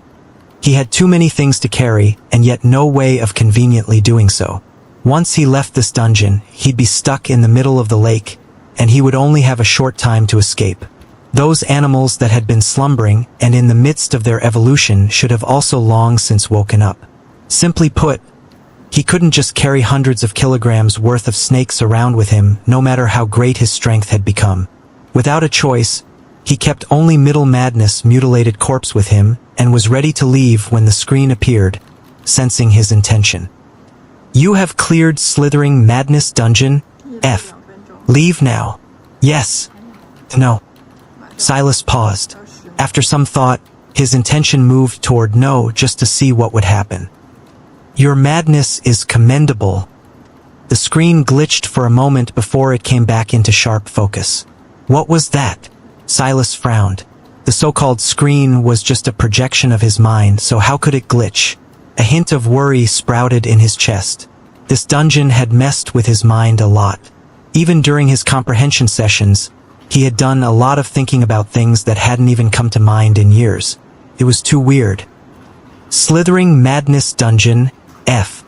he had too many things to carry, and yet no way of conveniently doing so. Once he left this dungeon, he'd be stuck in the middle of the lake, and he would only have a short time to escape. Those animals that had been slumbering and in the midst of their evolution should have also long since woken up. Simply put, he couldn't just carry hundreds of kilograms worth of snakes around with him, no matter how great his strength had become. Without a choice, he kept only Middle Madness' mutilated corpse with him and was ready to leave when the screen appeared, sensing his intention. You have cleared Slithering Madness Dungeon F. Leave now. Yes. No. Silas paused. After some thought, his intention moved toward no just to see what would happen. Your madness is commendable. The screen glitched for a moment before it came back into sharp focus. What was that? Silas frowned. The so-called screen was just a projection of his mind, so how could it glitch? A hint of worry sprouted in his chest. This dungeon had messed with his mind a lot. Even during his comprehension sessions, he had done a lot of thinking about things that hadn't even come to mind in years. It was too weird. Slithering Madness Dungeon F.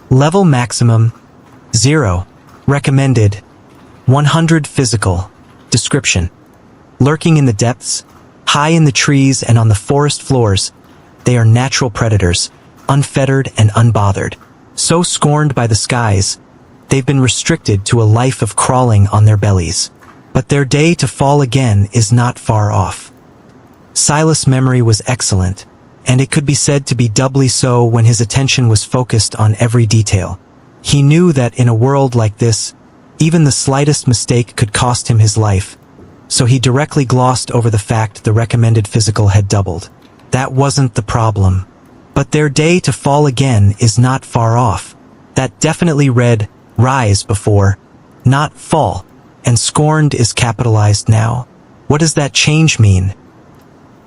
Level maximum 0. Recommended 100 physical. Description: lurking in the depths, high in the trees and on the forest floors, they are natural predators, unfettered and unbothered. So scorned by the skies, They've been restricted to a life of crawling on their bellies. But their day to fall again is not far off. Silas' memory was excellent, and it could be said to be doubly so when his attention was focused on every detail. He knew that in a world like this, even the slightest mistake could cost him his life, so he directly glossed over the fact the recommended physical had doubled. That wasn't the problem. But their day to fall again is not far off. That definitely read rise before, not fall, and scorned is capitalized now. What does that change mean?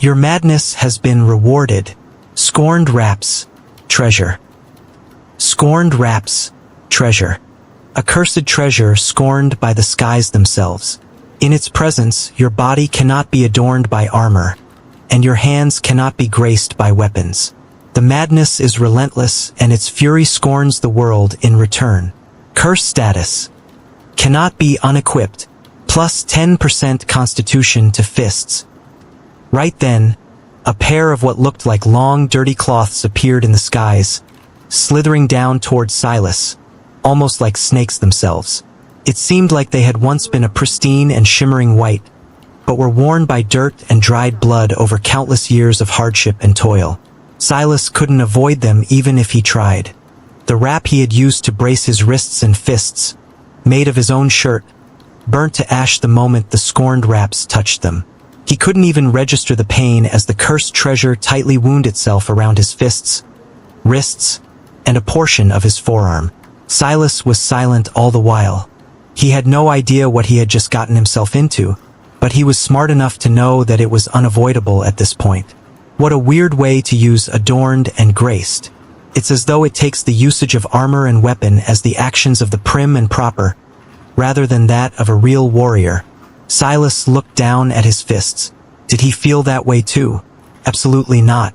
Your madness has been rewarded. Scorned wraps, treasure. Scorned wraps, treasure. Accursed treasure scorned by the skies themselves. In its presence, your body cannot be adorned by armor, and your hands cannot be graced by weapons. The madness is relentless, and its fury scorns the world in return. Curse status. Cannot be unequipped. Plus 10% constitution to fists. Right then, a pair of what looked like long, dirty cloths appeared in the skies, slithering down towards Silas, almost like snakes themselves. It seemed like they had once been a pristine and shimmering white, but were worn by dirt and dried blood over countless years of hardship and toil. Silas couldn't avoid them even if he tried. The wrap he had used to brace his wrists and fists, made of his own shirt, burnt to ash the moment the scorned wraps touched them. He couldn't even register the pain as the cursed treasure tightly wound itself around his fists, wrists, and a portion of his forearm. Silas was silent all the while. He had no idea what he had just gotten himself into, but he was smart enough to know that it was unavoidable at this point. What a weird way to use adorned and graced. It's as though it takes the usage of armor and weapon as the actions of the prim and proper, rather than that of a real warrior. Silas looked down at his fists. Did he feel that way too? Absolutely not.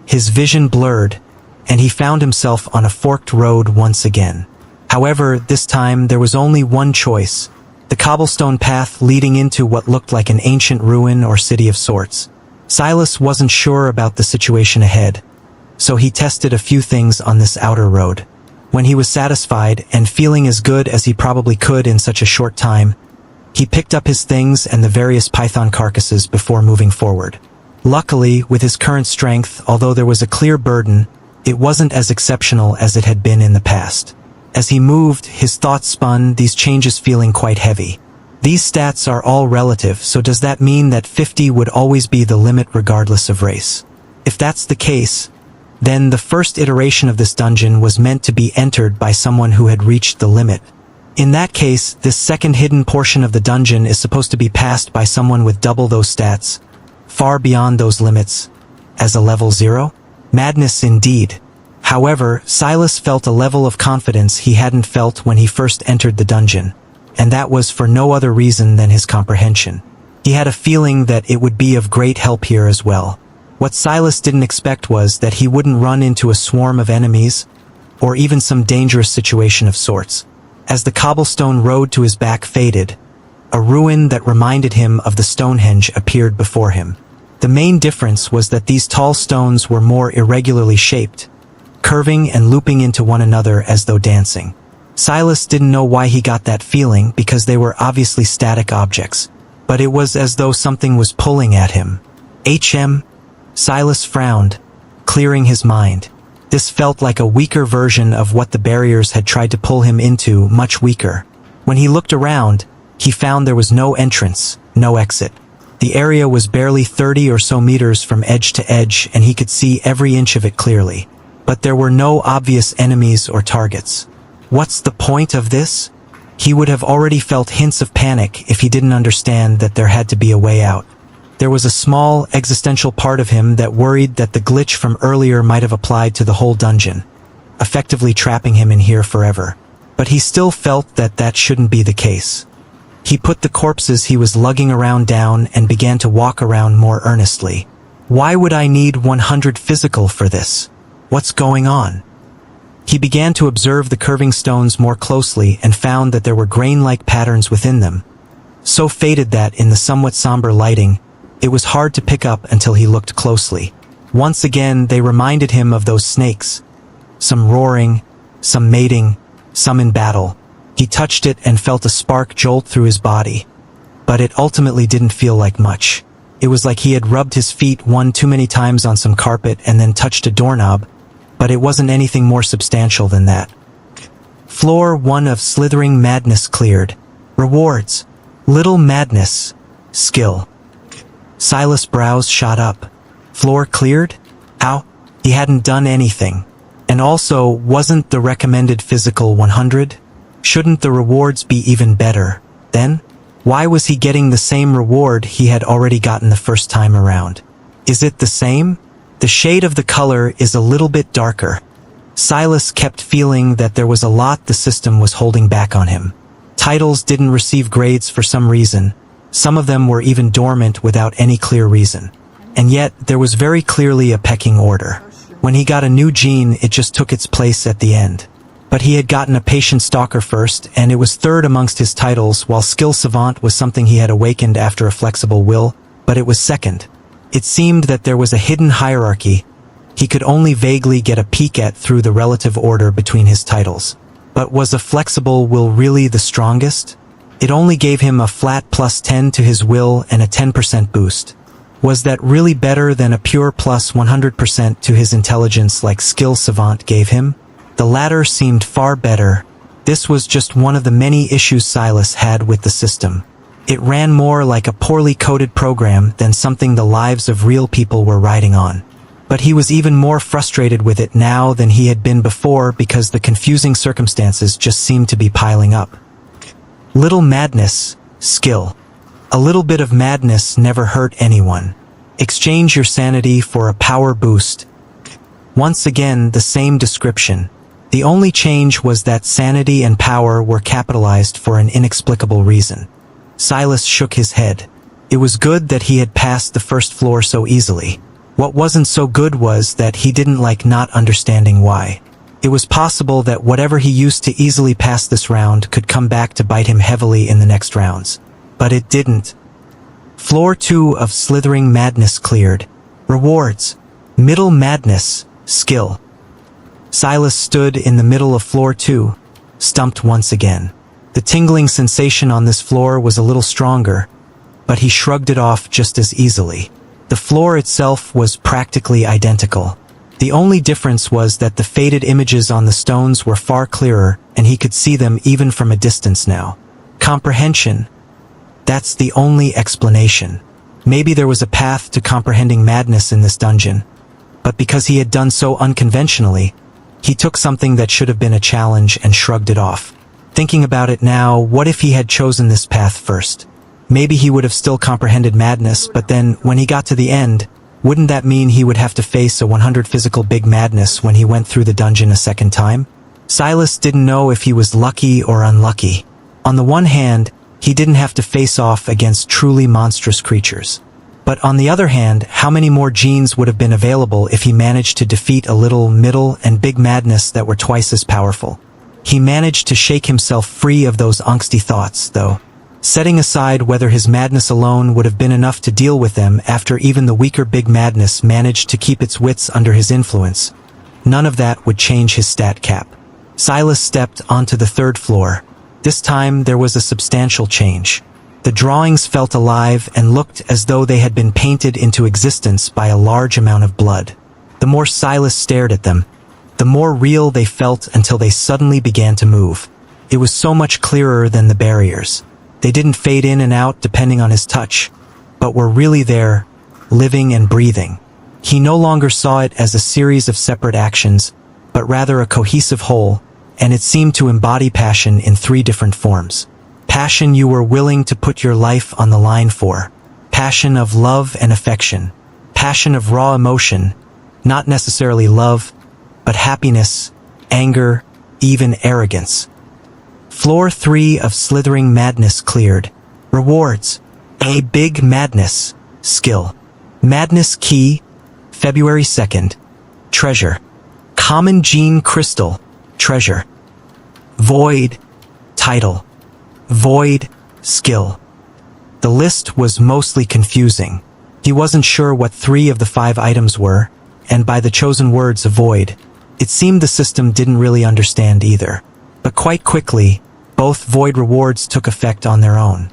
His vision blurred, and he found himself on a forked road once again. However, this time there was only one choice, the cobblestone path leading into what looked like an ancient ruin or city of sorts. Silas wasn't sure about the situation ahead, so he tested a few things on this outer road. When he was satisfied and feeling as good as he probably could in such a short time, he picked up his things and the various python carcasses before moving forward. Luckily, with his current strength, although there was a clear burden, it wasn't as exceptional as it had been in the past. As he moved, his thoughts spun, these changes feeling quite heavy. These stats are all relative, so does that mean that 50 would always be the limit regardless of race? If that's the case, then the first iteration of this dungeon was meant to be entered by someone who had reached the limit. In that case, this second hidden portion of the dungeon is supposed to be passed by someone with double those stats, far beyond those limits, as a level 0? Madness indeed. However, Silas felt a level of confidence he hadn't felt when he first entered the dungeon, and that was for no other reason than his comprehension. He had a feeling that it would be of great help here as well. What Silas didn't expect was that he wouldn't run into a swarm of enemies, or even some dangerous situation of sorts. As the cobblestone road to his back faded, a ruin that reminded him of the Stonehenge appeared before him. The main difference was that these tall stones were more irregularly shaped, curving and looping into one another as though dancing. Silas didn't know why he got that feeling because they were obviously static objects, but it was as though something was pulling at him. Silas frowned, clearing his mind. This felt like a weaker version of what the barriers had tried to pull him into, much weaker. When he looked around, he found there was no entrance, no exit. The area was barely 30 or so meters from edge to edge, and he could see every inch of it clearly. But there were no obvious enemies or targets. What's the point of this? He would have already felt hints of panic if he didn't understand that there had to be a way out. There was a small, existential part of him that worried that the glitch from earlier might have applied to the whole dungeon, effectively trapping him in here forever. But he still felt that that shouldn't be the case. He put the corpses he was lugging around down and began to walk around more earnestly. Why would I need 100 physical for this? What's going on? He began to observe the curving stones more closely and found that there were grain-like patterns within them, so faded that in the somewhat somber lighting, it was hard to pick up until he looked closely. Once again, they reminded him of those snakes. Some roaring, some mating, some in battle. He touched it and felt a spark jolt through his body. But it ultimately didn't feel like much. It was like he had rubbed his feet one too many times on some carpet and then touched a doorknob, but it wasn't anything more substantial than that. Floor 1 of Slithering Madness cleared. Rewards. Little Madness. Skill. Silas' brows shot up. Floor cleared? How? He hadn't done anything. And also, wasn't the recommended physical 100? Shouldn't the rewards be even better, then? Why was he getting the same reward he had already gotten the first time around? Is it the same? The shade of the color is a little bit darker. Silas kept feeling that there was a lot the system was holding back on him. Titles didn't receive grades for some reason. Some of them were even dormant without any clear reason. And yet, there was very clearly a pecking order. When he got a new gene, it just took its place at the end. But he had gotten a Patient Stalker first, and it was third amongst his titles, while Skill Savant was something he had awakened after a Flexible Will, but it was second. It seemed that there was a hidden hierarchy he could only vaguely get a peek at through the relative order between his titles. But was a Flexible Will really the strongest? It only gave him a flat +10 to his will and a 10% boost. Was that really better than a pure +100% to his intelligence like Skill Savant gave him? The latter seemed far better. This was just one of the many issues Silas had with the system. It ran more like a poorly coded program than something the lives of real people were riding on. But he was even more frustrated with it now than he had been before because the confusing circumstances just seemed to be piling up. Little Madness. Skill. A little bit of madness never hurt anyone. Exchange your sanity for a power boost. Once again, the same description. The only change was that sanity and power were capitalized for an inexplicable reason. Silas shook his head. It was good that he had passed the first floor so easily. What wasn't so good was that he didn't like not understanding why. It was possible that whatever he used to easily pass this round could come back to bite him heavily in the next rounds. But it didn't. Floor 2 of Slithering Madness cleared. Rewards. Middle Madness. Skill. Silas stood in the middle of Floor 2, stumped once again. The tingling sensation on this floor was a little stronger, but he shrugged it off just as easily. The floor itself was practically identical. The only difference was that the faded images on the stones were far clearer, and he could see them even from a distance now. Comprehension. That's the only explanation. Maybe there was a path to comprehending madness in this dungeon, but because he had done so unconventionally, he took something that should have been a challenge and shrugged it off. Thinking about it now, what if he had chosen this path first? Maybe he would have still comprehended madness, but then, when he got to the end, wouldn't that mean he would have to face a 100 physical big madness when he went through the dungeon a second time? Silas didn't know if he was lucky or unlucky. On the one hand, he didn't have to face off against truly monstrous creatures. But on the other hand, how many more genes would have been available if he managed to defeat a little, middle, and big madness that were twice as powerful? He managed to shake himself free of those angsty thoughts, though. Setting aside whether his madness alone would have been enough to deal with them after even the weaker big madness managed to keep its wits under his influence, none of that would change his stat cap. Silas stepped onto the third floor. This time there was a substantial change. The drawings felt alive and looked as though they had been painted into existence by a large amount of blood. The more Silas stared at them, the more real they felt until they suddenly began to move. It was so much clearer than the barriers. They didn't fade in and out depending on his touch, but were really there, living and breathing. He no longer saw it as a series of separate actions, but rather a cohesive whole, and it seemed to embody passion in 3 different forms. Passion you were willing to put your life on the line for. Passion of love and affection. Passion of raw emotion, not necessarily love, but happiness, anger, even arrogance. Floor 3 of Slithering Madness cleared. Rewards. A Big Madness. Skill. Madness Key. February 2nd. Treasure. Common Gene Crystal. Treasure. Void. Title. Void. Skill. The list was mostly confusing. He wasn't sure what 3 of the 5 items were, and by the chosen words void, it seemed the system didn't really understand either. But quite quickly, both void rewards took effect on their own.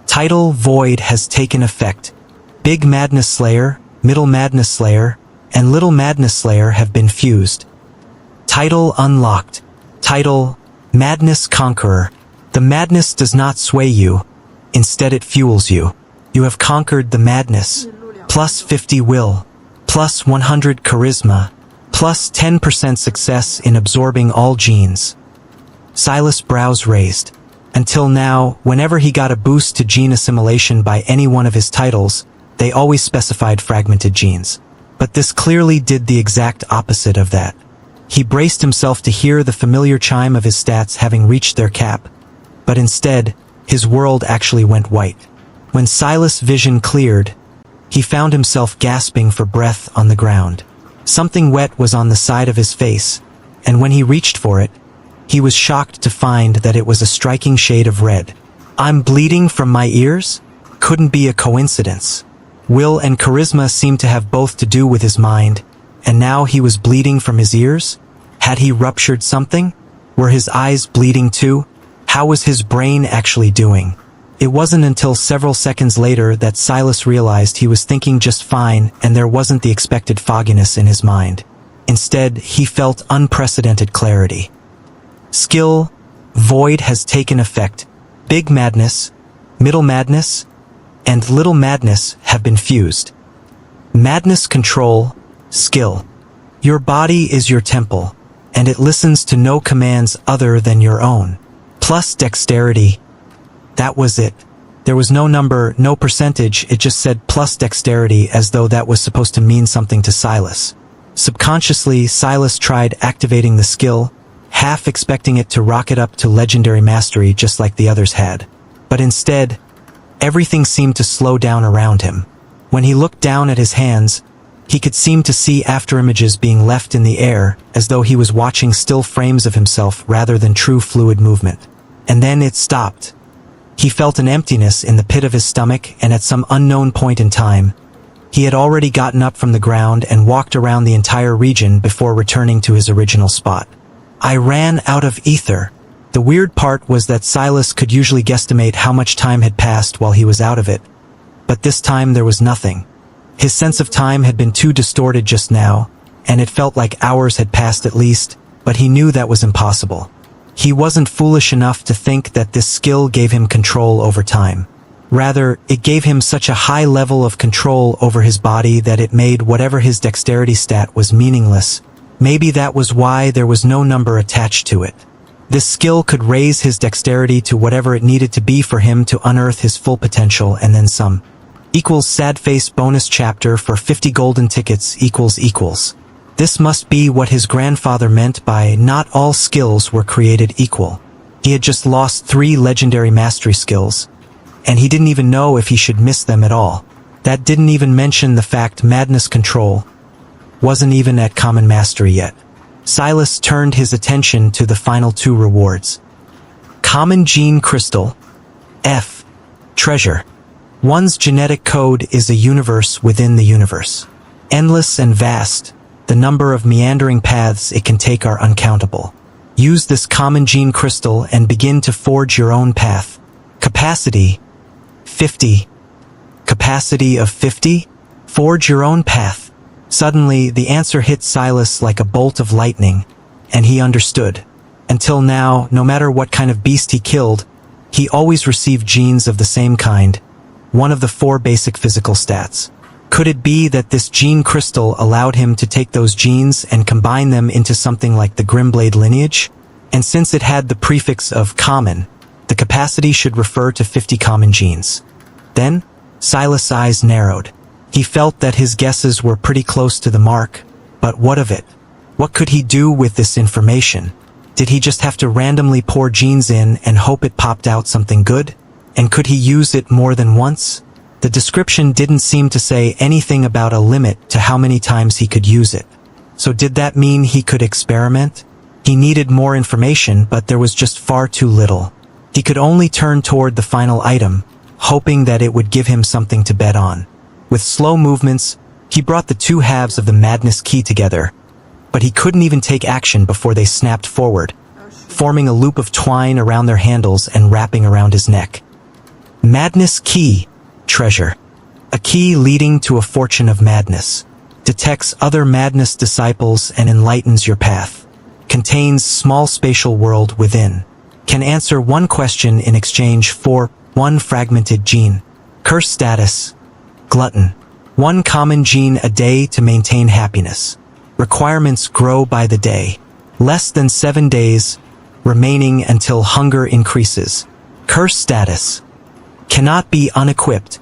Title Void has taken effect. Big Madness Slayer, Middle Madness Slayer, and Little Madness Slayer have been fused. Title unlocked. Title Madness Conqueror. The madness does not sway you. Instead it fuels you. You have conquered the madness. Plus 50 will. Plus 100 charisma. Plus 10% success in absorbing all genes. Silas' brows raised. Until now, whenever he got a boost to gene assimilation by any one of his titles, they always specified fragmented genes. But this clearly did the exact opposite of that. He braced himself to hear the familiar chime of his stats having reached their cap. But instead, his world actually went white. When Silas' vision cleared, he found himself gasping for breath on the ground. Something wet was on the side of his face, and when he reached for it, he was shocked to find that it was a striking shade of red. I'm bleeding from my ears? Couldn't be a coincidence. Will and charisma seemed to have both to do with his mind, and now he was bleeding from his ears? Had he ruptured something? Were his eyes bleeding too? How was his brain actually doing? It wasn't until several seconds later that Silas realized he was thinking just fine and there wasn't the expected fogginess in his mind. Instead, he felt unprecedented clarity. Skill Void has taken effect. Big Madness, Middle Madness, and Little Madness have been fused. Madness Control Skill. Your body is your temple, and it listens to no commands other than your own. Plus Dexterity. That was it. There was no number, no percentage, it just said plus Dexterity as though that was supposed to mean something to Silas. Subconsciously, Silas tried activating the skill, half expecting it to rocket up to legendary mastery just like the others had. But instead, everything seemed to slow down around him. When he looked down at his hands, he could seem to see afterimages being left in the air, as though he was watching still frames of himself rather than true fluid movement. And then it stopped. He felt an emptiness in the pit of his stomach, and at some unknown point in time, he had already gotten up from the ground and walked around the entire region before returning to his original spot. I ran out of ether. The weird part was that Silas could usually guesstimate how much time had passed while he was out of it, but this time there was nothing. His sense of time had been too distorted just now, and it felt like hours had passed at least, but he knew that was impossible. He wasn't foolish enough to think that this skill gave him control over time. Rather, it gave him such a high level of control over his body that it made whatever his dexterity stat was meaningless. Maybe that was why there was no number attached to it. This skill could raise his dexterity to whatever it needed to be for him to unearth his full potential and then some. Equals sad face bonus chapter for 50 golden tickets equals. This must be what his grandfather meant by not all skills were created equal. He had just lost 3 legendary mastery skills, and he didn't even know if he should miss them at all. That didn't even mention the fact Madness Control wasn't even at common mastery yet. Silas turned his attention to the final 2 rewards. Common Gene Crystal. F. Treasure. One's genetic code is a universe within the universe. Endless and vast, the number of meandering paths it can take are uncountable. Use this common gene crystal and begin to forge your own path. Capacity 50. Capacity of 50? Forge your own path. Suddenly, the answer hit Silas like a bolt of lightning, and he understood. Until now, no matter what kind of beast he killed, he always received genes of the same kind, one of the 4 basic physical stats. Could it be that this gene crystal allowed him to take those genes and combine them into something like the Grimblade lineage? And since it had the prefix of common, the capacity should refer to 50 common genes. Then, Silas' eyes narrowed. He felt that his guesses were pretty close to the mark, but what of it? What could he do with this information? Did he just have to randomly pour genes in and hope it popped out something good? And could he use it more than once? The description didn't seem to say anything about a limit to how many times he could use it. So did that mean he could experiment? He needed more information, but there was just far too little. He could only turn toward the final item, hoping that it would give him something to bet on. With slow movements, he brought the 2 halves of the madness key together, but he couldn't even take action before they snapped forward. forming a loop of twine around their handles and wrapping around his neck. Madness Key. Treasure. A key leading to a fortune of madness. Detects other madness disciples and enlightens your path. Contains small spatial world within. Can answer one question in exchange for one fragmented gene. Curse status. Glutton. One common gene a day to maintain happiness. Requirements grow by the day. Less than 7 days, remaining until hunger increases. Curse status. Cannot be unequipped.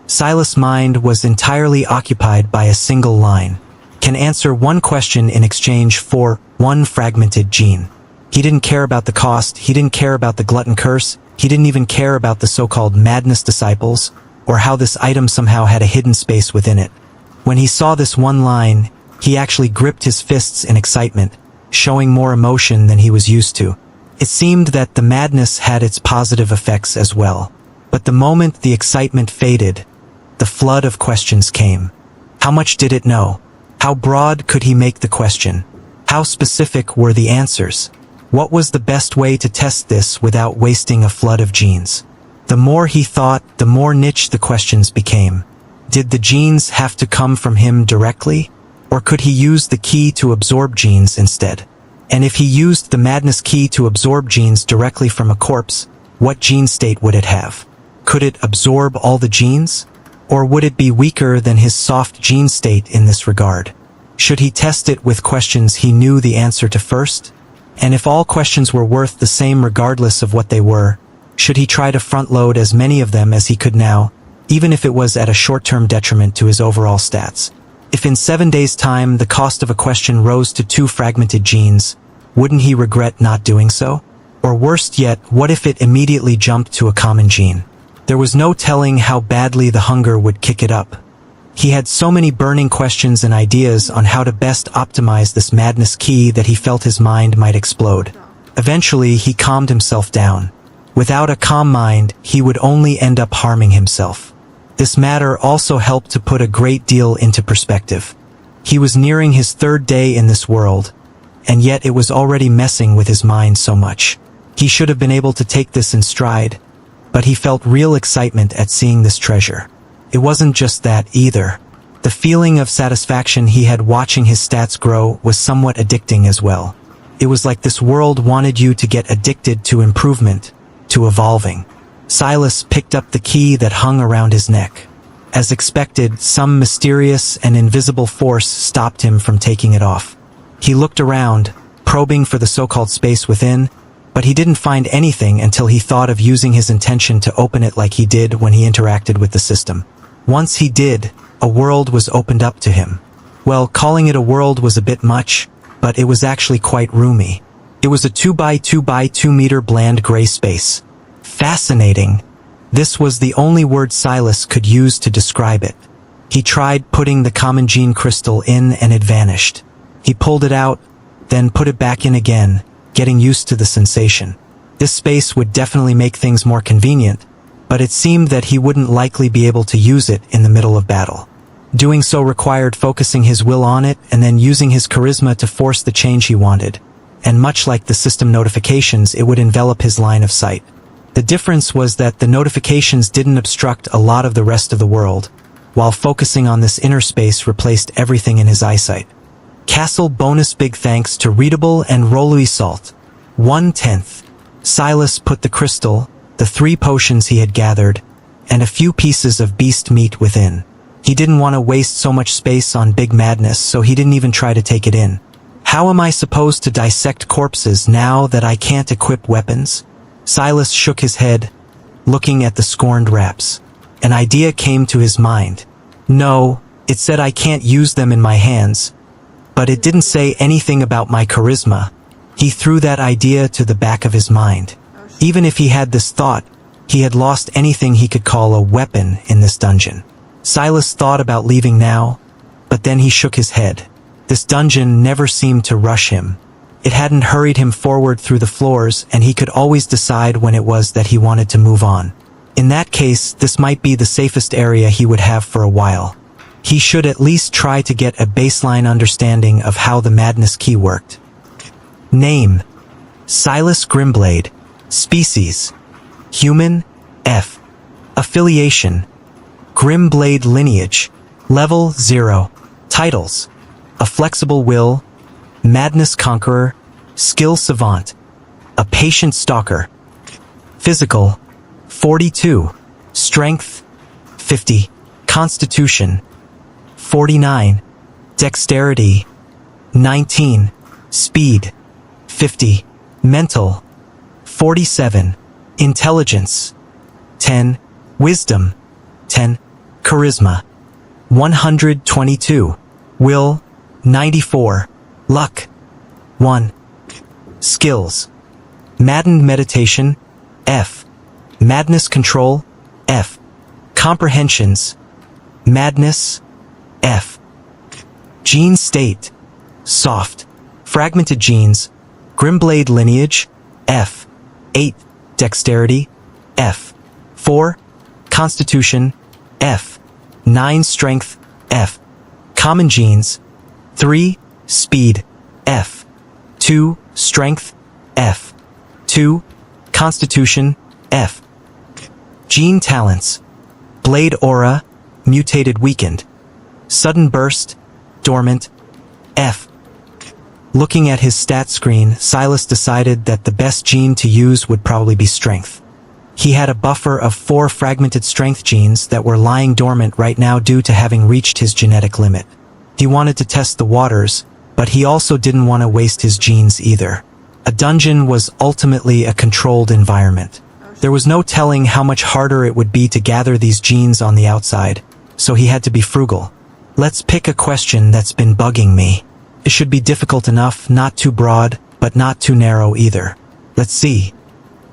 Silas' mind was entirely occupied by a single line. Can answer one question in exchange for one fragmented gene. He didn't care about the cost, he didn't care about the glutton curse, he didn't even care about the so-called madness disciples, or how this item somehow had a hidden space within it. When he saw this one line, he actually gripped his fists in excitement, showing more emotion than he was used to. It seemed that the madness had its positive effects as well. But the moment the excitement faded, the flood of questions came. How much did it know? How broad could he make the question? How specific were the answers? What was the best way to test this without wasting a flood of genes? The more he thought, the more niche the questions became. Did the genes have to come from him directly? Or could he use the key to absorb genes instead? And if he used the madness key to absorb genes directly from a corpse, what gene state would it have? Could it absorb all the genes? Or would it be weaker than his soft gene state in this regard? Should he test it with questions he knew the answer to first? And if all questions were worth the same regardless of what they were, should he try to front-load as many of them as he could now, even if it was at a short-term detriment to his overall stats? If in 7 days' time the cost of a question rose to 2 fragmented genes, wouldn't he regret not doing so? Or worst yet, what if it immediately jumped to a common gene? There was no telling how badly the hunger would kick it up. He had so many burning questions and ideas on how to best optimize this madness key that he felt his mind might explode. Eventually, he calmed himself down. Without a calm mind, he would only end up harming himself. This matter also helped to put a great deal into perspective. He was nearing his 3rd day in this world, and yet it was already messing with his mind so much. He should have been able to take this in stride, but he felt real excitement at seeing this treasure. It wasn't just that either. The feeling of satisfaction he had watching his stats grow was somewhat addicting as well. It was like this world wanted you to get addicted to improvement, to evolving. Silas picked up the key that hung around his neck. As expected, some mysterious and invisible force stopped him from taking it off. He looked around, probing for the so-called space within, but he didn't find anything until he thought of using his intention to open it like he did when he interacted with the system. Once he did, a world was opened up to him. Well, calling it a world was a bit much, but it was actually quite roomy. It was a 2 by 2 by 2 meter bland gray space. Fascinating. This was the only word Silas could use to describe it. He tried putting the common gene crystal in and it vanished. He pulled it out, then put it back in again, getting used to the sensation. This space would definitely make things more convenient, but it seemed that he wouldn't likely be able to use it in the middle of battle. Doing so required focusing his will on it and then using his charisma to force the change he wanted. And much like the system notifications, it would envelop his line of sight. The difference was that the notifications didn't obstruct a lot of the rest of the world, while focusing on this inner space replaced everything in his eyesight. Castle bonus big thanks to Readable and Rolui Salt. 1/10. Silas put the crystal, the 3 potions he had gathered, and a few pieces of beast meat within. He didn't want to waste so much space on big madness, so he didn't even try to take it in. How am I supposed to dissect corpses now that I can't equip weapons? Silas shook his head, looking at the scorned wraps. An idea came to his mind. No, it said I can't use them in my hands, but it didn't say anything about my charisma. He threw that idea to the back of his mind. Even if he had this thought, he had lost anything he could call a weapon in this dungeon. Silas thought about leaving now, but then he shook his head. This dungeon never seemed to rush him. It hadn't hurried him forward through the floors, and he could always decide when it was that he wanted to move on. In that case, this might be the safest area he would have for a while. He should at least try to get a baseline understanding of how the madness key worked. Name. Silas Grimblade. Species: human. F. Affiliation: Grimblade lineage. Level 0. Titles: a flexible will, madness conqueror, skill savant, a patient stalker. Physical: 42. Strength: 50. Constitution: 49. Dexterity: 19. Speed: 50. Mental: 47. Intelligence: 10. Wisdom: 10. Charisma: 122. Will: 94. Luck: 1. Skills: Maddened meditation. F. Madness control. F. Comprehensions: Madness. F. Gene state: soft. Fragmented genes: Grimblade lineage. F. 8. Dexterity. F. 4. Constitution. F. 9. Strength. F. Common genes: 3. Speed. F. 2. Strength. F. 2. Constitution. F. Gene talents: Blade aura, mutated weakened. Sudden burst, dormant. F. Looking at his stat screen, Silas decided that the best gene to use would probably be strength. He had a buffer of 4 fragmented strength genes that were lying dormant right now due to having reached his genetic limit. He wanted to test the waters, but he also didn't want to waste his genes either. A dungeon was ultimately a controlled environment. There was no telling how much harder it would be to gather these genes on the outside, so he had to be frugal. Let's pick a question that's been bugging me. It should be difficult enough, not too broad, but not too narrow either. Let's see.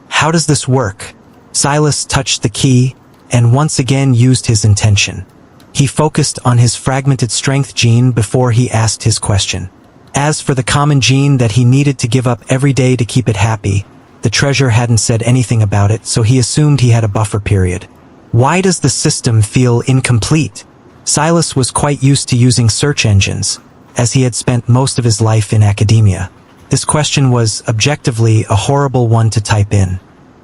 How does this work? Silas touched the key, and once again used his intention. He focused on his fragmented strength gene before he asked his question. As for the common gene that he needed to give up every day to keep it happy, the treasure hadn't said anything about it, so he assumed he had a buffer period. Why does the system feel incomplete? Silas was quite used to using search engines, as he had spent most of his life in academia. This question was, objectively, a horrible one to type in.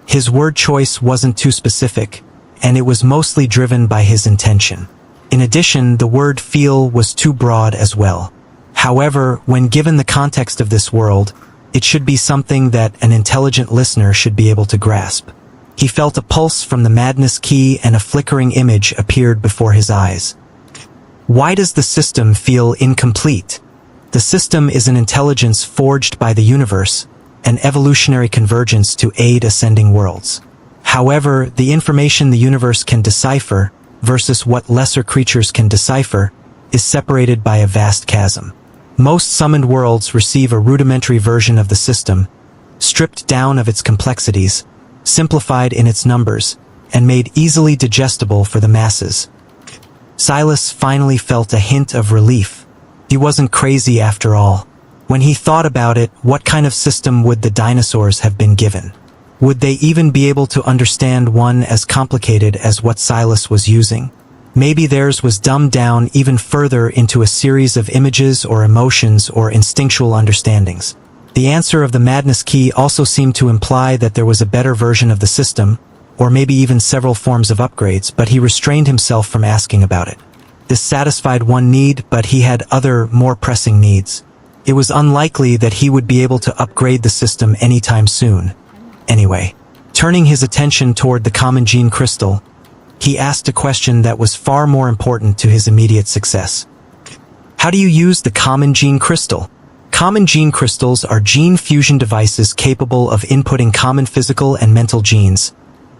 His word choice wasn't too specific, and it was mostly driven by his intention. In addition, the word feel was too broad as well. However, when given the context of this world, it should be something that an intelligent listener should be able to grasp. He felt a pulse from the madness key and a flickering image appeared before his eyes. Why does the system feel incomplete? The system is an intelligence forged by the universe, an evolutionary convergence to aid ascending worlds. However, the information the universe can decipher versus what lesser creatures can decipher is separated by a vast chasm. Most summoned worlds receive a rudimentary version of the system, stripped down of its complexities, simplified in its numbers, and made easily digestible for the masses. Silas finally felt a hint of relief. He wasn't crazy after all. When he thought about it, what kind of system would the dinosaurs have been given? Would they even be able to understand one as complicated as what Silas was using? Maybe theirs was dumbed down even further into a series of images or emotions or instinctual understandings. The answer of the madness key also seemed to imply that there was a better version of the system, or maybe even several forms of upgrades, but he restrained himself from asking about it. This satisfied one need, but he had other, more pressing needs. It was unlikely that he would be able to upgrade the system anytime soon. Anyway, turning his attention toward the common gene crystal, he asked a question that was far more important to his immediate success. How do you use the common gene crystal? Common gene crystals are gene fusion devices capable of inputting common physical and mental genes,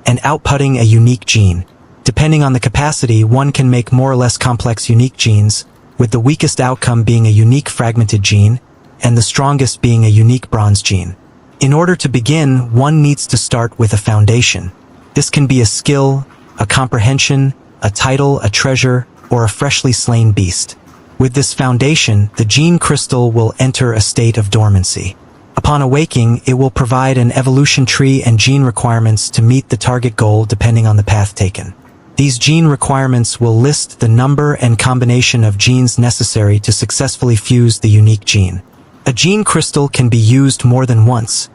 and outputting a unique gene. Depending on the capacity, one can make more or less complex unique genes, with the weakest outcome being a unique fragmented gene, and the strongest being a unique bronze gene. In order to begin, one needs to start with a foundation. This can be a skill, a comprehension, a title, a treasure, or a freshly slain beast. With this foundation, the gene crystal will enter a state of dormancy. Upon awaking, it will provide an evolution tree and gene requirements to meet the target goal depending on the path taken. These gene requirements will list the number and combination of genes necessary to successfully fuse the unique gene. A gene crystal can be used more than once,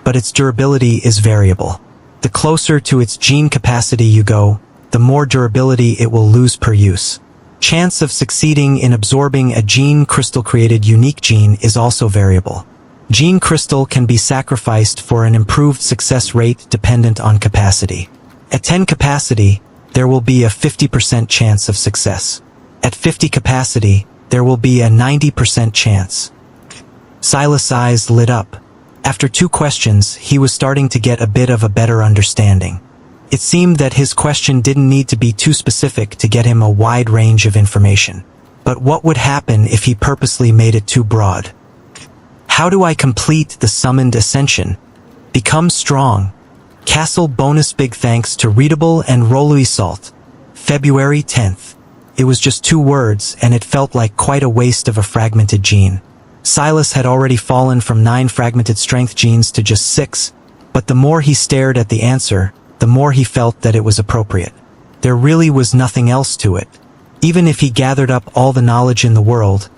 but its durability is variable. The closer to its gene capacity you go, the more durability it will lose per use. Chance of succeeding in absorbing a gene crystal-created unique gene is also variable. Gene crystal can be sacrificed for an improved success rate dependent on capacity. At 10 capacity, there will be a 50% chance of success. At 50 capacity, there will be a 90% chance. Silas' eyes lit up. After 2 questions, he was starting to get a bit of a better understanding. It seemed that his question didn't need to be too specific to get him a wide range of information. But what would happen if he purposely made it too broad? How do I complete the summoned ascension? Become strong. Castle bonus big thanks to Readable and Rolui Salt. February 10th. It was just 2 words and it felt like quite a waste of a fragmented gene. Silas had already fallen from 9 fragmented strength genes to just 6, but the more he stared at the answer, the more he felt that it was appropriate. There really was nothing else to it. Even if he gathered up all the knowledge in the world,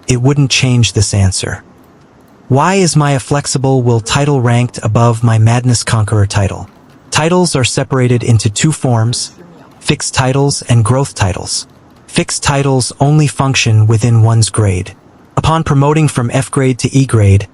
it wouldn't change this answer. Why is my flexible will title ranked above my Madness Conqueror title? Titles are separated into 2 forms, fixed titles and growth titles. Fixed titles only function within one's grade. Upon promoting from F grade to E grade,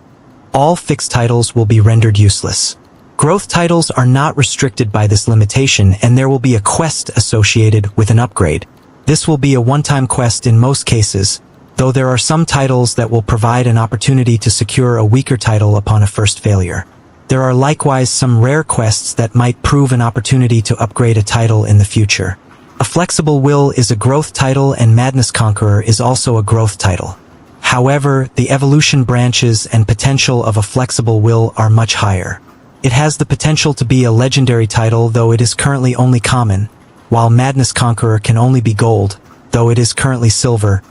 all fixed titles will be rendered useless. Growth titles are not restricted by this limitation, and there will be a quest associated with an upgrade. This will be a one-time quest in most cases, though there are some titles that will provide an opportunity to secure a weaker title upon a first failure. There are likewise some rare quests that might prove an opportunity to upgrade a title in the future. A Flexible Will is a growth title and Madness Conqueror is also a growth title. However, the evolution branches and potential of a Flexible Will are much higher. It has the potential to be a legendary title, though it is currently only common, while Madness Conqueror can only be gold, though it is currently silver.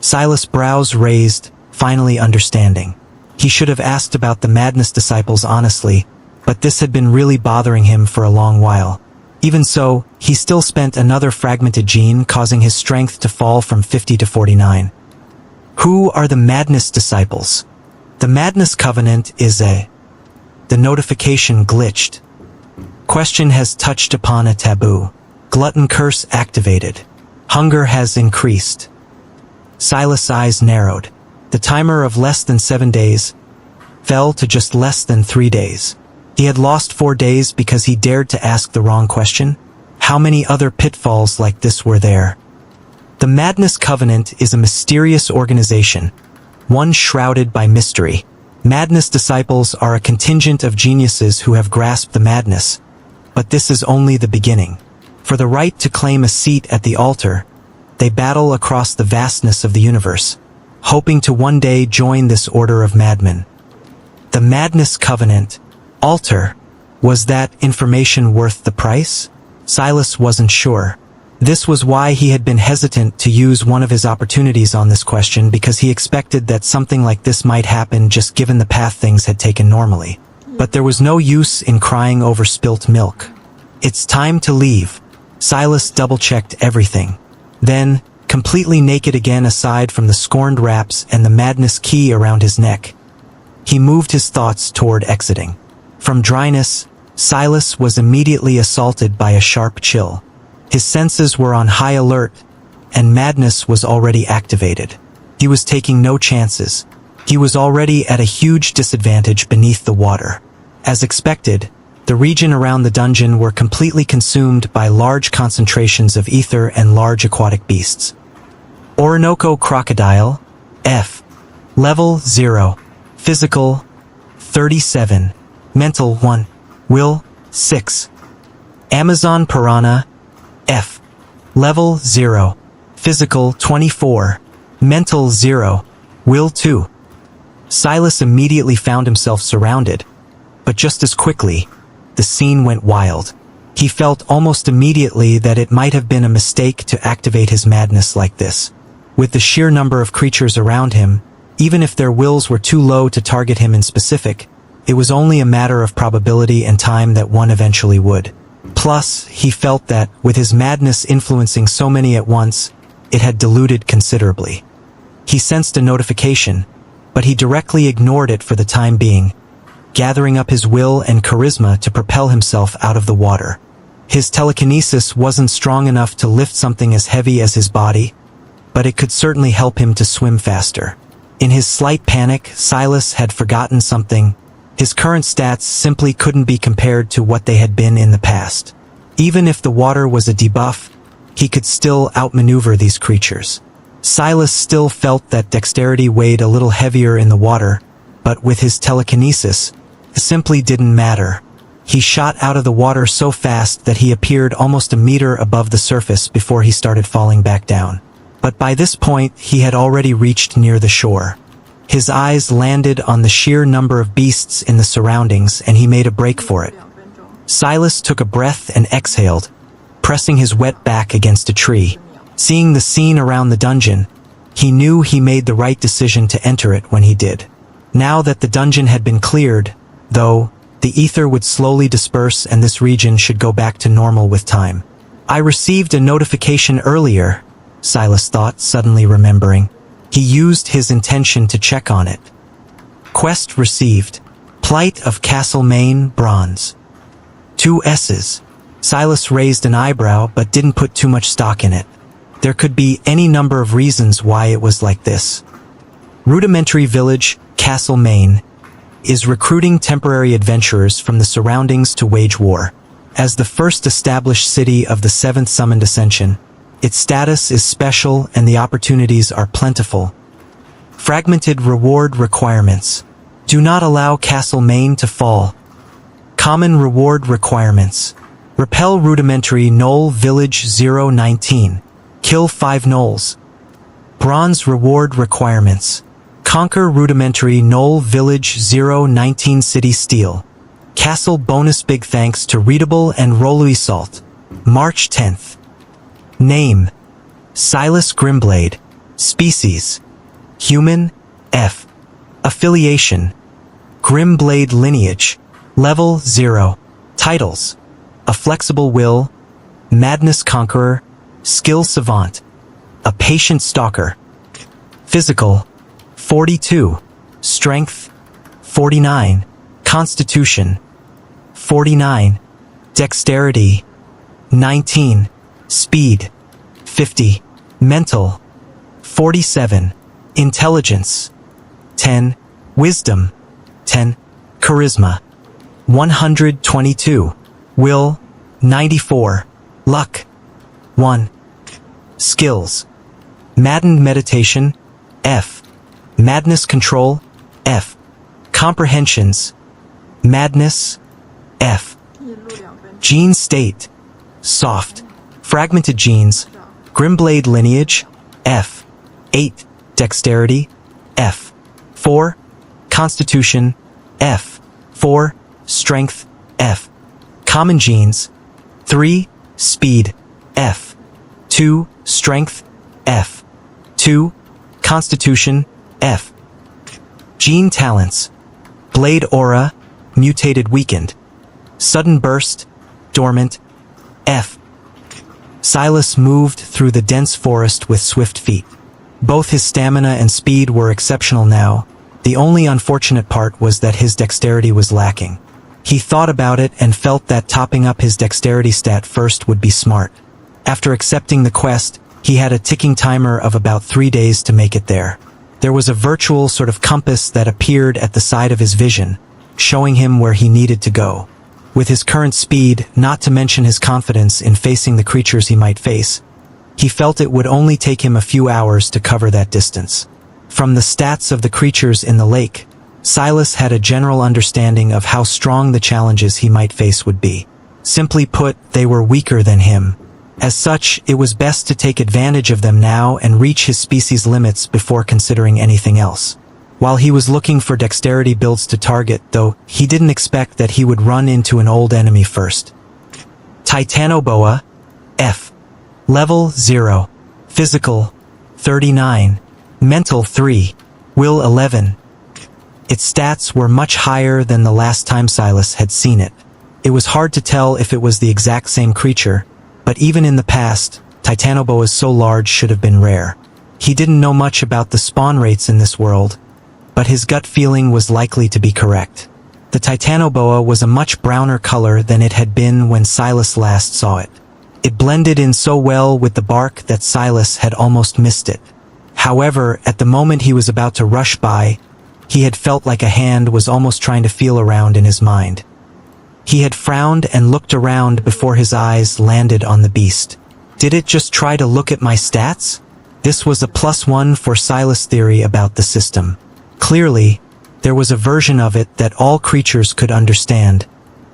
Silas' brows raised, finally understanding. He should have asked about the Madness Disciples honestly, but this had been really bothering him for a long while. Even so, he still spent another fragmented gene, causing his strength to fall from 50 to 49. Who are the Madness Disciples? The Madness Covenant is a... The notification glitched. Question has touched upon a taboo. Glutton curse activated. Hunger has increased. Silas' eyes narrowed. The timer of less than 7 days fell to just less than 3 days. He had lost 4 days because he dared to ask the wrong question. How many other pitfalls like this were there? The Madness Covenant is a mysterious organization, one shrouded by mystery. Madness Disciples are a contingent of geniuses who have grasped the madness, but this is only the beginning. For the right to claim a seat at the altar, they battle across the vastness of the universe, hoping to one day join this order of madmen. The Madness Covenant, altar, was that information worth the price? Silas wasn't sure. This was why he had been hesitant to use one of his opportunities on this question, because he expected that something like this might happen just given the path things had taken normally. But there was no use in crying over spilt milk. It's time to leave. Silas double-checked everything. Then, completely naked again aside from the scorned wraps and the madness key around his neck, he moved his thoughts toward exiting. From dryness, Silas was immediately assaulted by a sharp chill. His senses were on high alert, and madness was already activated. He was taking no chances. He was already at a huge disadvantage beneath the water. As expected, the region around the dungeon were completely consumed by large concentrations of ether and large aquatic beasts. Orinoco Crocodile, F. Level 0. Physical, 37. Mental, 1. Will, 6. Amazon Piranha, F. Level 0. Physical, 24. Mental, 0. Will, 2. Silas immediately found himself surrounded, but just as quickly, the scene went wild. He felt almost immediately that it might have been a mistake to activate his madness like this. With the sheer number of creatures around him, even if their wills were too low to target him in specific, it was only a matter of probability and time that one eventually would. Plus, he felt that, with his madness influencing so many at once, it had diluted considerably. He sensed a notification, but he directly ignored it for the time being. gathering up his will and charisma to propel himself out of the water. His telekinesis wasn't strong enough to lift something as heavy as his body, but it could certainly help him to swim faster. In his slight panic, Silas had forgotten something. His current stats simply couldn't be compared to what they had been in the past. Even if the water was a debuff, he could still outmaneuver these creatures. Silas still felt that dexterity weighed a little heavier in the water, but with his telekinesis, it simply didn't matter. He shot out of the water so fast that he appeared almost a meter above the surface before he started falling back down. But by this point, he had already reached near the shore. His eyes landed on the sheer number of beasts in the surroundings, and he made a break for it. Silas took a breath and exhaled, pressing his wet back against a tree. Seeing the scene around the dungeon, he knew he made the right decision to enter it when he did. Now that the dungeon had been cleared, though, the ether would slowly disperse and this region should go back to normal with time. I received a notification earlier, Silas thought, suddenly remembering. He used his intention to check on it. Quest received. Plight of Castlemaine, bronze. 2 S's. Silas raised an eyebrow but didn't put too much stock in it. There could be any number of reasons why it was like this. Rudimentary village, Castlemaine, is recruiting temporary adventurers from the surroundings to wage war. As the first established city of the 7th Summoned Ascension, its status is special and the opportunities are plentiful. Fragmented reward requirements. Do not allow Castlemaine to fall. Common reward requirements. Repel rudimentary Knoll Village 019. Kill 5 gnolls. Bronze reward requirements. Conquer rudimentary Knoll Village 019 City Steel. Castle bonus. Big thanks to Readable and Rolly Salt. March 10th. Name: Silas Grimblade. Species: Human, F. Affiliation: Grimblade Lineage. Level 0. Titles: A Flexible Will, Madness Conqueror, Skill Savant, A Patient Stalker. Physical: 42. Strength: 49. Constitution: 49. Dexterity: 19. Speed: 50. Mental: 47. Intelligence: 10. Wisdom: 10. Charisma: 122. Will: 94. Luck: 1. Skills: Maddened Meditation, F. Madness Control, F. Comprehensions, Madness, F. Gene State, Soft. Fragmented Genes, Grimblade Lineage, F. 8. Dexterity, F. 4. Constitution, F. 4. Strength, F. Common Genes, 3. Speed, F. 2. Strength, F. 2. Constitution, F. Gene Talents: Blade Aura, Mutated Weakened. Sudden Burst, Dormant, F. Silas moved through the dense forest with swift feet. Both his stamina and speed were exceptional now. The only unfortunate part was that his dexterity was lacking. He thought about it and felt that topping up his dexterity stat first would be smart. After accepting the quest, he had a ticking timer of about 3 days to make it there. There was a virtual sort of compass that appeared at the side of his vision, showing him where he needed to go. With his current speed, not to mention his confidence in facing the creatures he might face, he felt it would only take him a few hours to cover that distance. From the stats of the creatures in the lake, Silas had a general understanding of how strong the challenges he might face would be. Simply put, they were weaker than him. As such, it was best to take advantage of them now and reach his species' limits before considering anything else. While he was looking for dexterity builds to target, though, he didn't expect that he would run into an old enemy first. Titanoboa, F. Level 0. Physical: 39. Mental: 3. Will: 11. Its stats were much higher than the last time Silas had seen it. It was hard to tell if it was the exact same creature, but even in the past, Titanoboas so large should have been rare. He didn't know much about the spawn rates in this world, but his gut feeling was likely to be correct. The titanoboa was a much browner color than it had been when Silas last saw it. It blended in so well with the bark that Silas had almost missed it. However, at the moment he was about to rush by, he had felt like a hand was almost trying to feel around in his mind. He had frowned and looked around before his eyes landed on the beast. Did it just try to look at my stats? This was a +1 for Silas' theory about the system. Clearly, there was a version of it that all creatures could understand,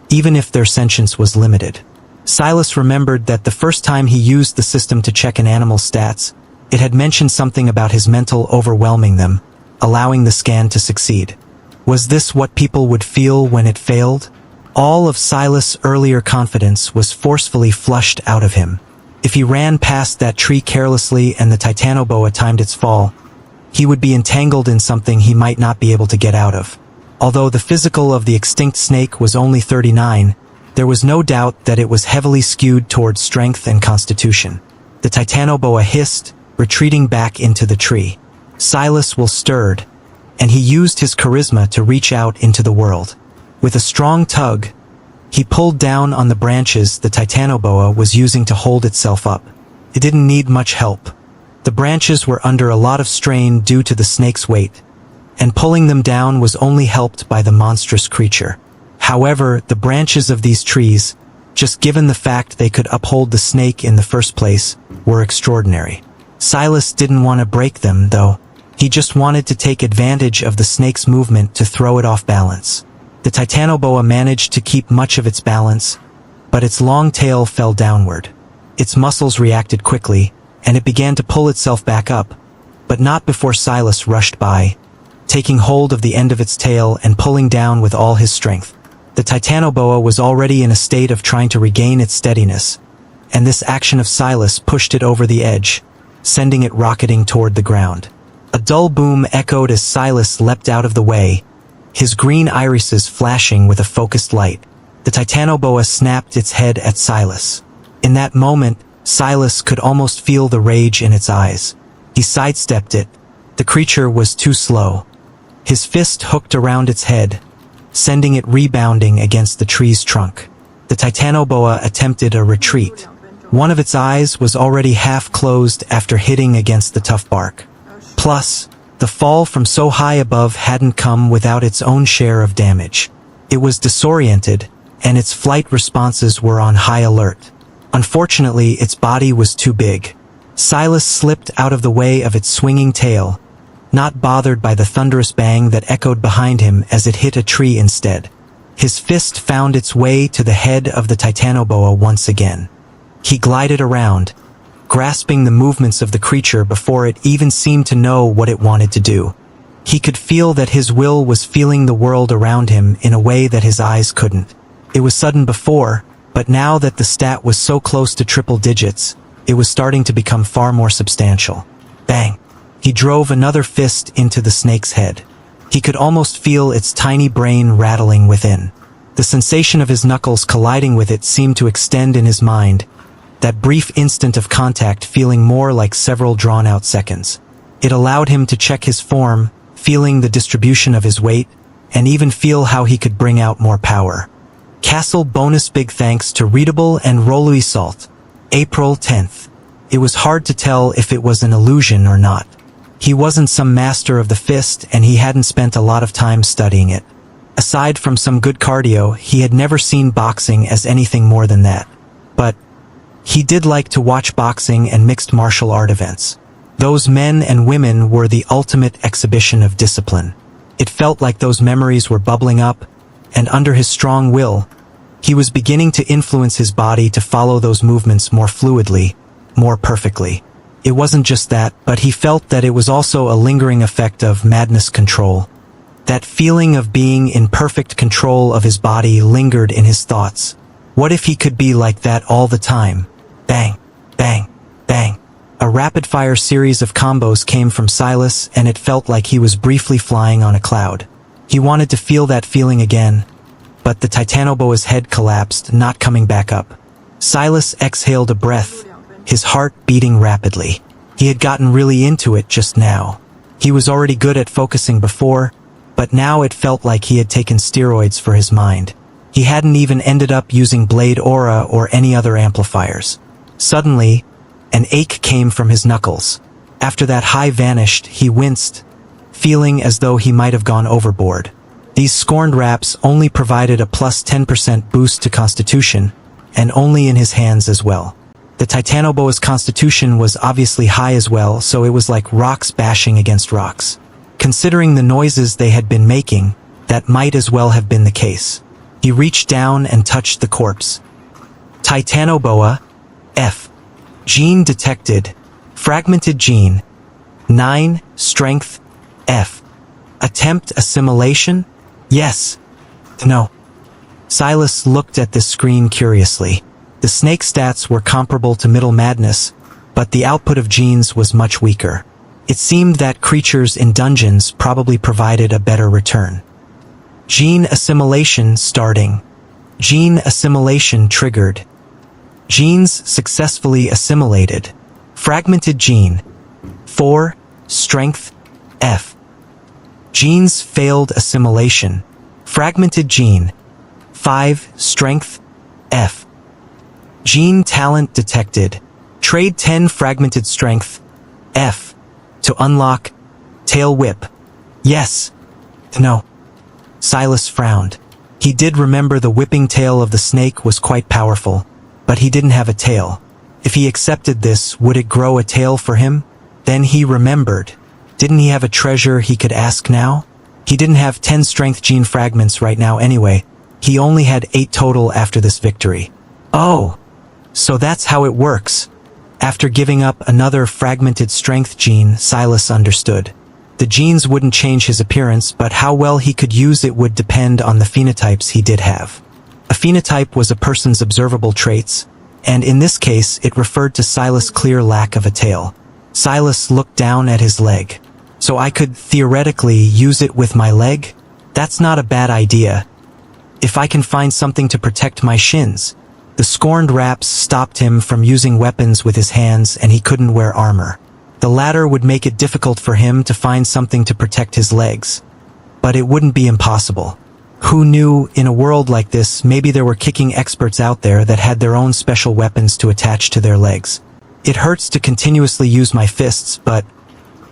even if their sentience was limited. Silas remembered that the first time he used the system to check an animal's stats, it had mentioned something about his mental overwhelming them, allowing the scan to succeed. Was this what people would feel when it failed? All of Silas' earlier confidence was forcefully flushed out of him. If he ran past that tree carelessly and the titanoboa timed its fall, he would be entangled in something he might not be able to get out of. Although the physical of the extinct snake was only 39, there was no doubt that it was heavily skewed towards strength and constitution. The titanoboa hissed, retreating back into the tree. Silas was stirred, and he used his charisma to reach out into the world. With a strong tug, he pulled down on the branches the titanoboa was using to hold itself up. It didn't need much help. The branches were under a lot of strain due to the snake's weight, and pulling them down was only helped by the monstrous creature. However, the branches of these trees, just given the fact they could uphold the snake in the first place, were extraordinary. Silas didn't want to break them, though. He just wanted to take advantage of the snake's movement to throw it off balance. The titanoboa managed to keep much of its balance, but its long tail fell downward. Its muscles reacted quickly, and it began to pull itself back up, but not before Silas rushed by, taking hold of the end of its tail and pulling down with all his strength. The titanoboa was already in a state of trying to regain its steadiness, and this action of Silas pushed it over the edge, sending it rocketing toward the ground. A dull boom echoed as Silas leapt out of the way, his green irises flashing with a focused light. The titanoboa snapped its head at Silas. In that moment, Silas could almost feel the rage in its eyes. He sidestepped it. The creature was too slow. His fist hooked around its head, sending it rebounding against the tree's trunk. The titanoboa attempted a retreat. One of its eyes was already half closed after hitting against the tough bark. Plus, the fall from so high above hadn't come without its own share of damage. It was disoriented, and its flight responses were on high alert. Unfortunately, its body was too big. Silas slipped out of the way of its swinging tail, not bothered by the thunderous bang that echoed behind him as it hit a tree instead. His fist found its way to the head of the titanoboa once again. He glided around, grasping the movements of the creature before it even seemed to know what it wanted to do. He could feel that his will was feeling the world around him in a way that his eyes couldn't. It was sudden before, but now that the stat was so close to triple digits, it was starting to become far more substantial. Bang! He drove another fist into the snake's head. He could almost feel its tiny brain rattling within. The sensation of his knuckles colliding with it seemed to extend in his mind, that brief instant of contact feeling more like several drawn-out seconds. It allowed him to check his form, feeling the distribution of his weight, and even feel how he could bring out more power. Castle bonus big thanks to Readable and Rolui Salt. April 10th. It was hard to tell if it was an illusion or not. He wasn't some master of the fist, and he hadn't spent a lot of time studying it. Aside from some good cardio, he had never seen boxing as anything more than that. But he did like to watch boxing and mixed martial art events. Those men and women were the ultimate exhibition of discipline. It felt like those memories were bubbling up, and under his strong will, he was beginning to influence his body to follow those movements more fluidly, more perfectly. It wasn't just that, but he felt that it was also a lingering effect of madness control. That feeling of being in perfect control of his body lingered in his thoughts. What if he could be like that all the time? Bang, bang, bang. A rapid-fire series of combos came from Silas, and it felt like he was briefly flying on a cloud. He wanted to feel that feeling again, but the titanoboa's head collapsed, not coming back up. Silas exhaled a breath, his heart beating rapidly. He had gotten really into it just now. He was already good at focusing before, but now it felt like he had taken steroids for his mind. He hadn't even ended up using Blade Aura or any other amplifiers. Suddenly, an ache came from his knuckles. After that high vanished, he winced, feeling as though he might have gone overboard. These scorned wraps only provided a plus 10% boost to Constitution, and only in his hands as well. The Titanoboa's Constitution was obviously high as well, so it was like rocks bashing against rocks. Considering the noises they had been making, that might as well have been the case. He reached down and touched the corpse. Titanoboa, F. Gene detected. Fragmented gene. 9, strength, F. Attempt assimilation? Yes. No. Silas looked at this screen curiously. The snake stats were comparable to Middle Madness, but the output of genes was much weaker. It seemed that creatures in dungeons probably provided a better return. Gene assimilation starting. Gene assimilation triggered. Genes successfully assimilated. Fragmented gene. 4, strength, F. Genes failed assimilation. Fragmented gene. 5, strength, F. Gene talent detected. Trade 10 fragmented strength, F. To unlock tail whip. Yes. No. Silas frowned. He did remember the whipping tail of the snake was quite powerful, but he didn't have a tail. If he accepted this, would it grow a tail for him? Then he remembered. Didn't he have a treasure he could ask now? He didn't have 10 strength gene fragments right now anyway. He only had 8 total after this victory. Oh, so that's how it works. After giving up another fragmented strength gene, Silas understood. The genes wouldn't change his appearance, but how well he could use it would depend on the phenotypes he did have. A phenotype was a person's observable traits, and in this case it referred to Silas' clear lack of a tail. Silas looked down at his leg. So I could theoretically use it with my leg? That's not a bad idea. If I can find something to protect my shins. The scorned wraps stopped him from using weapons with his hands, and he couldn't wear armor. The latter would make it difficult for him to find something to protect his legs. But it wouldn't be impossible. Who knew, in a world like this, maybe there were kicking experts out there that had their own special weapons to attach to their legs. It hurts to continuously use my fists, but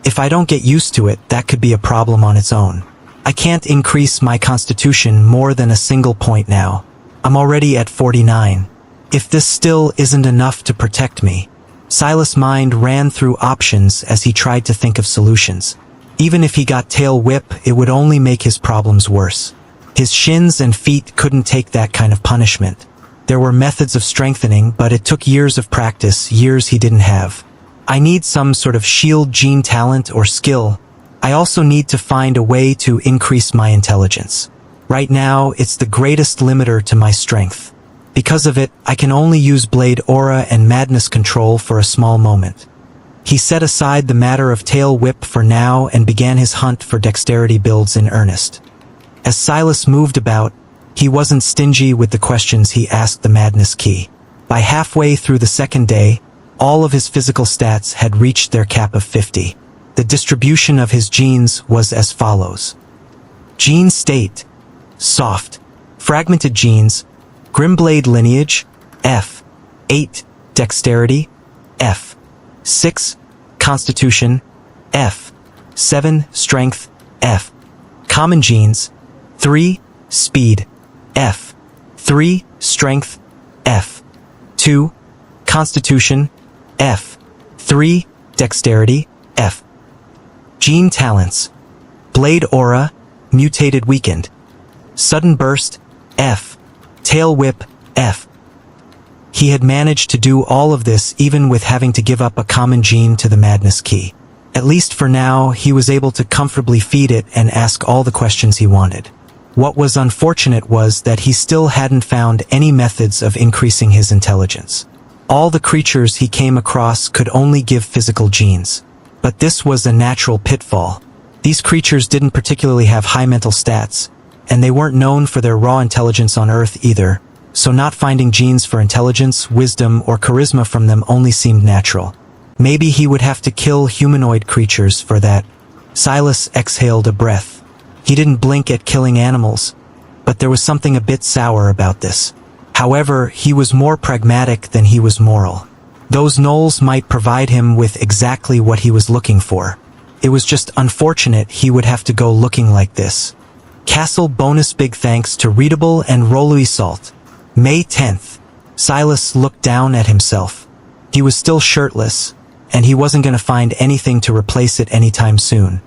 if I don't get used to it, that could be a problem on its own. I can't increase my constitution more than a single point now. I'm already at 49. If this still isn't enough to protect me. Silas' mind ran through options as he tried to think of solutions. Even if he got tail whip, it would only make his problems worse. His shins and feet couldn't take that kind of punishment. There were methods of strengthening, but it took years of practice, years he didn't have. I need some sort of shield gene talent or skill. I also need to find a way to increase my intelligence. Right now, it's the greatest limiter to my strength. Because of it, I can only use Blade Aura and Madness Control for a small moment. He set aside the matter of Tail Whip for now and began his hunt for dexterity builds in earnest. As Silas moved about, he wasn't stingy with the questions he asked the Madness Key. By halfway through the second day, all of his physical stats had reached their cap of 50. The distribution of his genes was as follows. Gene state. Soft. Fragmented genes. Grimblade lineage, F. 8, dexterity, F. 6, constitution, F. 7, strength, F. Common genes, 3, speed, F. 3, strength, F. 2, constitution, F. 3, dexterity, F. Gene talents, Blade Aura, mutated weakened, sudden burst, F. Tail whip, F. He had managed to do all of this even with having to give up a common gene to the Madness Key. At least for now, he was able to comfortably feed it and ask all the questions he wanted. What was unfortunate was that he still hadn't found any methods of increasing his intelligence. All the creatures he came across could only give physical genes. But this was a natural pitfall. These creatures didn't particularly have high mental stats, and they weren't known for their raw intelligence on Earth either, so not finding genes for intelligence, wisdom, or charisma from them only seemed natural. Maybe he would have to kill humanoid creatures for that. Silas exhaled a breath. He didn't blink at killing animals, but there was something a bit sour about this. However, he was more pragmatic than he was moral. Those gnolls might provide him with exactly what he was looking for. It was just unfortunate he would have to go looking like this. Castle bonus big thanks to Readable and Rolui Salt. May 10th. Silas looked down at himself. He was still shirtless, and he wasn't going to find anything to replace it anytime soon.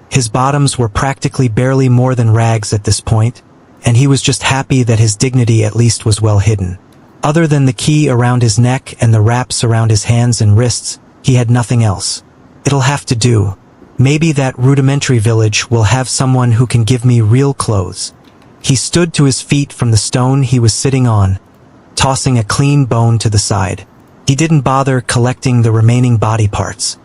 His bottoms were practically barely more than rags at this point, and he was just happy that his dignity at least was well hidden. Other than the key around his neck and the wraps around his hands and wrists, he had nothing else. It'll have to do. Maybe that rudimentary village will have someone who can give me real clothes. He stood to his feet from the stone he was sitting on, tossing a clean bone to the side. He didn't bother collecting the remaining body parts.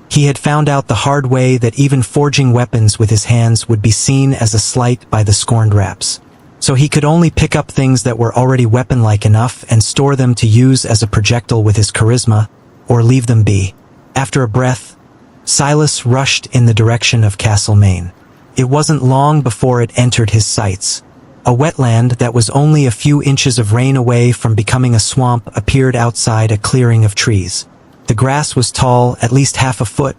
He had found out the hard way that even forging weapons with his hands would be seen as a slight by the scorned raps. So he could only pick up things that were already weapon-like enough and store them to use as a projectile with his charisma, or leave them be. After a breath, Silas rushed in the direction of Castle Main. It wasn't long before it entered his sights. A wetland that was only a few inches of rain away from becoming a swamp appeared outside a clearing of trees. The grass was tall, at least half a foot,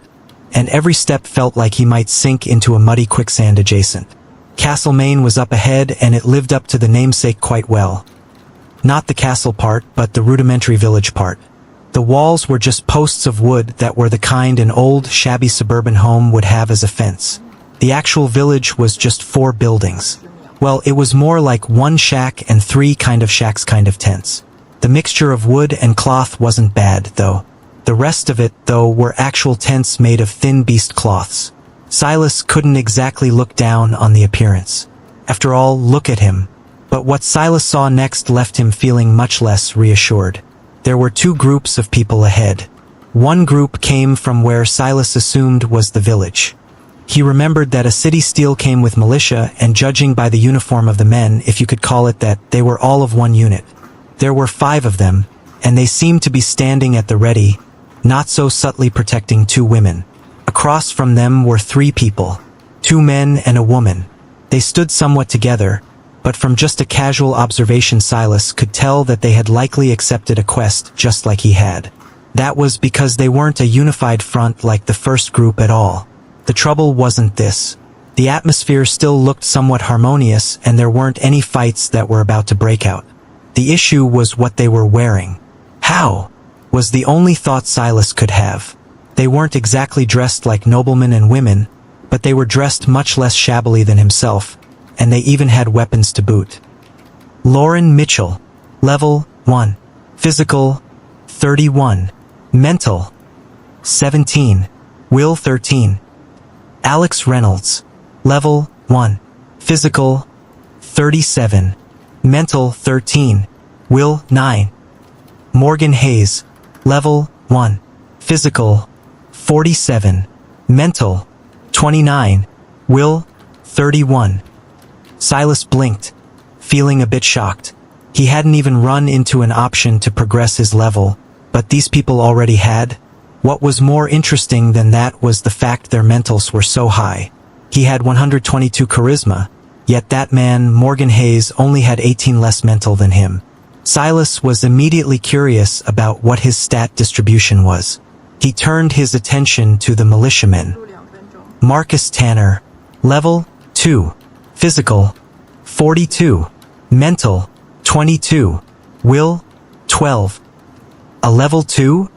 and every step felt like he might sink into a muddy quicksand adjacent. Castle Main was up ahead, and it lived up to the namesake quite well. Not the castle part, but the rudimentary village part. The walls were just posts of wood that were the kind an old, shabby suburban home would have as a fence. The actual village was just 4 buildings. Well, it was more like 1 shack and 3 kind of shacks kind of tents. The mixture of wood and cloth wasn't bad, though. The rest of it, though, were actual tents made of thin beast cloths. Silas couldn't exactly look down on the appearance. After all, look at him. But what Silas saw next left him feeling much less reassured. There were 2 groups of people ahead. One group came from where Silas assumed was the village. He remembered that a city steel came with militia, and judging by the uniform of the men, if you could call it that, they were all of one unit. There were 5 of them, and they seemed to be standing at the ready, not so subtly protecting 2 women. Across from them were 3 people, 2 men and a woman. They stood somewhat together, but from just a casual observation Silas could tell that they had likely accepted a quest just like he had. That was because they weren't a unified front like the first group at all. The trouble wasn't this. The atmosphere still looked somewhat harmonious, and there weren't any fights that were about to break out. The issue was what they were wearing. How? Was the only thought Silas could have. They weren't exactly dressed like noblemen and women, but they were dressed much less shabbily than himself, and they even had weapons to boot. Lauren Mitchell, Level 1. Physical, 31. Mental, 17. Will, 13. Alex Reynolds, Level 1. Physical, 37. Mental, 13. Will, 9. Morgan Hayes, Level 1. Physical, 47. Mental, 29. Will, 31. Silas blinked, feeling a bit shocked. He hadn't even run into an option to progress his level, but these people already had. What was more interesting than that was the fact their mentals were so high. He had 122 charisma, yet that man, Morgan Hayes, only had 18 less mental than him. Silas was immediately curious about what his stat distribution was. He turned his attention to the militiamen. Marcus Tanner, Level 2. Physical, 42. Mental, 22. Will, 12. A Level 2?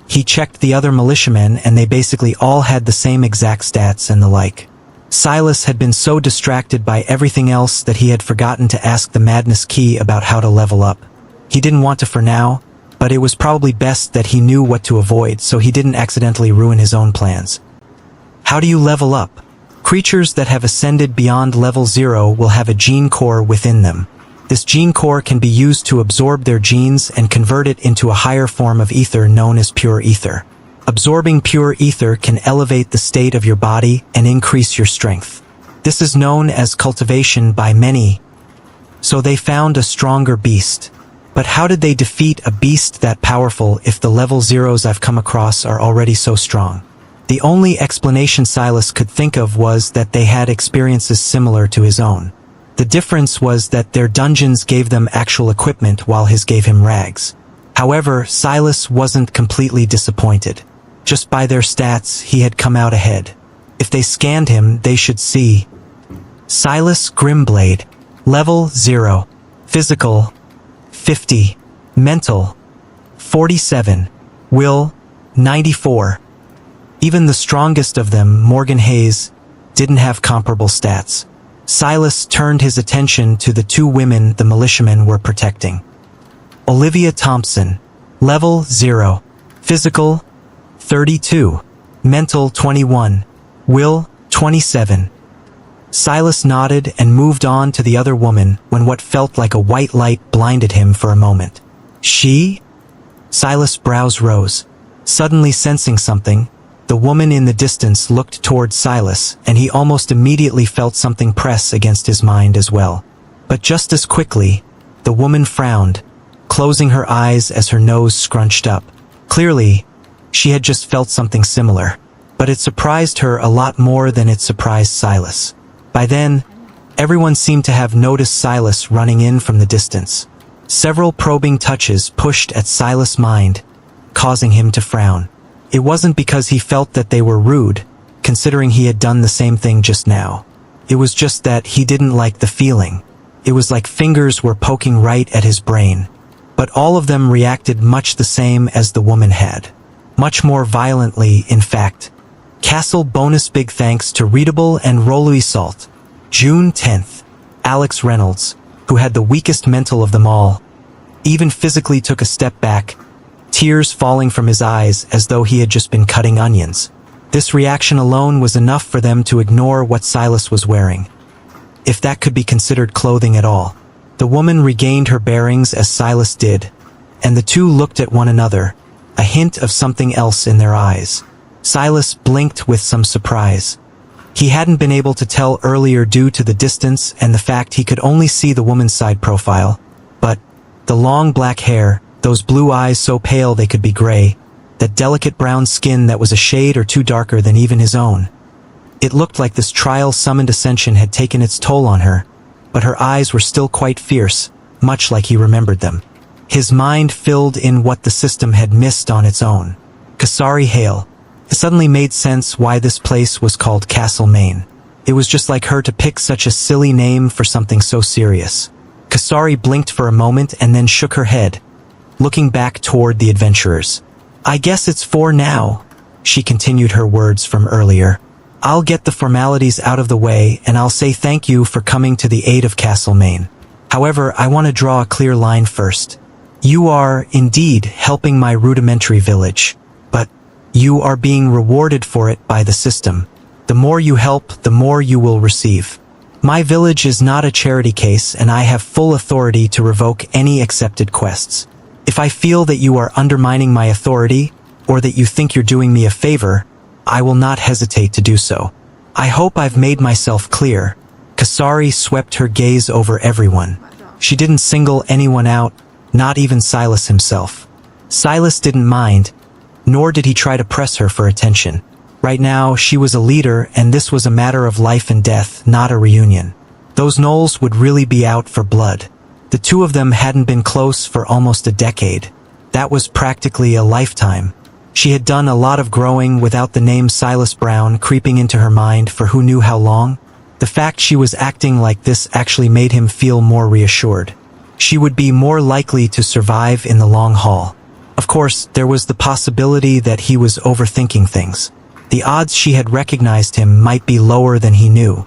He checked the other militiamen, and they basically all had the same exact stats and the like. Silas had been so distracted by everything else that he had forgotten to ask the Madness Key about how to level up. He didn't want to for now, but it was probably best that he knew what to avoid so he didn't accidentally ruin his own plans. How do you level up? Creatures that have ascended beyond level 0 will have a gene core within them. This gene core can be used to absorb their genes and convert it into a higher form of ether known as pure ether. Absorbing pure ether can elevate the state of your body and increase your strength. This is known as cultivation by many. So they found a stronger beast. But how did they defeat a beast that powerful if the level 0s I've come across are already so strong? The only explanation Silas could think of was that they had experiences similar to his own. The difference was that their dungeons gave them actual equipment while his gave him rags. However, Silas wasn't completely disappointed. Just by their stats, he had come out ahead. If they scanned him, they should see Silas Grimblade, level 0, physical 50, mental 47, will 94. Even the strongest of them, Morgan Hayes, didn't have comparable stats. Silas turned his attention to the two women the militiamen were protecting. Olivia Thompson, level 0, physical 32, mental 21, will 27. Silas nodded and moved on to the other woman when what felt like a white light blinded him for a moment. She? Silas' brows rose. Suddenly sensing something, the woman in the distance looked toward Silas, and he almost immediately felt something press against his mind as well. But just as quickly, the woman frowned, closing her eyes as her nose scrunched up. Clearly, she had just felt something similar, but it surprised her a lot more than it surprised Silas. By then, everyone seemed to have noticed Silas running in from the distance. Several probing touches pushed at Silas' mind, causing him to frown. It wasn't because he felt that they were rude, considering he had done the same thing just now. It was just that he didn't like the feeling. It was like fingers were poking right at his brain. But all of them reacted much the same as the woman had. Much more violently, in fact. Castle bonus big thanks to Readable and Rolly Salt. June 10th. Alex Reynolds, who had the weakest mental of them all, even physically took a step back, tears falling from his eyes as though he had just been cutting onions. This reaction alone was enough for them to ignore what Silas was wearing, if that could be considered clothing at all. The woman regained her bearings as Silas did, and the two looked at one another, a hint of something else in their eyes. Silas blinked with some surprise. He hadn't been able to tell earlier due to the distance and the fact he could only see the woman's side profile, but the long black hair, those blue eyes so pale they could be gray, that delicate brown skin that was a shade or two darker than even his own. It looked like this trial-summoned ascension had taken its toll on her, but her eyes were still quite fierce, much like he remembered them. His mind filled in what the system had missed on its own. Kasari Hale. It suddenly made sense why this place was called Castle Maine. It was just like her to pick such a silly name for something so serious. Kasari blinked for a moment and then shook her head, looking back toward the adventurers. I guess it's 4 now, she continued her words from earlier. I'll get the formalities out of the way and I'll say thank you for coming to the aid of Castle Maine. However, I want to draw a clear line first. You are, indeed, helping my rudimentary village, but you are being rewarded for it by the system. The more you help, the more you will receive. My village is not a charity case and I have full authority to revoke any accepted quests. If I feel that you are undermining my authority, or that you think you're doing me a favor, I will not hesitate to do so. I hope I've made myself clear. Kasari swept her gaze over everyone. She didn't single anyone out, not even Silas himself. Silas didn't mind, nor did he try to press her for attention. Right now, she was a leader and this was a matter of life and death, not a reunion. Those gnolls would really be out for blood. The two of them hadn't been close for almost a decade. That was practically a lifetime. She had done a lot of growing without the name Silas Brown creeping into her mind for who knew how long. The fact she was acting like this actually made him feel more reassured. She would be more likely to survive in the long haul. Of course, there was the possibility that he was overthinking things. The odds she had recognized him might be lower than he knew.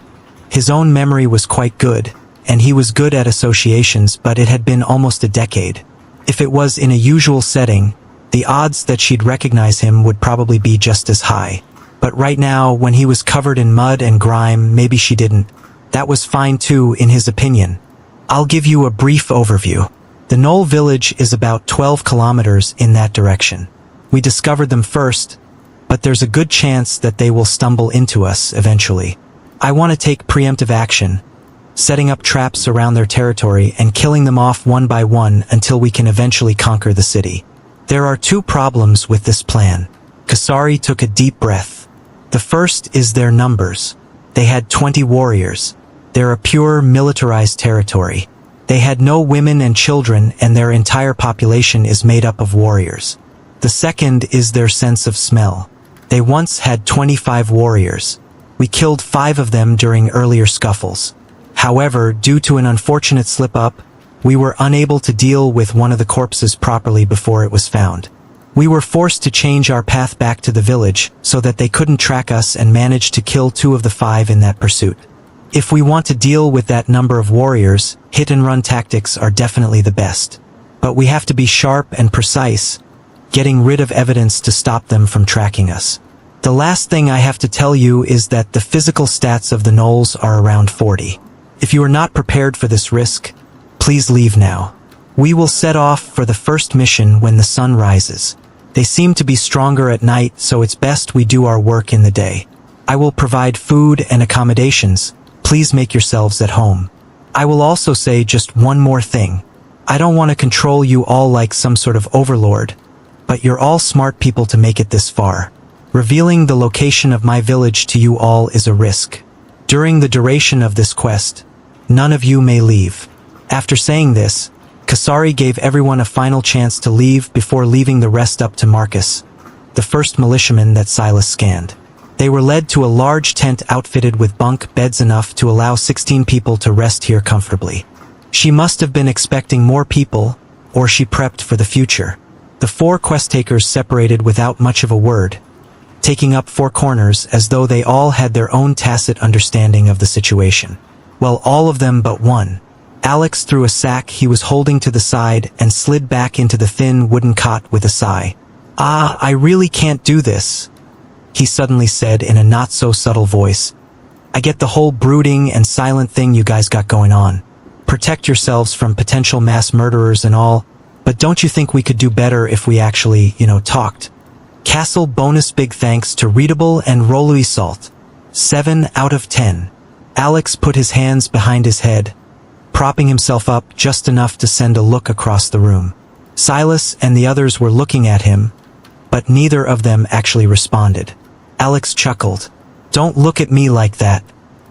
His own memory was quite good, and he was good at associations, but it had been almost a decade. If it was in a usual setting, the odds that she'd recognize him would probably be just as high. But right now, when he was covered in mud and grime, maybe she didn't. That was fine too, in his opinion. I'll give you a brief overview. The Knoll village is about 12 kilometers in that direction. We discovered them first, but there's a good chance that they will stumble into us eventually. I want to take preemptive action, setting up traps around their territory and killing them off one by one until we can eventually conquer the city. There are 2 problems with this plan. Kasari took a deep breath. The first is their numbers. They had 20 warriors. They're a pure militarized territory. They had no women and children, and their entire population is made up of warriors. The second is their sense of smell. They once had 25 warriors. We killed 5 of them during earlier scuffles. However, due to an unfortunate slip-up, we were unable to deal with one of the corpses properly before it was found. We were forced to change our path back to the village so that they couldn't track us, and managed to kill 2 of the 5 in that pursuit. If we want to deal with that number of warriors, hit-and-run tactics are definitely the best. But we have to be sharp and precise, getting rid of evidence to stop them from tracking us. The last thing I have to tell you is that the physical stats of the gnolls are around 40. If you are not prepared for this risk, please leave now. We will set off for the first mission when the sun rises. They seem to be stronger at night, so it's best we do our work in the day. I will provide food and accommodations. Please make yourselves at home. I will also say just one more thing. I don't want to control you all like some sort of overlord, but you're all smart people to make it this far. Revealing the location of my village to you all is a risk. During the duration of this quest, none of you may leave. After saying this, Kasari gave everyone a final chance to leave before leaving the rest up to Marcus, the first militiaman that Silas scanned. They were led to a large tent outfitted with bunk beds enough to allow 16 people to rest here comfortably. She must have been expecting more people, or she prepped for the future. The 4 quest takers separated without much of a word, taking up 4 corners as though they all had their own tacit understanding of the situation. Well, all of them but one. Alex threw a sack he was holding to the side and slid back into the thin wooden cot with a sigh. I really can't do this," he suddenly said in a not-so-subtle voice. "I get the whole brooding and silent thing you guys got going on. Protect yourselves from potential mass murderers and all, but don't you think we could do better if we actually, talked?" Castle bonus big thanks to Readable and Rolly Salt. 7 out of 10. Alex put his hands behind his head, propping himself up just enough to send a look across the room. Silas and the others were looking at him, but neither of them actually responded. Alex chuckled. "Don't look at me like that.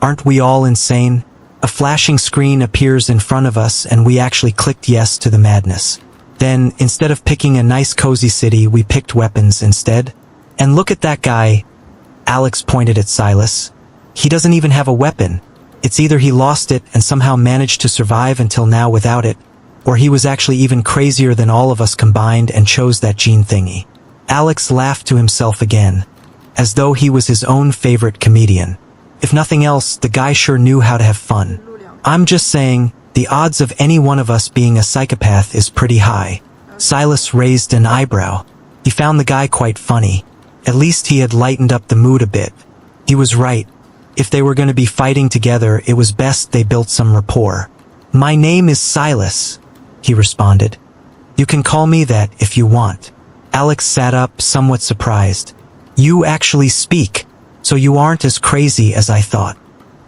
Aren't we all insane?" A flashing screen appears in front of us and we actually clicked yes to the madness. Then, instead of picking a nice cozy city, we picked weapons instead. And look at that guy. Alex pointed at Silas. He doesn't even have a weapon. It's either he lost it and somehow managed to survive until now without it, or he was actually even crazier than all of us combined and chose that gene thingy. Alex laughed to himself again, as though he was his own favorite comedian. If nothing else, the guy sure knew how to have fun. I'm just saying, the odds of any one of us being a psychopath is pretty high. Silas raised an eyebrow. He found the guy quite funny. At least he had lightened up the mood a bit. He was right. If they were going to be fighting together, it was best they built some rapport. "My name is Silas," he responded. "You can call me that if you want." Alex sat up, somewhat surprised. "You actually speak, so you aren't as crazy as I thought.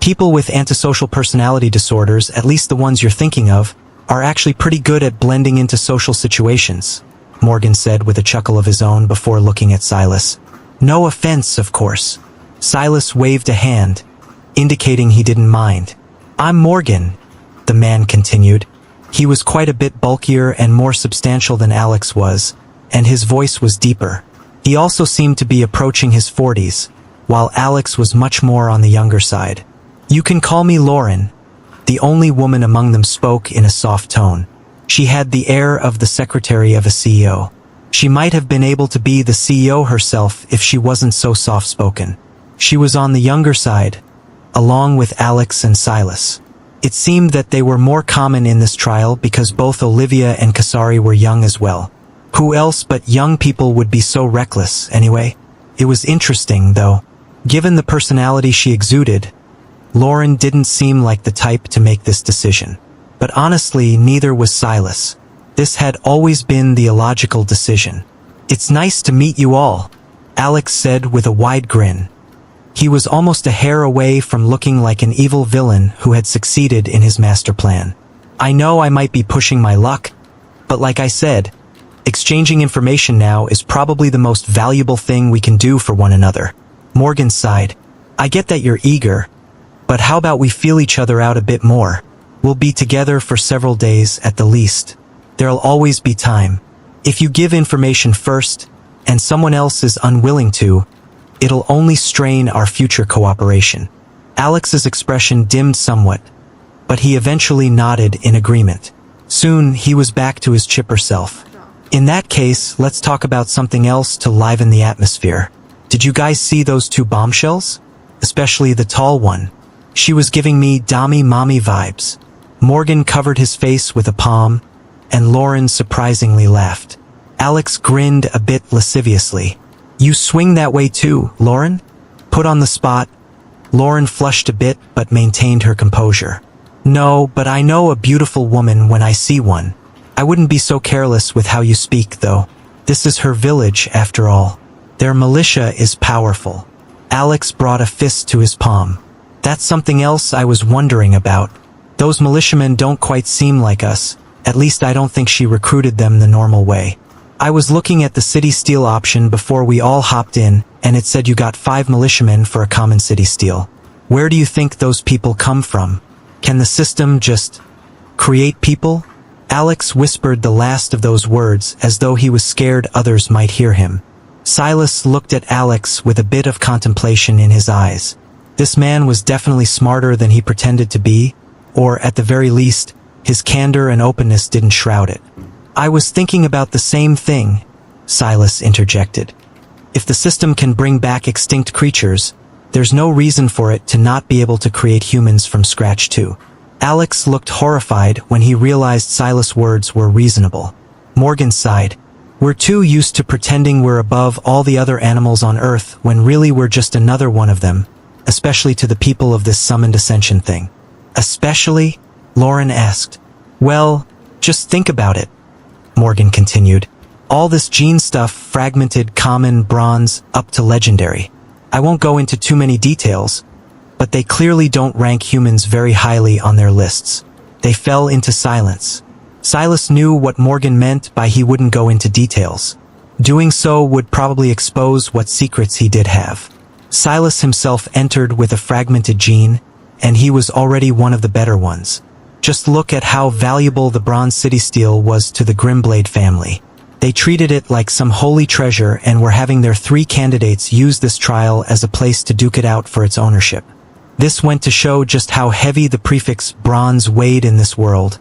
People with antisocial personality disorders, at least the ones you're thinking of, are actually pretty good at blending into social situations," Morgan said with a chuckle of his own before looking at Silas. "No offense, of course." Silas waved a hand, indicating he didn't mind. "I'm Morgan," the man continued. He was quite a bit bulkier and more substantial than Alex was, and his voice was deeper. He also seemed to be approaching his 40s, while Alex was much more on the younger side. "You can call me Lauren." The only woman among them spoke in a soft tone. She had the air of the secretary of a CEO. She might have been able to be the CEO herself if she wasn't so soft-spoken. She was on the younger side, along with Alex and Silas. It seemed that they were more common in this trial because both Olivia and Kasari were young as well. Who else but young people would be so reckless, anyway? It was interesting, though. Given the personality she exuded, Lauren didn't seem like the type to make this decision. But honestly, neither was Silas. This had always been the illogical decision. "It's nice to meet you all," Alex said with a wide grin. He was almost a hair away from looking like an evil villain who had succeeded in his master plan. "I know I might be pushing my luck, but like I said, exchanging information now is probably the most valuable thing we can do for one another. Morgan sighed. I get that you're eager, but how about we feel each other out a bit more? We'll be together for several days at the least. There'll always be time. If you give information first, and someone else is unwilling to, it'll only strain our future cooperation. Alex's expression dimmed somewhat, but he eventually nodded in agreement. Soon, he was back to his chipper self. In that case, let's talk about something else to liven the atmosphere. Did you guys see those two bombshells? Especially the tall one. She was giving me Dami Mommy vibes. Morgan covered his face with a palm, and Lauren surprisingly laughed. Alex grinned a bit lasciviously. You swing that way too, Lauren? Put on the spot. Lauren flushed a bit but maintained her composure. No, but I know a beautiful woman when I see one. I wouldn't be so careless with how you speak, though. This is her village, after all. Their militia is powerful. Alex brought a fist to his palm. That's something else I was wondering about. Those militiamen don't quite seem like us. At least I don't think she recruited them the normal way. I was looking at the city steal option before we all hopped in, and it said you got 5 militiamen for a common city steal. Where do you think those people come from? Can the system just create people? Alex whispered the last of those words as though he was scared others might hear him. Silas looked at Alex with a bit of contemplation in his eyes. This man was definitely smarter than he pretended to be, or at the very least, his candor and openness didn't shroud it. I was thinking about the same thing, Silas interjected. If the system can bring back extinct creatures, there's no reason for it to not be able to create humans from scratch too. Alex looked horrified when he realized Silas' words were reasonable. Morgan sighed. We're too used to pretending we're above all the other animals on Earth when really we're just another one of them, especially to the people of this summoned ascension thing. Especially? Lauren asked. Well, just think about it, Morgan continued. All this gene stuff, fragmented, common, bronze, up to legendary. I won't go into too many details, but they clearly don't rank humans very highly on their lists. They fell into silence. Silas knew what Morgan meant by he wouldn't go into details. Doing so would probably expose what secrets he did have. Silas himself entered with a fragmented gene, and he was already one of the better ones. Just look at how valuable the Bronze City Steel was to the Grimblade family. They treated it like some holy treasure and were having their 3 candidates use this trial as a place to duke it out for its ownership. This went to show just how heavy the prefix bronze weighed in this world,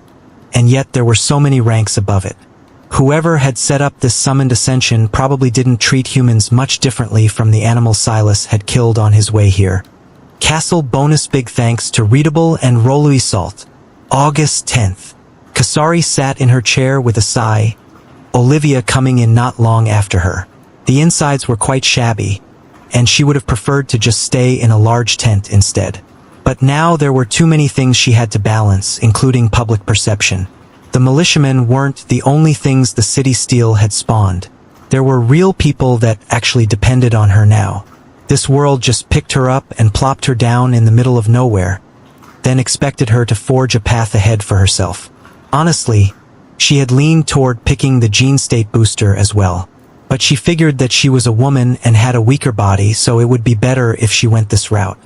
and yet there were so many ranks above it. Whoever had set up this summoned ascension probably didn't treat humans much differently from the animals Silas had killed on his way here. Castle bonus big thanks to Readable and Rolui Salt. August 10th. Kasari sat in her chair with a sigh, Olivia coming in not long after her. The insides were quite shabby, and she would have preferred to just stay in a large tent instead. But now there were too many things she had to balance, including public perception. The militiamen weren't the only things the city steel had spawned. There were real people that actually depended on her now. This world just picked her up and plopped her down in the middle of nowhere, then expected her to forge a path ahead for herself. Honestly, she had leaned toward picking the gene state booster as well. But she figured that she was a woman and had a weaker body, so it would be better if she went this route.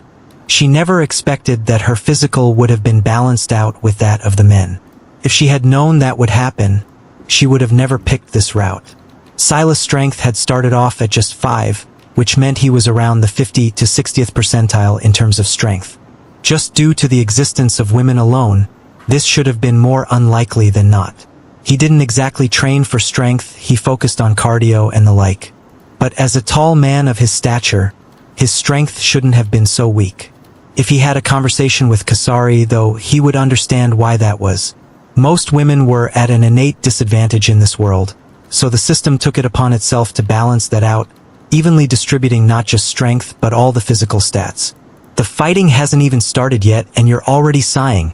She never expected that her physical would have been balanced out with that of the men. If she had known that would happen, she would have never picked this route. Silas' strength had started off at just 5, which meant he was around the 50 to 60th percentile in terms of strength. Just due to the existence of women alone, this should have been more unlikely than not. He didn't exactly train for strength, he focused on cardio and the like. But as a tall man of his stature, his strength shouldn't have been so weak. If he had a conversation with Kasari, though, he would understand why that was. Most women were at an innate disadvantage in this world, so the system took it upon itself to balance that out, evenly distributing not just strength but all the physical stats. The fighting hasn't even started yet and you're already sighing.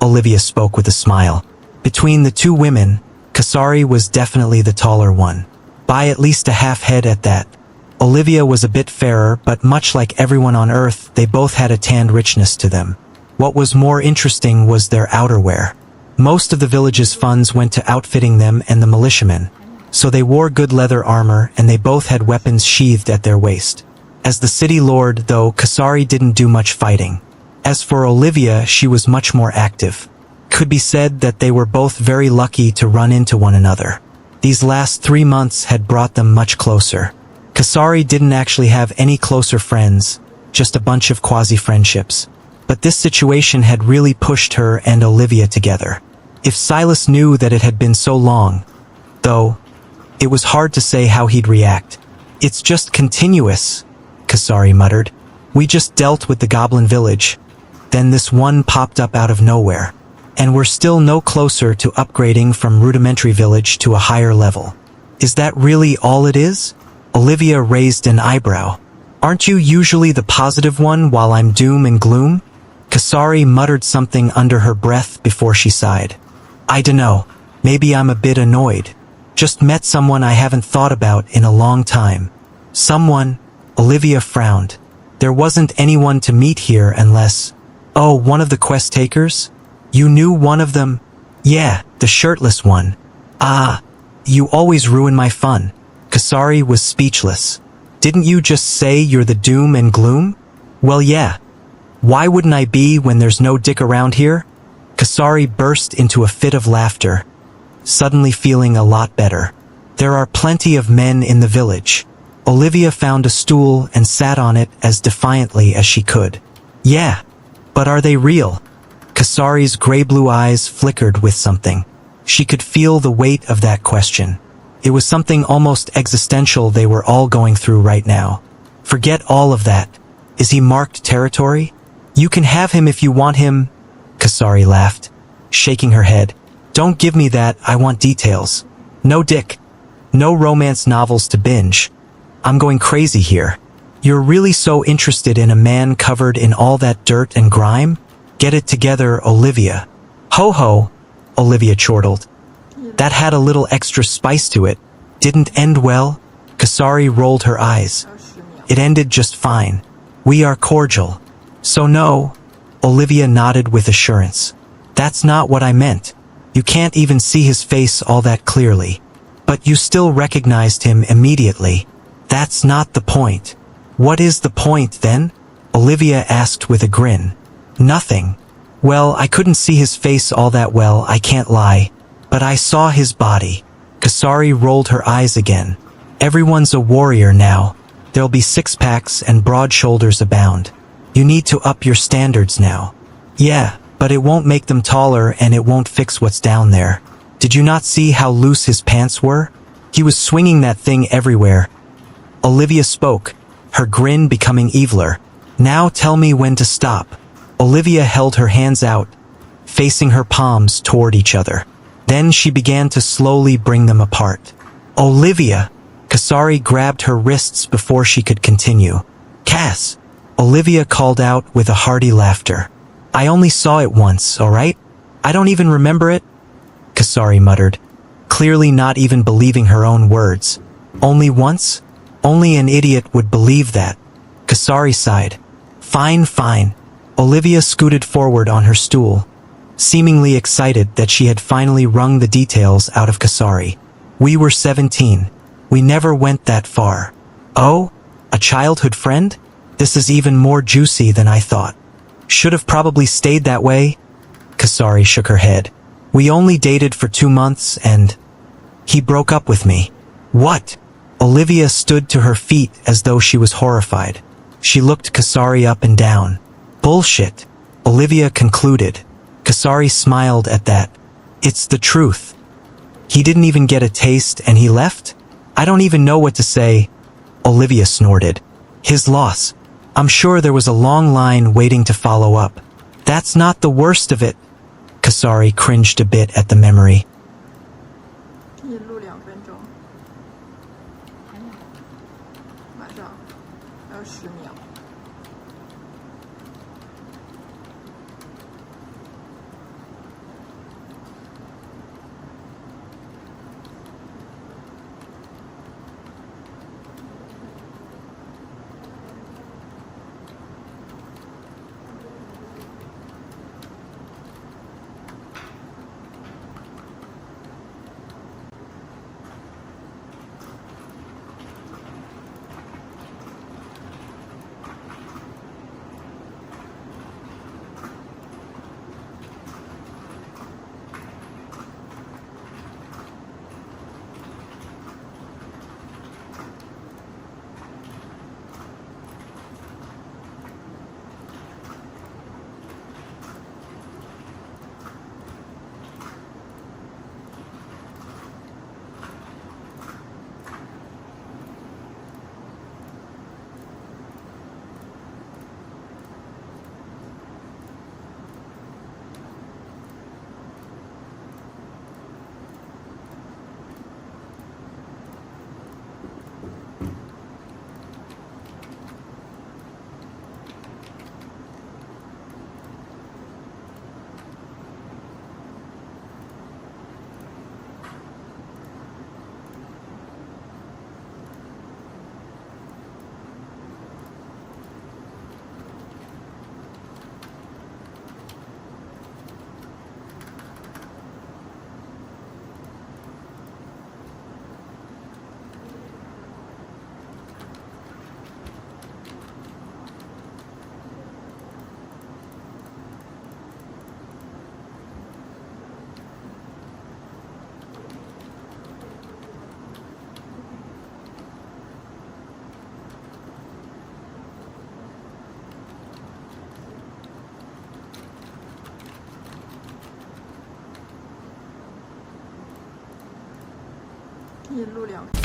Olivia spoke with a smile. Between the 2 women, Kasari was definitely the taller one. By at least a half head at that. Olivia was a bit fairer, but much like everyone on Earth, they both had a tanned richness to them. What was more interesting was their outerwear. Most of the village's funds went to outfitting them and the militiamen, so they wore good leather armor and they both had weapons sheathed at their waist. As the city lord, though, Kasari didn't do much fighting. As for Olivia, she was much more active. Could be said that they were both very lucky to run into one another. These last 3 months had brought them much closer. Kasari didn't actually have any closer friends, just a bunch of quasi-friendships. But this situation had really pushed her and Olivia together. If Silas knew that it had been so long, though, it was hard to say how he'd react. "It's just continuous," Kasari muttered. "We just dealt with the goblin village. Then this one popped up out of nowhere. And we're still no closer to upgrading from rudimentary village to a higher level. Is that really all it is?" Olivia raised an eyebrow. "Aren't you usually the positive one while I'm doom and gloom?" Kasari muttered something under her breath before she sighed. "I dunno. Maybe I'm a bit annoyed. Just met someone I haven't thought about in a long time." "Someone?" Olivia frowned. "There wasn't anyone to meet here unless... Oh, one of the quest takers? You knew one of them?" "Yeah, the shirtless one." "Ah, you always ruin my fun." Kasari was speechless. "Didn't you just say you're the doom and gloom?" "Well, yeah. Why wouldn't I be when there's no dick around here?" Kasari burst into a fit of laughter, suddenly feeling a lot better. "There are plenty of men in the village." Olivia found a stool and sat on it as defiantly as she could. "Yeah, but are they real?" Kasari's gray-blue eyes flickered with something. She could feel the weight of that question. It was something almost existential they were all going through right now. "Forget all of that. Is he marked territory?" "You can have him if you want him," Kasari laughed, shaking her head. "Don't give me that, I want details. No dick. No romance novels to binge. I'm going crazy here. You're really so interested in a man covered in all that dirt and grime? Get it together, Olivia." "Ho ho," Olivia chortled. "That had a little extra spice to it. Didn't end well?" Kasari rolled her eyes. "It ended just fine. We are cordial." "So no," Olivia nodded with assurance. "That's not what I meant. You can't even see his face all that clearly. But you still recognized him immediately. That's not the point." "What is the point, then?" Olivia asked with a grin. "Nothing. Well, I couldn't see his face all that well, I can't lie. But I saw his body." Kasari rolled her eyes again. "Everyone's a warrior now. There'll be six-packs and broad shoulders abound. You need to up your standards now." "Yeah, but it won't make them taller and it won't fix what's down there. Did you not see how loose his pants were? He was swinging that thing everywhere." Olivia spoke, her grin becoming eviler. "Now tell me when to stop." Olivia held her hands out, facing her palms toward each other. Then she began to slowly bring them apart. "Olivia!" Kasari grabbed her wrists before she could continue. "Cass!" Olivia called out with a hearty laughter. "I only saw it once, alright? I don't even remember it." Kasari muttered, clearly not even believing her own words. "Only once? Only an idiot would believe that." Kasari sighed. "Fine, fine." Olivia scooted forward on her stool, seemingly excited that she had finally wrung the details out of Kasari. "We were 17. We never went that far." "Oh? A childhood friend? This is even more juicy than I thought." "Should have probably stayed that way." Kasari shook her head. "We only dated for 2 months and... he broke up with me." "What?" Olivia stood to her feet as though she was horrified. She looked Kasari up and down. "Bullshit," Olivia concluded. Kasari smiled at that. "It's the truth. He didn't even get a taste and he left? I don't even know what to say." Olivia snorted. "His loss. I'm sure there was a long line waiting to follow up." "That's not the worst of it." Kasari cringed a bit at the memory. 可以录2分钟，马上还有10秒。可以录2。